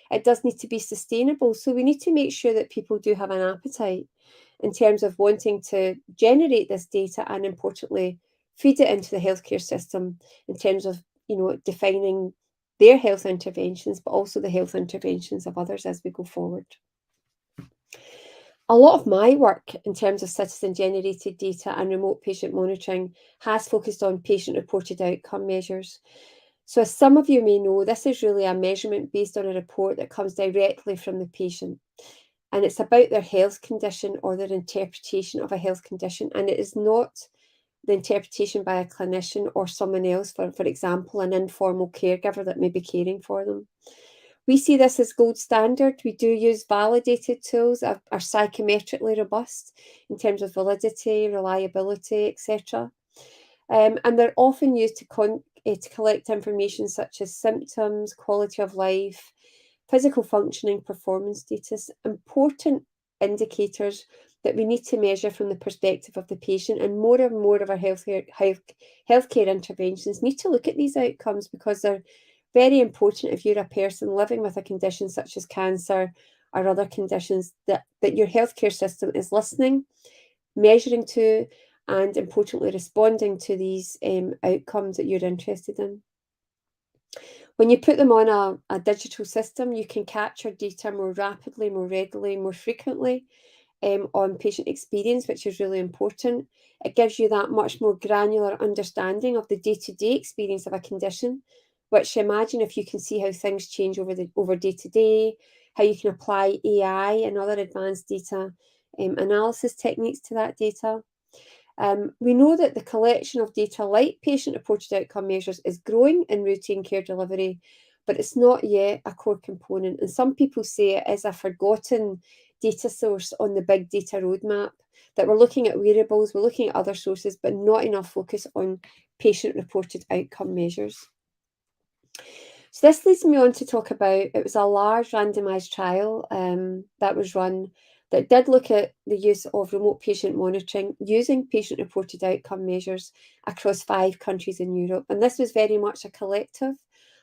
It does need to be sustainable. So we need to make sure that people do have an appetite in terms of wanting to generate this data and, importantly, feed it into the healthcare system in terms of, defining their health interventions, but also the health interventions of others as we go forward. A lot of my work in terms of citizen-generated data and remote patient monitoring has focused on patient-reported outcome measures. So as some of you may know, this is really a measurement based on a report that comes directly from the patient. And it's about their health condition or their interpretation of a health condition. And it is not the interpretation by a clinician or someone else, for example, an informal caregiver that may be caring for them. We see this as gold standard. We do use validated tools that are psychometrically robust in terms of validity, reliability, etc. And they're often used to collect information such as symptoms, quality of life, physical functioning, performance status, important indicators that we need to measure from the perspective of the patient. And more of our healthcare interventions need to look at these outcomes, because they're very important if you're a person living with a condition such as cancer or other conditions, that your healthcare system is listening, measuring to, and importantly responding to these outcomes that you're interested in. When you put them on a digital system, you can capture data more rapidly, more readily, more frequently on patient experience, which is really important. It gives you that much more granular understanding of the day-to-day experience of a condition, which imagine if you can see how things change over day-to-day, how you can apply AI and other advanced data analysis techniques to that data. We know that the collection of data like patient-reported outcome measures is growing in routine care delivery, but it's not yet a core component. And some people say it is a forgotten data source on the big data roadmap, that we're looking at wearables, we're looking at other sources, but not enough focus on patient-reported outcome measures. So this leads me on to talk about, it was a large randomised trial that was run that did look at the use of remote patient monitoring using patient-reported outcome measures across 5 countries in Europe. And this was very much a collective,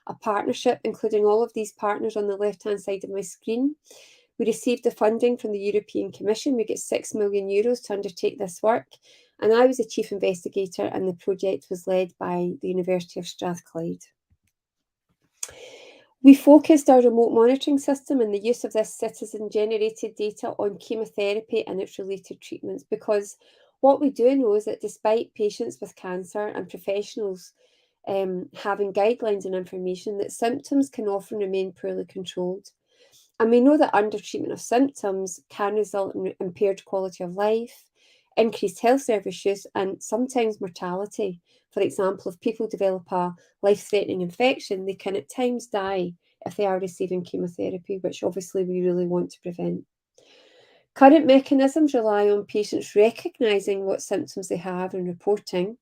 a partnership, including all of these partners on the left-hand side of my screen. We received the funding from the European Commission. We get €6 million to undertake this work. And I was the chief investigator, and the project was led by the University of Strathclyde. We focused our remote monitoring system and the use of this citizen-generated data on chemotherapy and its related treatments, because what we do know is that despite patients with cancer and professionals having guidelines and information, that symptoms can often remain poorly controlled. And we know that undertreatment of symptoms can result in impaired quality of life, increased health service use, and sometimes mortality. For example, if people develop a life-threatening infection, they can at times die if they are receiving chemotherapy, which obviously we really want to prevent. Current mechanisms rely on patients recognising what symptoms they have and reporting,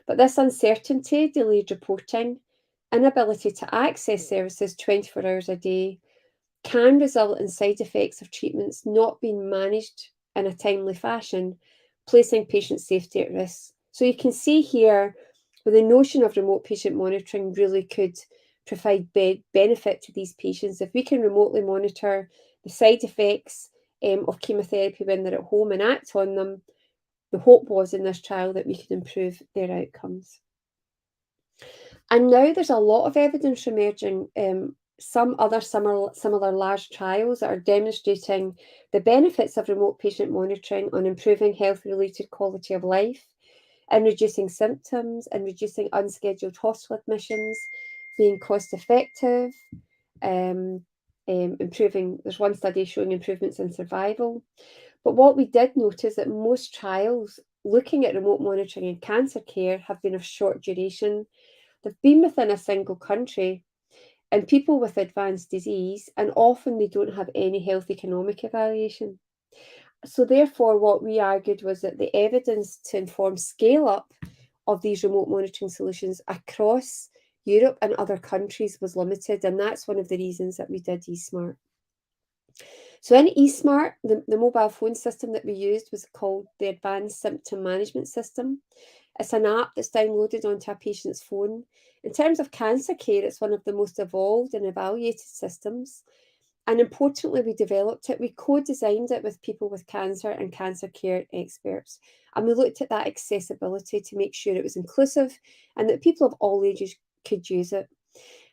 but this uncertainty, delayed reporting, inability to access services 24 hours a day can result in side effects of treatments not being managed in a timely fashion, placing patient safety at risk. So you can see here where the notion of remote patient monitoring really could provide benefit to these patients. If we can remotely monitor the side effects of chemotherapy when they're at home and act on them, the hope was in this trial that we could improve their outcomes. And now there's a lot of evidence emerging, some other similar large trials that are demonstrating the benefits of remote patient monitoring on improving health-related quality of life, and reducing symptoms, and reducing unscheduled hospital admissions, being cost-effective, improving. There's one study showing improvements in survival. But what we did notice that most trials looking at remote monitoring in cancer care have been of short duration. They've been within a single country and people with advanced disease, and often they don't have any health economic evaluation. So therefore, what we argued was that the evidence to inform scale-up of these remote monitoring solutions across Europe and other countries was limited, and that's one of the reasons that we did eSmart. So in eSmart, the mobile phone system that we used was called the Advanced Symptom Management System. It's an app that's downloaded onto a patient's phone. In terms of cancer care, it's one of the most evolved and evaluated systems. And importantly, we developed it. We co-designed it with people with cancer and cancer care experts. And we looked at that accessibility to make sure it was inclusive and that people of all ages could use it.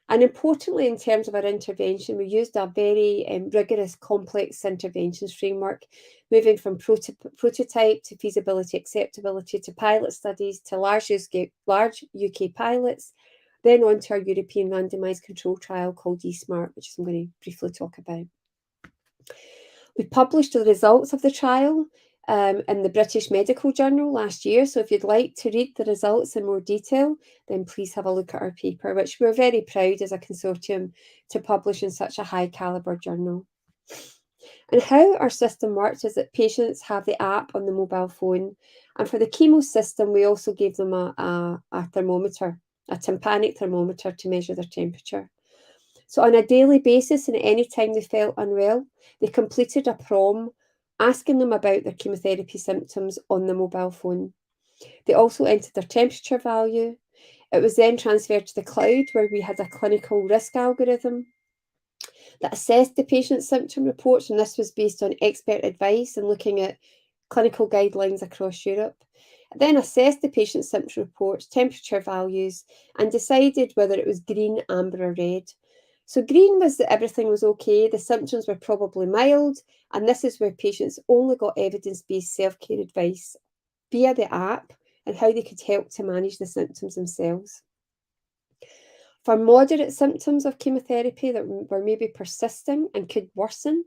And importantly, in terms of our intervention, we used a very rigorous, complex interventions framework, moving from prototype to feasibility, acceptability, to pilot studies, to large UK pilots, then on to our European randomised control trial called eSmart, which I'm going to briefly talk about. We published the results of the trial in the British Medical Journal last year. So if you'd like to read the results in more detail, then please have a look at our paper, which we're very proud as a consortium to publish in such a high calibre journal. And how our system works is that patients have the app on the mobile phone. And for the chemo system, we also gave them a thermometer, a tympanic thermometer to measure their temperature. So on a daily basis, and any time they felt unwell, they completed a prom asking them about their chemotherapy symptoms on the mobile phone. They also entered their temperature value. It was then transferred to the cloud, where we had a clinical risk algorithm that assessed the patient's symptom reports, and this was based on expert advice and looking at clinical guidelines across Europe. It then assessed the patient's symptom reports, temperature values, and decided whether it was green, amber, or red. So green was that everything was okay, the symptoms were probably mild, and this is where patients only got evidence-based self-care advice via the app and how they could help to manage the symptoms themselves. For moderate symptoms of chemotherapy that were maybe persisting and could worsen,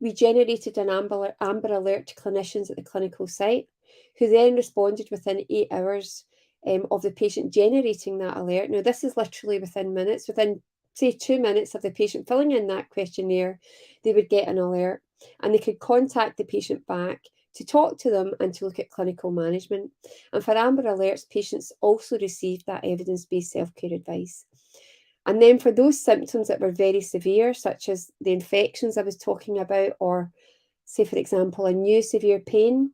we generated an amber alert to clinicians at the clinical site, who then responded within 8 hours of the patient generating that alert. Now, this is literally within minutes. Within, say, 2 minutes of the patient filling in that questionnaire, they would get an alert, and they could contact the patient back to talk to them and to look at clinical management. And for amber alerts, patients also received that evidence-based self-care advice. And then for those symptoms that were very severe, such as the infections I was talking about, or say, for example, a new severe pain,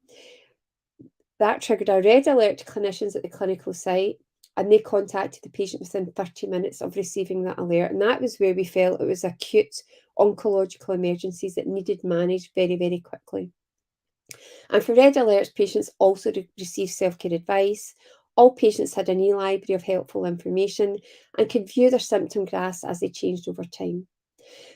that triggered a red alert to clinicians at the clinical site, and they contacted the patient within 30 minutes of receiving that alert. And that was where we felt it was acute oncological emergencies that needed managed very, very quickly. And for red alerts, patients also received self-care advice. All patients had an e-library of helpful information and could view their symptom graphs as they changed over time.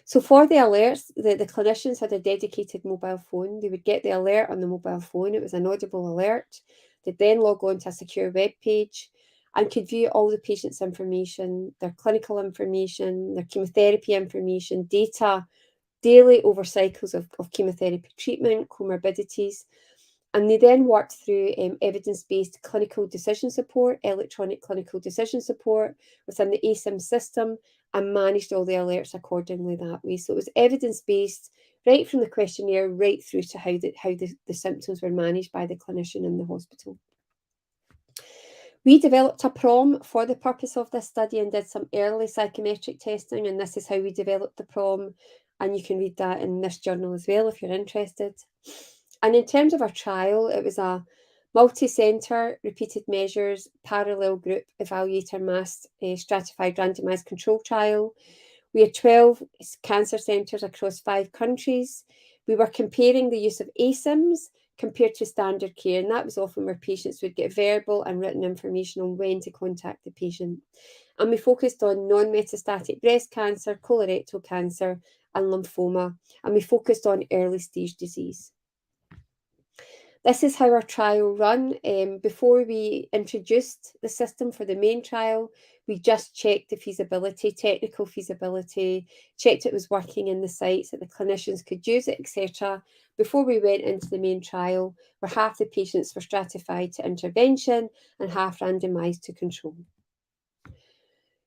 So for the alerts, the clinicians had a dedicated mobile phone. They would get the alert on the mobile phone. It was an audible alert. They'd then log on to a secure web page and could view all the patient's information, their clinical information, their chemotherapy information, data, daily over cycles of chemotherapy treatment, comorbidities. And they then worked through evidence-based clinical decision support, electronic clinical decision support within the ASIM system, and managed all the alerts accordingly that way. So it was evidence-based, right from the questionnaire right through to how the symptoms were managed by the clinician in the hospital. We developed a PROM for the purpose of this study and did some early psychometric testing, and this is how we developed the PROM, and you can read that in this journal as well if you're interested. And in terms of our trial, it was a multi-centre, repeated measures, parallel group, evaluator masked, stratified randomised control trial. We had 12 cancer centres across 5 countries. We were comparing the use of ASIMs compared to standard care, and that was often where patients would get verbal and written information on when to contact the patient. And we focused on non-metastatic breast cancer, colorectal cancer, and lymphoma, and we focused on early stage disease. This is how our trial ran. Before we introduced the system for the main trial, we just checked the feasibility, technical feasibility, checked it was working in the sites, that the clinicians could use it, etc. Before we went into the main trial, where half the patients were stratified to intervention and half randomised to control.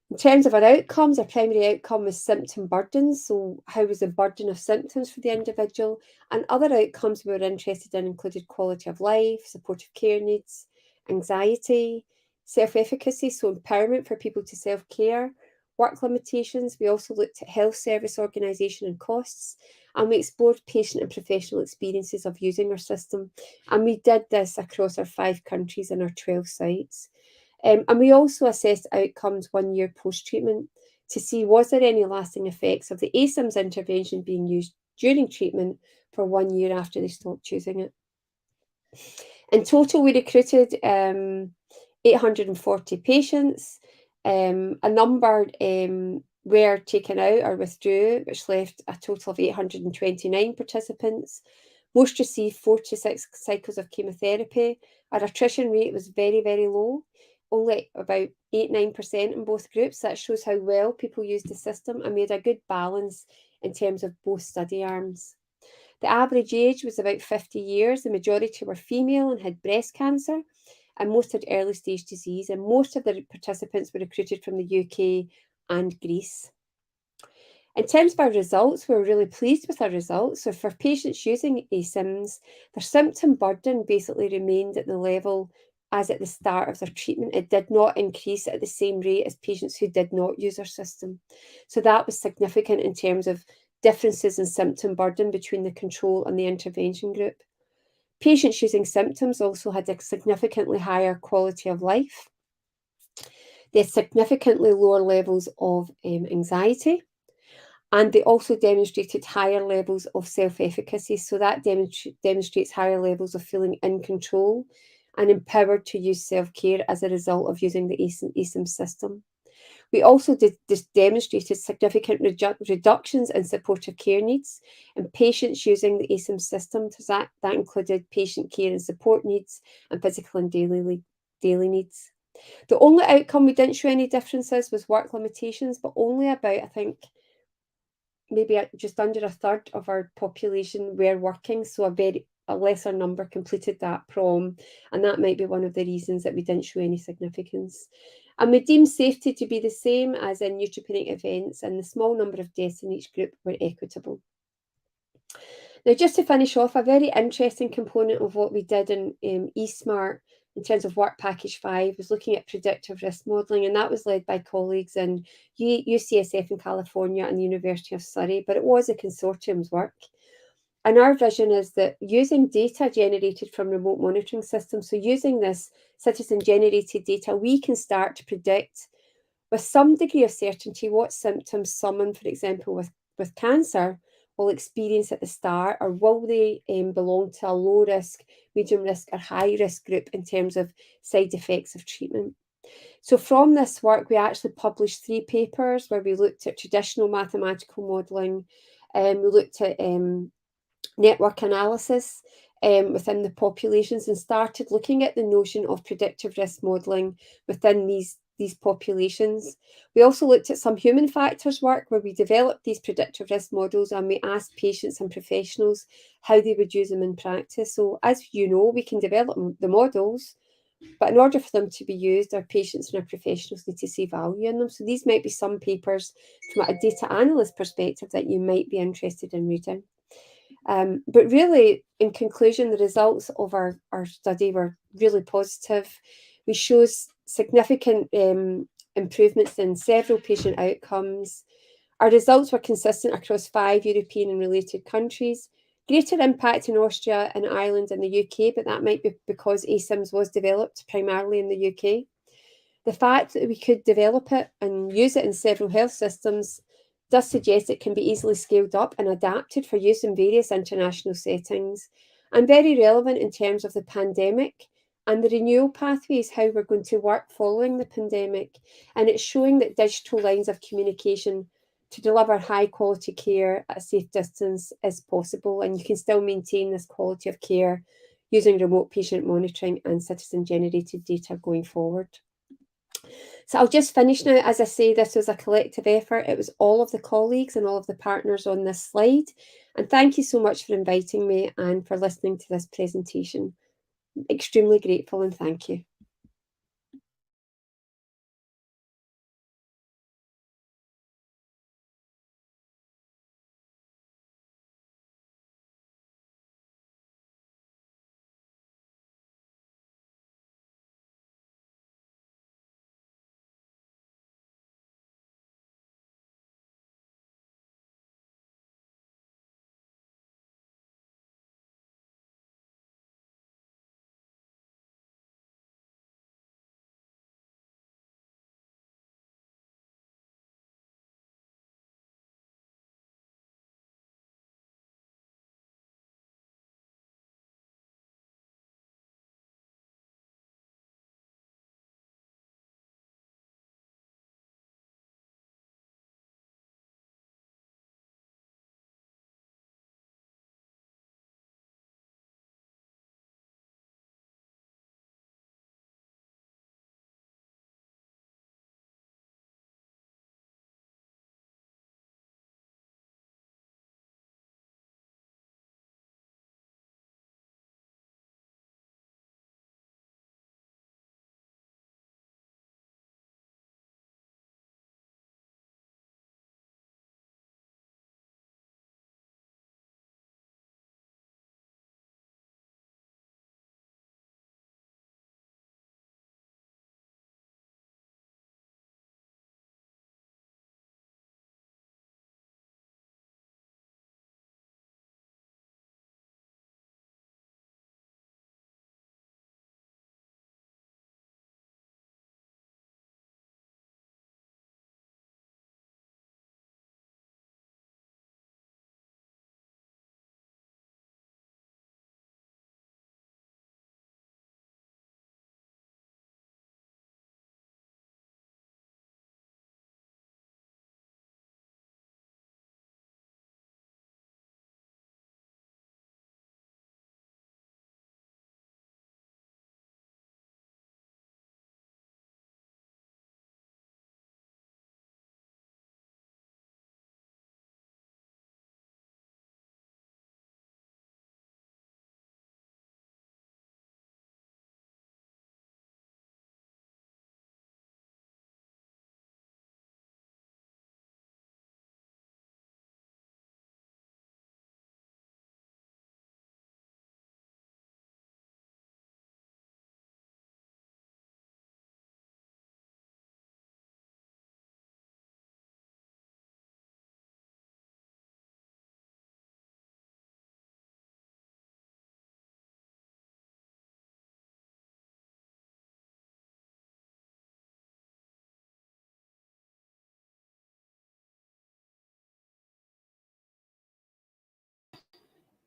In terms of our outcomes, our primary outcome was symptom burden. So how was the burden of symptoms for the individual? And other outcomes we were interested in included quality of life, supportive care needs, anxiety, self-efficacy, so empowerment for people to self-care, work limitations. We also looked at health service organisation and costs, and we explored patient and professional experiences of using our system. And we did this across our 5 countries and our 12 sites. And we also assessed outcomes 1 year post-treatment to see was there any lasting effects of the ASIMS intervention being used during treatment for 1 year after they stopped using it. In total, we recruited 840 patients. A number were taken out or withdrew, which left a total of 829 participants. Most received 4 to 6 cycles of chemotherapy. Our attrition rate was very, very low, only about 8-9% in both groups. That shows how well people used the system, and we had a good balance in terms of both study arms. The average age was about 50 years. The majority were female and had breast cancer, and most had early stage disease, and most of the participants were recruited from the UK and Greece. In terms of our results, we were really pleased with our results. So for patients using ASIMS, their symptom burden basically remained at the level as at the start of their treatment. It did not increase at the same rate as patients who did not use our system. So that was significant in terms of differences in symptom burden between the control and the intervention group. Patients using symptoms also had a significantly higher quality of life. They had significantly lower levels of anxiety, and they also demonstrated higher levels of self-efficacy. So that demonstrates higher levels of feeling in control and empowered to use self-care as a result of using the ASIM system. We also demonstrated significant reductions in supportive care needs in patients using the ASIM system. That included patient care and support needs and physical and daily needs. The only outcome we didn't show any differences was work limitations, but only about, I think, maybe just under a third of our population were working, so a lesser number completed that PROM, and that might be one of the reasons that we didn't show any significance. And we deemed safety to be the same as in neutropenic events, and the small number of deaths in each group were equitable. Now, just to finish off, a very interesting component of what we did in eSmart in terms of Work Package 5 was looking at predictive risk modelling, and that was led by colleagues in UCSF in California and the University of Surrey, but it was a consortium's work. And our vision is that using data generated from remote monitoring systems, so using this citizen-generated data, we can start to predict with some degree of certainty what symptoms someone, for example, with cancer will experience at the start, or will they belong to a low risk, medium risk, or high risk group in terms of side effects of treatment. So from this work, we actually published 3 papers where we looked at traditional mathematical modelling, we looked at network analysis within the populations, and started looking at the notion of predictive risk modelling within these populations. We also looked at some human factors work where we developed these predictive risk models, and we asked patients and professionals how they would use them in practice. So as you know, we can develop the models, But in order for them to be used, our patients and our professionals need to see value in them. So these might be some papers from a data analyst perspective that you might be interested in reading. But really, in conclusion, the results of our study were really positive. We showed significant improvements in several patient outcomes. Our results were consistent across 5 European and related countries. Greater impact in Austria and Ireland and the UK, but that might be because ASIMS was developed primarily in the UK. The fact that we could develop it and use it in several health systems does suggest it can be easily scaled up and adapted for use in various international settings, and very relevant in terms of the pandemic and the renewal pathways, how we're going to work following the pandemic. And it's showing that digital lines of communication to deliver high quality care at a safe distance is possible, and you can still maintain this quality of care using remote patient monitoring and citizen generated data going forward. So I'll just finish now. As I say, this was a collective effort. It was all of the colleagues and all of the partners on this slide. And thank you so much for inviting me and for listening to this presentation. Extremely grateful, and thank you.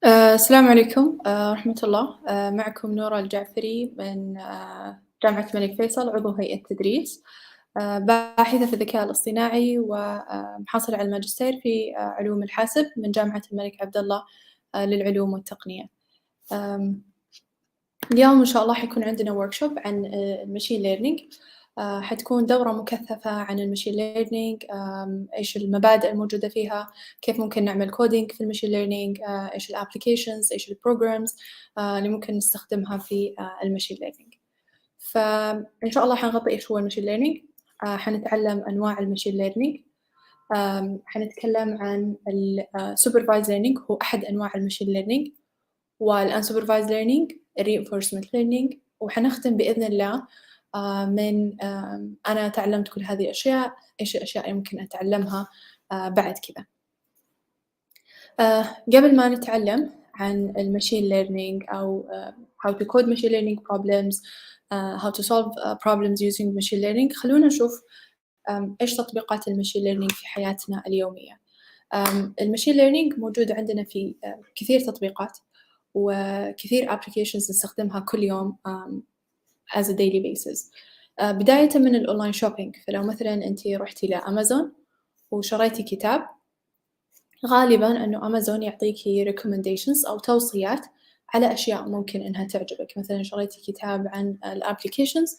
السلام عليكم ورحمة الله. معكم نورة الجعفري من جامعة الملك فيصل، عضو هيئة التدريس، باحثة في الذكاء الاصطناعي ومحصلة على الماجستير في علوم الحاسب من جامعة الملك عبد الله للعلوم والتقنية. اليوم إن شاء الله حيكون عندنا وركشوب عن الماشين ليرنينج. حتكون دورة مكثفة عن الماشين ليرنينج، إيش المبادئ الموجودة فيها، كيف ممكن نعمل كودينج في الماشين ليرنينج، إيش الابليكيشنز، إيش البروجرامز اللي ممكن نستخدمها في الماشين ليرنينج. فإن شاء الله حنغطي إيش هو المشين ليرنينج، حنتعلم أنواع المشين ليرنينج، حنتكلم عن السوبرفايز ليرنينج هو أحد أنواع المشين ليرنينج، والأنسوبرفايز ليرنينج، الرينفورسمنت ليرنينج، وحنختم بإذن الله من أنا تعلمت كل هذه الأشياء، إيش الأشياء يمكن أتعلمها بعد كذا. قبل ما نتعلم عن المشين ليرنينج أو how to code machine learning problems, how to solve problems using machine learning، خلونا نشوف إيش تطبيقات المشين ليرنينج في حياتنا اليومية. المشين ليرنينج موجود عندنا في كثير تطبيقات وكثير applications نستخدمها كل يوم as a daily basis. بداية من الأونلاين شوبينج، فلو مثلا أنت رحتي لأمازون وشريتي كتاب، غالبا أنه أمازون يعطيكي recommendations أو توصيات على أشياء ممكن إنها تعجبك. مثلا شريتي كتاب عن الابليكيشنز،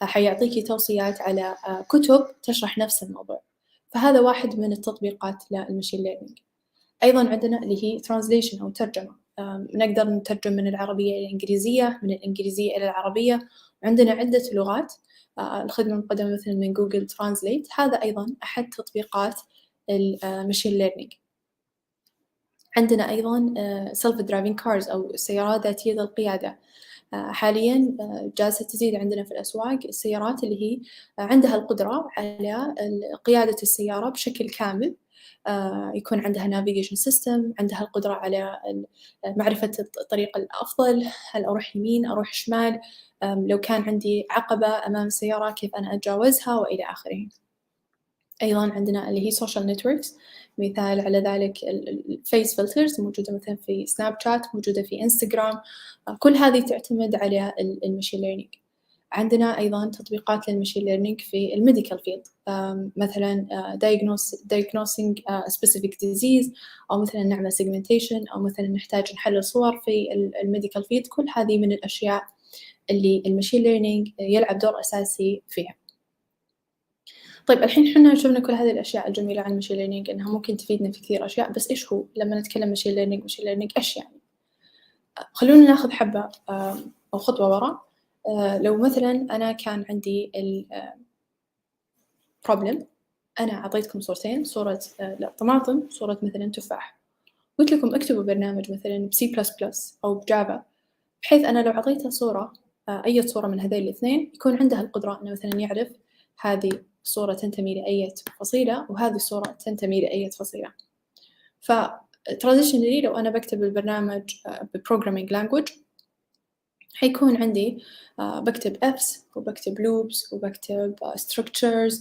حيعطيكي توصيات على كتب تشرح نفس الموضوع، فهذا واحد من التطبيقات للمشين ليرنينج. أيضا عندنا اللي هي translation أو ترجمة، نقدر نترجم من العربية إلى الإنجليزية، من الإنجليزية إلى العربية. عندنا عدة لغات، الخدمة المقدمة مثلا من جوجل ترانزليت، هذا أيضا أحد تطبيقات المشين ليرنينج. عندنا أيضا self driving cars أو السيارات ذاتية القيادة، حاليا جالسة تزيد عندنا في الأسواق السيارات اللي هي عندها القدرة على قيادة السيارة بشكل كامل، يكون عندها navigation system، عندها القدرة على معرفة الطريق الأفضل، هل أروح يمين أروح شمال، لو كان عندي عقبة أمام السيارة كيف أنا أتجاوزها وإلى آخره. أيضا عندنا اللي هي social networks، مثال على ذلك الفيس فلترز موجودة مثلا في سناب شات، موجودة في انستغرام، كل هذه تعتمد على المشين ليرنينج. عندنا أيضا تطبيقات للمشين ليرنينج في الميديكال فيلد، مثلا diagnosing specific disease، أو مثلا نعمل segmentation، أو مثلا نحتاج نحلل صور في الميديكال فيلد. كل هذه من الأشياء اللي المشين ليرنينج يلعب دور أساسي فيها. طيب الحين حنا شفنا كل هذه الأشياء الجميلة عن المشين ليرنينج إنها ممكن تفيدنا في كثير أشياء، بس إيش هو لما نتكلم مشين ليرنينج إيش يعني؟ خلونا ناخذ حبة أو خطوة وراء. لو مثلا أنا كان عندي problem، أنا أعطيتكم صورتين، صورة طماطم، صورة مثلا تفاح، قلت لكم اكتبوا برنامج مثلا ب++ أو بجافا، بحيث أنا لو أعطيته صورة أي صورة من هذين الاثنين يكون عندها القدرة أنه مثلا يعرف هذه الصورة تنتمي لأي فصيلة وهذه الصورة تنتمي لأي فصيلة. فترانزيشنالي لو أنا بكتب البرنامج ببروجرامينج لانجويج، حيكون عندي بكتب ifs وبكتب loops وبكتب structures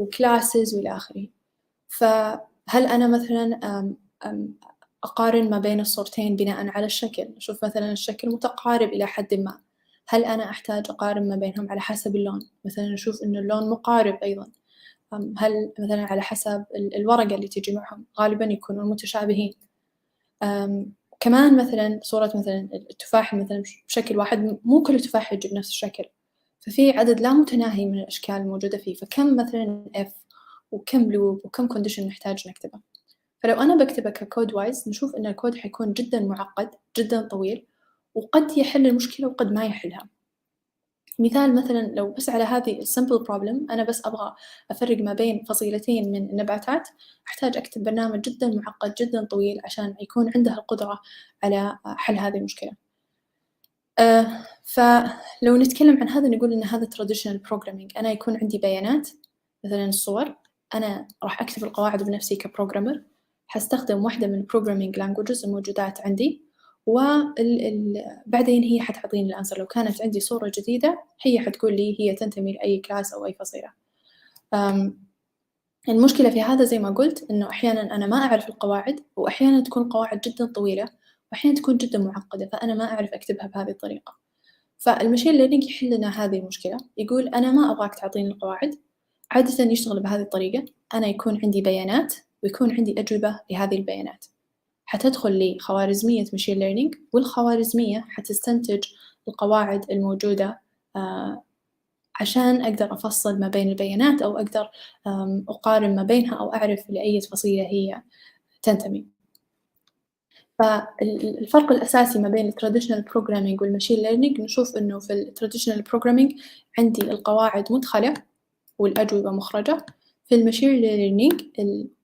وclasses والى آخره. فهل أنا مثلا أقارن ما بين الصورتين بناء على الشكل، أشوف مثلا الشكل متقارب إلى حد ما، هل أنا أحتاج أقارن ما بينهم على حسب اللون، مثلا نشوف إنه اللون مقارب أيضا، هل مثلا على حسب الورقة اللي تجي معهم، غالبا يكونون متشابهين. كمان مثلا صورة مثلا التفاح مثلا بشكل واحد، مو كل تفاح يجي بنفس الشكل، ففي عدد لا متناهي من الأشكال الموجودة فيه، فكم مثلا if وكم loop وكم condition نحتاج نكتبه. فلو أنا بكتبه ككود وايز، نشوف إن الكود حيكون جدا معقد جدا طويل، وقد يحل المشكلة وقد ما يحلها. مثال مثلا لو بس على هذه simple problem، أنا بس أبغى أفرق ما بين فصيلتين من النباتات، أحتاج أكتب برنامج جدا معقد جدا طويل عشان يكون عنده القدرة على حل هذه المشكلة. فلو نتكلم عن هذا نقول إن هذا traditional programming، أنا يكون عندي بيانات مثلا الصور، أنا راح أكتب القواعد بنفسي كبروجرامر، حستخدم واحدة من programming languages الموجودات عندي، بعدين هي حتعطيني الأنسر. لو كانت عندي صورة جديدة هي حتقول لي هي تنتمي لأي كلاس أو أي فصيلة. المشكلة في هذا زي ما قلت إنه أحيانا أنا ما أعرف القواعد، وأحيانا تكون قواعد جدا طويلة، وأحيانا تكون جدا معقدة، فأنا ما أعرف أكتبها بهذه الطريقة. فالمشين ليرنينج يحل لنا هذه المشكلة، يقول أنا ما أبغاك تعطيني القواعد، عادة يشتغل بهذه الطريقة، أنا يكون عندي بيانات ويكون عندي أجوبة لهذه البيانات، حتدخل لخوارزمية مشين ليرنينج، والخوارزمية حتستنتج القواعد الموجودة عشان أقدر أفصل ما بين البيانات، أو أقدر أقارن ما بينها، أو أعرف لأي فصيلة هي تنتمي. فالفرق الأساسي ما بين التراديشنال بروجرامينج والماشين ليرنينج نشوف إنه في التراديشنال بروجرامينج عندي القواعد مدخلة والأجوبة مخرجة. في الماشين ليرنينج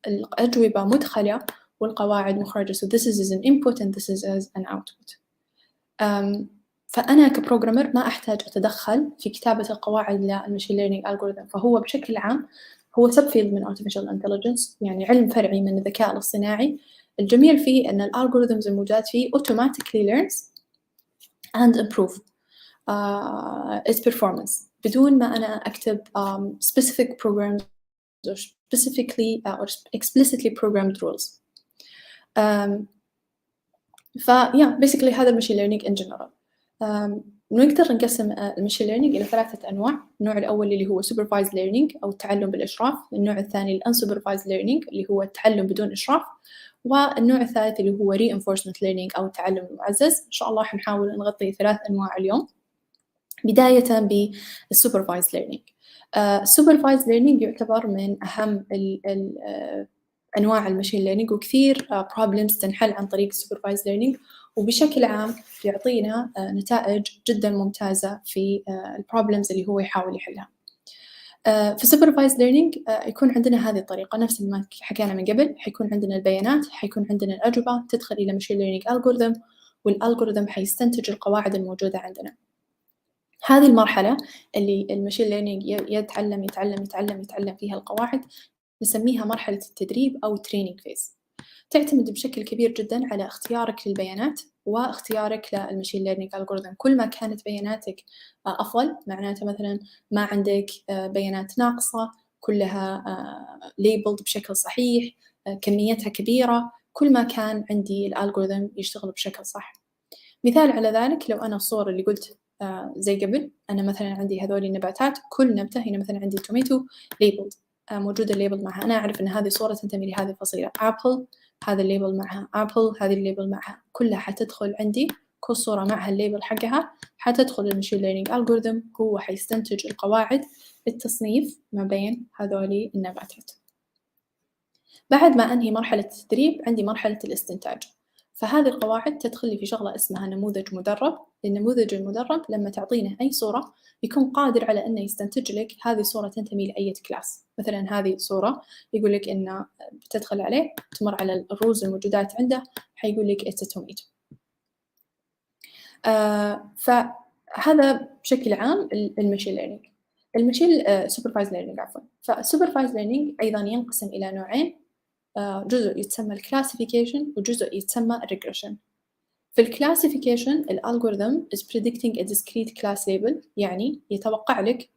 الأجوبة مدخلة والقواعد مخرجة. So this is an input and this is as an output. فأنا كبروجرامر ما أحتاج أتدخل في كتابة القواعد للماشين ليرنينج ألغوريثم، فهو بشكل عام هو سبفيلد من artificial intelligence، يعني علم فرعي من الذكاء الاصطناعي. الجميل فيه أن الألغوريثمز الموجود فيه automatically learns and improve its performance بدون ما أنا أكتب specific programs or specifically or explicitly programmed rules. basically هذا الماشين ليرنينج in general. نقدر نقسم الماشين ليرنينج إلى 3 أنواع. النوع الأول اللي هو supervised learning أو التعلم بالإشراف، النوع الثاني unsupervised learning اللي هو التعلم بدون إشراف، والنوع الثالث اللي هو reinforcement learning أو التعلم المعزز. إن شاء الله حنحاول نغطي 3 أنواع اليوم. بداية بالsupervised learning. supervised learning يعتبر من أهم أنواع الماشين ليرنينج، وكثير problems تنحل عن طريق supervised learning، وبشكل عام يعطينا نتائج جدا ممتازة في problems اللي هو يحاول يحلها. في supervised learning يكون عندنا هذه الطريقة نفس ما حكينا من قبل. حيكون عندنا البيانات، حيكون عندنا الأجوبة تدخل إلى machine learning algorithm، والألغوريثم حيستنتج القواعد الموجودة عندنا. هذه المرحلة اللي الماشين ليرنينج يتعلم فيها القواعد نسميها مرحلة التدريب أو training phase. تعتمد بشكل كبير جدا على اختيارك للبيانات واختيارك للماشين ليرنينج algorithm. كل ما كانت بياناتك أفضل، معناته مثلا ما عندك بيانات ناقصة، كلها labeled بشكل صحيح، كميتها كبيرة، كل ما كان عندي الالغوريثم يشتغل بشكل صح. مثال على ذلك لو أنا الصورة اللي قلت زي قبل، أنا مثلا عندي هذول النباتات، كل نبتة هنا مثلا عندي توميتو labeled، موجودة الليبل معها. أنا أعرف أن هذه صورة تنتمي لهذه الفصيلة. apple هذا الليبل معها apple، هذه الليبل معها، كلها حتدخل عندي، كل صورة معها الليبل حقها حتدخل الماشين ليرنينج algorithm، هو حيستنتج القواعد التصنيف ما بين هذول النباتات. بعد ما أنهي مرحلة التدريب عندي مرحلة الاستنتاج. فهذه القواعد تدخل لي في شغلة اسمها نموذج مدرب. النموذج المدرب لما تعطينه أي صورة يكون قادر على أنه يستنتج لك هذه الصورة تنتمي لأي كلاس. مثلا هذه صورة يقول لك إنه بتدخل عليه تمر على الروز الموجودات عنده، حيقول لك it's a tomato. فهذا بشكل عام الماشين ليرنينج. الماشين supervised learning عفوا. فالsupervised learning أيضا ينقسم إلى نوعين، جزء يتسمى الكلاسيفيكيشن وجزء يتسمى الريجريشن. في الكلاسيفيكيشن الالغوريثم is predicting a discrete class label، يعني يتوقع لك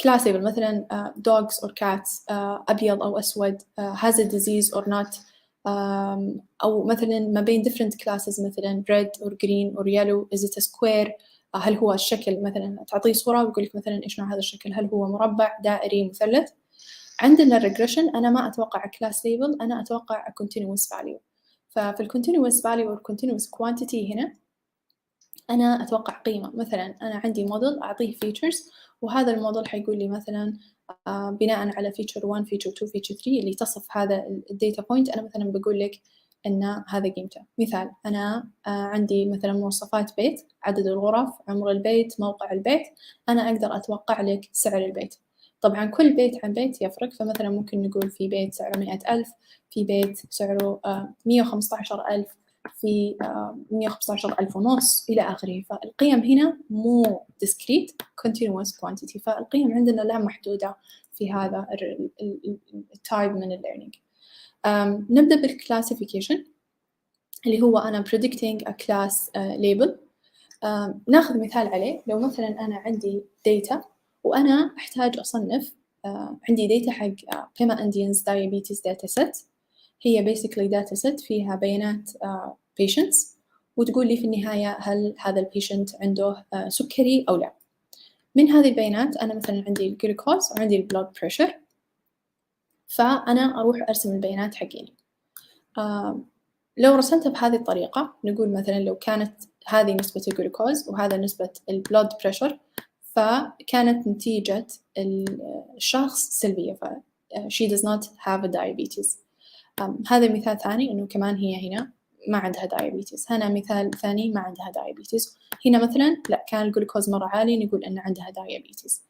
class label مثلا dogs or cats، أبيض أو أسود، has a disease or not، أو مثلا ما بين different classes مثلا red or green or yellow، is it a square، هل هو الشكل، مثلا تعطيه صورة ويقول لك مثلا إيش نوع هذا الشكل، هل هو مربع، دائري، مثلث. عندنا الريجريشن أنا ما أتوقع كلاس ليبل، أنا أتوقع continuous value. ففي continuous value و continuous quantity هنا أنا أتوقع قيمة. مثلا أنا عندي موديل أعطيه features، وهذا الموديل حيقول لي مثلا بناء على feature 1 feature 2 feature 3 اللي تصف هذا الداتا بوينت، أنا مثلا بقول لك أن هذا قيمته. مثال أنا عندي مثلا مواصفات بيت، عدد الغرف، عمر البيت، موقع البيت، أنا أقدر أتوقع لك سعر البيت. طبعا كل بيت عن بيت يفرق، فمثلا ممكن نقول في بيت سعره 100,000، في بيت سعره 115,000، في 115,000 ونص إلى آخره. فالقيم هنا مو discrete continuous quantity، فالقيم عندنا لا محدودة في هذا التايب من الليرنينج. نبدأ بالكلاسيفيكيشن اللي هو أنا predicting a class label. ناخذ مثال عليه. لو مثلا أنا عندي data وأنا أحتاج أصنف، عندي داتا حق Pema Indians Diabetes Data Set، هي basically data set فيها بيانات patients، وتقول لي في النهاية هل هذا البيشنت عنده سكري أو لا. من هذه البيانات أنا مثلا عندي الجلوكوز وعندي البلود بريشر، فأنا أروح أرسم البيانات حقيني. لو رسمتها بهذه الطريقة، نقول مثلا لو كانت هذه نسبة الجلوكوز وهذا نسبة البلود بريشر، فكانت نتيجة الشخص سلبية، she does not have a diabetes. هذا مثال ثاني إنه كمان هي هنا ما عندها دايابيتيز. هنا مثال ثاني ما عندها دايابيتيز. هنا مثلا لا كان الجلوكوز مرة عالي نقول إن عندها دايابيتيز.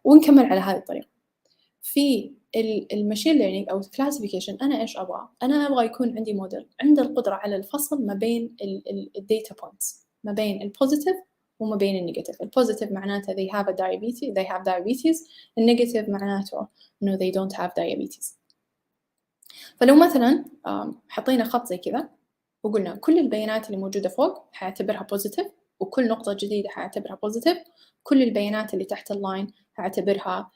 ونكمل على هذه الطريقة. في المشين ليرنينج أو الكلاسيفيكيشن أنا إيش أبغى؟ أنا أبغى يكون عندي موديل عنده القدرة على الفصل ما بين الداتا بوينتس، ما بين البوزيتيف وما بين النيجاتيف. البوزيتيف معناته they have diabetes. النيجاتيف معناته إنه they don't have diabetes. فلو مثلا حطينا خط زي كذا وقلنا كل البيانات اللي موجودة فوق حاعتبرها بوزيتيف، وكل نقطة جديدة حاعتبرها بوزيتيف، كل البيانات اللي تحت اللاين حاعتبرها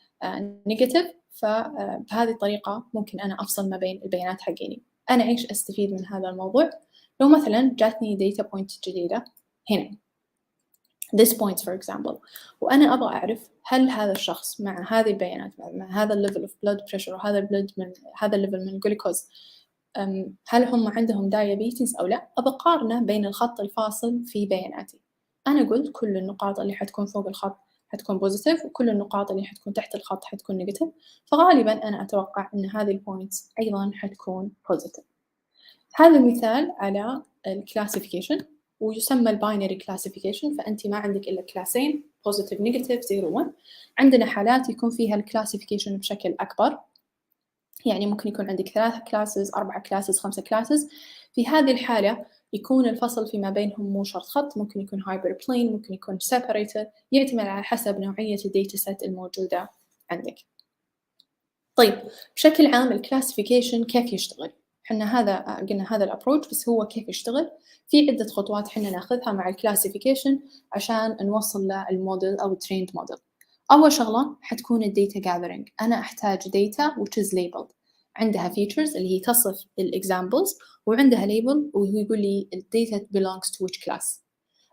نيجاتيف. فبهذه الطريقة ممكن أنا أفصل ما بين البيانات حقيني. أنا إيش أستفيد من هذا الموضوع؟ لو مثلا جاتني data point جديدة هنا this point for example، وأنا أبغى أعرف هل هذا الشخص مع هذه البيانات، مع هذا level of blood pressure وهذا هذا level من الجلوكوز، هل هم عندهم diabetes أو لا؟ أبغى أقارنه بين الخط الفاصل في بياناتي. أنا قلت كل النقاط اللي حتكون فوق الخط حتكون بوزيتيف، وكل النقاط اللي حتكون تحت الخط حتكون نيجاتيف. فغالبا أنا أتوقع أن هذه البوينتس أيضا حتكون بوزيتيف. هذا مثال على الكلاسيفيكيشن ويسمى الباينري كلاسيفيكيشن. فأنت ما عندك إلا كلاسين بوزيتيف نيجاتيف 0 1. عندنا حالات يكون فيها الكلاسيفيكيشن بشكل أكبر، يعني ممكن يكون عندك 3 كلاسز 4 كلاسز 5 كلاسز. في هذه الحالة يكون الفصل فيما بينهم مو شرط خط، ممكن يكون هايبر بلين، ممكن يكون سيبريتر، يعتمد على حسب نوعية الداتا سيت الموجودة عندك. طيب بشكل عام الكلاسيفيكيشن كيف يشتغل؟ حنا قلنا هذا الابروتش، بس هو كيف يشتغل؟ في عدة خطوات حنا ناخذها مع الكلاسيفيكيشن عشان نوصل للموديل أو التريند موديل. أول شغلة حتكون الداتا gathering. أنا أحتاج data which is labeled، عندها features اللي هي تصف الexamples، وعندها label وهو يقول لي الداتا belongs to which class.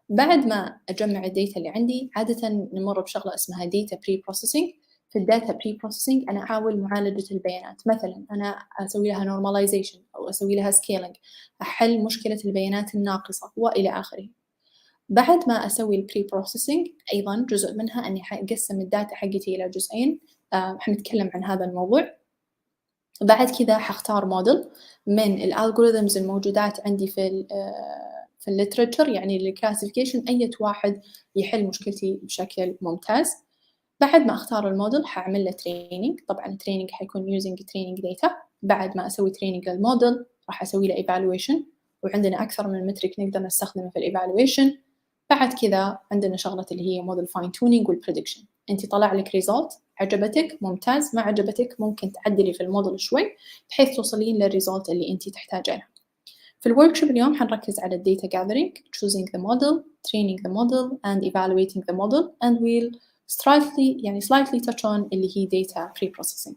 بعد ما أجمع الداتا اللي عندي عادة نمر بشغلة اسمها data pre-processing. في الداتا pre-processing أنا أحاول معالجة البيانات، مثلا أنا أسوي لها normalization أو أسوي لها scaling، أحل مشكلة البيانات الناقصة وإلى آخره. بعد ما أسوي البري-processing أيضا جزء منها أني أقسم الداتا حقتي إلى جزئين، حنتكلم عن هذا الموضوع. بعد كذا حختار موديل من الالغوريثمز الموجودات عندي في الليتراتشر، يعني الكلاسيفيكيشن أي واحد يحل مشكلتي بشكل ممتاز. بعد ما أختار الموديل حأعمل له تريننج. طبعا التريننج حيكون using training data. بعد ما أسوي تريننج للموديل راح أسوي له evaluation، وعندنا أكثر من مترك نقدر نستخدمه في evaluation. بعد كذا عندنا شغلة اللي هي موديل fine tuning والprediction. أنت طلع لك result عجبتك ممتاز، ما عجبتك ممكن تعدلي في الموديل شوي بحيث توصلين للريزولت اللي أنت تحتاجينها. في الوركشوب اليوم حنركز على data gathering, choosing the model, training the model and evaluating the model, and we'll slightly touch on اللي هي data pre-processing.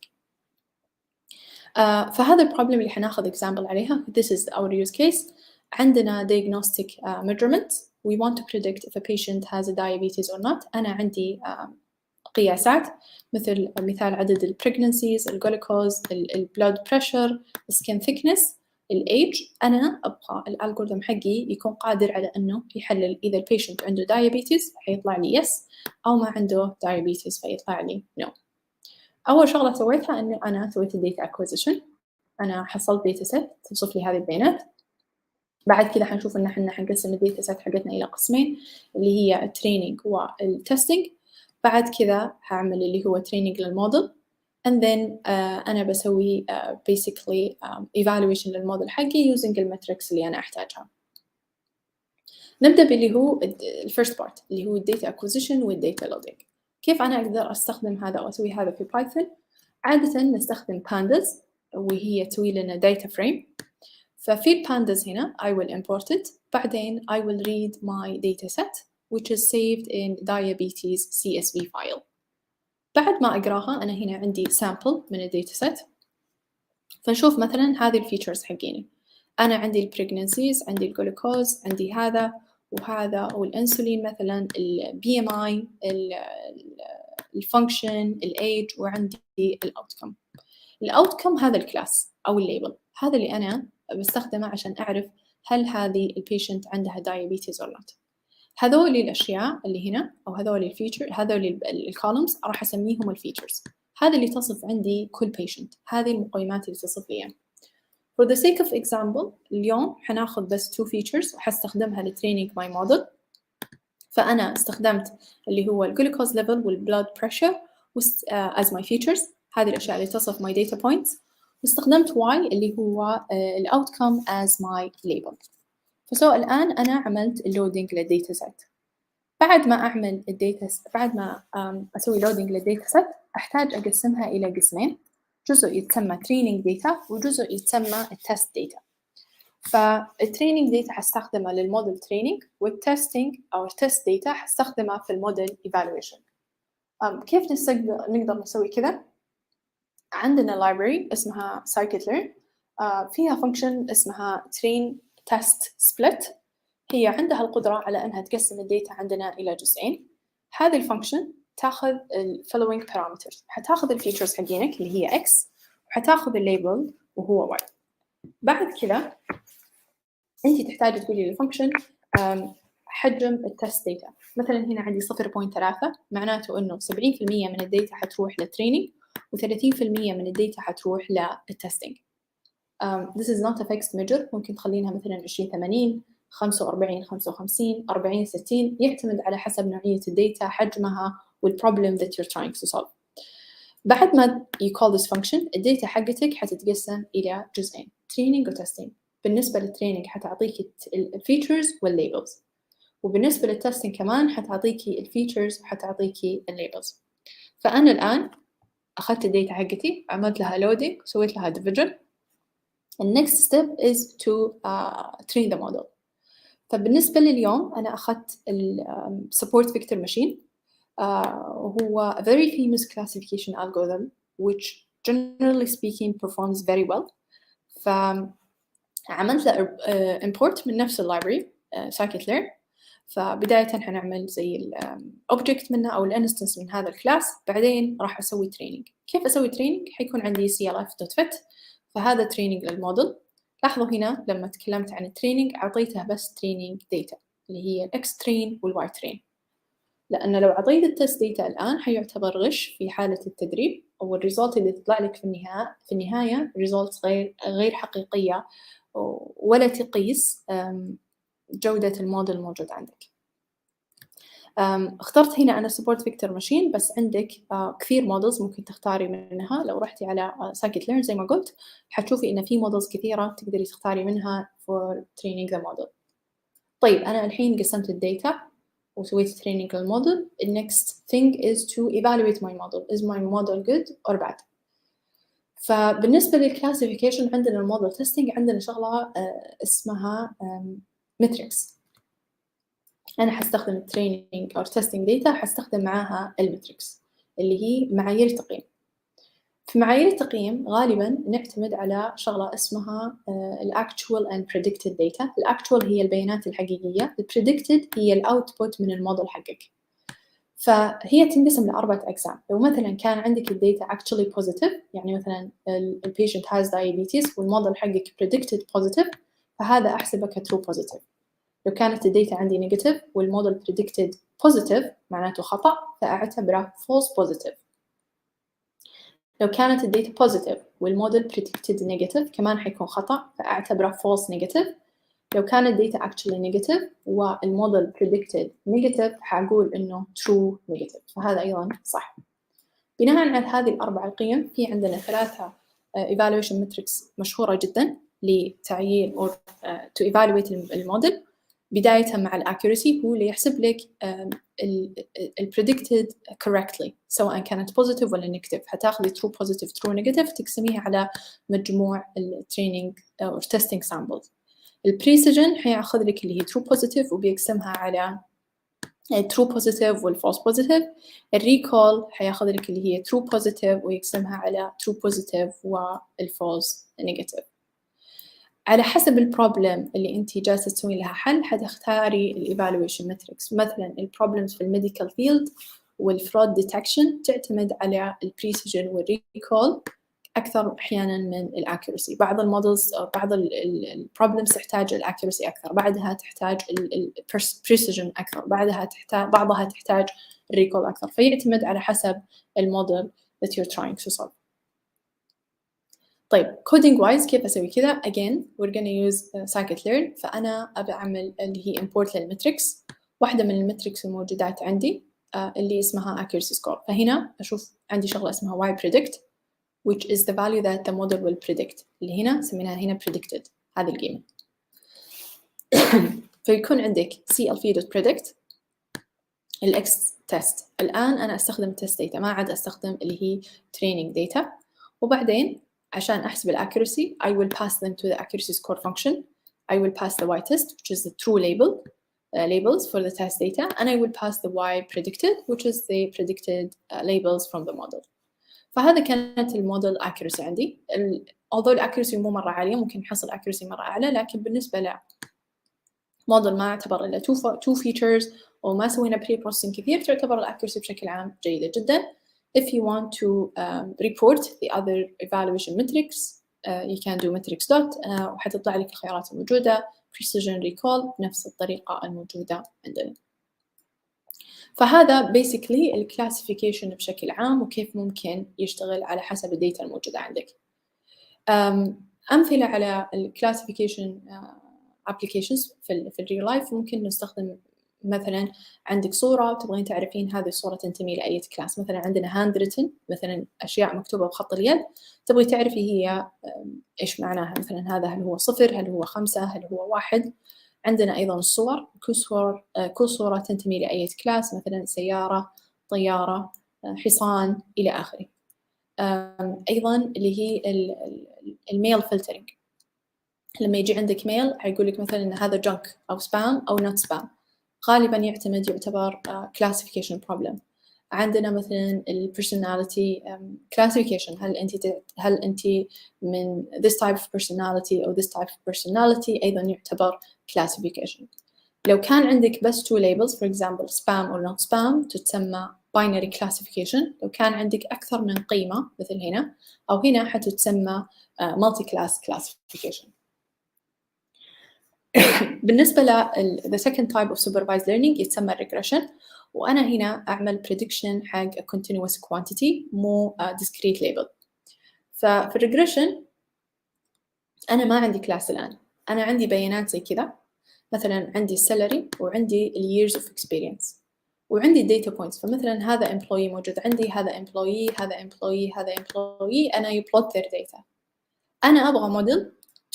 فهذا البروبلم اللي حناخذ example عليها. This is our use case. عندنا diagnostic measurement. We want to predict if a patient has a diabetes or not. أنا عندي قياسات مثل مثال عدد البريجنسيز، الجلوكوز، البلود بريشر، السكين ثيكنس، الإيج. أنا أبغى الألغوريثم حقي يكون قادر على أنه يحلل إذا البيشنت عنده diabetes حيطلع لي yes، أو ما عنده diabetes فيطلع لي no. أول شغلة سويتها أنه أنا سويت الداتا acquisition. أنا حصلت داتا سيت توصف لي هذه البيانات. بعد كذا حنشوف إن إحنا حنقسم الداتا سيت حقتنا إلى قسمين اللي هي التريننج والتستنج. بعد كذا هعمل اللي هو تريننج للموديل and then أنا بسوي basically evaluation للموديل حقي using المتركس اللي أنا أحتاجها. نبدأ باللي هو الفيرست بارت اللي هو الداتا acquisition والداتا loading. كيف أنا أقدر أستخدم هذا أو أسوي هذا في بايثون؟ عادة نستخدم pandas وهي تسوي لنا data frame. ففي البانداز هنا I will import it. بعدين I will read my dataset which is saved in diabetes CSV file. بعد ما أقراها أنا هنا عندي sample من الداتاسيت. فنشوف مثلا هذه الفيتشرز حقيني. أنا عندي البريجنسيز، عندي الجلوكوز، عندي هذا وهذا والإنسولين مثلا، الBMI، الفانكشن، الإيج، وعندي الأوتكم. الأوتكم هذا الكلاس أو الليبل، هذا اللي أنا بستخدمه عشان أعرف هل هذه البيشنت عندها diabetes or not. هذول الأشياء اللي هنا أو هذول الفيتشر، هذول الكولمز راح أسميهم الفيتشرز. هذا اللي تصف عندي كل patient، هذه المقيمات اللي تصف لي. For the sake of example اليوم حناخذ بس 2 features وحستخدمها لtraining my model. فأنا استخدمت اللي هو الجلوكوز level والبلاد pressure as my features. هذه الأشياء اللي تصف my data points. واستخدمت y اللي هو outcome as my label. فسو الآن أنا عملت اللودينج للديتا سيت. بعد ما أعمل بعد ما أسوي لودينج للديتا سيت أحتاج أقسمها إلى قسمين، جزء يتسمى training data وجزء يتسمى test data. فالتريننج داتا حستخدمها للموديل تريننج، والتستنج أو التست داتا حستخدمها في الموديل evaluation. كيف نقدر نسوي كذا؟ عندنا library اسمها scikit-learn، فيها function اسمها train test split. هي عندها القدرة على أنها تقسم الداتا عندنا إلى جزئين. هذه الفانكشن تاخذ ال following parameters، حتاخذ الفيتشرز حقينك اللي هي x، وحتاخذ الليبل وهو y. بعد كذا أنت تحتاج تقولي للفانكشن حجم التست داتا. مثلا هنا عندي 0.3، معناته إنه 70% من الداتا حتروح للتريننج و30% من الداتا حتروح للتستنج. This is not a fixed measure، ممكن تخلينها مثلا 20-80 45-55 40-60، يعتمد على حسب نوعية الداتا، حجمها والproblem that you're trying to solve. بعد ما you call this function الداتا حقتك حتتقسم إلى جزئين، training و testing. بالنسبة للtraining حتعطيك الفيتشرز والليبلز، وبالنسبة للتستنج كمان حتعطيكي الفيتشرز وحتعطيكي الليبلز. فأنا الآن أخذت الداتا حقتي، عملت لها loading، سويت لها division. The next step is to train the model. فبالنسبة لليوم أنا أخذت support vector machine، هو a very famous classification algorithm which generally speaking performs very well. فعملت له import من نفس library scikit-learn. فبداية حنعمل زي الأوبجكت منه أو الانستنس من هذا الكلاس، بعدين راح أسوي تريننج. كيف أسوي تريننج؟ حيكون عندي clf.fit، فهذا تريننج للموديل. لاحظوا هنا لما تكلمت عن التريننج أعطيتها بس تريننج داتا اللي هي الإكس ترين والواي ترين، لأن لو أعطيت التست داتا الآن حيعتبر غش في حالة التدريب، أو الريزولت اللي تطلع لك في النهاية ريزولت غير حقيقية ولا تقيس جودة الموديل الموجود عندك. اخترت هنا أنا support vector machine، بس عندك كثير مودلز ممكن تختاري منها. لو رحتي على scikit-learn زي ما قلت حتشوفي إن في مودلز كثيرة تقدري تختاري منها for training the model. طيب أنا الحين قسمت الداتا وسويت training للموديل. The next thing is to evaluate my model. Is my model good or bad؟ فبالنسبة للclassification عندنا الموديل testing، عندنا شغلة اسمها metrics. أنا حستخدم التريننج أو testing data، حستخدم معاها المتريكس اللي هي معايير التقييم. في معايير التقييم غالباً نعتمد على شغلة اسمها actual and predicted data. actual هي البيانات الحقيقية، predicted هي الأوتبوت من الموديل حقك. فهي تنقسم ل4 أقسام. لو مثلاً كان عندك الداتا actually positive، يعني مثلاً patient has diabetes والموديل حقك predicted positive، فهذا أحسبه true positive. لو كانت الداتا عندي نيجاتيف والموديل predicted positive معناته خطأ، فأعتبره false positive. لو كانت الداتا positive والموديل predicted negative كمان حيكون خطأ، فأعتبره false negative. لو كانت الداتا actually negative والموديل predicted negative حأقول إنه true negative، فهذا أيضا صح. بناء على هذه ال4 القيم في عندنا 3 evaluation metrics مشهورة جدا لتعيين أو to evaluate الموديل. بداية مع الأكيورسي، هو اللي يحسب لك predicted correctly سواء كانت positive ولا negative. هتاخذي true positive true negative تقسميها على مجموع training أو testing samples. precision حياخذ لك اللي هي true positive وبيقسمها على true positive والfalse positive. recall حياخذ لك اللي هي true positive ويقسمها على true positive والfalse negative. على حسب البروبلم اللي انت جالسة تسوي لها حل حتختاري الايفالويشن ماتريكس. مثلا البروبلمز في الميديكال فيلد والفرود ديتكشن تعتمد على البريسيجن والريكول اكثر احيانا من الاكيورسي. بعض المودلز او بعض البروبلمز تحتاج الاكيورسي اكثر، بعدها تحتاج البريسيجن اكثر، بعضها تحتاج الريكول اكثر، فيعتمد على حسب الموديل that you're trying to solve. طيب coding wise كيف أسوي كذا؟ again we're gonna use scikit-learn. فأنا أبي أعمل اللي هي import للمتريكس. واحدة من المتريكس الموجودات عندي اللي اسمها accuracy score. فهنا أشوف عندي شغلة اسمها y predict which is the value that the model will predict. اللي هنا سميناها هنا predicted، هذه القيمة. فيكون عندك clv.predict الإكس تيست. الآن أنا أستخدم test data، ما عاد أستخدم اللي هي training data. وبعدين عشان أحسب accuracy I will pass them to the accuracy score function. I will pass the y test which is the true labels for the test data, and I will pass the y predicted which is the predicted labels from the model. فهذا كانت الموديل accuracy عندي. although accuracy مو مرة عالية، ممكن نحصل accuracy مرة أعلى، لكن بالنسبة ل موديل ما اعتبر إلا two features وما سوينا pre-processing كثير، تعتبر accuracy بشكل عام جيدة جدا. If you want to report the other evaluation metrics you can do metrics dot وحتطلع لك الخيارات الموجودة precision recall بنفس الطريقة الموجودة عندنا. فهذا basically الكلاسيفيكيشن بشكل عام وكيف ممكن يشتغل على حسب الداتا الموجودة عندك. أمثلة على الكلاسيفيكيشن applications في الريل لايف ممكن نستخدم مثلا عندك صورة وتبغين تعرفين هذه الصورة تنتمي لأي كلاس. مثلا عندنا handwritten مثلا أشياء مكتوبة بخط اليد، تبغي تعرفي هي إيش معناها، مثلا هذا هل هو 0 هل هو 5 هل هو 1. عندنا أيضا الصور، كل صورة تنتمي لأي كلاس، مثلا سيارة طيارة حصان إلى آخره. أيضا اللي هي الميل فلترنج، لما يجي عندك ميل هيقول لك مثلا إن هذا جنك أو سبام أو نوت سبام، غالبا يعتبر classification problem. عندنا مثلا ال personality classification، هل أنت من this type of personality أو this type of personality، أيضا يعتبر classification. لو كان عندك بس two labels for example spam or not spam تتسمى binary classification. لو كان عندك أكثر من قيمة مثل هنا أو هنا حتتسمى multi class classification. بالنسبة the second type of supervised learning يتسمى regression، وأنا هنا أعمل prediction حق a continuous quantity مو discrete label. ففي regression أنا ما عندي class الآن، أنا عندي بيانات زي كذا، مثلا عندي salary وعندي years of experience وعندي data points. فمثلا هذا employee موجود عندي، هذا employee هذا employee هذا employee، أنا you plot their data. أنا أبغى model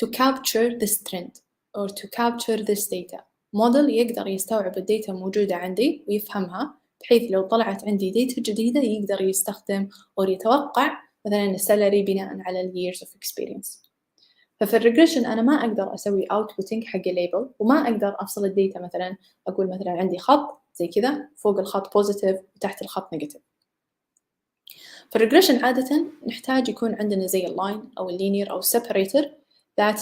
to capture this trend or to capture this data. موديل يقدر يستوعب الداتا الموجودة عندي ويفهمها، بحيث لو طلعت عندي داتا جديدة يقدر يستخدم أو يتوقع مثلا السالري بناء على ال years of experience. ففي الريجريشن أنا ما أقدر أسوي outputting حق الليبل، وما أقدر أفصل الداتا. مثلا أقول مثلا عندي خط زي كذا، فوق الخط positive وتحت الخط negative. في الريجريشن عادة نحتاج يكون عندنا زي اللاين أو اللينير أو separator that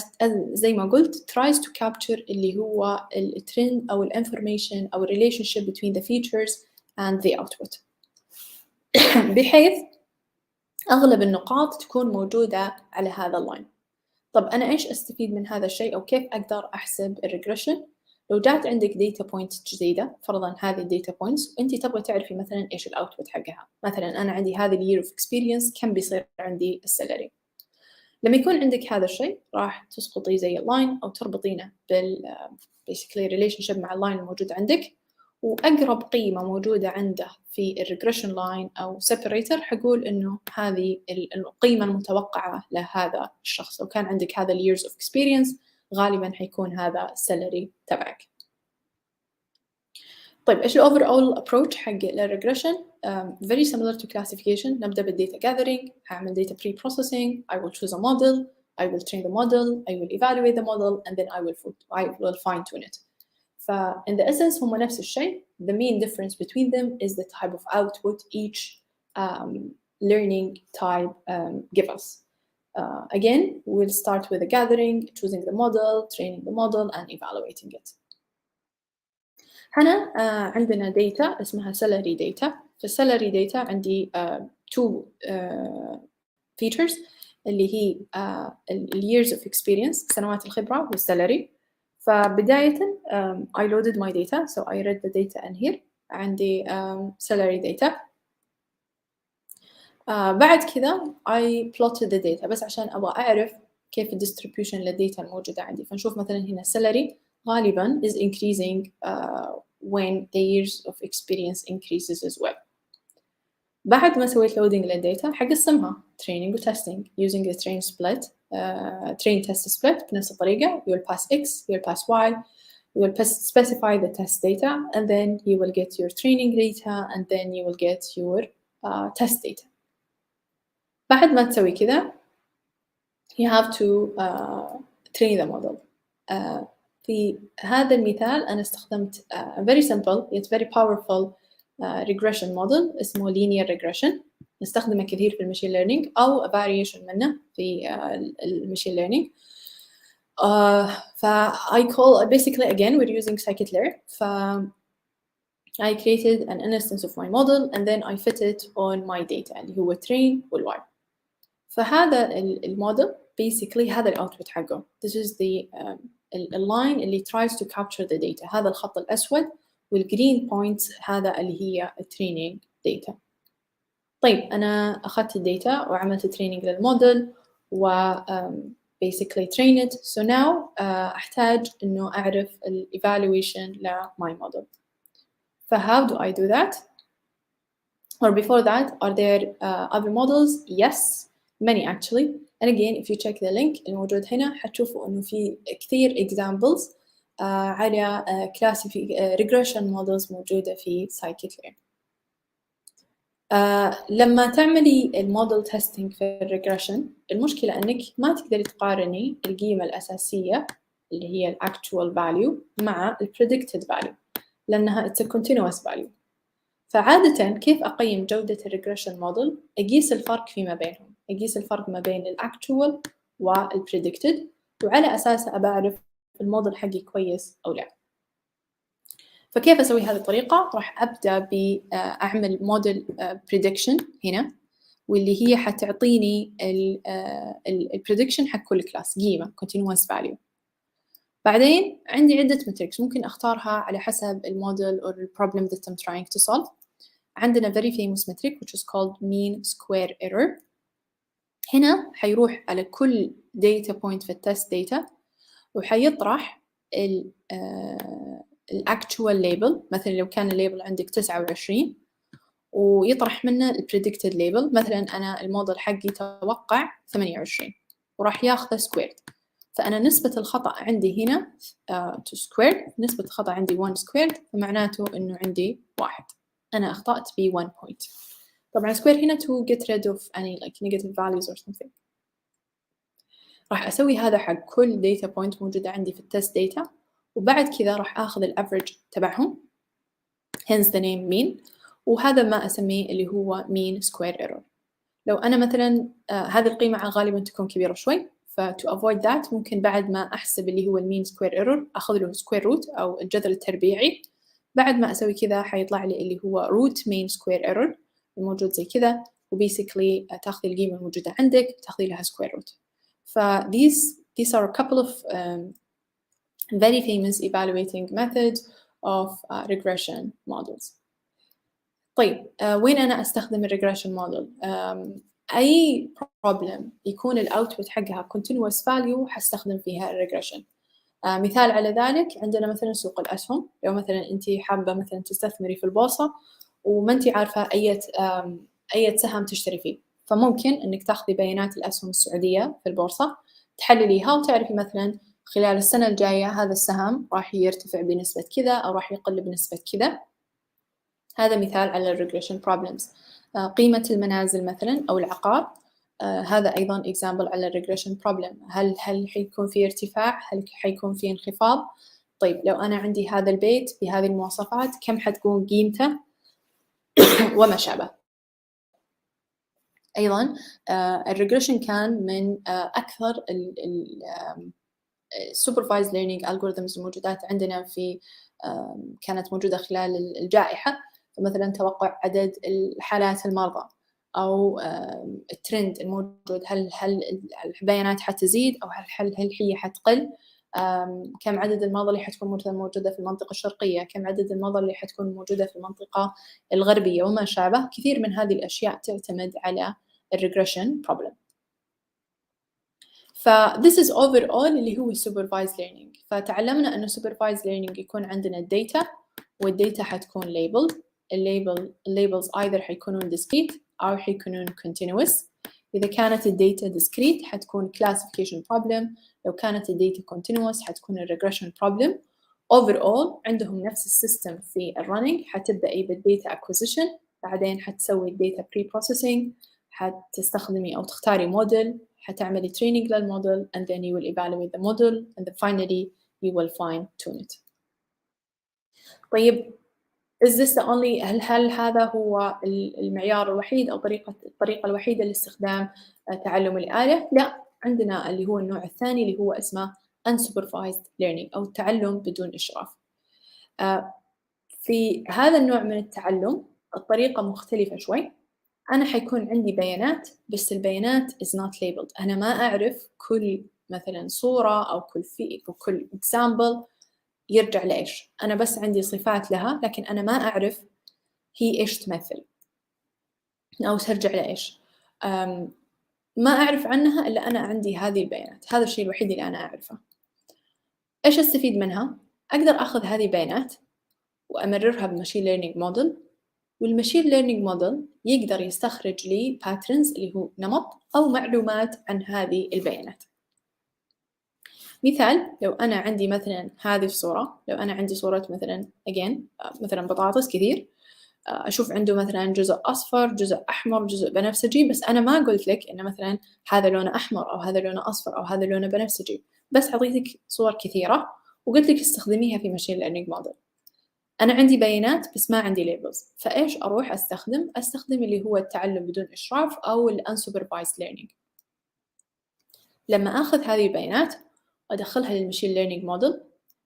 زي ما قلت tries to capture اللي هو الترند أو الانفورميشن أو relationship between the features and the output بحيث أغلب النقاط تكون موجودة على هذا اللاين. طب أنا إيش أستفيد من هذا الشيء أو كيف أقدر أحسب الريجريشن؟ لو جات عندك data point جديدة، فرضاً هذه data points وأنتي تبغي تعرفي مثلاً إيش الأوتبوت حقها. مثلاً أنا عندي هذه year of experience، كم بيصير عندي السالري. لما يكون عندك هذا الشيء راح تسقطي زي اللاين أو تربطينه بال basically relationship مع اللاين الموجود عندك، وأقرب قيمة موجودة عنده في الريجريشن لاين أو separator حقول إنه هذه القيمة المتوقعة لهذا الشخص. لو كان عندك هذا years of experience غالباً حيكون هذا السالري تبعك. طيب إيش ال overall approach حق الريجريشن؟ very similar to classification. نبدأ بالdata gathering، هعمل data pre-processing، I will choose a model، I will train the model، I will evaluate the model and then I will fine tune it. in the essence هم نفس الشيء. The main difference between them is the type of output each learning type give us. Again, we'll start with the gathering, choosing the model, training the model and evaluating it. هنا عندنا data اسمها salary data. في salary data عندي two features اللي هي years of experience سنوات الخبرة والsalary. فبداية I loaded my data so I read the data in here. عندي salary data. بعد كذا I plotted the data بس عشان أبغى أعرف كيف الديستريبيوشن للديتا الموجودة عندي. فنشوف مثلا هنا salary غالبا is increasing when the years of experience increases as well. بعد ما سويت loading للديتا حقسمها training و testing using a train split train test split بنفس الطريقة. You will pass X, you will pass Y, you will specify the test data, and then you will get your training data, and then you will get your test data. بعد ما تسوي كذا you have to train the model. في هذا المثال أنا استخدمت very simple yet very powerful regression model اسمه linear regression. نستخدمه كثير في المشين ليرنينج أو variation منه في المشين ليرنينج. I call basically again we're using scikit-learn. I created an instance of my model and then I fit it on my data اللي هو train والwire. فهذا الموديل basically هذا الأوتبوت حقه. This is the line اللي tries to capture the data. هذا الخط الأسود والgreen points هذا اللي هي training data. طيب أنا أخذت الداتا وعملت training للموديل و basically train it. So now أحتاج إنه أعرف evaluation ل my model. How do I do that? Or before that, are there other models? Yes, many actually. And again, if you check the link الموجود هنا حتشوفوا إنه في كثير examples على regression models موجودة في scikit-learn. لما تعملي الموديل تيستينج في الريجريشن المشكلة أنك ما تقدري تقارني القيمة الأساسية اللي هي ال actual value مع ال predicted value لأنها it's a continuous value. فعادة كيف أقيم جودة الريجريشن موديل؟ أقيس الفرق فيما بينهم، أقيس الفرق ما بين ال actual وال predicted وعلى أساسه أبعرف الموديل حقي كويس أو لا. فكيف أسوي هذه الطريقة؟ راح أبدأ بأعمل موديل prediction هنا واللي هي حتعطيني ال prediction حق كل كلاس قيمة continuous value. بعدين عندي عدة metrics ممكن أختارها على حسب الموديل or the problem that I'm trying to solve. عندنا very famous metric which is called mean square error. هنا حيروح على كل data point في التست data وحيطرح الأكتوال ليبل. مثلا لو كان الليبل عندك 29 ويطرح منه البريدكتد ليبل، مثلا أنا الموديل حقي توقع 28 وراح ياخذه سكويرد، فأنا نسبة الخطأ عندي هنا to squared، نسبة الخطأ عندي 1 squared، فمعناته إنه عندي 1، أنا أخطأت ب 1 point. طبعا square هنا to get rid of any like negative values or something. راح أسوي هذا حق كل data point موجودة عندي في التست data، وبعد كذا راح آخذ الأفريج تبعهم hence the name mean، وهذا ما أسميه اللي هو mean square error. لو أنا مثلا هذه القيمة غالبا تكون كبيرة شوي، to avoid that ممكن بعد ما أحسب اللي هو mean square error أخذ له square root أو الجذر التربيعي. بعد ما أسوي كذا حيطلع لي اللي هو root mean square error الموجود زي كذا، وبيسكلي تأخذي القيمة الموجودة عندك تأخذي لها square root. these are a couple of very famous evaluating methods of regression models. طيب وين أنا أستخدم regression model؟ أي problem يكون الأوتبوت حقها continuous value حستخدم فيها regression. مثال على ذلك عندنا مثلا سوق الأسهم. لو مثلا أنت حابة مثلا تستثمري في البورصة وما أنت عارفة أي سهم تشتري فيه، فممكن أنك تأخذي بيانات الأسهم السعودية في البورصة تحلليها وتعرفي مثلا خلال السنة الجاية هذا السهم راح يرتفع بنسبة كذا أو راح يقل بنسبة كذا. هذا مثال على regression problems. قيمة المنازل مثلا أو العقار، هذا أيضا example على regression problem. هل حيكون فيه ارتفاع؟ هل حيكون فيه انخفاض؟ طيب لو أنا عندي هذا البيت بهذه المواصفات كم حتكون قيمته وما شابه. أيضا الريجريشن كان من أكثر supervised learning algorithms الموجودات عندنا في كانت موجودة خلال الجائحة. فمثلا توقع عدد الحالات المرضى أو الترند الموجود، هل البيانات حتزيد أو هل هي حتقل، كم عدد الماضي اللي حتكون موجودة في المنطقة الشرقية، كم عدد الماضي اللي حتكون موجودة في المنطقة الغربية وما شابه. كثير من هذه الأشياء تعتمد على الريجريشن بروبلم. this is overall اللي هو supervised learning. فتعلمنا إنه supervised learning يكون عندنا data، والdata حتكون labeled. الليبلز either حيكونون discrete أو حيكونون continuous. إذا كانت الداتا discrete حتكون classification problem، لو كانت الداتا continuous حتكون regression problem. overall عندهم نفس السيستم في الرننج، حتبدأي بالداتا acquisition، بعدين حتسوي الداتا pre-processing، حتستخدمي أو تختاري موديل، حتعملي training للموديل and then you will evaluate the model and then finally you will fine tune it. طيب is this the only هل هذا هو المعيار الوحيد أو الطريقة الوحيدة لاستخدام تعلم الآلة؟ لا، عندنا اللي هو النوع الثاني اللي هو اسمه unsupervised learning أو التعلم بدون إشراف. في هذا النوع من التعلم الطريقة مختلفة شوي. أنا حيكون عندي بيانات، بس البيانات is not labeled. أنا ما أعرف كل مثلا صورة أو كل example يرجع لإيش. أنا بس عندي صفات لها، لكن أنا ما أعرف هي إيش تمثل أو ترجع لإيش. ما أعرف عنها إلا أنا عندي هذه البيانات. هذا الشيء الوحيد اللي أنا أعرفه. إيش أستفيد منها؟ أقدر أخذ هذه البيانات وأمررها بماشين ليرنينج موديل، والماشين ليرنينج موديل يقدر يستخرج لي patterns اللي هو نمط أو معلومات عن هذه البيانات. مثال، لو أنا عندي مثلا هذه الصورة، لو أنا عندي صورة مثلا مثلا بطاطس كثير، أشوف عنده مثلا جزء أصفر، جزء أحمر، جزء بنفسجي، بس أنا ما قلت لك إن مثلا هذا لونه أحمر أو هذا لونه أصفر أو هذا لونه بنفسجي، بس أعطيتك صور كثيرة وقلت لك استخدميها في ماشين ليرنينج موديل. أنا عندي بيانات بس ما عندي ليبلز، فإيش أروح أستخدم اللي هو التعلم بدون إشراف أو unsupervised learning. لما أخذ هذه البيانات وأدخلها للماشين ليرنينج موديل،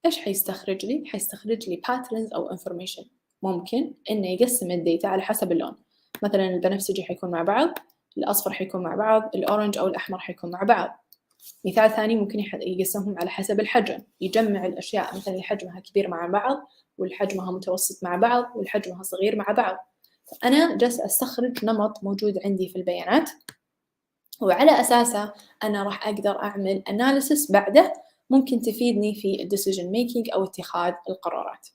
إيش حيستخرج لي؟ حيستخرج لي patterns أو information. ممكن إنه يقسم الداتا على حسب اللون، مثلا البنفسجي حيكون مع بعض، الأصفر حيكون مع بعض، الأورنج أو الأحمر حيكون مع بعض. مثال ثاني ممكن يقسمهم على حسب الحجم، يجمع الأشياء مثلا اللي حجمها كبير مع بعض، والحجمها متوسط مع بعض، والحجمها صغير مع بعض. أنا جالس أستخرج نمط موجود عندي في البيانات، وعلى أساسه أنا راح أقدر أعمل analysis بعده ممكن تفيدني في decision making أو اتخاذ القرارات.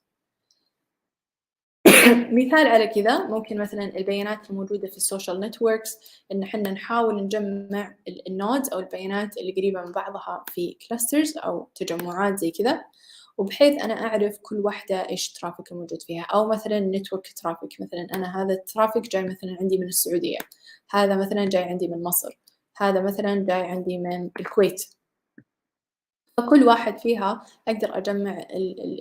مثال على كذا ممكن مثلا البيانات الموجودة في السوشيال نتوركس، إن حنا نحاول نجمع النودز أو البيانات اللي قريبة من بعضها في كلاسترز أو تجمعات زي كذا، وبحيث أنا أعرف كل واحدة إيش الترافيك الموجود فيها. أو مثلا نتورك ترافيك، مثلا أنا هذا الترافيك جاي مثلا عندي من السعودية، هذا مثلا جاي عندي من مصر، هذا مثلا جاي عندي من الكويت. فكل واحد فيها أقدر أجمع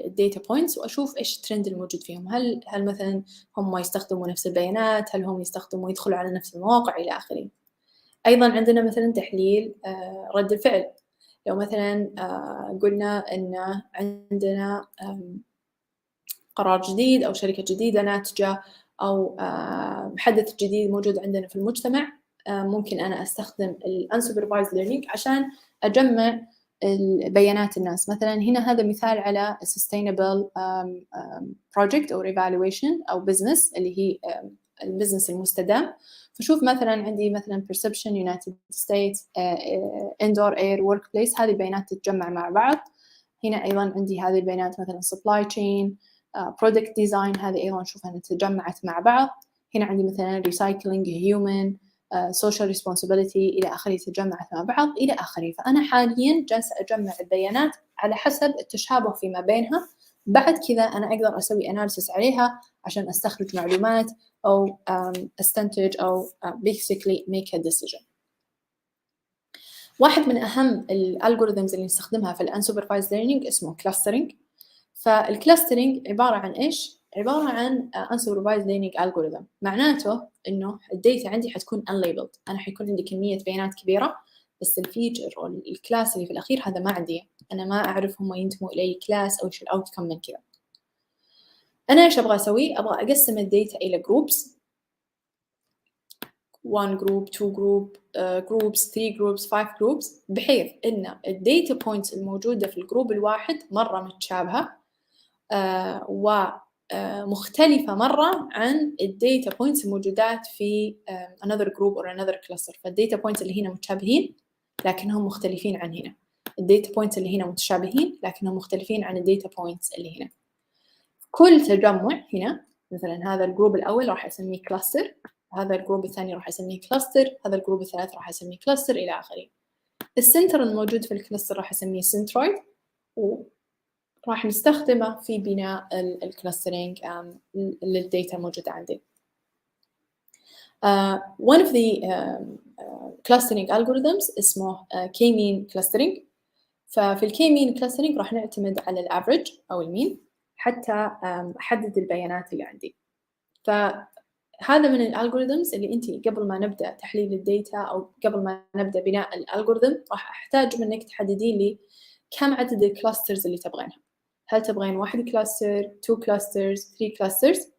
الداتا بوينتس وأشوف إيش الترند الموجود فيهم. هل مثلا هم يستخدموا نفس البيانات، هل هم يدخلوا على نفس المواقع إلى آخره. أيضا عندنا مثلا تحليل رد الفعل. لو مثلا قلنا إن عندنا قرار جديد أو شركة جديدة ناتجة أو حدث جديد موجود عندنا في المجتمع، ممكن أنا أستخدم unsupervised learning عشان أجمع البيانات الناس. مثلا هنا هذا مثال على sustainable project أو evaluation أو business اللي هي البزنس المستدام. فشوف مثلا عندي مثلا perception United States indoor air workplace، هذه البيانات تتجمع مع بعض. هنا أيضا عندي هذه البيانات مثلا supply chain product design، هذه أيضا نشوفها أنها تجمعت مع بعض. هنا عندي مثلا recycling human social responsibility إلى آخره تجمعت مع بعض إلى آخره. فأنا حاليا جالسة أجمع البيانات على حسب التشابه فيما بينها. بعد كذا أنا أقدر أسوي analysis عليها عشان أستخرج معلومات أو أستنتج أو basically make a decision. واحد من أهم الالجوريثمز اللي نستخدمها في unsupervised learning اسمه clustering. فالكلاسترينج عبارة عن إيش؟ عبارة عن unsupervised learning algorithm. معناته إنه الداتا عندي حتكون unlabeled. أنا حيكون عندي كمية بيانات كبيرة، بس الفيتشر أو الكلاس اللي في الأخير هذا ما عندي. أنا ما أعرف هم ينتموا إلى كلاس أو إيش الأوتكم من كذا. أنا إيش أبغى أسوي؟ أبغى أقسم الداتا إلى groups. 1 group 2 groups 3 groups 5 groups، بحيث إن الداتا بوينتس الموجودة في الجروب الواحد مرة متشابهة ومختلفة مرة عن الداتا بوينتس الموجودات في another group or another cluster. فالداتا بوينتس اللي هنا متشابهين لكنهم مختلفين عن هنا، الداتا بوينتس اللي هنا متشابهين لكنهم مختلفين عن الداتا بوينتس اللي هنا. كل تجمع هنا مثلا هذا الجروب الأول راح أسميه كلاستر، هذا الجروب الثاني راح أسميه كلاستر، هذا الجروب الثالث راح أسميه كلاستر إلى آخره. السنتر الموجود في الكلاستر راح أسميه سنترويد، وراح نستخدمه في بناء الكلاسترينج للداتا الموجودة عندي. One of the clustering algorithms اسمه K-mean clustering. ففي الكي-mean clustering راح نعتمد على الافريج أو المين حتى أحدد البيانات اللي عندي. فهذا من الالجوريثمز اللي أنت قبل ما نبدأ تحليل الداتا أو قبل ما نبدأ بناء الالجوريثم راح أحتاج منك تحددين لي كم عدد الكلاسترز اللي تبغينها. هل تبغين 1 كلاستر، 2 كلاسترز، 3 كلاسترز؟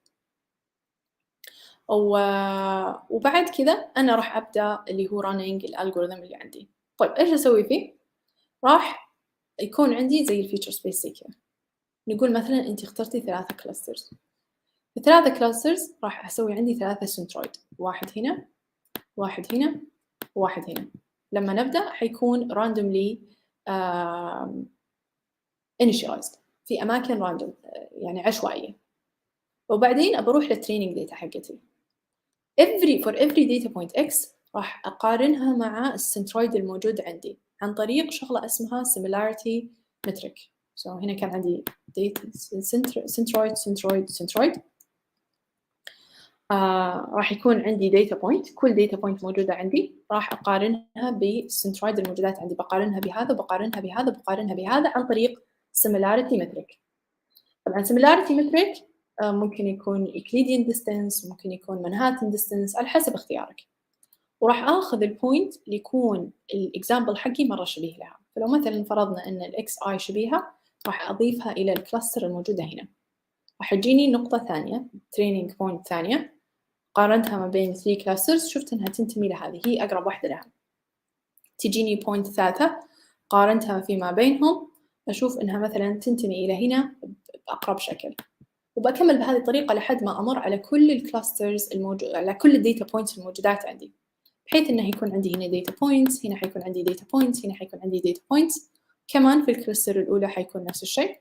وبعد كذا أنا راح أبدأ اللي هو running الالجوريثم اللي عندي. طيب إيش أسوي فيه؟ راح يكون عندي زي الفيتشر سبيس زي كذا. نقول مثلا أنت اخترتي 3 كلاسترز، في 3 كلاسترز راح أسوي عندي 3 سنترويد، واحد هنا واحد هنا واحد هنا. لما نبدأ حيكون randomly initialized في أماكن random يعني عشوائية. وبعدين أبروح للتريننج داتا حقتي. for every data point x راح أقارنها مع السنترويد الموجود عندي عن طريق شغلة اسمها similarity metric. So هنا كان عندي data centroid راح يكون عندي data point، كل data point موجودة عندي راح أقارنها بالسنترويد الموجودات عندي، بقارنها بهذا بقارنها بهذا بقارنها بهذا عن طريق similarity metric. طبعا similarity metric ممكن يكون Euclidean distance، ممكن يكون Manhattan distance على حسب اختيارك. وراح آخذ البوينت اللي يكون الإكزامبل حقي مرة شبيه لها. فلو مثلا فرضنا أن الإكس آي شبيهة راح أضيفها إلى الكلاستر الموجودة هنا. راح تجيني نقطة ثانية training point ثانية قارنتها ما بين 3 كلاسترز، شفت أنها تنتمي لهذه، هي أقرب واحدة لها. تجيني بوينت ثالثة قارنتها فيما بينهم، أشوف أنها مثلا تنتمي إلى هنا بأقرب شكل. وبكمل بهذه الطريقة لحد ما أمر على كل الكلاسترز على كل الداتا بوينتس الموجودات عندي، بحيث إنه يكون عندي هنا data points، هنا حيكون عندي data points، هنا حيكون عندي data points. كمان في الكلاستر الأولى حيكون نفس الشيء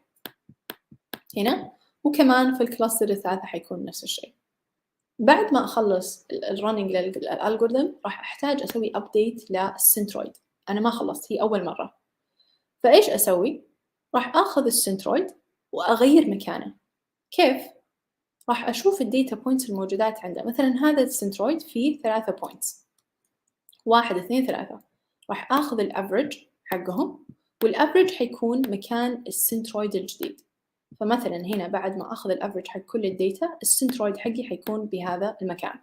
هنا، وكمان في الكلاستر الثالثة حيكون نفس الشيء. بعد ما أخلص الرننج للألجوريثم راح أحتاج أسوي update للسنترويد. أنا ما خلصت، هي أول مرة. فإيش أسوي؟ راح أخذ السنترويد وأغير مكانه. كيف؟ راح أشوف الداتا بوينتس الموجودات عنده. مثلا هذا السنترويد فيه 3 بوينتس، 1 2 3. راح آخذ الأفريج حقهم، والأفريج حيكون مكان السنترويد الجديد. فمثلا هنا بعد ما أخذ الأفريج حق كل الداتا، السنترويد حقي حيكون بهذا المكان.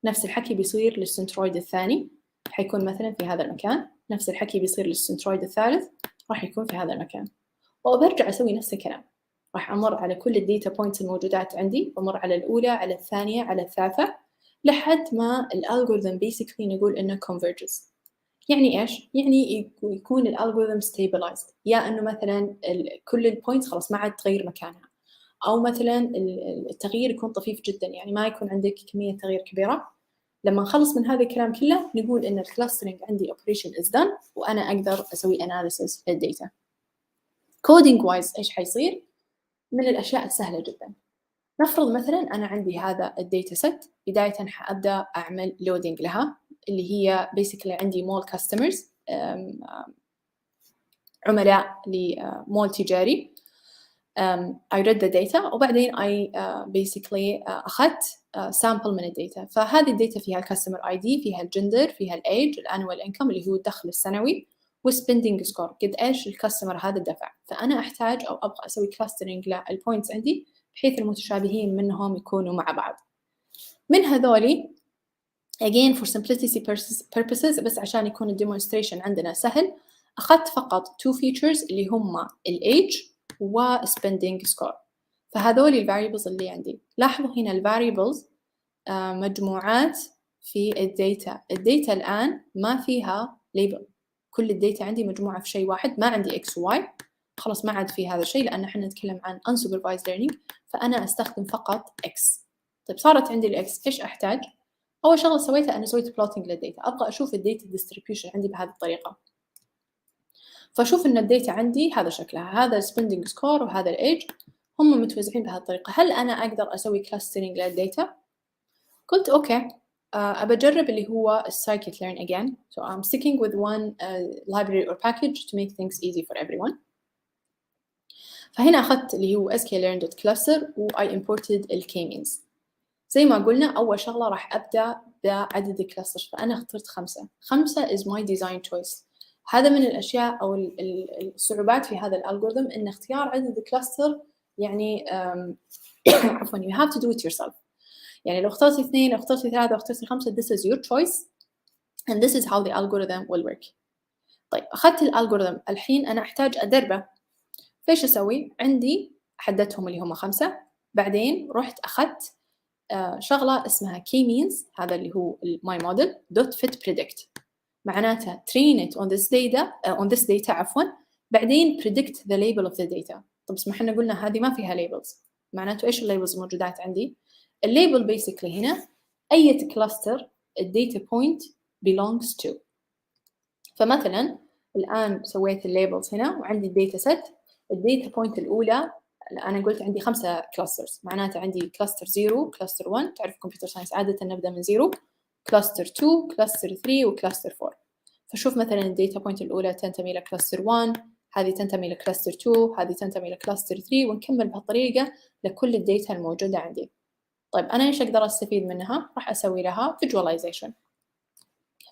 نفس الحكي بيصير للسنترويد الثاني، حيكون مثلا في هذا المكان. نفس الحكي بيصير للسنترويد الثالث، راح يكون في هذا المكان. وبرجع أسوي نفس الكلام، راح أمر على كل الداتا بوينتس الموجودات عندي، بمر على الأولى على الثانية على الثالثة لحد ما الألجوريثم basically نقول إنه converges. يعني إيش؟ يعني يكون الألجوريثم stabilized، يا إنه مثلا كل البوينتس خلاص ما عاد تغير مكانها، أو مثلا التغيير يكون طفيف جدا، يعني ما يكون عندك كمية تغيير كبيرة. لما نخلص من هذا الكلام كله نقول إن الكلاسترينج عندي operation is done، وأنا أقدر أسوي analysis للداتا. coding wise إيش حيصير؟ من الأشياء السهلة جدا. نفرض مثلا أنا عندي هذا الداتا سيت، بداية حأبدأ أعمل loading لها، اللي هي basically عندي mall customers، عملاء لمول تجاري. I read the data، وبعدين I basically أخذت sample من الداتا. فهذه الداتا فيها الكاستمر ID، فيها الجندر، فيها الage، الانوال انكم اللي هو الدخل السنوي، والسبندنج سكور قد ايش الكاستمر هذا دفع. فأنا أحتاج أو أبغى أسوي كلاسترينج للبوينتس عندي بحيث المتشابهين منهم يكونوا مع بعض. من هذولي again for simplicity purposes بس عشان يكون الديمونستريشن عندنا سهل، أخذت فقط 2 features اللي هما الage وspending score. فهذول الفاريبلز اللي عندي. لاحظوا هنا الفاريبلز مجموعات في الداتا الآن ما فيها ليبل، كل الداتا عندي مجموعة في شيء واحد، ما عندي X و Y، خلاص ما عاد في هذا الشيء لأن احنا نتكلم عن unsupervised learning، فأنا أستخدم فقط X. طيب صارت عندي الإكس، إيش أحتاج؟ أول شغلة سويتها أنا سويت بلوتينج للداتا، أبغى أشوف الداتا distribution عندي بهذه الطريقة. فأشوف إن الداتا عندي هذا شكلها، هذا spending score وهذا الإيج، هم متوزعين بهذه الطريقة. هل أنا أقدر أسوي clustering للداتا؟ قلت أوكي، أبى أجرب اللي هو scikit learn again. So I'm sticking with one library or package to make things easy for everyone. فهنا أخذت اللي هو sklearn.cluster و I imported ال k-means. زي ما قلنا أول شغلة راح أبدأ بعدد الكلاسترز، فأنا اخترت 5 is my design choice. هذا من الأشياء أو الصعوبات في هذا الألغوريثم، إن اختيار عدد الكلاستر يعني عفوا you have to do it yourself. يعني لو اخترتي 2 أو اخترتي 3 أو اخترتي 5 this is your choice and this is how the algorithm will work. طيب أخذت الألغوريثم، الحين أنا أحتاج أدربه. فإيش أسوي؟ عندي حددتهم اللي هم 5، بعدين رحت أخذت شغلة اسمها k-means، هذا اللي هو my model .fit predict، معناتها train it on this data عفوا، بعدين predict the label of the data. طب اسمح احنا قلنا هذه ما فيها labels، معناته ايش الليبلز الموجودات عندي؟ الليبل basically هنا أي cluster الداتا point belongs to. فمثلا الآن سويت الليبلز هنا وعندي الداتا set، الداتا point الأولى أنا قلت عندي 5 clusters، معناته عندي cluster 0 cluster 1، تعرف computer science عادة نبدأ من 0، cluster 2 cluster 3 و cluster 4. فشوف مثلا الداتا point الأولى تنتمي إلى cluster 1، هذه تنتمي إلى cluster 2، هذه تنتمي إلى cluster 3، ونكمل بهالطريقة لكل الداتا الموجودة عندي. طيب أنا إيش أقدر أستفيد منها؟ راح أسوي لها visualization.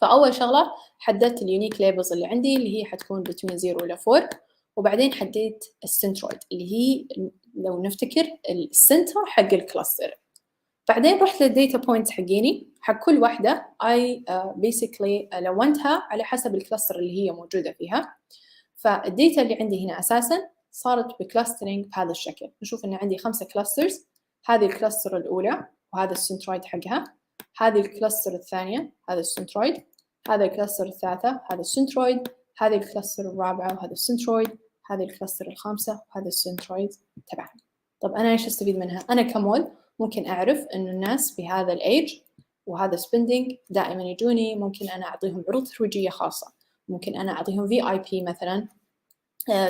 فأول شغلة حددت اليونيك labels اللي عندي اللي هي حتكون between 0 إلى 4، وبعدين حددت السنترويد اللي هي لو نفتكر السنتر حق الكلاستر. بعدين رحت للديتا بوينتس حقيني، حق كل واحدة basically لونتها على حسب الكلاستر اللي هي موجودة فيها. فالديتا اللي عندي هنا أساساً صارت بكلاسترينج بهذا الشكل. نشوف إن عندي 5 كلاسترز، هذه الكلاستر الأولى وهذا السنترويد حقها، هذه الكلاستر الثانية هذا السنترويد، هذا الكلاستر الثالثة هذا السنترويد، هذه الكلاستر الرابعة وهذا السنترويد، هذه الكلاستر الخامسة وهذا السنترويد تبعها. طب أنا إيش أستفيد منها؟ أنا كمول ممكن أعرف إنه الناس في هذا الإيج وهذا سبندينج دائما يجوني، ممكن أنا أعطيهم عروض ترويجية خاصة، ممكن أنا أعطيهم VIP مثلا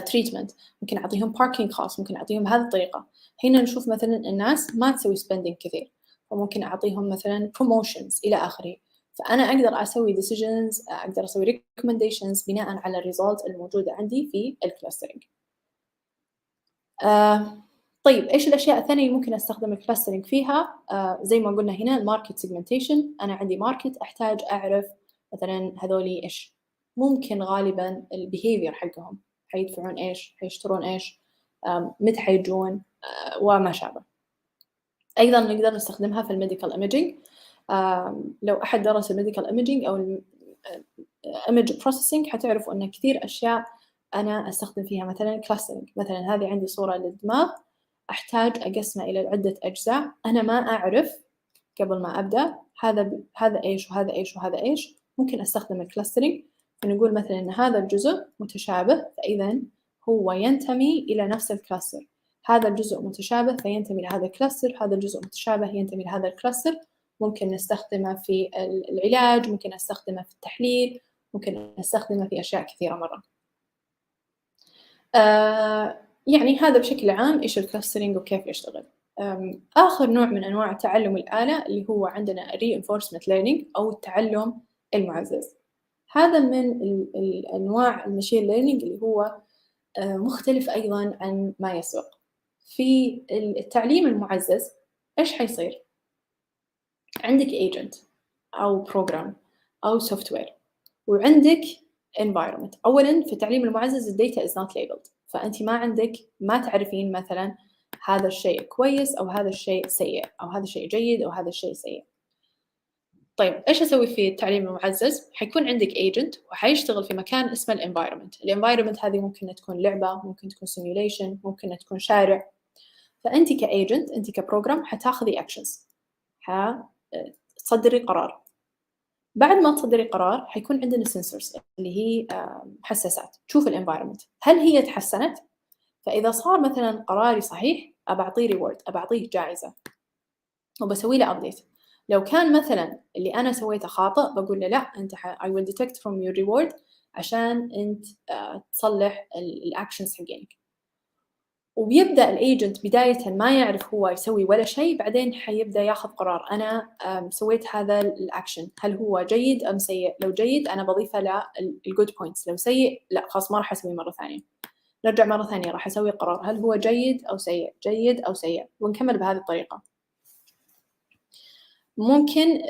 تريتمنت، ممكن أعطيهم باركينج خاص، ممكن أعطيهم بهذه الطريقة. هنا نشوف مثلا الناس ما تسوي سبندينج كثير، فممكن أعطيهم مثلا promotions إلى آخره. فأنا أقدر أسوي decisions، أقدر أسوي recommendations بناء على الريزولت الموجودة عندي في الكلاسترينج. طيب إيش الأشياء الثانية اللي ممكن أستخدم الكلاسترينج فيها؟ زي ما قلنا هنا الماركت سيجمنتيشن. أنا عندي ماركت أحتاج أعرف مثلا هذولي إيش ممكن غالبا البيهيفير حقهم، حيدفعون إيش، حيشترون إيش، متى حيجون وما شابه. أيضا نقدر نستخدمها في الميديكال إيميجينج. لو أحد درس الميديكال إيميجينج أو الإيميج بروسيسنج حتعرفوا أن كثير أشياء أنا أستخدم فيها مثلا كلاسترينج. مثلا هذه عندي صورة للدماغ، أحتاج أقسمها إلى عدة أجزاء، أنا ما أعرف قبل ما أبدأ هذا إيش وهذا إيش وهذا إيش. ممكن أستخدم الكلاسترينج فنقول مثلا أن هذا الجزء متشابه، فإذا هو ينتمي إلى نفس الكلاستر. هذا الجزء متشابه فينتمي لهذا الكلاستر، هذا الجزء متشابه ينتمي لهذا الكلاستر. ممكن نستخدمه في العلاج، ممكن أستخدمه في التحليل، ممكن أستخدمه في أشياء كثيرة مرة. يعني هذا بشكل عام إيش الكلاسترينج وكيف يشتغل. آخر نوع من أنواع تعلم الآلة اللي هو عندنا reinforcement learning أو التعلم المعزز. هذا من الأنواع الماشين ليرنينج اللي هو مختلف أيضا عن ما يسبق. في التعليم المعزز إيش حيصير؟ عندك agent أو program أو software وعندك environment. أولاً في التعليم المعزز الداتا is not labeled، فأنت ما تعرفين مثلاً هذا الشيء كويس أو هذا الشيء سيء أو هذا الشيء جيد أو هذا الشيء سيء. طيب إيش أسوي في التعليم المعزز؟ حيكون عندك agent وحيشتغل في مكان اسمه الenvironment هذه ممكن تكون لعبة، ممكن تكون simulation، ممكن تكون شارع. فأنت كagent، أنت كبروجرام حتاخذي actions، تصدري قرار. بعد ما تصدري قرار حيكون عندنا سنسورز اللي هي حساسات تشوف الانفايرمنت هل هي تحسنت. فإذا صار مثلا قراري صحيح أبعطيه ريورد، أبعطيه جائزة وبسوي له أبديت. لو كان مثلا اللي أنا سويته خاطئ بقول له لا أنت I will detect from your reward عشان أنت تصلح الأكشنز حقينك. وبيبدأ الأيجنت بداية ما يعرف هو يسوي ولا شيء، بعدين حيبدأ ياخذ قرار أنا سويت هذا الأكشن هل هو جيد أم سيء. لو جيد أنا بضيفه للجود بوينتس، لو سيء لا خلاص ما راح أسويه مرة ثانية. نرجع مرة ثانية راح أسوي قرار هل هو جيد أو سيء، جيد أو سيء، ونكمل بهذه الطريقة. ممكن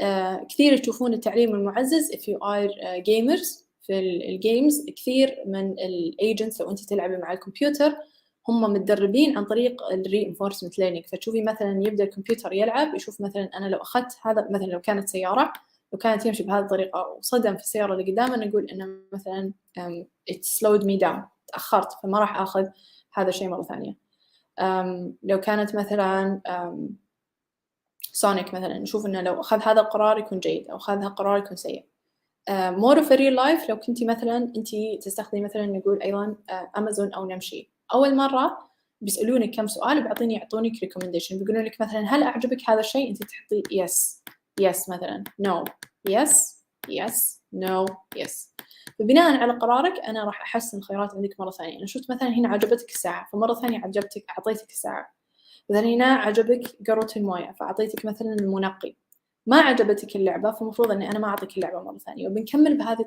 كثير تشوفون التعليم المعزز if you are gamers في الجيمز. كثير من الايجنتس لو أنت تلعبي مع الكمبيوتر هم متدربين عن طريق reinforcement learning. فتشوفي مثلا يبدأ الكمبيوتر يلعب يشوف مثلا أنا لو أخذت هذا، مثلا لو كانت سيارة لو كانت يمشي بهذه الطريقة وصدم في السيارة اللي قدامه نقول إنه مثلا it slowed me down، تأخرت فما راح أخذ هذا الشيء مرة ثانية. لو كانت مثلا سونيك مثلا نشوف إنه لو أخذ هذا القرار يكون جيد أو أخذ هذا القرار يكون سيء. more of a real life لو كنتي مثلا أنتي تستخدمي مثلا نقول أيضا أمازون أو نمشي، أول مرة بيسألونك كم سؤال يعطونك recommendation، بيقولون لك مثلا هل أعجبك هذا الشيء، أنت تحطي yes yes مثلا no yes yes no yes. فبناء على قرارك أنا راح أحسن الخيارات عندك مرة ثانية. أنا شفت مثلا هنا عجبتك الساعة فمرة ثانية أعطيتك الساعة، مثلا هنا عجبك قارورة الموية فأعطيتك مثلا المنقي. ما عجبتك اللعبة فمفروض أني أنا ما أعطيك اللعبة مرة ثانية. وبنكمل بهذه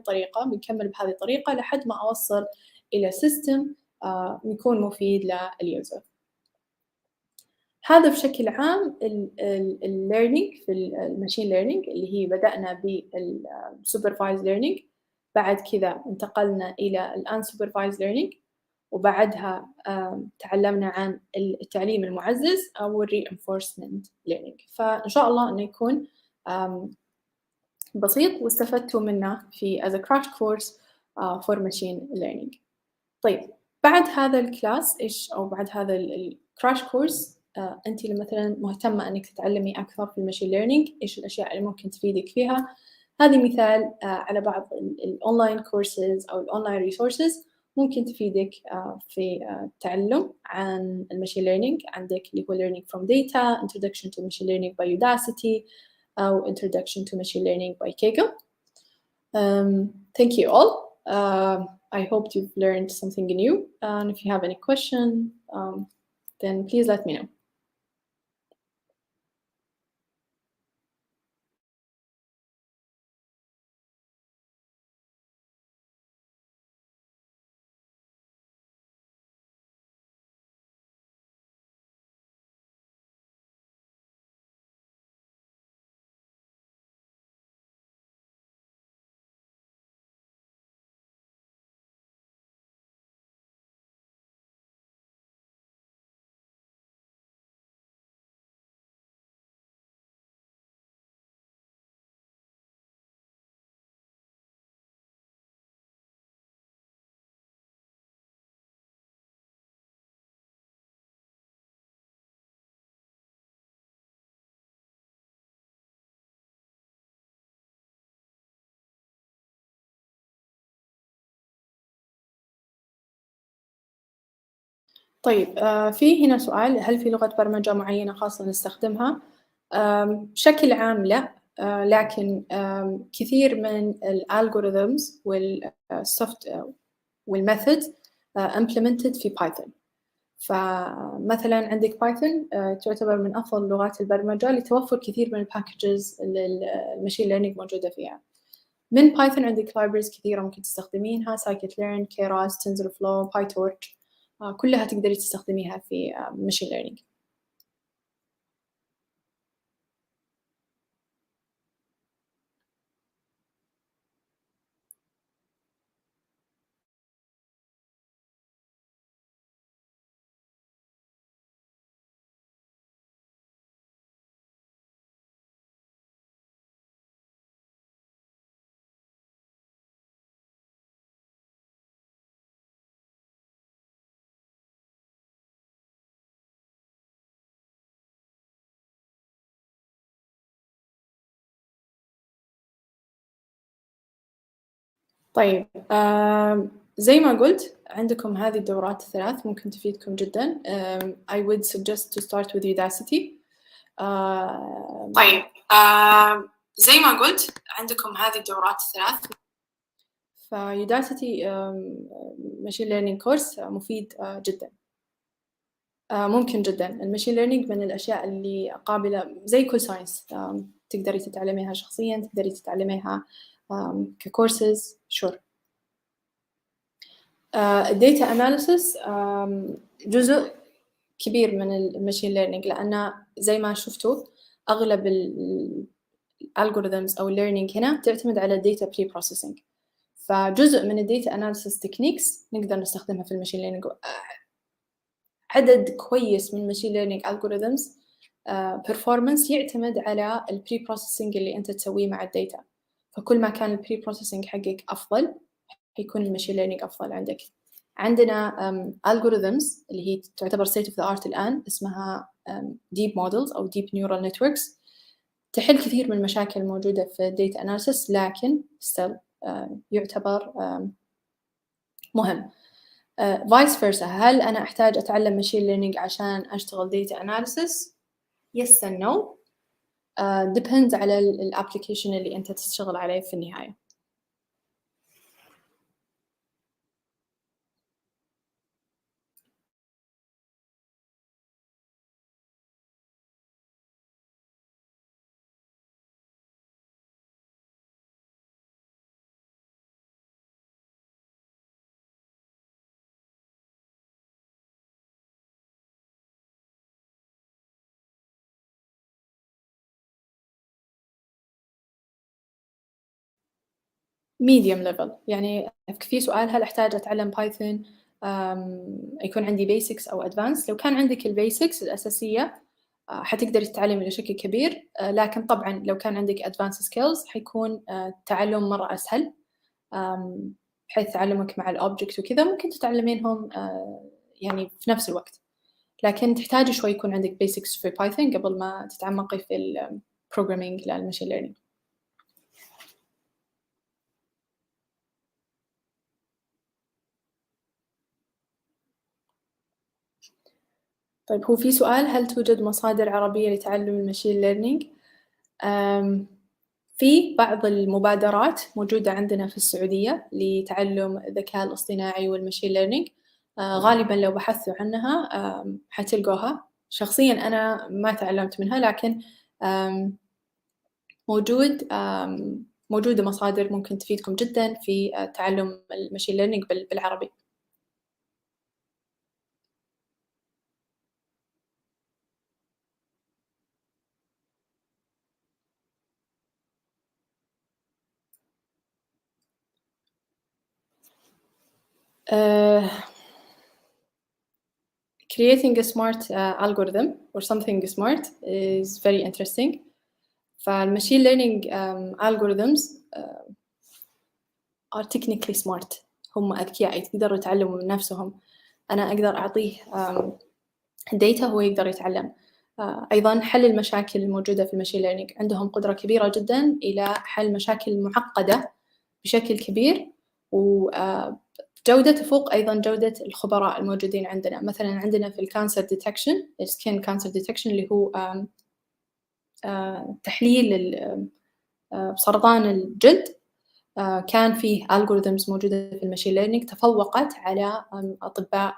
الطريقة لحد ما أوصل إلى سيستم يكون مفيد لليوزر. هذا بشكل عام الليرنينج في الماشين ليرنينج اللي هي بدأنا بالسوبرفايز ليرنينج، بعد كذا انتقلنا إلى الانسوبرفايز ليرنينج، وبعدها تعلمنا عن التعليم المعزز أو الرينفورسمنت ليرنينج. فإن شاء الله إنه يكون بسيط واستفدتوا منه في as a crash course for machine learning. طيب بعد هذا الكلاس إيش أو بعد هذا الكراش كورس أنت مثلا مهتمة أنك تتعلمي أكثر في الماشين ليرنينج، إيش الأشياء اللي ممكن تفيدك فيها؟ هذه مثال على بعض الأونلاين كورسز أو الأونلاين ريسورسز ممكن تفيدك في التعلم عن الماشين ليرنينج. عندك اللي هو learning from data, introduction to machine learning by Udacity أو introduction to machine learning by Kaggle. Thank you all. I hope you've learned something new, and if you have any question, then please let me know. طيب في هنا سؤال، هل في لغة برمجة معينة خاصة نستخدمها؟ بشكل عام لا، لكن كثير من الالغوريثمز والسوفت والميثود implemented في بايثون. فمثلا عندك بايثون تعتبر من أفضل لغات البرمجة لتوفر كثير من الباكجز اللي الماشين ليرنينج موجودة فيها. من بايثون عندك libraries كثيرة ممكن تستخدمينها scikit-learn, keras, tensorflow, pytorch، كلها تقدري تستخدميها في machine learning. طيب زي ما قلت عندكم هذه الدورات الثلاث ممكن تفيدكم جدا. I would suggest to start with Udacity. طيب زي ما قلت عندكم هذه الدورات الثلاث. فيوداسيتي ماشين ليرنينج كورس مفيد جدا. ممكن جدا. الماشين ليرنينج من الأشياء اللي قابلة زي كل ساينس، تقدري تتعلميها شخصيا، تقدري تتعلميها ككورسز. شور. الديتا أناليسيس جزء كبير من الماشين ليرنينج، لأن زي ما شفتوا أغلب الالجوريثمز أو الليرنينج هنا تعتمد على الديتا بري بروسيسنج. فجزء من الديتا أناليسيس تكنيكس نقدر نستخدمها في الماشين ليرنينج. عدد كويس من الماشين ليرنينج algorithms performance يعتمد على البري بروسيسنج اللي أنت تسويه مع الداتا. فكل ما كان البري بروسيسنج حقك أفضل يكون الماشين ليرنينج أفضل عندك. عندنا algorithms اللي هي تعتبر state of the art الآن، اسمها deep models أو deep neural networks، تحل كثير من المشاكل الموجودة في الداتا أناليسيس، لكن still يعتبر مهم. vice versa، هل أنا أحتاج أتعلم machine learning عشان أشتغل data analysis؟ yes and no. depends على الابليكيشن اللي أنت تشتغل عليه في النهاية. medium level، يعني في سؤال هل أحتاج أتعلم بايثون يكون عندي basics أو advanced؟ لو كان عندك البيسكس الأساسية حتقدر تتعلم إلى شكل كبير، لكن طبعا لو كان عندك advanced skills حيكون التعلم مرة أسهل، بحيث تعلمك مع الأوبجكت وكذا ممكن تتعلمينهم يعني في نفس الوقت، لكن تحتاج شوي يكون عندك basics في بايثون قبل ما تتعمقي في البروجرامينج للماشين ليرنينج. طيب هو في سؤال، هل توجد مصادر عربية لتعلم الماشين ليرنينج؟ في بعض المبادرات موجودة عندنا في السعودية لتعلم الذكاء الاصطناعي والماشين ليرنينج، غالبا لو بحثوا عنها حتلقوها. شخصيا أنا ما تعلمت منها، لكن موجودة مصادر ممكن تفيدكم جدا في تعلم الماشين ليرنينج بالعربي. Creating a smart algorithm or something smart is very interesting. فالماشين learning algorithms are technically smart. هم أذكياء يقدروا يتعلموا من نفسهم. أنا أقدر أعطيه data هو يقدر يتعلم. أيضا حل المشاكل الموجودة في الماشين learning، عندهم قدرة كبيرة جدا إلى حل مشاكل معقدة بشكل كبير، وجودة تفوق أيضا جودة الخبراء الموجودين عندنا. مثلا عندنا في الكانسر ديتكشن، السكين كانسر ديتكشن اللي هو تحليل سرطان الجلد، كان فيه algorithms موجودة في الماشين ليرنينج تفوقت على أطباء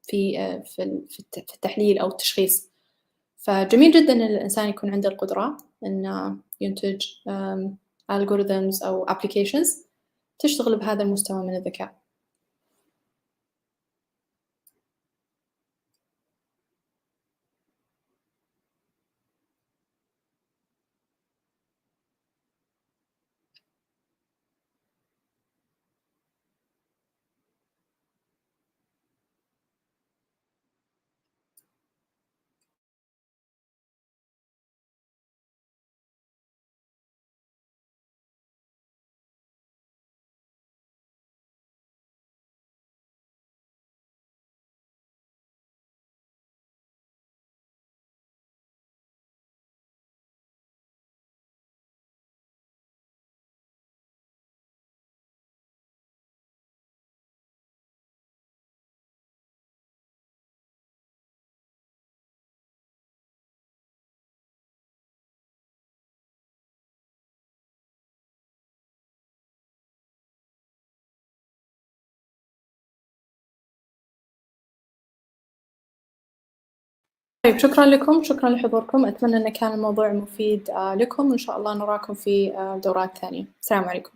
في التحليل أو التشخيص. فجميل جدا إن الإنسان يكون عنده القدرة إنه ينتج algorithms أو applications تشتغل بهذا المستوى من الذكاء. طيب شكرا لكم، شكرا لحضوركم. أتمنى أن كان الموضوع مفيد لكم، وإن شاء الله نراكم في دورات ثانية. السلام عليكم.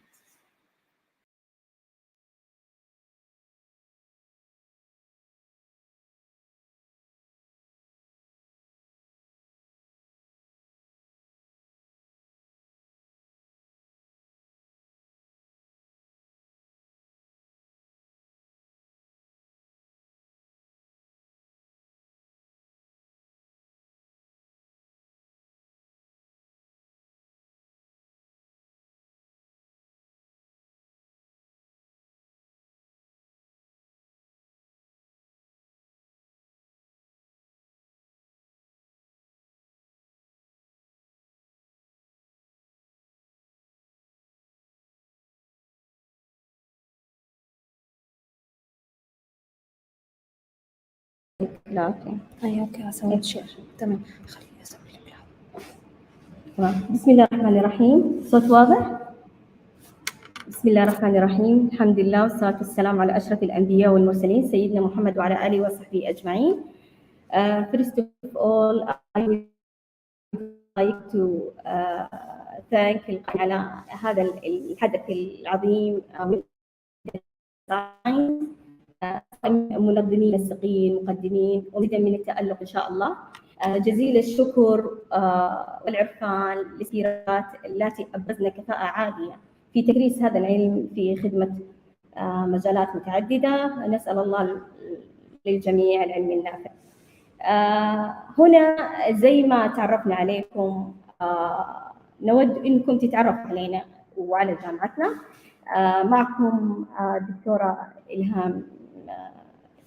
لا اوكي. اي اوكي اسوي شير. تمام خليني اسوي لك. تمام. بسم الله الرحمن الرحيم. صوت واضح؟ بسم الله الرحمن الرحيم. الحمد لله والصلاة والسلام على أشرف الأنبياء والمرسلين سيدنا محمد وعلى آله وصحبه أجمعين. First of all, I would like to thank على هذا الحدث العظيم منظمين السقين مقدمين ومزيدا من التألق إن شاء الله. جزيل الشكر والعرفان للسيرات التي أبرزن كفاءة عالية في تكريس هذا العلم في خدمة مجالات متعددة. نسأل الله للجميع العلم النافع. هنا زي ما تعرفنا عليكم نود أنكم تتعرفوا علينا وعلى جامعتنا. معكم دكتورة إلهام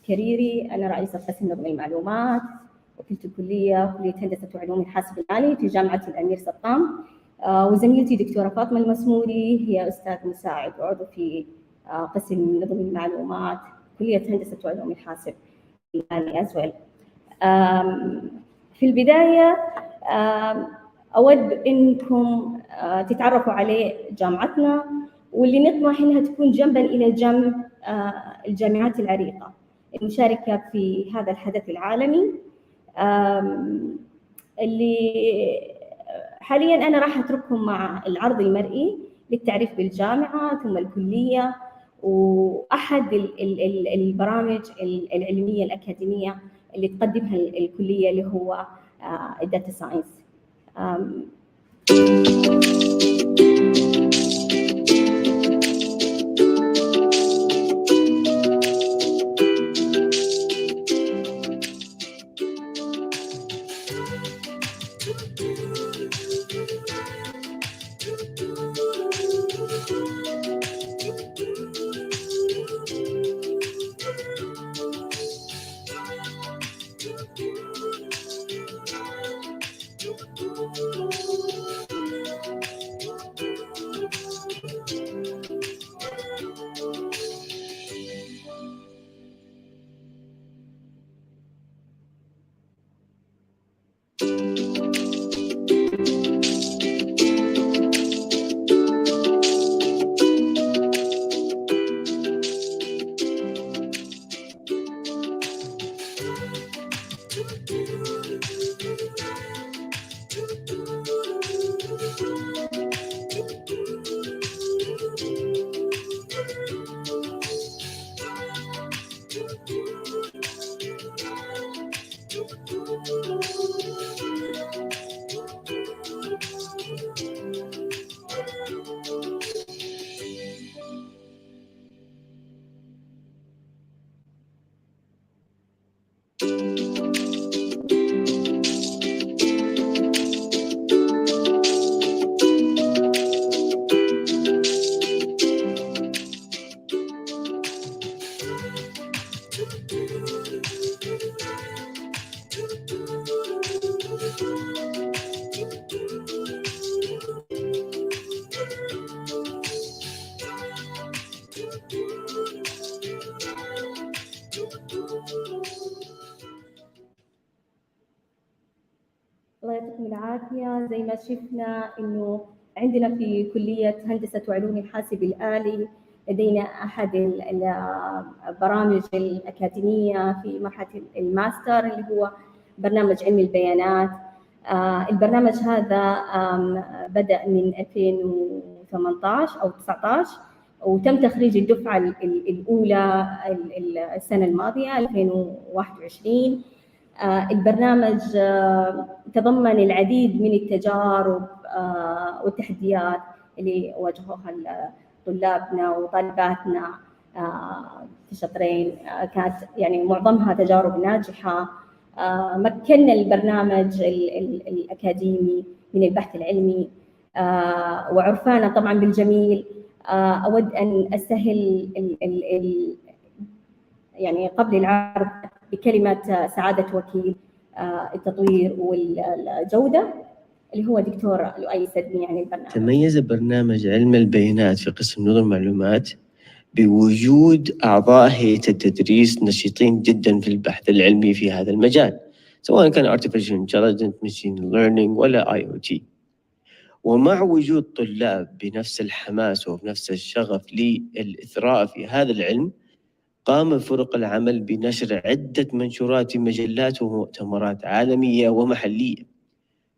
كريري، أنا رئيسة قسم نظم المعلومات وكلية كلية هندسة وعلوم الحاسب الآلي في جامعة الأمير سطام، وزميلتي دكتورة فاطمة المسموري هي أستاذ مساعد وعضو في قسم نظم المعلومات كلية هندسة وعلوم الحاسب الآلي أزول. في البداية أود إنكم تتعرفوا على جامعتنا واللي نطمح إنها تكون جنباً إلى جنب الجامعات العريقة المشاركة في هذا الحدث العالمي اللي حالياً أنا راح أترككم مع العرض المرئي للتعريف بالجامعة ثم الكلية وأحد البرامج العلمية الأكاديمية اللي تقدمها الكلية اللي هو الداتا ساينس. الله يعطيكم العافية. زي ما شفنا إنه عندنا في كلية هندسة وعلوم الحاسب الآلي لدينا أحد البرامج الأكاديمية في مرحلة الماستر اللي هو برنامج علم البيانات. البرنامج هذا بدأ من 2018 أو 19 وتم تخريج الدفعة الأولى السنة الماضية 2021. البرنامج تضمن العديد من التجارب والتحديات اللي واجهوها طلابنا وطالباتنا في الشطرين. كانت يعني معظمها تجارب ناجحة. مكننا البرنامج الأكاديمي من البحث العلمي وعرفانا طبعا بالجميل. أود أن أستهل يعني قبل العرض بكلمة سعادة وكيل التطوير والجودة اللي هو دكتور لؤي سدني عن البرنامج. تميز برنامج علم البيانات في قسم نظم المعلومات بوجود أعضاء هيئة التدريس نشيطين جدا في البحث العلمي في هذا المجال، سواء كان Artificial Intelligence, Machine Learning ولا IoT. ومع وجود طلاب بنفس الحماس وبنفس الشغف للإثراء في هذا العلم، قام فرق العمل بنشر عدة منشورات في مجلات ومؤتمرات عالمية ومحلية.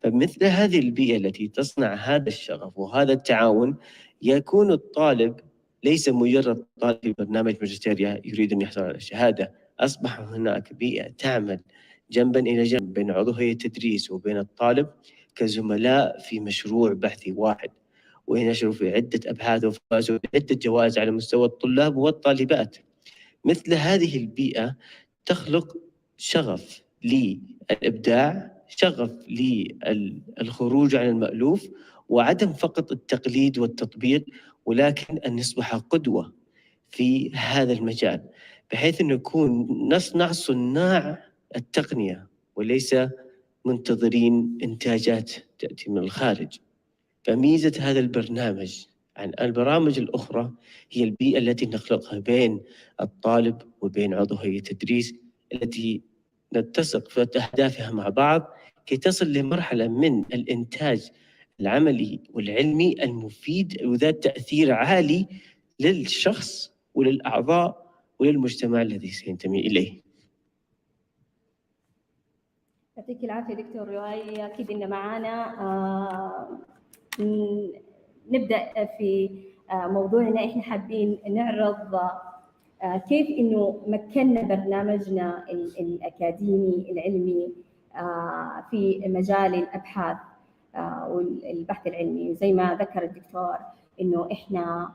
فمثل هذه البيئة التي تصنع هذا الشغف وهذا التعاون، يكون الطالب ليس مجرد طالب في برنامج ماجستير يريد أن يحصل على الشهادة، أصبح هناك بيئة تعمل جنبا إلى جنب بين عضو هيئة التدريس وبين الطالب كزملاء في مشروع بحثي واحد، وينشروا في عدة أبحاث وفازوا بعدة جوائز على مستوى الطلاب والطالبات. مثل هذه البيئة تخلق شغف للإبداع، شغف للخروج عن المألوف، وعدم فقط التقليد والتطبيق، ولكن أن نصبح قدوة في هذا المجال، بحيث أن نكون نصنع صناع التقنية وليس منتظرين إنتاجات تأتي من الخارج. فميزة هذا البرنامج عن البرامج الأخرى هي البيئة التي نخلقها بين الطالب وبين عضو هيئة التدريس، التي نتسق في أهدافها مع بعض كي تصل لمرحلة من الإنتاج العملي والعلمي المفيد وذات تأثير عالي للشخص وللأعضاء وللمجتمع الذي سينتمي إليه. يعطيك العافية دكتور لؤي. أكيد إن معانا نبدأ في موضوعنا. إحنا حابين نعرض كيف إنه مكننا برنامجنا الأكاديمي العلمي في مجال الأبحاث والبحث والبحث زي ما ذكر الدكتور إنه إحنا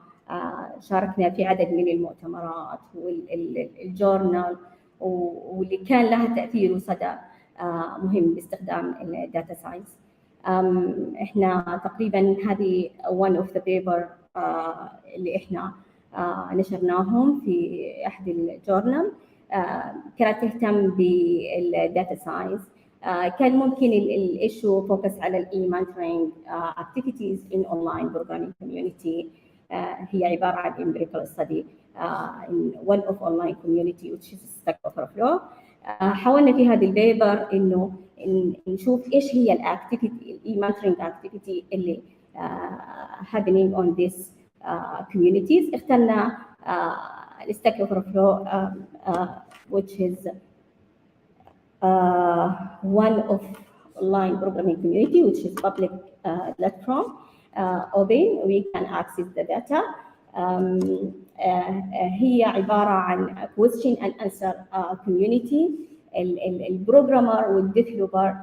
شاركنا في عدد من المؤتمرات والجورنال واللي كان لها تأثير وصدى مهم باستخدام الداتا ساينس. إحنا تقريبا هذه one of the paper اللي إحنا نشرناهم في أحد الجورنال كانت تهتم بالداتا ساينس. كان ممكن الإيشو فوكس على الإي-mentoring activities in online programming community. هي عبارة عن empirical study in one of online community which is Stack Overflow. حاولنا في هذه البيبر إنه نشوف إيش هي الأكتيفيتي الإي-mentoring activity اللي happening on this communities. اخترنا Stack Overflow which is one of online programming community which is public platform, open, we can access the data. هي عبارة عن question and answer community. البروجرامر والديفلوبر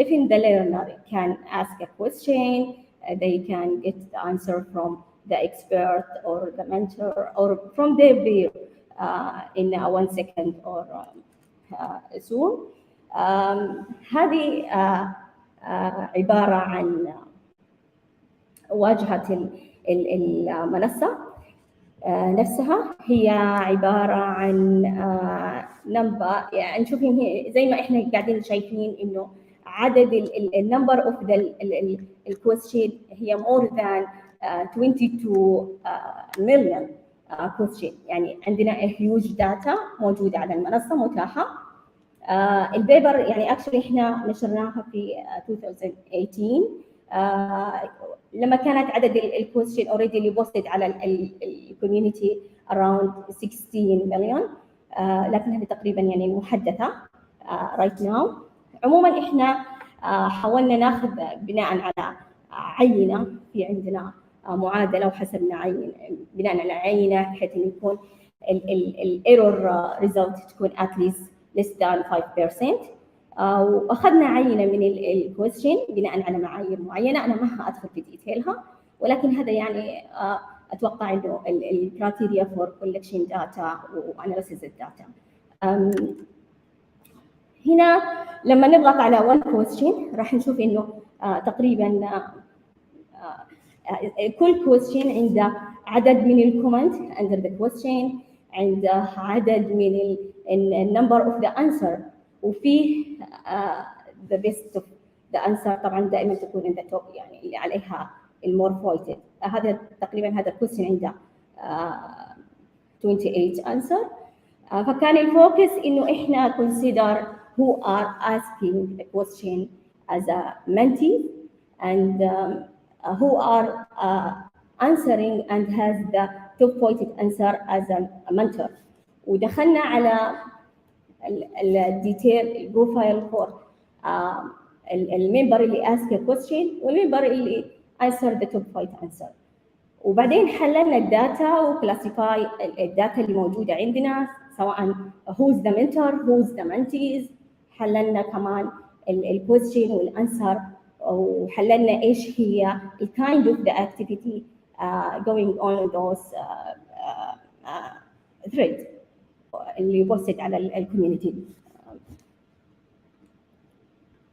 even the learner can ask a question, they can get the answer from the expert or the mentor or from their peer in 1 second or soon. هذه عبارة عن واجهة المنصة نفسها. هي عبارة عن نمبر، يعني نشوف زي ما احنا قاعدين شايفين انه عدد النمبر اوف الكويستشن هي more than 22 million question. يعني عندنا huge data موجودة على المنصة متاحة. البيبر يعني actually احنا نشرناها في 2018 لما كانت عدد الكويستشن already اللي posted على الكوميونتي around 16 million، لكنها تقريبا يعني محدثة right now. عموما إحنا حاولنا ناخذ بناء على عينة، في عندنا معادلة وحسبنا عينة بناء على عينة بحيث إنه يكون الايرور ريزلت تكون at least less than 5%. واخذنا عينه من الكويستشن بناء على معايير معينه، انا ما هادخل في ديتيلها، ولكن هذا يعني اتوقع انه الكرايتيريا فور كولكشن داتا واناليسيس الداتا. هنا لما نضغط على one question راح نشوف انه تقريبا كل question عنده عدد من الكومنت under the question، عنده عدد من النمبر اوف ذا انسر، وفيه the best of the answer طبعا دائما تكون in the top، يعني اللي عليها المور فويتد. هذا تقريبا هذا الكويستشن عنده 28 answer. فكان الفوكس انه احنا consider who are asking the question as a mentee and who are answering and has the top voted answer as a mentor. ودخلنا على الديتيل البروفايل فور الممبر اللي ask a question والممبر اللي answer the top voted answer. وبعدين حللنا الداتا وكلاسيفاي الداتا اللي موجودة عندنا، سواء who's the mentor who's the mentees. حللنا كمان الكويستشن والانسر، وحللنا ايش هي الكايند اوف ذا اكتيفيتي going on those thread اللي بوستد على الكوميونتي.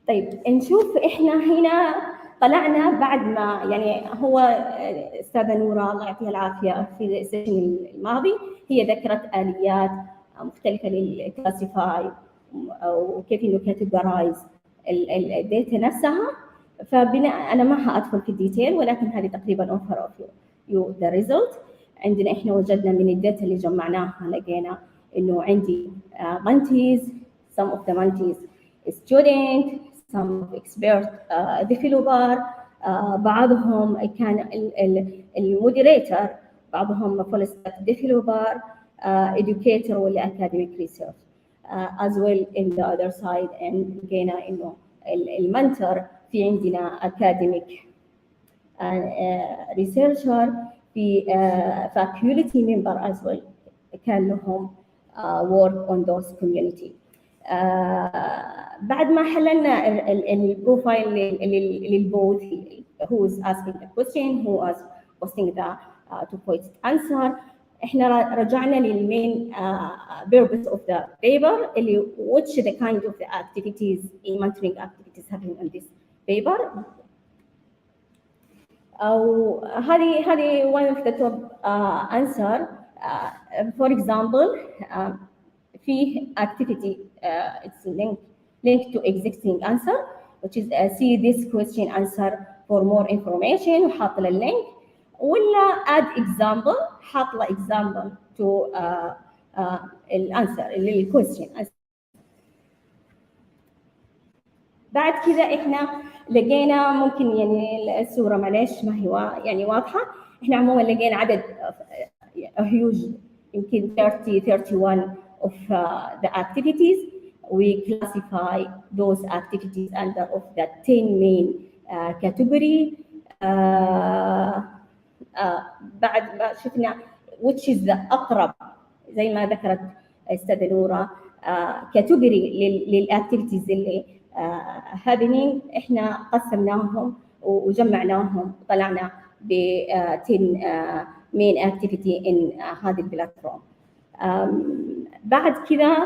طيب نشوف احنا هنا طلعنا بعد ما يعني هو استاذه نوره الله يعطيها العافيه في السيشن الماضي هي ذكرت اليات مختلفه للكلاسيفاي وكيف انه كاتيجورايز الداتا نفسها. فبناء انا ما هادخل في الديتيل، ولكن هذه تقريبا اوفر اوف يو ذا ريزلت. عندنا احنا وجدنا من الداتا اللي جمعناها لقينا انه عندي mentees, some of the mentees student, some expert developer, بعضهم كان المودريتور، بعضهم full stack developer, educator ولا academic research. As well in the other side and لقينا انه المنتور في عندنا academic researcher، في faculty member as well كان لهم work on those community. بعد ما حللنا البروفايل للبوث who is asking the question who is posting the two-point answer، احنا رجعنا للمين purpose of the paper اللي which the kind of the activities monitoring activities happening on this paper. أو هذه one of the top answer. For example في activity it's linked to existing answer which is see this question answer for more information وحاط له اللينك، ولا add example حاط له example to الانسر للكويستشن. بعد كذا احنا لقينا ممكن يعني الصوره معلش ما هي يعني واضحه، احنا عموما لقينا عدد huge يمكن 31 of the activities. We classify those activities under of the 10 main category. بعد ما شفنا which is the أقرب زي ما ذكرت أستاذة نورة category للactivities اللي happening، إحنا قسمناهم وجمعناهم وطلعنا ب 10 main activity in هذه البلاتفورم. بعد كذا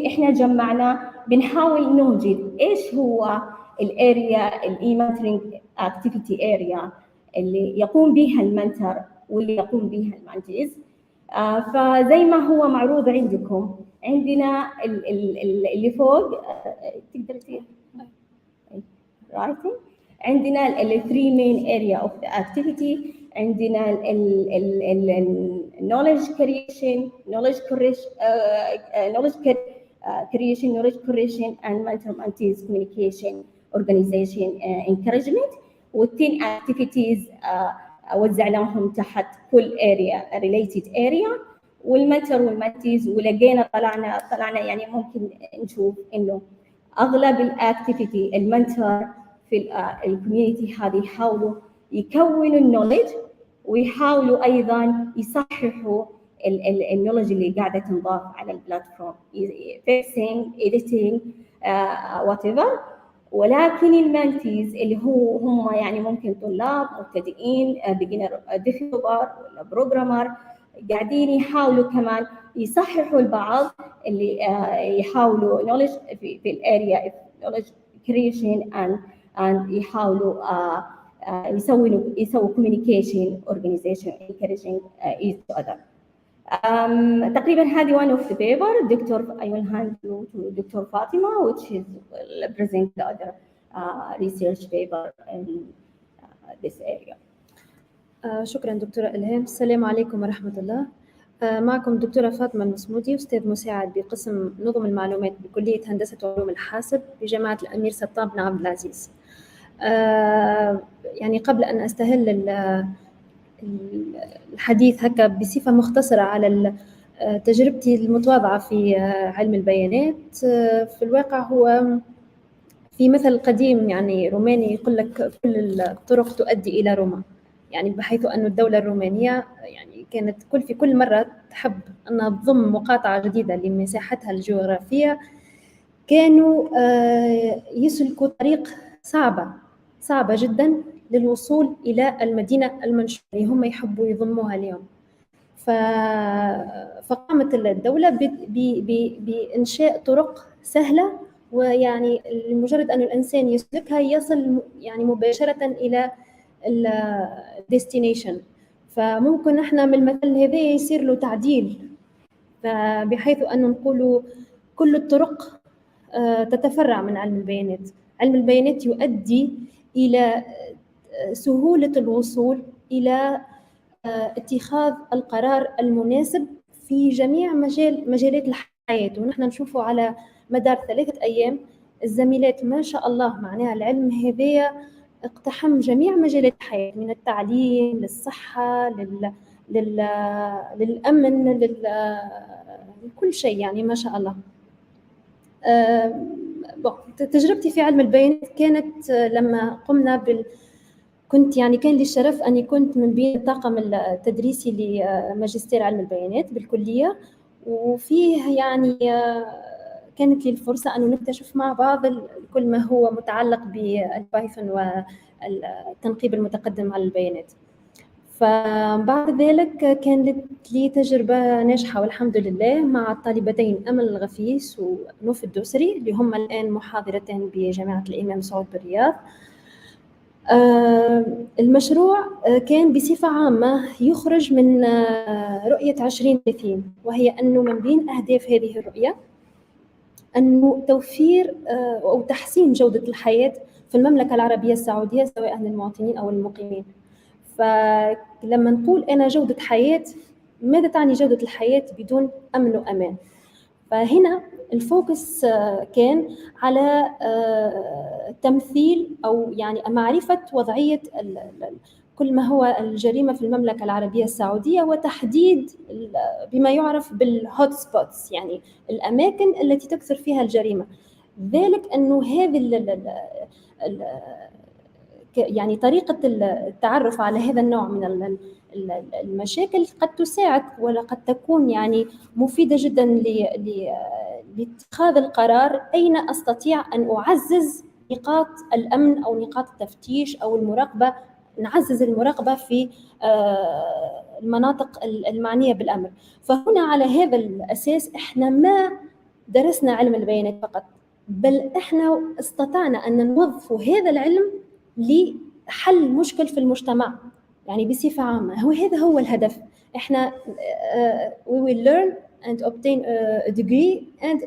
احنا جمعنا بنحاول نوجد ايش هو الاريا الاي-منتورنج اكتيفيتي اريا اللي يقوم بها المنتور واللي يقوم بها المنتيز. فزي ما هو معروض عندكم عندنا اللي فوق تقدر رايتنج، عندنا ال 3 main area of the activity. عندنا knowledge creation, knowledge creation and mentor-mentees communication, organization encouragement. وال10 activities وزعناهم تحت كل area related area. والمنتور والمنتيز، ولقينا طلعنا يعني ممكن نشوف إنه أغلب الأكتيفيتي المنتور في الكوميونتي هذه يحاولوا يكونوا النولج، ويحاولوا أيضاً يصححوا النولج اللي قاعدة تنضاف على البلاتفورم، fixing, editing, whatever. ولكن المنتيز اللي هم يعني ممكن طلاب مبتدئين، beginner developer ولا programmer، قاعدين يحاولوا كمان يصححوا البعض اللي يحاولوا knowledge في الاريا knowledge creation and يحاولوا يسووا communication organization encouraging each other. تقريبا هذه one of the paper. Dr. I will hand you to Dr. Fatima, which is present the other research paper in this area. شكرا دكتورة إلهام. السلام عليكم ورحمة الله. معكم دكتورة فاطمة المصمودي، أستاذ مساعد بقسم نظم المعلومات بكلية هندسة وعلوم الحاسب بجامعة الأمير سلطان بن عبد العزيز. يعني قبل أن أستهل الحديث هكا بصفة مختصرة على تجربتي المتواضعة في علم البيانات، في الواقع هو في مثل قديم يعني روماني يقول لك كل الطرق تؤدي إلى روما، يعني بحيث أن الدولة الرومانية يعني كانت في كل مرة تحب أنها تضم مقاطعة جديدة لمساحتها الجغرافية، كانوا يسلكوا طريق صعبة جدا للوصول إلى المدينة المنشورة اللي هم يحبوا يضموها اليوم. فقامت الدولة بإنشاء طرق سهلة، ويعني لمجرد أن الإنسان يسلكها يصل يعني مباشرة إلى الديستنيشن. فممكن احنا من المثل هذا يصير له تعديل، بحيث أن نقول كل الطرق تتفرع من علم البيانات. علم البيانات يؤدي إلى سهولة الوصول إلى اتخاذ القرار المناسب في جميع مجالات الحياة. ونحن نشوفه على مدار 3 أيام الزميلات ما شاء الله معناها العلم هذا اقتحم جميع مجالات الحياة، من التعليم للصحة للأمن لكل شيء، يعني ما شاء الله. تجربتي في علم البيانات كانت لما قمنا كان لي الشرف أني كنت من بين الطاقم التدريسي لماجستير علم البيانات بالكلية، وفيه يعني كانت لي الفرصة أن نكتشف مع بعض كل ما هو متعلق بالبايثون والتنقيب المتقدم على البيانات. فبعد ذلك كانت لي تجربة ناجحة والحمد لله مع الطالبتين أمل الغفيس ونوف الدوسري اللي هم الآن محاضرتين بجامعة الإمام سعود بالرياض. المشروع كان بصفة عامة يخرج من رؤية 2030، وهي أنه من بين أهداف هذه الرؤية أنه توفير أو تحسين جودة الحياة في المملكة العربية السعودية سواء للمواطنين أو المقيمين. فلما نقول أنا جودة حياة، ماذا تعني جودة الحياة بدون أمن وأمان؟ فهنا الفوكس كان على تمثيل أو يعني معرفة وضعية كل ما هو الجريمة في المملكة العربية السعودية، وتحديد بما يعرف بالهوت سبوتس، يعني الأماكن التي تكثر فيها الجريمة. ذلك أنه هذه يعني طريقة التعرف على هذا النوع من المشاكل قد تساعد ولا قد تكون يعني مفيدة جدا لاتخاذ القرار أين أستطيع أن أعزز نقاط الأمن أو نقاط التفتيش أو المراقبة، نعزز المراقبة في المناطق المعنية بالأمن. فهنا على هذا الأساس إحنا ما درسنا علم البيانات فقط، بل إحنا استطعنا أن نوظف هذا العلم لحل مشكل في المجتمع، يعني بصفة عامة. هذا هو الهدف. إحنا we will learn and obtain a degree and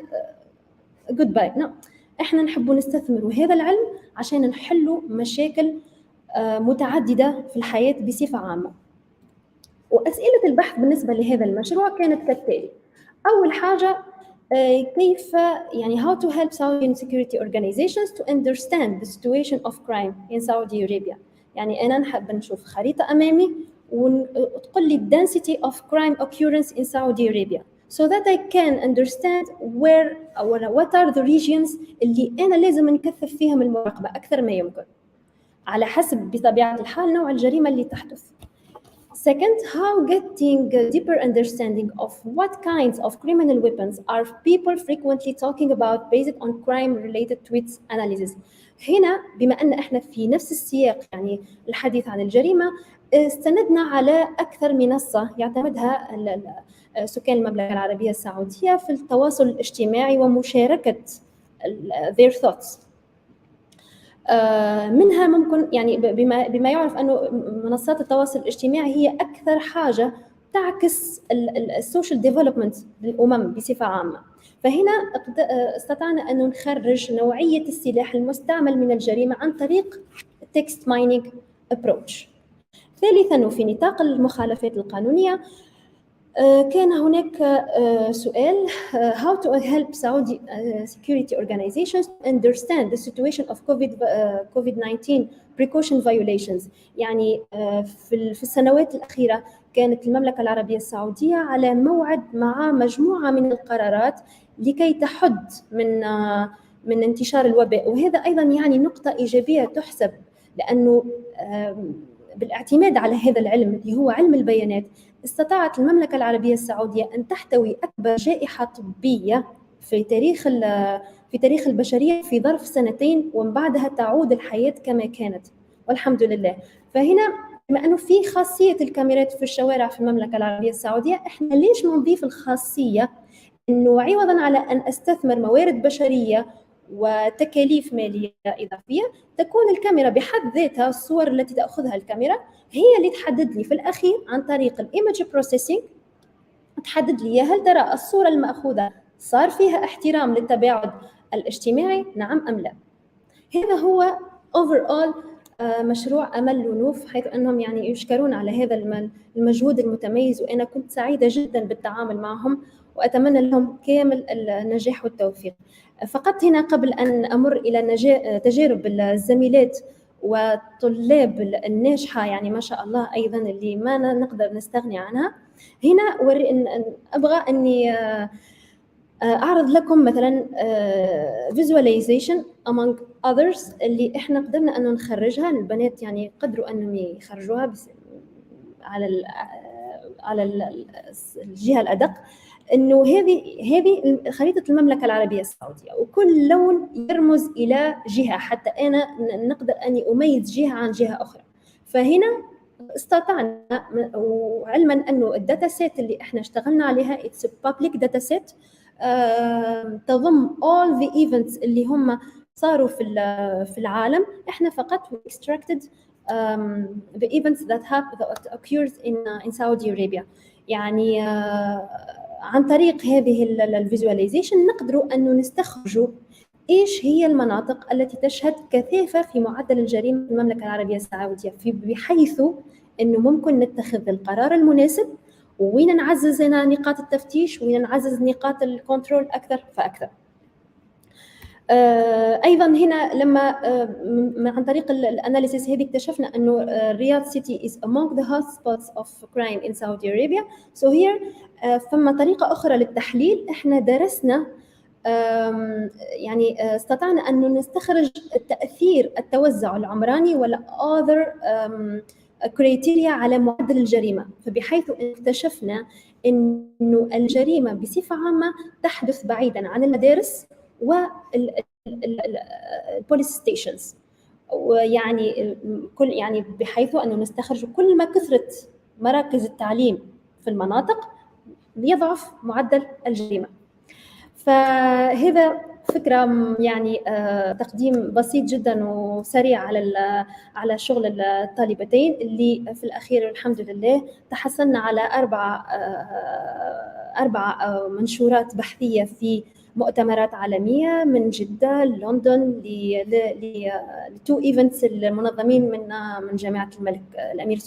goodbye. No. إحنا نحب نستثمر هذا العلم عشان نحل مشاكل متعددة في الحياة بصفة عامة. وأسئلة البحث بالنسبة لهذا المشروع كانت كالتالي. أول حاجة كيف يعني how to help Saudi security organizations to understand the situation of crime in Saudi Arabia. يعني أنا نحب نشوف خريطة أمامي وتقول لي density of crime occurrence in Saudi Arabia so that I can understand where or what are the regions اللي أنا لازم نكثف فيهم المراقبة أكثر ما يمكن على حسب بطبيعة الحال نوع الجريمة اللي تحدث. Second, how getting a deeper understanding of what kinds of criminal weapons are people frequently talking about based on crime-related tweets analysis. هنا بما أن إحنا في نفس السياق يعني الحديث عن الجريمة استندنا على أكثر منصة يعتمدها سكان المملكة العربية السعودية في التواصل الاجتماعي ومشاركة their thoughts. منها ممكن يعني بما يعرف أنه منصات التواصل الاجتماعي هي أكثر حاجة تعكس السوشيال ديفلوبمنت للأمم بصفة عامة. فهنا استطعنا أن نخرج نوعية السلاح المستعمل من الجريمة عن طريق text mining approach. ثالثاً وفي نطاق المخالفات القانونية كان هناك سؤال how to help Saudi security organizations understand the situation of COVID-19 precaution violations. يعني في السنوات الأخيرة كانت المملكة العربية السعودية على موعد مع مجموعة من القرارات لكي تحد من انتشار الوباء، وهذا أيضا يعني نقطة إيجابية تحسب، لأنه بالاعتماد على هذا العلم اللي هو علم البيانات استطاعت المملكة العربية السعودية أن تحتوي أكبر جائحة طبية في تاريخ البشرية في ظرف سنتين، ومن بعدها تعود الحياة كما كانت والحمد لله. فهنا بما أنه في خاصية الكاميرات في الشوارع في المملكة العربية السعودية، إحنا ليش ما نضيف الخاصية أنه عوضاً على أن أستثمر موارد بشرية وتكاليف مالية إضافية تكون الكاميرا بحد ذاتها، الصور التي تأخذها الكاميرا هي اللي تحدد لي في الأخير عن طريق الإيمج بروسيسينج، تحدد لي هل ترى الصورة المأخوذة صار فيها احترام للتباعد الاجتماعي نعم أم لا. هذا هو overall مشروع أمل ونوف، حيث أنهم يعني يشكرون على هذا المجهود المتميز، وأنا كنت سعيدة جدا بالتعامل معهم وأتمنى لهم كامل النجاح والتوفيق. فقط هنا قبل أن أمر إلى تجارب الزميلات وطلاب الناجحة يعني ما شاء الله أيضا اللي ما نقدر نستغني عنها، هنا أبغى أني أعرض لكم مثلا visualization among others اللي إحنا قدرنا أن نخرجها. البنات يعني قدروا أنهم يخرجوها على الجهة الأدق، إنه هذه خريطة المملكة العربية السعودية، وكل لون يرمز إلى جهة حتى أنا نقدر أني أميز جهة عن جهة أخرى. فهنا استطعنا، وعلما أنه الداتا سيت اللي إحنا اشتغلنا عليها it's a public data set تضم all the events اللي هم صاروا في العالم. إحنا فقط extracted the events that occurs in Saudi Arabia. يعني عن طريق هذه الفيزواليزيشن نقدروا أن نستخرجوا إيش هي المناطق التي تشهد كثافة في معدل الجريمة في المملكة العربية السعودية، بحيث أنه ممكن نتخذ القرار المناسب، وين نعزز هنا نقاط التفتيش وين نعزز نقاط الكنترول أكثر فأكثر. أيضا هنا لما عن طريق الأناليسيس هذه اكتشفنا أنه رياض city is among the hotspots of crime in Saudi Arabia. So here ثم طريقة أخرى للتحليل، إحنا درسنا يعني استطعنا أن نستخرج تأثير التوزع العمراني ولا other criteria على معدل الجريمة، فبحيث اكتشفنا أنه الجريمة بصفة عامة تحدث بعيدا عن المدارس والبوليس ستيشنز، ويعني يعني بحيث أنه نستخرج كل ما كثرت مراكز التعليم في المناطق يضعف معدل الجريمة. فهذا فكرة يعني تقديم بسيط جدا وسريع على شغل الطالبتين اللي في الأخير الحمد لله تحصلنا على أربع منشورات بحثية في مؤتمرات عالمية من جدة لندن لتو ايفنتس المنظمين من جامعة الملك الأمير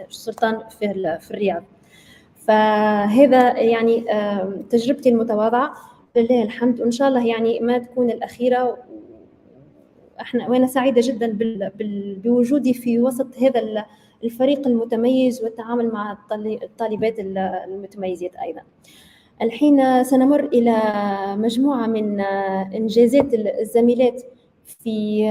سلطان في الرياض. فهذا يعني تجربتي المتواضعة لله الحمد، وإن شاء الله يعني ما تكون الأخيرة. وأنا سعيدة جدا بوجودي في وسط هذا الفريق المتميز والتعامل مع الطالبات المتميزات أيضا. الحين سنمر إلى مجموعة من إنجازات الزميلات في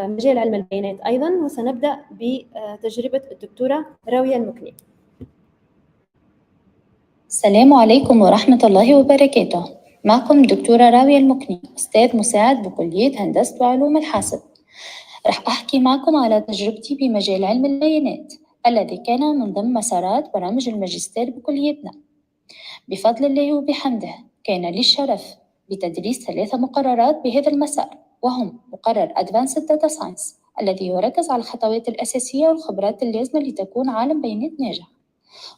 مجال علم البيانات أيضا، وسنبدأ بتجربة الدكتورة راوية المكني. السلام عليكم ورحمة الله وبركاته. معكم دكتورة راوية المكني، أستاذ مساعد بكلية هندسة وعلوم الحاسب. رح أحكي معكم على تجربتي بمجال علم البيانات الذي كان من ضمن مسارات برامج الماجستير بكليتنا. بفضل الله وبحمده كان لي الشرف بتدريس 3 مقررات بهذا المسار، وهم مقرر Advanced Data Science الذي يركز على الخطوات الأساسية والخبرات اللازمة لتكون عالم بيانات ناجح،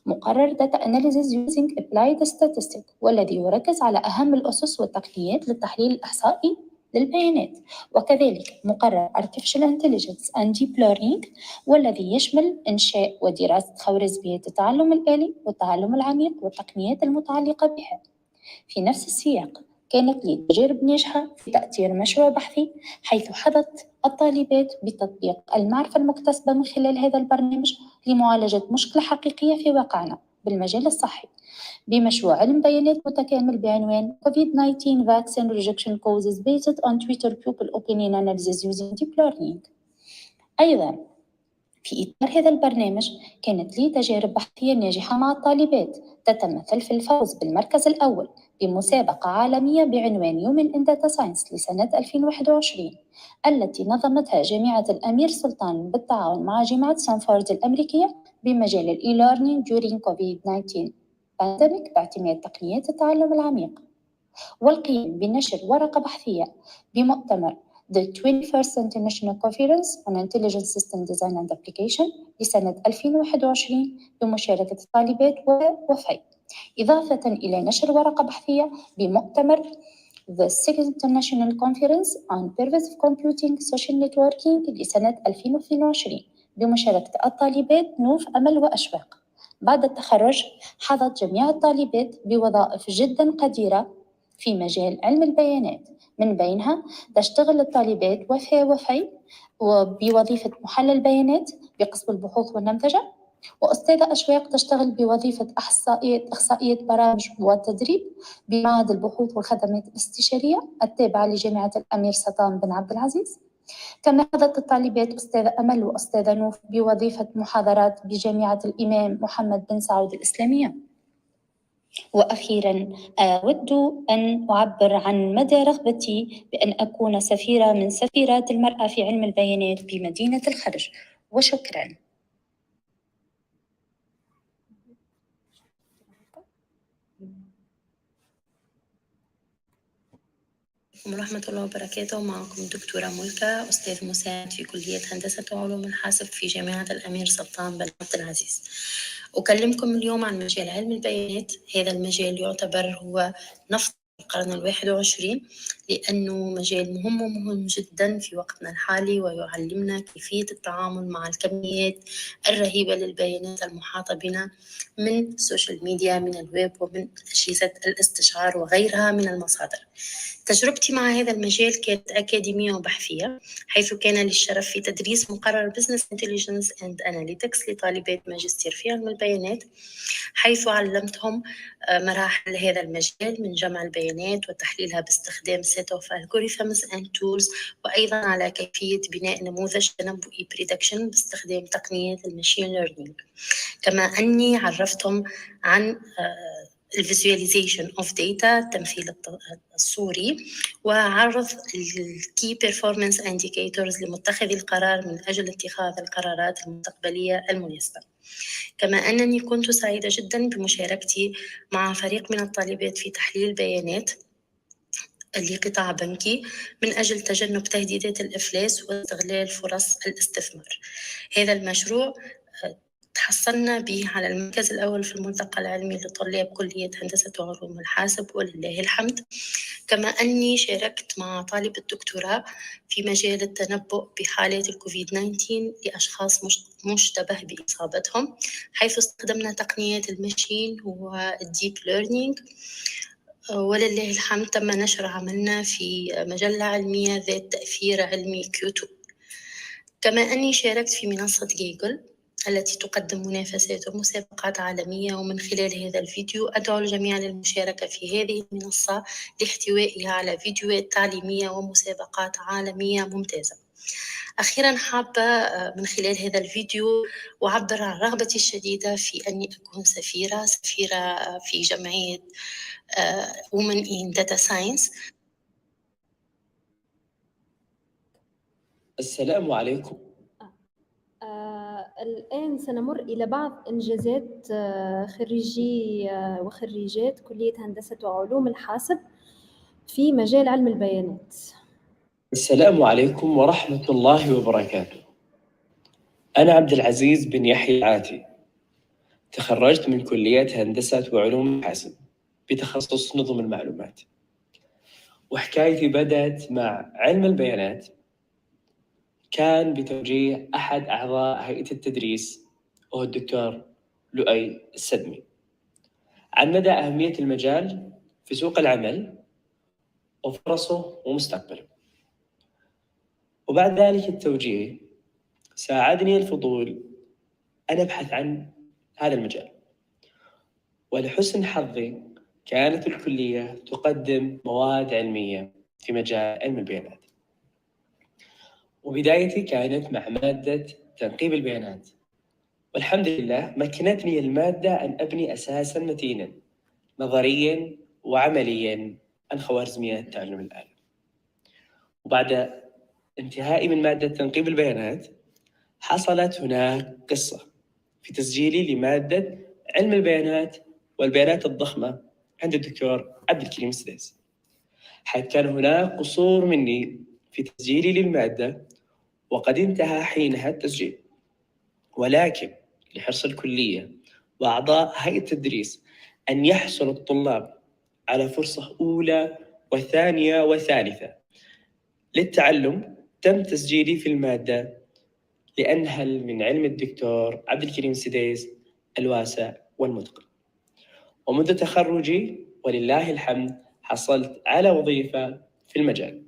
مقرر Data Analysis Using Applied Statistics والذي يركز على أهم الأسس والتقنيات للتحليل الإحصائي للبيانات، وكذلك مقرر Artificial Intelligence and Deep Learning والذي يشمل إنشاء ودراسة خوارزميات التعلم الآلي والتعلم العميق والتقنيات المتعلقة بها. في نفس السياق كانت لي تجارب ناجحة في تأطير مشروع بحثي، حيث حظت الطالبات بتطبيق المعرفة المكتسبة من خلال هذا البرنامج لمعالجة مشكلة حقيقية في واقعنا بالمجال الصحي، بمشروع علم بيانات متكامل بعنوان COVID-19 Vaccine Rejection Causes Based on Twitter Pupil Opinion Analysis Using Deep Learning. أيضا في إطار هذا البرنامج كانت لي تجارب بحثية ناجحة مع الطالبات تتمثل في الفوز بالمركز الأول بمسابقة عالمية بعنوان Human in Data Science لسنة 2021 التي نظمتها جامعة الأمير سلطان بالتعاون مع جامعة سانفورد الأمريكية بمجال e-learning during COVID-19 pandemic باعتماد تقنيات التعلم العميق، والقيام بنشر ورقة بحثية بمؤتمر The 21st International Conference on Intelligent System Design and Application لسنة 2021 بمشاركة الطالبات ووفاء، إضافة إلى نشر ورقة بحثية بمؤتمر The 6th International Conference on Pervasive Computing Social Networking لسنة 2022 بمشاركة الطالبات نوف، أمل وأشواق. بعد التخرج حظت جميع الطالبات بوظائف جدا قديرة في مجال علم البيانات، من بينها تشتغل الطالبات وفاء بوظيفة محلل بيانات بقسم البحوث والنمذجة، وأستاذة أشواق تشتغل بوظيفة إخصائية برامج والتدريب بمعهد البحوث والخدمات الاستشارية التابعة لجامعة الأمير سلطان بن عبد العزيز. كما حظت الطالبات أستاذة أمل وأستاذة نوف بوظيفة محاضرات بجامعة الإمام محمد بن سعود الإسلامية. وأخيراً أود أن أعبر عن مدى رغبتي بأن أكون سفيرة من سفيرات المرأة في علم البيانات بمدينة الخرج، وشكراً. ورحمة الله وبركاته. معكم دكتورة ملتقى، أستاذ مساعد في كلية هندسة وعلوم الحاسب في جامعة الأمير سلطان بن عبد العزيز. أكلمكم اليوم عن مجال علم البيانات. هذا المجال يعتبر هو نفط القرن 21 لأنه مجال مهم جدا في وقتنا الحالي، ويعلمنا كيفية التعامل مع الكميات الرهيبة للبيانات المحاطة بنا من السوشيال ميديا، من الويب، ومن أجهزة الاستشعار وغيرها من المصادر. تجربتي مع هذا المجال كانت أكاديمية وبحثية، حيث كان لي الشرف في تدريس مقرر Business Intelligence and Analytics لطالبات ماجستير في علم البيانات، حيث علمتهم مراحل هذا المجال من جمع البيانات وتحليلها باستخدام set of algorithms and tools، وأيضا على كيفية بناء نموذج تنبؤي prediction باستخدام تقنيات الماشين ليرنينج. كما أني عرفتهم عن الفيزواليزيشن اوف داتا، التمثيل الصوري، وعرض الكي بيرفورمانس انديكيتورز لمتخذي القرار من اجل اتخاذ القرارات المستقبليه المناسبه. كما انني كنت سعيده جدا بمشاركتي مع فريق من الطالبات في تحليل بيانات لقطاع بنكي من اجل تجنب تهديدات الافلاس واستغلال فرص الاستثمار. هذا المشروع تحصلنا به على المركز الأول في الملتقى العلمي لطلاب كلية هندسة وعلوم الحاسب، ولله الحمد. كما أني شاركت مع طالب الدكتوراه في مجال التنبؤ بحالات الكوفيد-19 لأشخاص مشتبه بإصابتهم، حيث استخدمنا تقنيات الماشين والديب ليرنينج، ولله الحمد تم نشر عملنا في مجلة علمية ذات تأثير علمي Q2. كما أني شاركت في منصة جوجل التي تقدم منافسات ومسابقات عالمية. ومن خلال هذا الفيديو أدعو الجميع للمشاركة في هذه المنصة لاحتوائها على فيديوهات تعليمية ومسابقات عالمية ممتازة. أخيراً حابة من خلال هذا الفيديو أعبر عن رغبتي الشديدة في أني أكون سفيرة في جمعية Women in Data Science. السلام عليكم. الآن سنمر إلى بعض إنجازات خريجي وخريجات كلية هندسة وعلوم الحاسب في مجال علم البيانات. السلام عليكم ورحمة الله وبركاته. أنا عبد العزيز بن يحيى العاتي، تخرجت من كلية هندسة وعلوم الحاسب بتخصص نظم المعلومات، وحكايتي بدأت مع علم البيانات. كان بتوجيه أحد أعضاء هيئة التدريس وهو الدكتور لؤي السدمي عن مدى أهمية المجال في سوق العمل وفرصه ومستقبله. وبعد ذلك التوجيه ساعدني الفضول أن أبحث عن هذا المجال، ولحسن حظي كانت الكلية تقدم مواد علمية في مجال علم البيانات. وبدايتي كانت مع مادة تنقيب البيانات، والحمد لله مكنتني المادة أن أبني أساساً متيناً نظرياً وعملياً عن خوارزميات تعلم الآلة. وبعد انتهائي من مادة تنقيب البيانات حصلت هناك قصة في تسجيلي لمادة علم البيانات والبيانات الضخمة عند الدكتور عبد الكريم السديس، حيث كان هناك قصور مني في تسجيلي للمادة وقد انتهى حينها التسجيل. ولكن لحرص الكلية وأعضاء هيئة التدريس أن يحصل الطلاب على فرصة أولى وثانية وثالثة للتعلم، تم تسجيلي في المادة لأنهل من علم الدكتور عبد الكريم السديس الواسع والمتقن. ومنذ تخرجي ولله الحمد حصلت على وظيفة في المجال،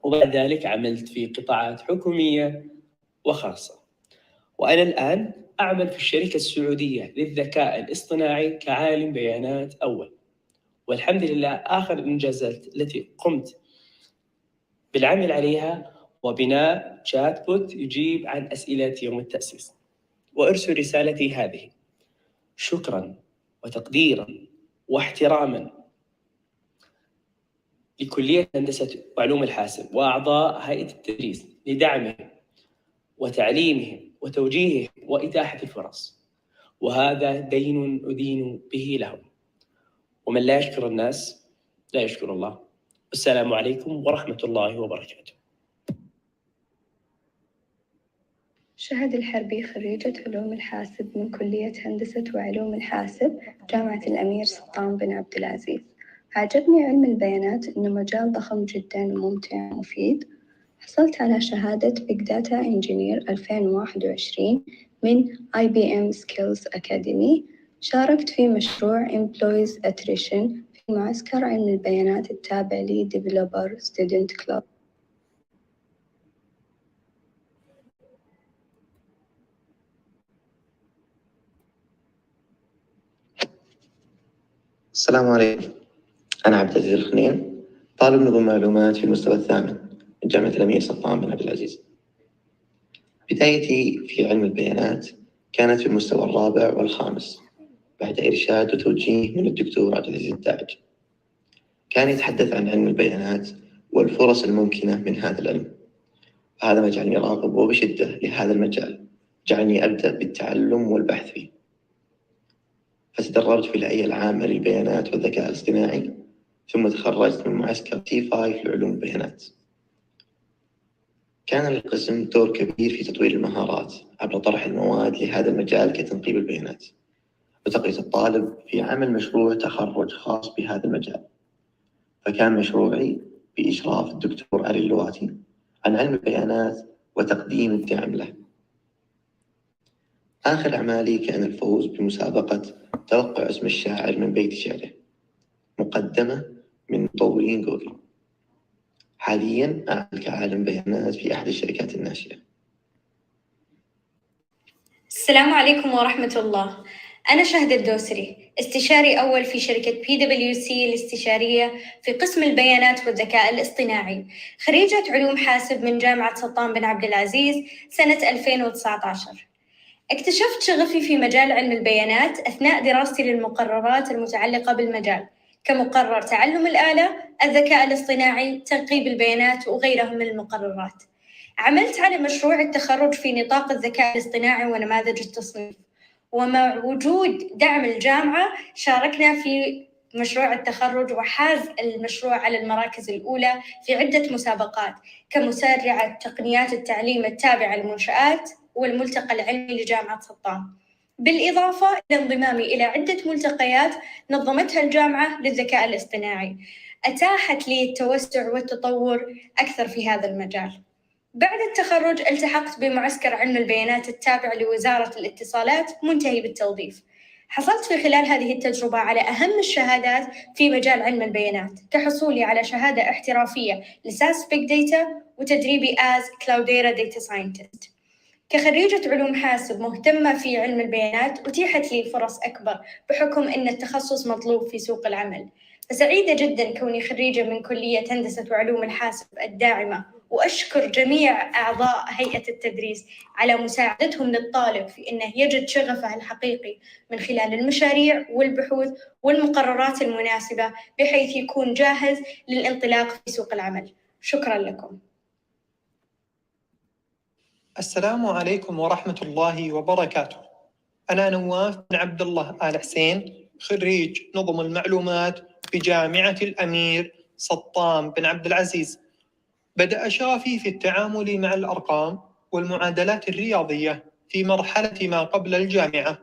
وبعد ذلك عملت في قطاعات حكومية وخاصة. وأنا الآن أعمل في الشركة السعودية للذكاء الاصطناعي كعالم بيانات أول. والحمد لله آخر الإنجازات التي قمت بالعمل عليها وبناء شات بوت يجيب عن أسئلة يوم التأسيس. وأرسل رسالتي هذه شكراً وتقديراً واحتراماً لكلية هندسة وعلوم الحاسب وأعضاء هيئة التدريس لدعمهم وتعليمهم وتوجيههم وإتاحة الفرص، وهذا دين أدين به لهم. ومن لا يشكر الناس لا يشكر الله. والسلام عليكم ورحمة الله وبركاته. شهد الحربي، خريجة علوم الحاسب من كلية هندسة وعلوم الحاسب جامعة الأمير سلطان بن عبد العزيز. عجبني علم البيانات إنه مجال ضخم جداً وممتع ومفيد. حصلت على شهادة Big Data Engineer 2021 من IBM Skills Academy. شاركت في مشروع Employees Attrition في معسكر علم البيانات التابع لي Developer Student Club. السلام عليكم. أنا عبد العزيز الخنين، طالب نظم معلومات في المستوى الثامن من جامعة الأمير سلطان بن عبد العزيز. بدايتي في علم البيانات كانت في المستوى الرابع والخامس بعد إرشاد وتوجيه من الدكتور عبد العزيز التاج. كان يتحدث عن علم البيانات والفرص الممكنة من هذا العلم، هذا ما جعلني راغب وبشدة لهذا المجال، جعلني أبدأ بالتعلم والبحث فيه. فتدربت في الهيئة العامة للبيانات والذكاء الاصطناعي، ثم تخرجت من معسكر T5 لعلوم البيانات. كان للقسم دور كبير في تطوير المهارات عبر طرح المواد لهذا المجال كتنقيب البيانات وتقييد الطالب في عمل مشروع تخرج خاص بهذا المجال. فكان مشروعي بإشراف الدكتور علي اللواتي عن علم البيانات وتقديم الدعم له. آخر أعمالي كان الفوز بمسابقة توقع اسم الشاعر من بيت شعره مقدمة من مطورين جوجل. حالياً أعمل كعالم بيانات في أحد الشركات الناشئة. السلام عليكم ورحمة الله. أنا شهد الدوسري، استشاري أول في شركة PwC الاستشارية في قسم البيانات والذكاء الاصطناعي، خريجة علوم حاسب من جامعة سلطان بن عبد العزيز سنة 2019. اكتشفت شغفي في مجال علم البيانات أثناء دراستي للمقررات المتعلقة بالمجال كمقرر تعلم الآلة، الذكاء الاصطناعي، ترقيب البيانات وغيرها من المقررات. عملت على مشروع التخرج في نطاق الذكاء الاصطناعي ونماذج التصنيف، ومع وجود دعم الجامعة شاركنا في مشروع التخرج، وحاز المشروع على المراكز الأولى في عدة مسابقات كمسرعة تقنيات التعليم التابعة للمنشآت والملتقى العلمي لجامعة سلطان، بالإضافة إلى انضمامي إلى عدة ملتقيات نظمتها الجامعة للذكاء الاصطناعي أتاحت لي التوسع والتطور أكثر في هذا المجال. بعد التخرج التحقت بمعسكر علم البيانات التابع لوزارة الاتصالات منتهي بالتوظيف. حصلت في خلال هذه التجربة على أهم الشهادات في مجال علم البيانات، كحصولي على شهادة احترافية لساس بيج داتا وتدريبي as Cloudera Data Scientist. كخريجة علوم حاسب مهتمة في علم البيانات أتيحت لي فرص أكبر بحكم أن التخصص مطلوب في سوق العمل، فسعيدة جدا كوني خريجة من كلية هندسة وعلوم الحاسب الداعمة، وأشكر جميع أعضاء هيئة التدريس على مساعدتهم للطالب في أنه يجد شغفه الحقيقي من خلال المشاريع والبحوث والمقررات المناسبة بحيث يكون جاهز للانطلاق في سوق العمل. شكرا لكم. السلام عليكم ورحمة الله وبركاته. أنا نواف بن عبد الله آل حسين، خريج نظم المعلومات بجامعة الأمير سلطان بن عبد العزيز. بدأ شغفي في التعامل مع الأرقام والمعادلات الرياضية في مرحلة ما قبل الجامعة،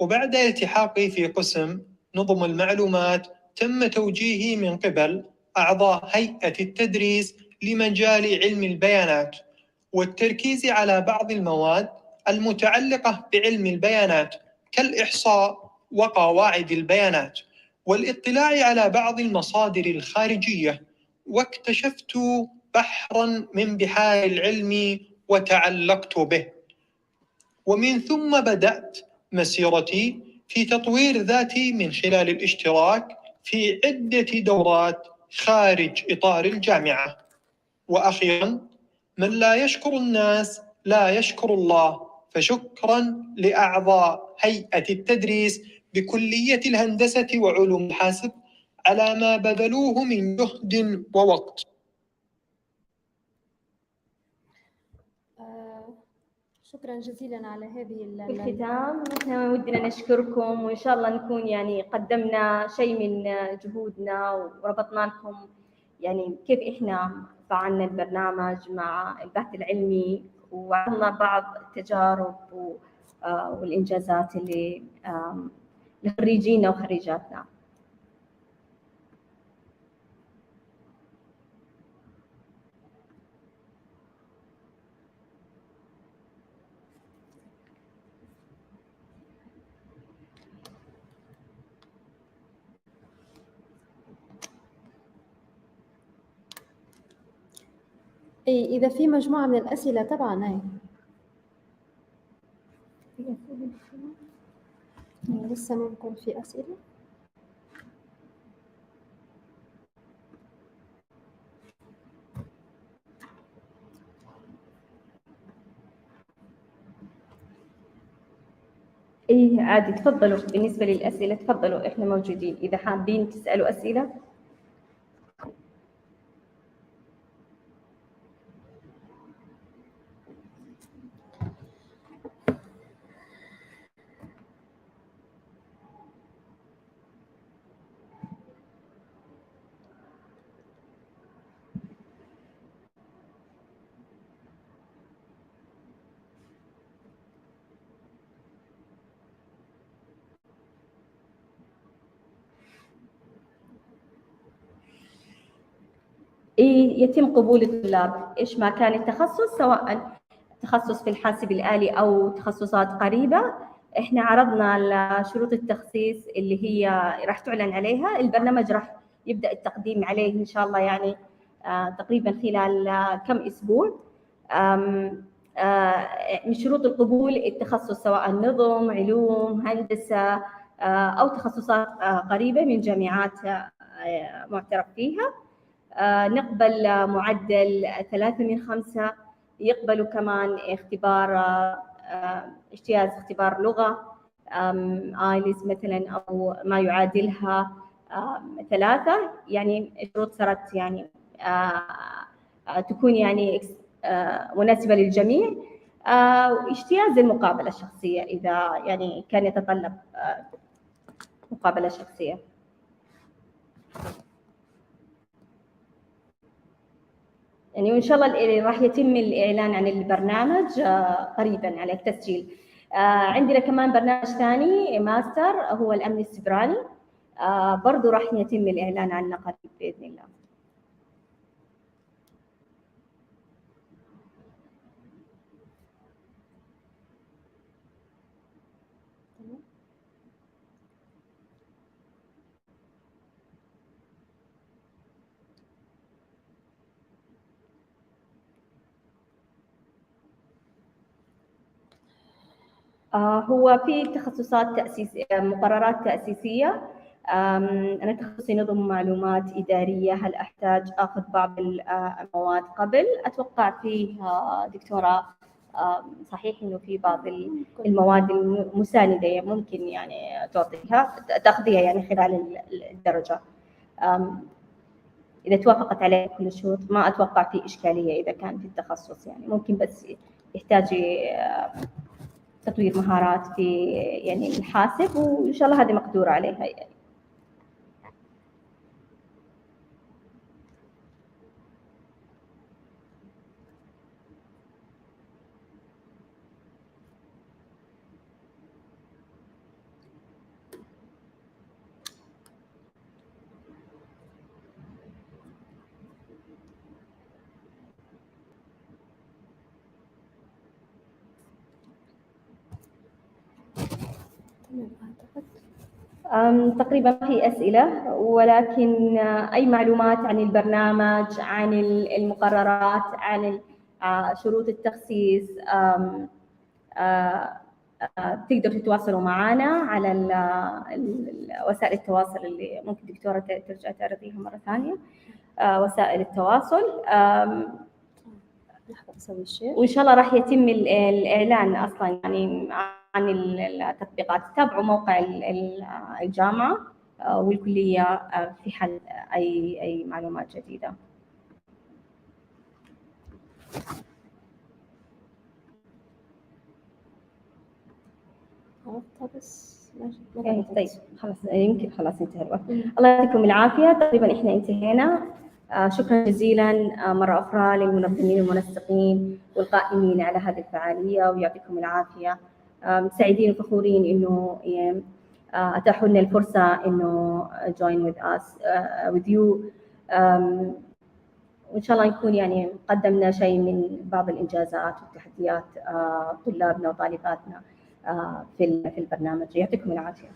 وبعد التحاقي في قسم نظم المعلومات تم توجيهي من قبل أعضاء هيئة التدريس لمجال علم البيانات والتركيز على بعض المواد المتعلقة بعلم البيانات كالإحصاء وقواعد البيانات، والاطلاع على بعض المصادر الخارجية، واكتشفت بحراً من بحار العلم وتعلقت به، ومن ثم بدأت مسيرتي في تطوير ذاتي من خلال الاشتراك في عدة دورات خارج إطار الجامعة. وأخيراً، من لا يشكر الناس لا يشكر الله، فشكراً لأعضاء هيئة التدريس بكلية الهندسة وعلوم الحاسب على ما بذلوه من جهد ووقت. شكرا جزيلا على هذه في الختام نحن ودنا نشكركم، وإن شاء الله نكون يعني قدمنا شيء من جهودنا وربطنا لكم يعني كيف إحنا فعلنا البرنامج مع البحث العلمي، وعرضنا بعض التجارب والإنجازات اللي لخريجينا وخريجاتنا. إيه، إذا في مجموعة من الأسئلة طبعا هاي لسه ممكن في أسئلة. إيه عادي، تفضلوا. بالنسبة للأسئلة تفضلوا، إحنا موجودين إذا حابين تسألوا أسئلة. يتم قبول الطلاب إيش ما كان التخصص، سواء تخصص في الحاسب الآلي أو تخصصات قريبة. إحنا عرضنا شروط التخصيص اللي هي راح تعلن عليها. البرنامج راح يبدأ التقديم عليه إن شاء الله يعني تقريبا خلال كم أسبوع. من شروط القبول التخصص سواء نظم، علوم، هندسة، أو تخصصات قريبة من جامعات معترف فيها. نقبل معدل 3/5. يقبلوا كمان اختبار اجتياز اختبار لغة آيلتس مثلا أو ما يعادلها 3. يعني الشروط صارت يعني تكون يعني مناسبة للجميع. واجتياز المقابلة الشخصية إذا يعني كان يتطلب مقابلة شخصية. يعني وإن شاء الله راح يتم الإعلان عن البرنامج قريبا على التسجيل. عندنا كمان برنامج ثاني ماستر هو الأمن السيبراني، برضو راح يتم الإعلان عنه قريب بإذن الله. هو في تخصصات تأسيسية، مقررات تأسيسية. أنا تخصصي نظم معلومات إدارية. هل أحتاج أخذ بعض المواد قبل؟ أتوقع فيه دكتورة صحيح إنه في بعض المواد المساندة ممكن يعني تاخذيها يعني خلال الدرجة إذا توافقت عليه كل الشروط. ما أتوقع في إشكالية إذا كان في التخصص، يعني ممكن بس يحتاج تطوير مهارات في يعني الحاسب، وإن شاء الله هذه مقدورة عليها يعني. تقريبا في أسئلة، ولكن أي معلومات عن البرنامج، عن المقررات، عن شروط التخصيص، تقدروا تتواصلوا معنا على وسائل التواصل اللي ممكن دكتورة ترجع تعرضيها مرة ثانية. وسائل التواصل وإن شاء الله راح يتم الإعلان أصلا يعني عن التطبيقات. تابعوا موقع الجامعة والكلية في حل أي معلومات جديدة. طيب خلاص يمكن خلاص انتهى الوقت. الله يعطيكم العافية. تقريبا احنا انتهينا. شكرا جزيلا مرة أخرى للمنظمين والمنسقين والقائمين على هذه الفعالية، ويعطيكم العافية. سعيدين وفخورين إنه أتاحوا لنا الفرصة إنه join with us with you. وإن شاء الله نكون يعني قدمنا شيء من بعض الإنجازات والتحديات طلابنا وطالباتنا في البرنامج. يعطيكم العافية.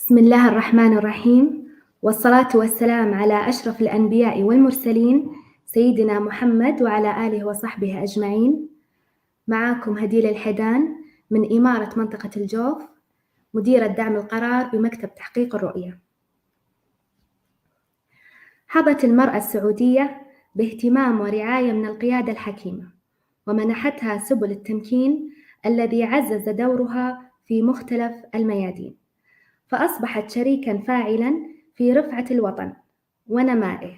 بسم الله الرحمن الرحيم، والصلاة والسلام على أشرف الأنبياء والمرسلين سيدنا محمد وعلى آله وصحبه أجمعين. معكم هديل الحدان من إمارة منطقة الجوف، مديرة دعم القرار بمكتب تحقيق الرؤية. حظت المرأة السعودية باهتمام ورعاية من القيادة الحكيمة، ومنحتها سبل التمكين الذي عزز دورها في مختلف الميادين، فأصبحت شريكاً فاعلاً في رفعة الوطن ونمائه،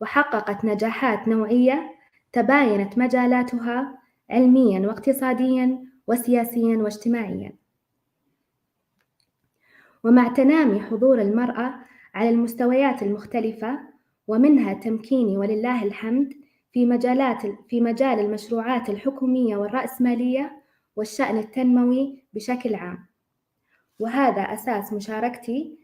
وحققت نجاحات نوعية تباينت مجالاتها علمياً واقتصادياً وسياسياً واجتماعياً. ومع تنامي حضور المرأة على المستويات المختلفة، ومنها تمكيني ولله الحمد في مجال المشروعات الحكومية والرأسمالية والشأن التنموي بشكل عام، وهذا أساس مشاركتي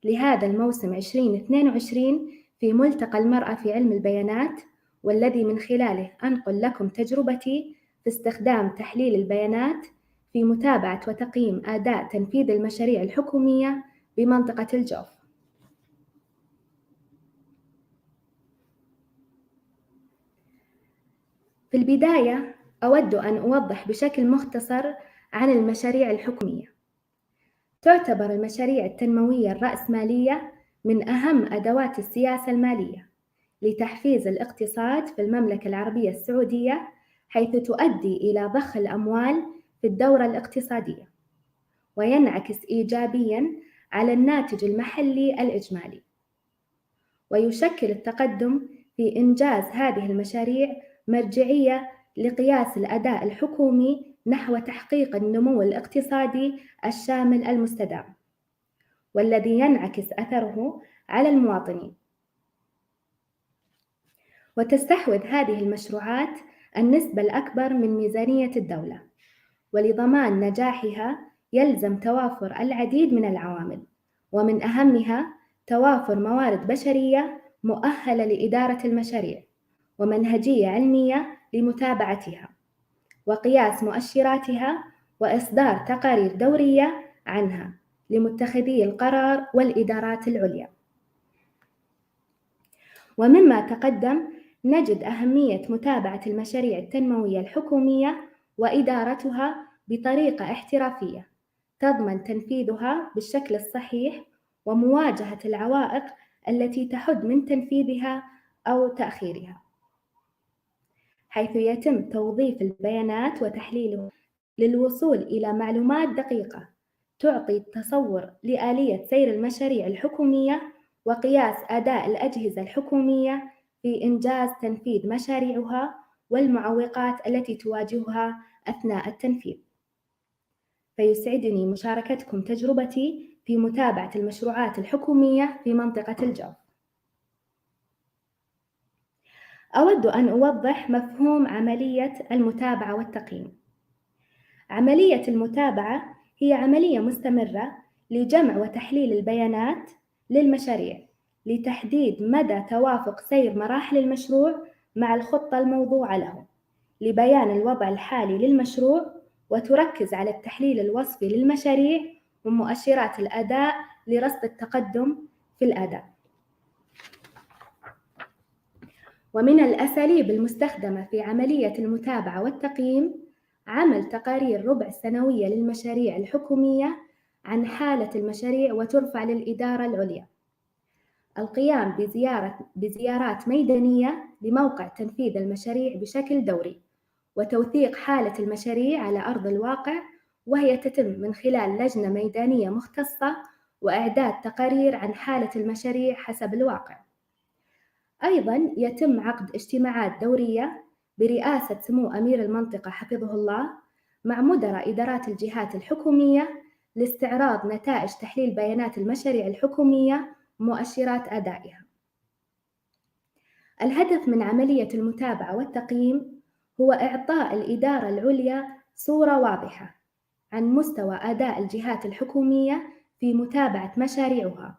لهذا الموسم 2022 في ملتقى المرأة في علم البيانات، والذي من خلاله أنقل لكم تجربتي في استخدام تحليل البيانات في متابعة وتقييم أداء تنفيذ المشاريع الحكومية بمنطقة الجوف. في البداية أود أن أوضح بشكل مختصر عن المشاريع الحكومية. تعتبر المشاريع التنموية الرأسمالية من أهم أدوات السياسة المالية لتحفيز الاقتصاد في المملكة العربية السعودية، حيث تؤدي إلى ضخ الأموال في الدورة الاقتصادية، وينعكس إيجابياً على الناتج المحلي الإجمالي. ويشكل التقدم في إنجاز هذه المشاريع مرجعية لقياس الأداء الحكومي نحو تحقيق النمو الاقتصادي الشامل المستدام، والذي ينعكس أثره على المواطنين. وتستحوذ هذه المشروعات النسبة الأكبر من ميزانية الدولة، ولضمان نجاحها يلزم توافر العديد من العوامل، ومن أهمها توافر موارد بشرية مؤهلة لإدارة المشاريع، ومنهجية علمية لمتابعتها، وقياس مؤشراتها، وإصدار تقارير دورية عنها لمتخذي القرار والإدارات العليا. ومما تقدم نجد أهمية متابعة المشاريع التنموية الحكومية وإدارتها بطريقة احترافية تضمن تنفيذها بالشكل الصحيح، ومواجهة العوائق التي تحد من تنفيذها أو تأخيرها، حيث يتم توظيف البيانات وتحليلها للوصول إلى معلومات دقيقة تعطي تصور لآلية سير المشاريع الحكومية، وقياس أداء الأجهزة الحكومية في إنجاز تنفيذ مشاريعها والمعوقات التي تواجهها أثناء التنفيذ. فيسعدني مشاركتكم تجربتي في متابعة المشروعات الحكومية في منطقة الجوف. أود أن أوضح مفهوم عملية المتابعة والتقييم. عملية المتابعة هي عملية مستمرة لجمع وتحليل البيانات للمشاريع لتحديد مدى توافق سير مراحل المشروع مع الخطة الموضوعة له، لبيان الوضع الحالي للمشروع، وتركز على التحليل الوصفي للمشاريع ومؤشرات الأداء لرصد التقدم في الأداء. ومن الأساليب المستخدمة في عملية المتابعة والتقييم عمل تقارير ربع سنوية للمشاريع الحكومية عن حالة المشاريع وترفع للإدارة العليا، القيام بزيارات ميدانية لموقع تنفيذ المشاريع بشكل دوري، وتوثيق حالة المشاريع على أرض الواقع، وهي تتم من خلال لجنة ميدانية مختصة وإعداد تقارير عن حالة المشاريع حسب الواقع. أيضاً يتم عقد اجتماعات دورية برئاسة سمو أمير المنطقة حفظه الله مع مدراء إدارات الجهات الحكومية لاستعراض نتائج تحليل بيانات المشاريع الحكومية ومؤشرات أدائها. الهدف من عملية المتابعة والتقييم هو إعطاء الإدارة العليا صورة واضحة عن مستوى أداء الجهات الحكومية في متابعة مشاريعها،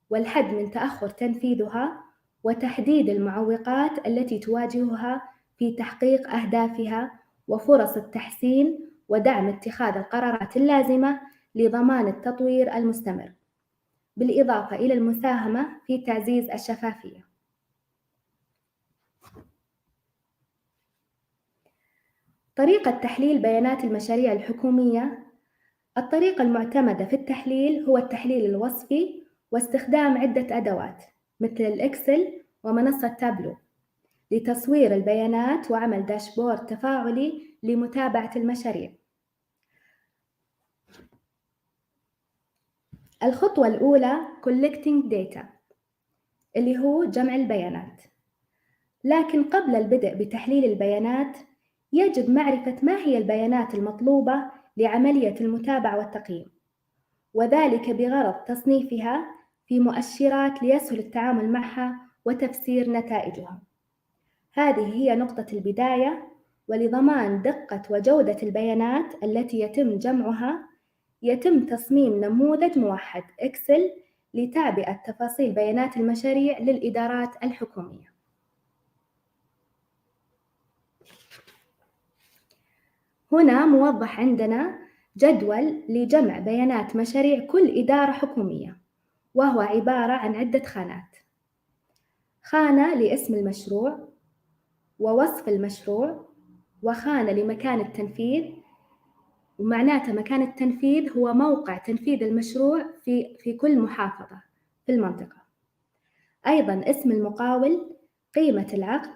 والحد من تأخر تنفيذها، وتحديد المعوقات التي تواجهها في تحقيق أهدافها، وفرص التحسين ودعم اتخاذ القرارات اللازمة لضمان التطوير المستمر. بالإضافة إلى المساهمة في تعزيز الشفافية. طريقة تحليل بيانات المشاريع الحكومية. الطريقة المعتمدة في التحليل هو التحليل الوصفي واستخدام عدة أدوات مثل الإكسل ومنصة تابلو لتصوير البيانات وعمل داشبورد تفاعلي لمتابعة المشاريع. الخطوة الأولى collecting data اللي هو جمع البيانات. لكن قبل البدء بتحليل البيانات يجب معرفة ما هي البيانات المطلوبة لعملية المتابعة والتقييم، وذلك بغرض تصنيفها في مؤشرات ليسهل التعامل معها وتفسير نتائجها. هذه هي نقطة البداية، ولضمان دقة وجودة البيانات التي يتم جمعها يتم تصميم نموذج موحد إكسل لتعبئة تفاصيل بيانات المشاريع للإدارات الحكومية. هنا موضح عندنا جدول لجمع بيانات مشاريع كل إدارة حكومية، وهو عبارة عن عدة خانات: خانة لاسم المشروع ووصف المشروع، وخانة لمكان التنفيذ، ومعناته مكان التنفيذ هو موقع تنفيذ المشروع في كل محافظة في المنطقة. أيضاً اسم المقاول، قيمة العقد،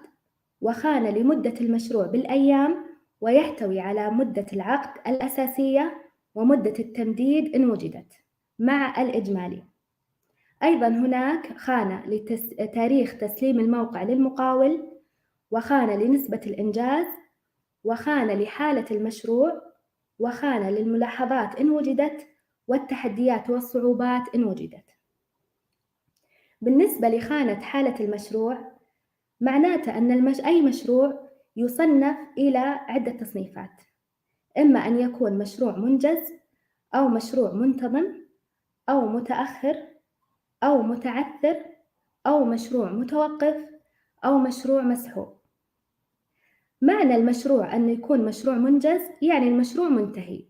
وخانة لمدة المشروع بالأيام، ويحتوي على مدة العقد الأساسية ومدة التمديد إن وجدت مع الإجمالي. أيضاً هناك خانة لتاريخ تسليم الموقع للمقاول، وخانة لنسبة الإنجاز، وخانة لحالة المشروع، وخانة للملاحظات إن وجدت، والتحديات والصعوبات إن وجدت. بالنسبة لخانة حالة المشروع معناته أن أي مشروع يصنف إلى عدة تصنيفات، إما أن يكون مشروع منجز أو مشروع منتظم أو متأخر أو متعثر أو مشروع متوقف أو مشروع مسحوب. معنى المشروع أن يكون مشروع منجز يعني المشروع منتهي،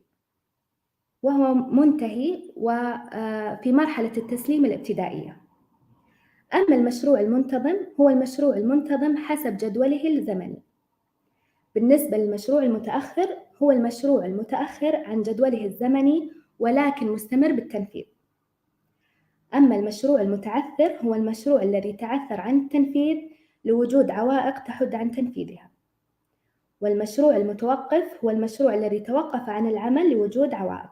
وهو منتهي وفي مرحلة التسليم الابتدائية. أما المشروع المنتظم هو المشروع المنتظم حسب جدوله الزمني. بالنسبة للمشروع المتأخر هو المشروع المتأخر عن جدوله الزمني ولكن مستمر بالتنفيذ. أما المشروع المتعثر هو المشروع الذي تعثر عن التنفيذ لوجود عوائق تحد عن تنفيذها. والمشروع المتوقف هو المشروع الذي توقف عن العمل لوجود عوائق.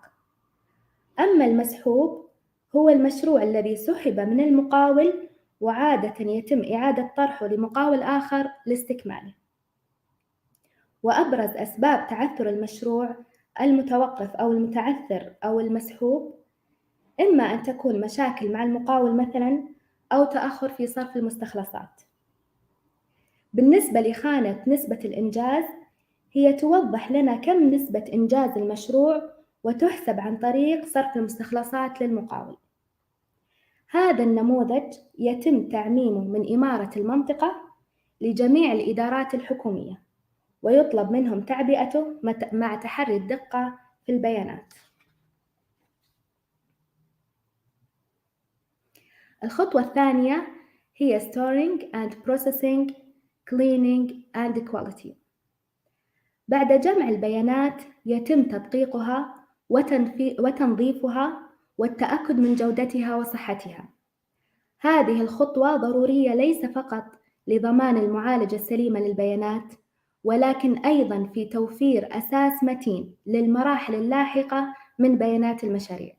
أما المسحوب هو المشروع الذي سحب من المقاول وعادة يتم إعادة طرحه لمقاول آخر لاستكماله. وأبرز أسباب تعثر المشروع المتوقف أو المتعثر أو المسحوب إما أن تكون مشاكل مع المقاول مثلاً أو تأخر في صرف المستخلصات. بالنسبة لخانة نسبة الإنجاز هي توضح لنا كم نسبة إنجاز المشروع وتحسب عن طريق صرف المستخلصات للمقاول. هذا النموذج يتم تعميمه من إمارة المنطقة لجميع الإدارات الحكومية، ويطلب منهم تعبئته مع تحري الدقة في البيانات. الخطوة الثانية هي storing and processing, cleaning and quality. بعد جمع البيانات يتم تدقيقها وتنظيفها والتأكد من جودتها وصحتها. هذه الخطوة ضرورية ليس فقط لضمان المعالجة السليمة للبيانات، ولكن أيضاً في توفير أساس متين للمراحل اللاحقة من بيانات المشاريع.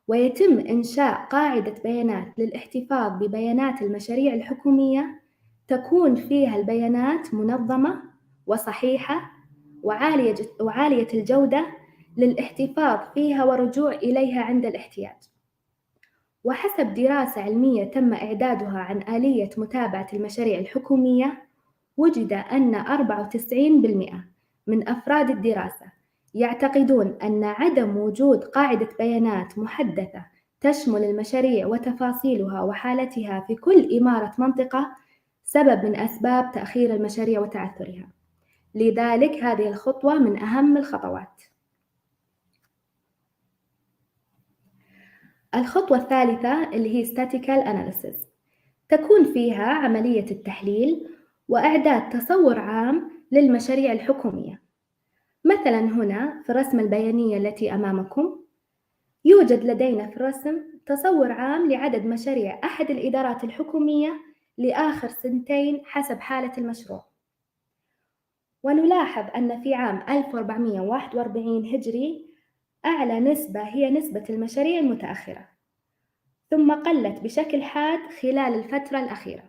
ويتم إنشاء قاعدة بيانات للاحتفاظ ببيانات المشاريع الحكومية تكون فيها البيانات منظمة وصحيحة وعالية الجودة للاحتفاظ فيها والرجوع إليها عند الاحتياج. وحسب دراسة علمية تم إعدادها عن آلية متابعة المشاريع الحكومية، وجد أن 94% من أفراد الدراسة يعتقدون أن عدم وجود قاعدة بيانات محدثة تشمل المشاريع وتفاصيلها وحالتها في كل إمارة منطقة سبب من أسباب تأخير المشاريع وتعثرها. لذلك هذه الخطوة من أهم الخطوات. الخطوة الثالثة اللي هي Statistical Analysis، تكون فيها عملية التحليل وإعداد تصور عام للمشاريع الحكومية. مثلا هنا في الرسمة البيانية التي أمامكم يوجد لدينا في الرسم تصور عام لعدد مشاريع أحد الإدارات الحكومية لآخر 2 سنين حسب حالة المشروع. ونلاحظ أن في عام 1441 هجري أعلى نسبة هي نسبة المشاريع المتأخرة، ثم قلت بشكل حاد خلال الفترة الأخيرة.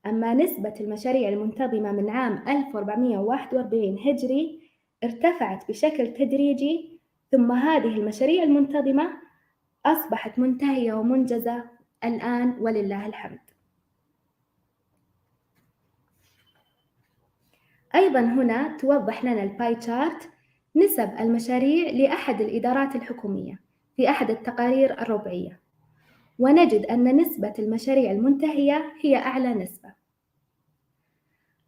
أما نسبة المشاريع المنتظمة من عام 1441 هجري ارتفعت بشكل تدريجي، ثم هذه المشاريع المنتظمة أصبحت منتهية ومنجزة الآن ولله الحمد. أيضا هنا توضح لنا الباي تشارت نسب المشاريع لأحد الإدارات الحكومية في أحد التقارير الربعية، ونجد أن نسبة المشاريع المنتهية هي أعلى نسبة.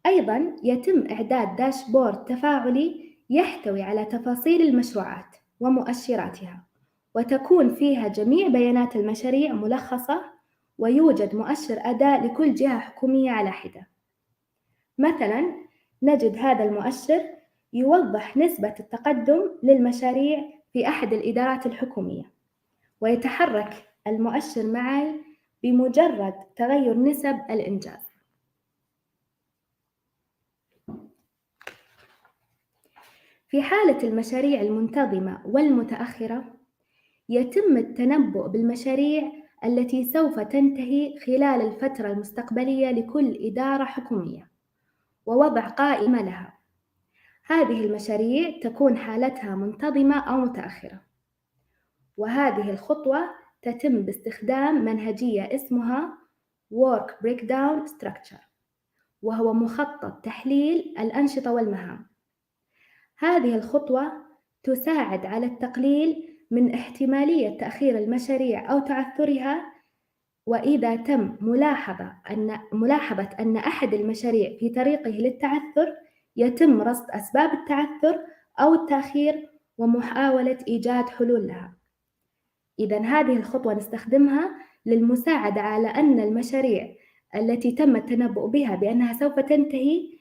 أيضا يتم إعداد داشبورد تفاعلي يحتوي على تفاصيل المشروعات ومؤشراتها، وتكون فيها جميع بيانات المشاريع ملخصة، ويوجد مؤشر أداء لكل جهة حكومية على حدة. مثلا نجد هذا المؤشر يوضح نسبة التقدم للمشاريع في أحد الإدارات الحكومية، ويتحرك المؤشر معي بمجرد تغير نسب الإنجاز. في حالة المشاريع المنتظمة والمتأخرة يتم التنبؤ بالمشاريع التي سوف تنتهي خلال الفترة المستقبلية لكل إدارة حكومية، ووضع قائمة لها. هذه المشاريع تكون حالتها منتظمة أو متأخرة، وهذه الخطوة تتم باستخدام منهجية اسمها Work Breakdown Structure، وهو مخطط تحليل الأنشطة والمهام. هذه الخطوة تساعد على التقليل من احتمالية تأخير المشاريع أو تعثرها، وإذا تم ملاحظة أن أحد المشاريع في طريقه للتعثر يتم رصد أسباب التعثر أو التأخير ومحاولة إيجاد حلول لها. إذن هذه الخطوة نستخدمها للمساعدة على أن المشاريع التي تم التنبؤ بها بأنها سوف تنتهي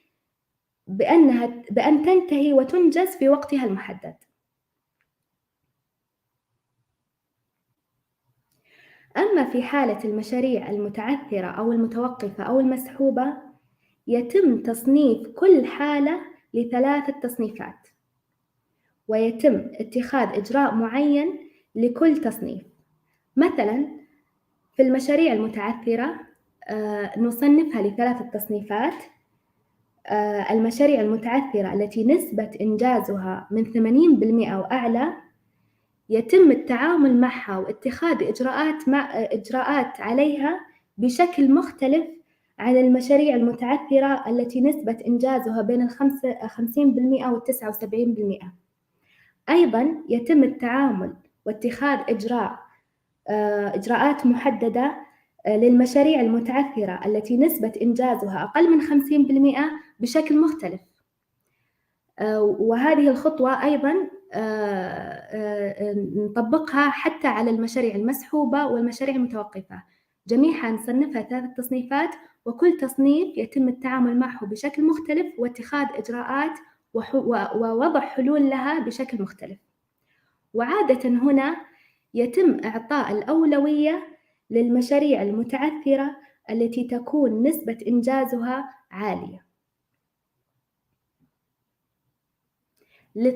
بأن تنتهي وتنجز في وقتها المحدد. أما في حالة المشاريع المتعثرة أو المتوقفة أو المسحوبة يتم تصنيف كل حالة ل3 تصنيفات، ويتم اتخاذ إجراء معين لكل تصنيف. مثلا في المشاريع المتعثرة نصنفها ل3 تصنيفات. المشاريع المتعثرة التي نسبة إنجازها من 80% أو أعلى يتم التعامل معها واتخاذ إجراءات عليها بشكل مختلف عن المشاريع المتعثرة التي نسبة إنجازها بين 50% و 79%. أيضا يتم التعامل واتخاذ إجراءات محددة للمشاريع المتعثرة التي نسبة إنجازها أقل من 50% بشكل مختلف. وهذه الخطوة أيضا نطبقها حتى على المشاريع المسحوبة والمشاريع المتوقفة. جميعها نصنفها 3 تصنيفات، وكل تصنيف يتم التعامل معه بشكل مختلف واتخاذ إجراءات ووضع حلول لها بشكل مختلف. وعادة هنا يتم إعطاء الأولوية للمشاريع المتعثرة التي تكون نسبة إنجازها عالية،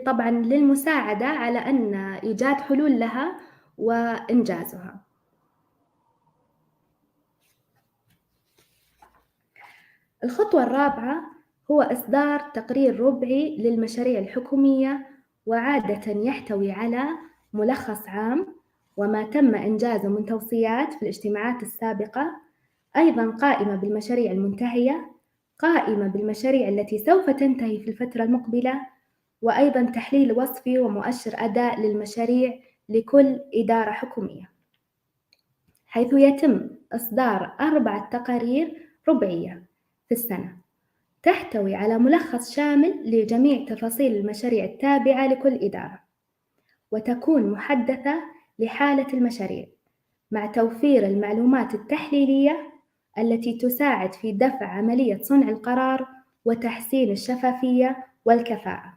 طبعا للمساعدة على أن إيجاد حلول لها وإنجازها. الخطوة الرابعة هو إصدار تقرير ربعي للمشاريع الحكومية، وعادة يحتوي على ملخص عام وما تم إنجازه من توصيات في الاجتماعات السابقة، أيضا قائمة بالمشاريع المنتهية، قائمة بالمشاريع التي سوف تنتهي في الفترة المقبلة، وأيضا تحليل وصفي ومؤشر أداء للمشاريع لكل إدارة حكومية، حيث يتم إصدار 4 تقارير ربعية في السنة تحتوي على ملخص شامل لجميع تفاصيل المشاريع التابعة لكل إدارة، وتكون محدثة لحالة المشاريع مع توفير المعلومات التحليلية التي تساعد في دفع عملية صنع القرار وتحسين الشفافية والكفاءة.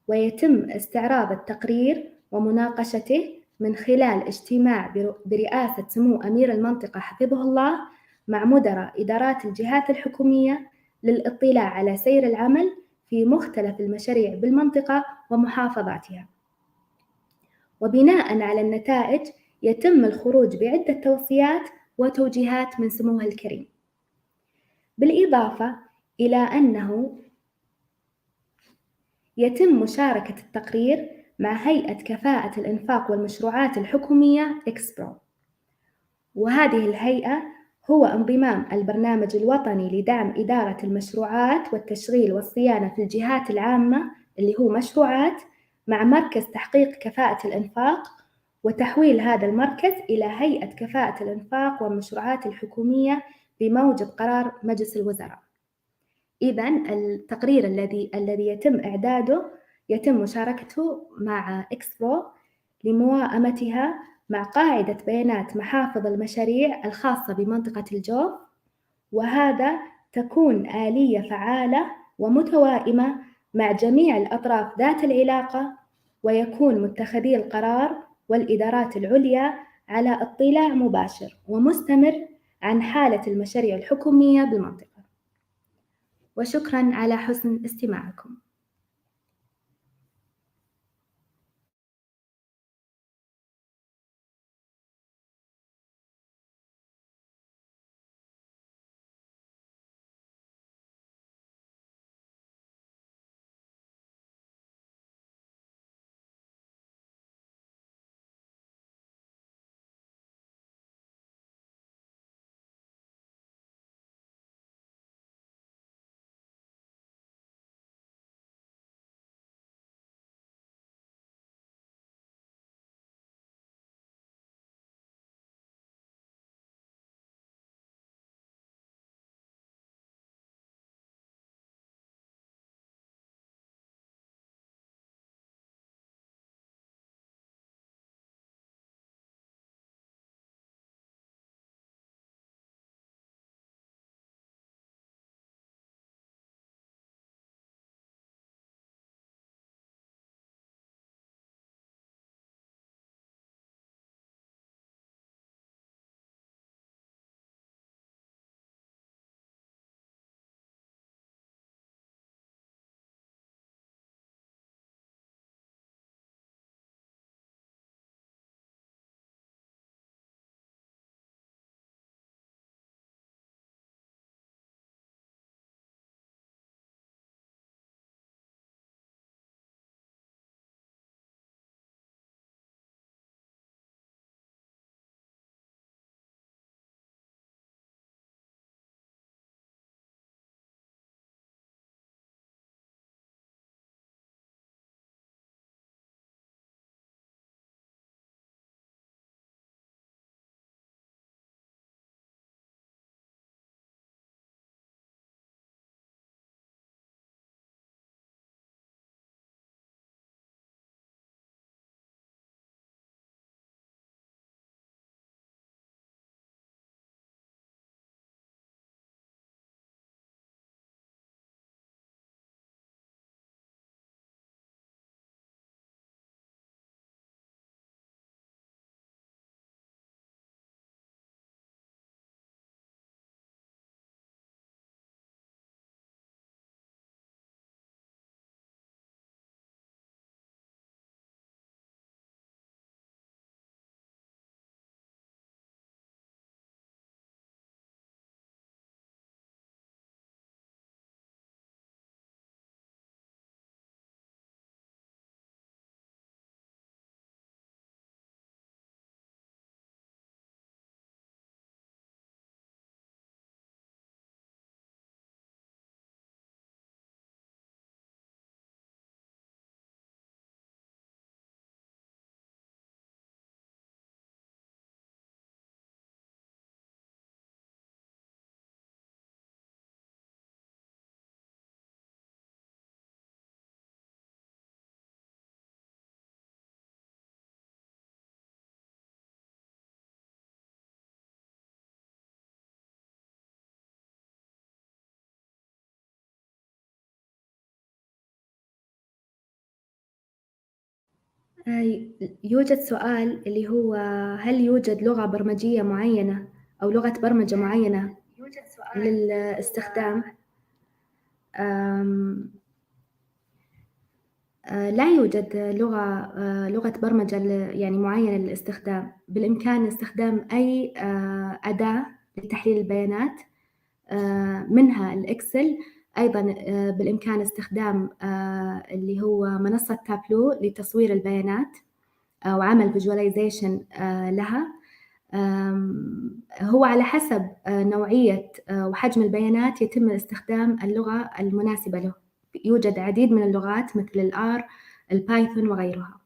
ويتم استعراض التقرير ومناقشته من خلال اجتماع برئاسة سمو أمير المنطقة حفظه الله مع مدراء إدارات الجهات الحكومية للاطلاع على سير العمل في مختلف المشاريع بالمنطقة ومحافظاتها. وبناء على النتائج يتم الخروج بعدة توصيات وتوجيهات من سموه الكريم. بالإضافة إلى أنه يتم مشاركة التقرير مع هيئة كفاءة الإنفاق والمشروعات الحكومية إكسبرو، وهذه الهيئة هو انضمام البرنامج الوطني لدعم إدارة المشروعات والتشغيل والصيانة في الجهات العامة اللي هو مشروعات مع مركز تحقيق كفاءة الإنفاق، وتحويل هذا المركز إلى هيئة كفاءة الإنفاق والمشروعات الحكومية بموجب قرار مجلس الوزراء. إذن التقرير الذي يتم إعداده يتم مشاركته مع إكسبرو لمواءمتها مع قاعدة بيانات محافظ المشاريع الخاصة بمنطقة الجوف، وهذا تكون آلية فعالة ومتوائمة مع جميع الأطراف ذات العلاقة، ويكون متخذي القرار والإدارات العليا على اطلاع مباشر ومستمر عن حالة المشاريع الحكومية بالمنطقة. وشكراً على حسن استماعكم. يوجد سؤال اللي هو هل يوجد لغة برمجية معينة أو لغة برمجة معينة للاستخدام؟ لا يوجد لغة برمجة يعني معينة للاستخدام. بالإمكان استخدام أي أداة لتحليل البيانات، منها الإكسل. أيضا بالإمكان استخدام اللي هو منصة تابلو لتصوير البيانات وعمل فيجواليزيشن لها. هو على حسب نوعية وحجم البيانات يتم استخدام اللغة المناسبة له. يوجد عديد من اللغات مثل الآر، البايثون وغيرها.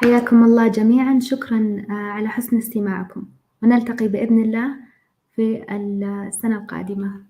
حياكم الله جميعا، شكرا على حسن استماعكم، ونلتقي بإذن الله في السنة القادمة.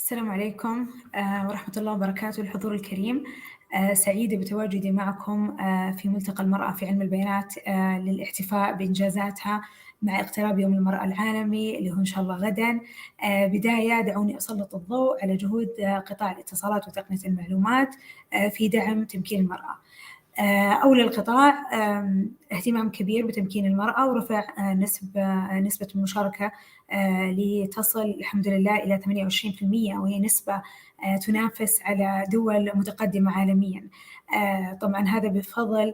السلام عليكم ورحمة الله وبركاته. الحضور الكريم، سعيدة بتواجدي معكم في ملتقى المرأة في علم البيانات للاحتفاء بإنجازاتها مع اقتراب يوم المرأة العالمي اللي هو إن شاء الله غدا. بداية دعوني أسلط الضوء على جهود قطاع الاتصالات وتقنية المعلومات في دعم تمكين المرأة. أولى القطاع اهتمام كبير بتمكين المرأة ورفع نسبة المشاركة لتصل الحمد لله إلى 28%، وهي نسبة تنافس على دول متقدمة عالميا. طبعا هذا بفضل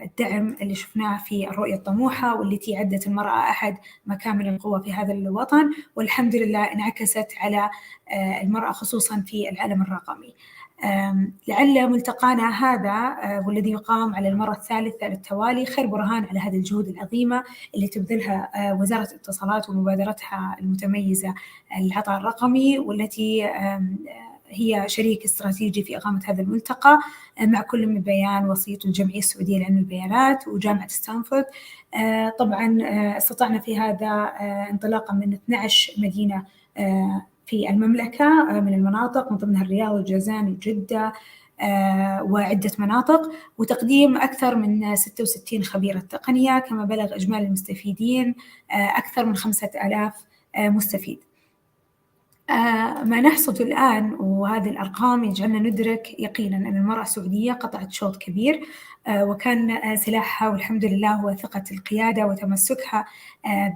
الدعم اللي شفناه في الرؤية الطموحة، والتي عدت المرأة أحد مكامن القوة في هذا الوطن، والحمد لله انعكست على المرأة خصوصا في العالم الرقمي. لعل ملتقانا هذا والذي يقام على المرة الثالثة للتوالي خير برهان على هذه الجهود العظيمة اللي تبذلها وزارة الاتصالات ومبادرتها المتميزة العطاء الرقمي، والتي هي شريك استراتيجي في إقامة هذا الملتقى مع كل من بيان وسيط الجمعية السعودية لعلم البيانات وجامعة ستانفورد. طبعا استطعنا في هذا انطلاقا من 12 مدينة في المملكة من المناطق، من ضمنها الرياض وجازان وجدة وعدة مناطق، وتقديم أكثر من 66 خبيرة تقنية، كما بلغ إجمالي المستفيدين أكثر من 5000 مستفيد. ما نحصده الآن وهذه الأرقام يجعلنا ندرك يقينا أن المرأة السعودية قطعت شوط كبير، وكان سلاحها والحمد لله هو ثقة القيادة وتمسكها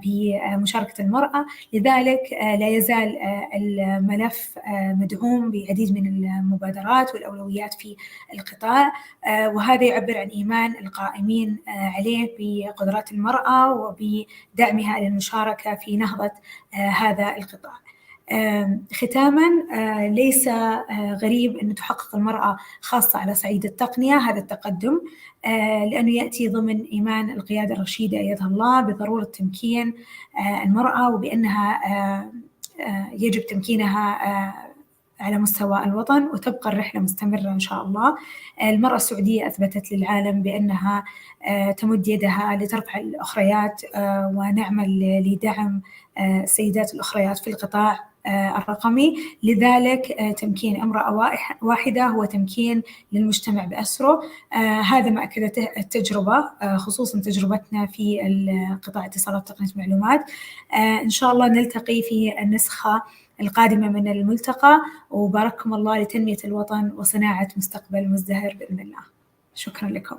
بمشاركة المرأة. لذلك لا يزال الملف مدعوم بعديد من المبادرات والأولويات في القطاع، وهذا يعبر عن إيمان القائمين عليه بقدرات المرأة وبدعمها للمشاركة في نهضة هذا القطاع. ختاما، ليس غريب أن تحقق المرأة خاصة على صعيد التقنية هذا التقدم، لأنه يأتي ضمن إيمان القيادة الرشيدة أيدها الله بضرورة تمكين المرأة، وبأنها يجب تمكينها على مستوى الوطن، وتبقى الرحلة مستمرة إن شاء الله. المرأة السعودية أثبتت للعالم بأنها تمد يدها لترفع الأخريات، ونعمل لدعم السيدات الأخريات في القطاع الرقمي. لذلك تمكين امرأة واحدة هو تمكين للمجتمع بأسره. هذا ما أكدته التجربة، خصوصا تجربتنا في قطاع اتصالات وتقنية المعلومات. إن شاء الله نلتقي في النسخة القادمة من الملتقى، وبارككم الله لتنمية الوطن وصناعة مستقبل مزدهر بإذن الله. شكرا لكم.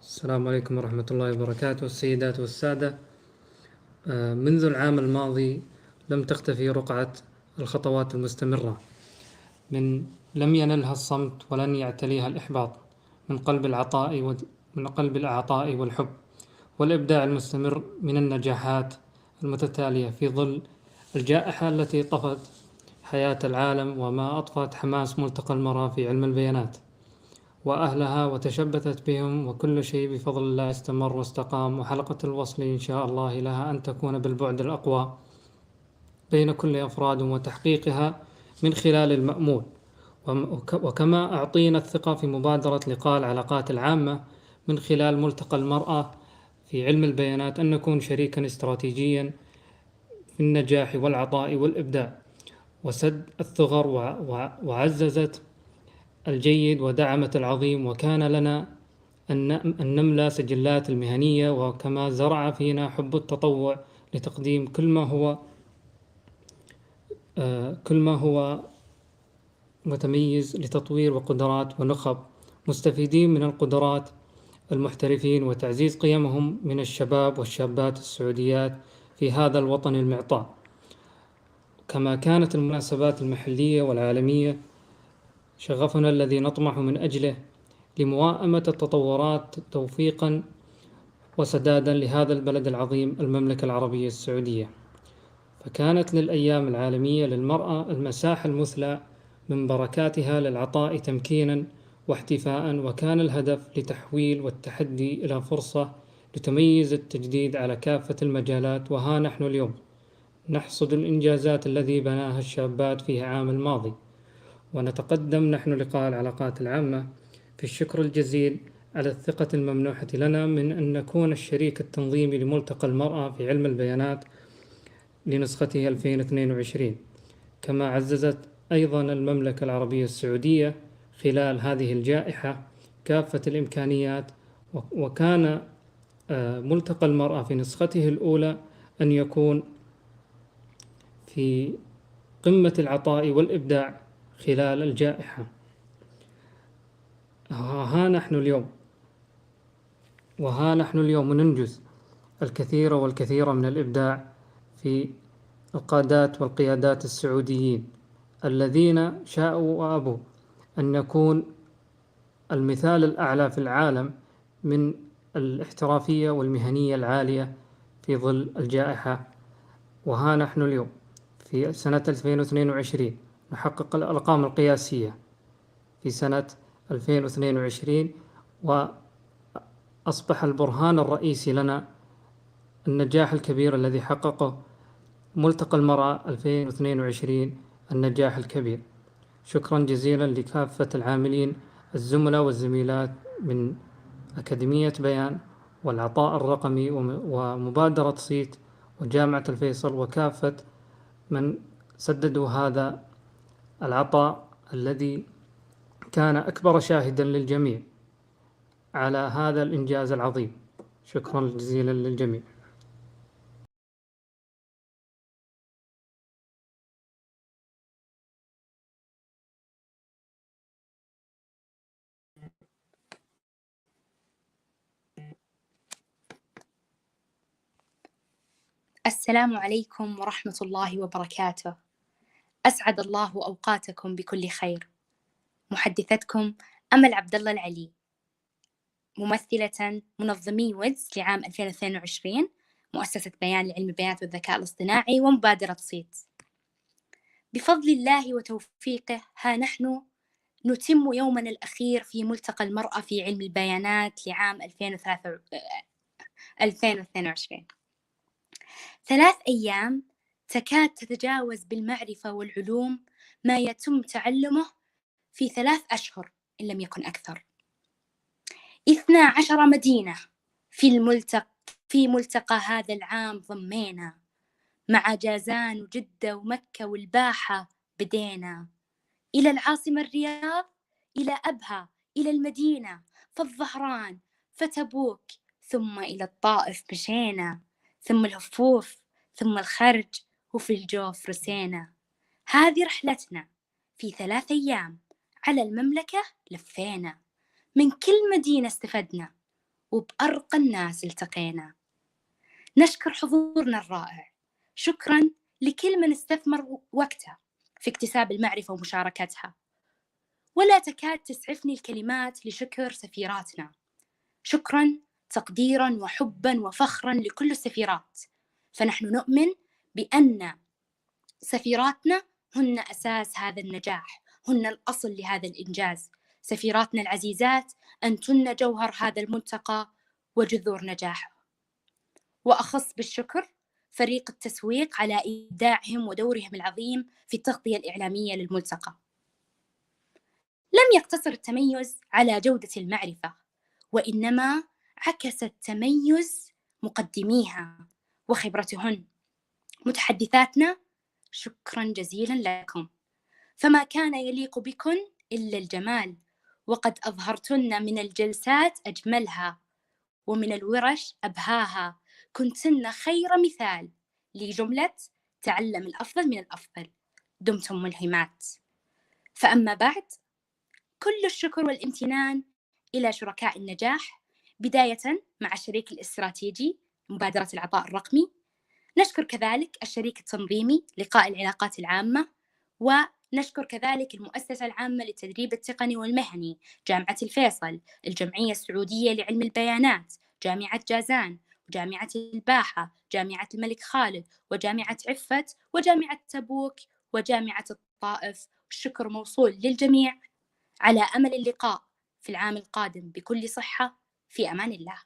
السلام عليكم ورحمة الله وبركاته. السيدات والسادة، منذ العام الماضي لم تختفي رقعة الخطوات المستمرة لم ينلها الصمت ولن يعتليها الإحباط من قلب العطاء والحب والإبداع المستمر من النجاحات المتتالية في ظل الجائحة التي طفت حياة العالم وما أطفت حماس ملتقى المرأة في علم البيانات وأهلها وتشبثت بهم، وكل شيء بفضل الله استمر واستقام، وحلقة الوصل إن شاء الله لها أن تكون بالبعد الأقوى بين كل أفراد وتحقيقها من خلال المأمول. وكما أعطينا الثقة في مبادرة لقاء العلاقات العامة من خلال ملتقى المرأة في علم البيانات أن نكون شريكا استراتيجيا في النجاح والعطاء والإبداع، وسد الثغر وعززت الجيد ودعمت العظيم، وكان لنا أن نملأ سجلات المهنية، وكما زرع فينا حب التطوع لتقديم كل ما هو متميز لتطوير وقدرات ونخب مستفيدين من القدرات المحترفين، وتعزيز قيمهم من الشباب والشابات السعوديات في هذا الوطن المعطاء. كما كانت المناسبات المحلية والعالمية شغفنا الذي نطمح من أجله لمواءمة التطورات توفيقا وسدادا لهذا البلد العظيم المملكة العربية السعودية. فكانت للأيام العالمية للمرأة المساحة المثلى من بركاتها للعطاء تمكينا واحتفاء، وكان الهدف لتحويل والتحدي إلى فرصة لتميز التجديد على كافة المجالات. وها نحن اليوم نحصد الإنجازات الذي بناها الشابات في العام الماضي، ونتقدم نحن لقاء العلاقات العامة في الشكر الجزيل على الثقة الممنوحة لنا من أن نكون الشريك التنظيمي لملتقى المرأة في علم البيانات لنسخته 2022. كما عززت أيضا المملكة العربية السعودية خلال هذه الجائحة كافة الإمكانيات، وكان ملتقى المرأة في نسخته الأولى أن يكون في قمة العطاء والإبداع خلال الجائحة. ها نحن اليوم ننجز الكثير والكثير من الإبداع في القادات والقيادات السعوديين الذين شاءوا وأبوا أن نكون المثال الأعلى في العالم من الاحترافية والمهنية العالية في ظل الجائحة. وها نحن اليوم في سنة 2022 نحقق الأرقام القياسية في سنة 2022، وأصبح البرهان الرئيسي لنا النجاح الكبير الذي حققه ملتقى المرأة 2022، النجاح الكبير. شكرا جزيلا لكافة العاملين الزملاء والزميلات من أكاديمية بيان والعطاء الرقمي ومبادرة صيت وجامعة الفيصل، وكافة من سددوا هذا العطاء الذي كان أكبر شاهدا للجميع على هذا الإنجاز العظيم. شكرا جزيلا للجميع. السلام عليكم ورحمة الله وبركاته. أسعد الله أوقاتكم بكل خير. محدثتكم أمل عبد الله العلي، ممثلة منظمي ويتس لعام 2022، مؤسسة بيان لعلم البيانات والذكاء الاصطناعي، ومبادرة صيت. بفضل الله وتوفيقه ها نحن نتم يومنا الأخير في ملتقى المرأة في علم البيانات لعام 2022. 3 أيام تكاد تتجاوز بالمعرفة والعلوم ما يتم تعلمه في 3 أشهر إن لم يكن أكثر. 12 مدينة في ملتقى هذا العام ضمينا، مع جازان وجدة ومكة والباحة بدينا، إلى العاصمة الرياض، إلى أبها، إلى المدينة، فالظهران، فتبوك، ثم إلى الطائف مشينا، ثم الهفوف، ثم الخرج، وفي الجوف رسينا. هذه رحلتنا في 3 أيام على المملكة لفينا، من كل مدينة استفدنا، وبأرقى الناس التقينا. نشكر حضورنا الرائع، شكرا لكل من استثمر وقته في اكتساب المعرفة ومشاركتها. ولا تكاد تسعفني الكلمات لشكر سفيراتنا. شكرا تقديرا وحبا وفخرا لكل السفيرات، فنحن نؤمن بأن سفيراتنا هن أساس هذا النجاح، هن الأصل لهذا الإنجاز. سفيراتنا العزيزات أنتن جوهر هذا الملتقى وجذور نجاحه. وأخص بالشكر فريق التسويق على إبداعهم ودورهم العظيم في التغطية الإعلامية للملتقى. لم يقتصر التميز على جودة المعرفة، وإنما عكس التميز مقدميها وخبرتهن. متحدثاتنا، شكرا جزيلا لكم، فما كان يليق بكن إلا الجمال، وقد أظهرتن من الجلسات أجملها، ومن الورش أبهاها. كنتن خير مثال لجملة تعلم الأفضل من الأفضل. دمتم ملهمات. فأما بعد، كل الشكر والامتنان إلى شركاء النجاح، بداية مع الشريك الاستراتيجي مبادرة العطاء الرقمي. نشكر كذلك الشريك التنظيمي لقاء العلاقات العامة، ونشكر كذلك المؤسسة العامة للتدريب التقني والمهني، جامعة الفيصل، الجمعية السعودية لعلم البيانات، جامعة جازان، وجامعة الباحة، جامعة الملك خالد، وجامعة عفت، وجامعة تبوك، وجامعة الطائف. الشكر موصول للجميع، على أمل اللقاء في العام القادم بكل صحة. في أمان الله.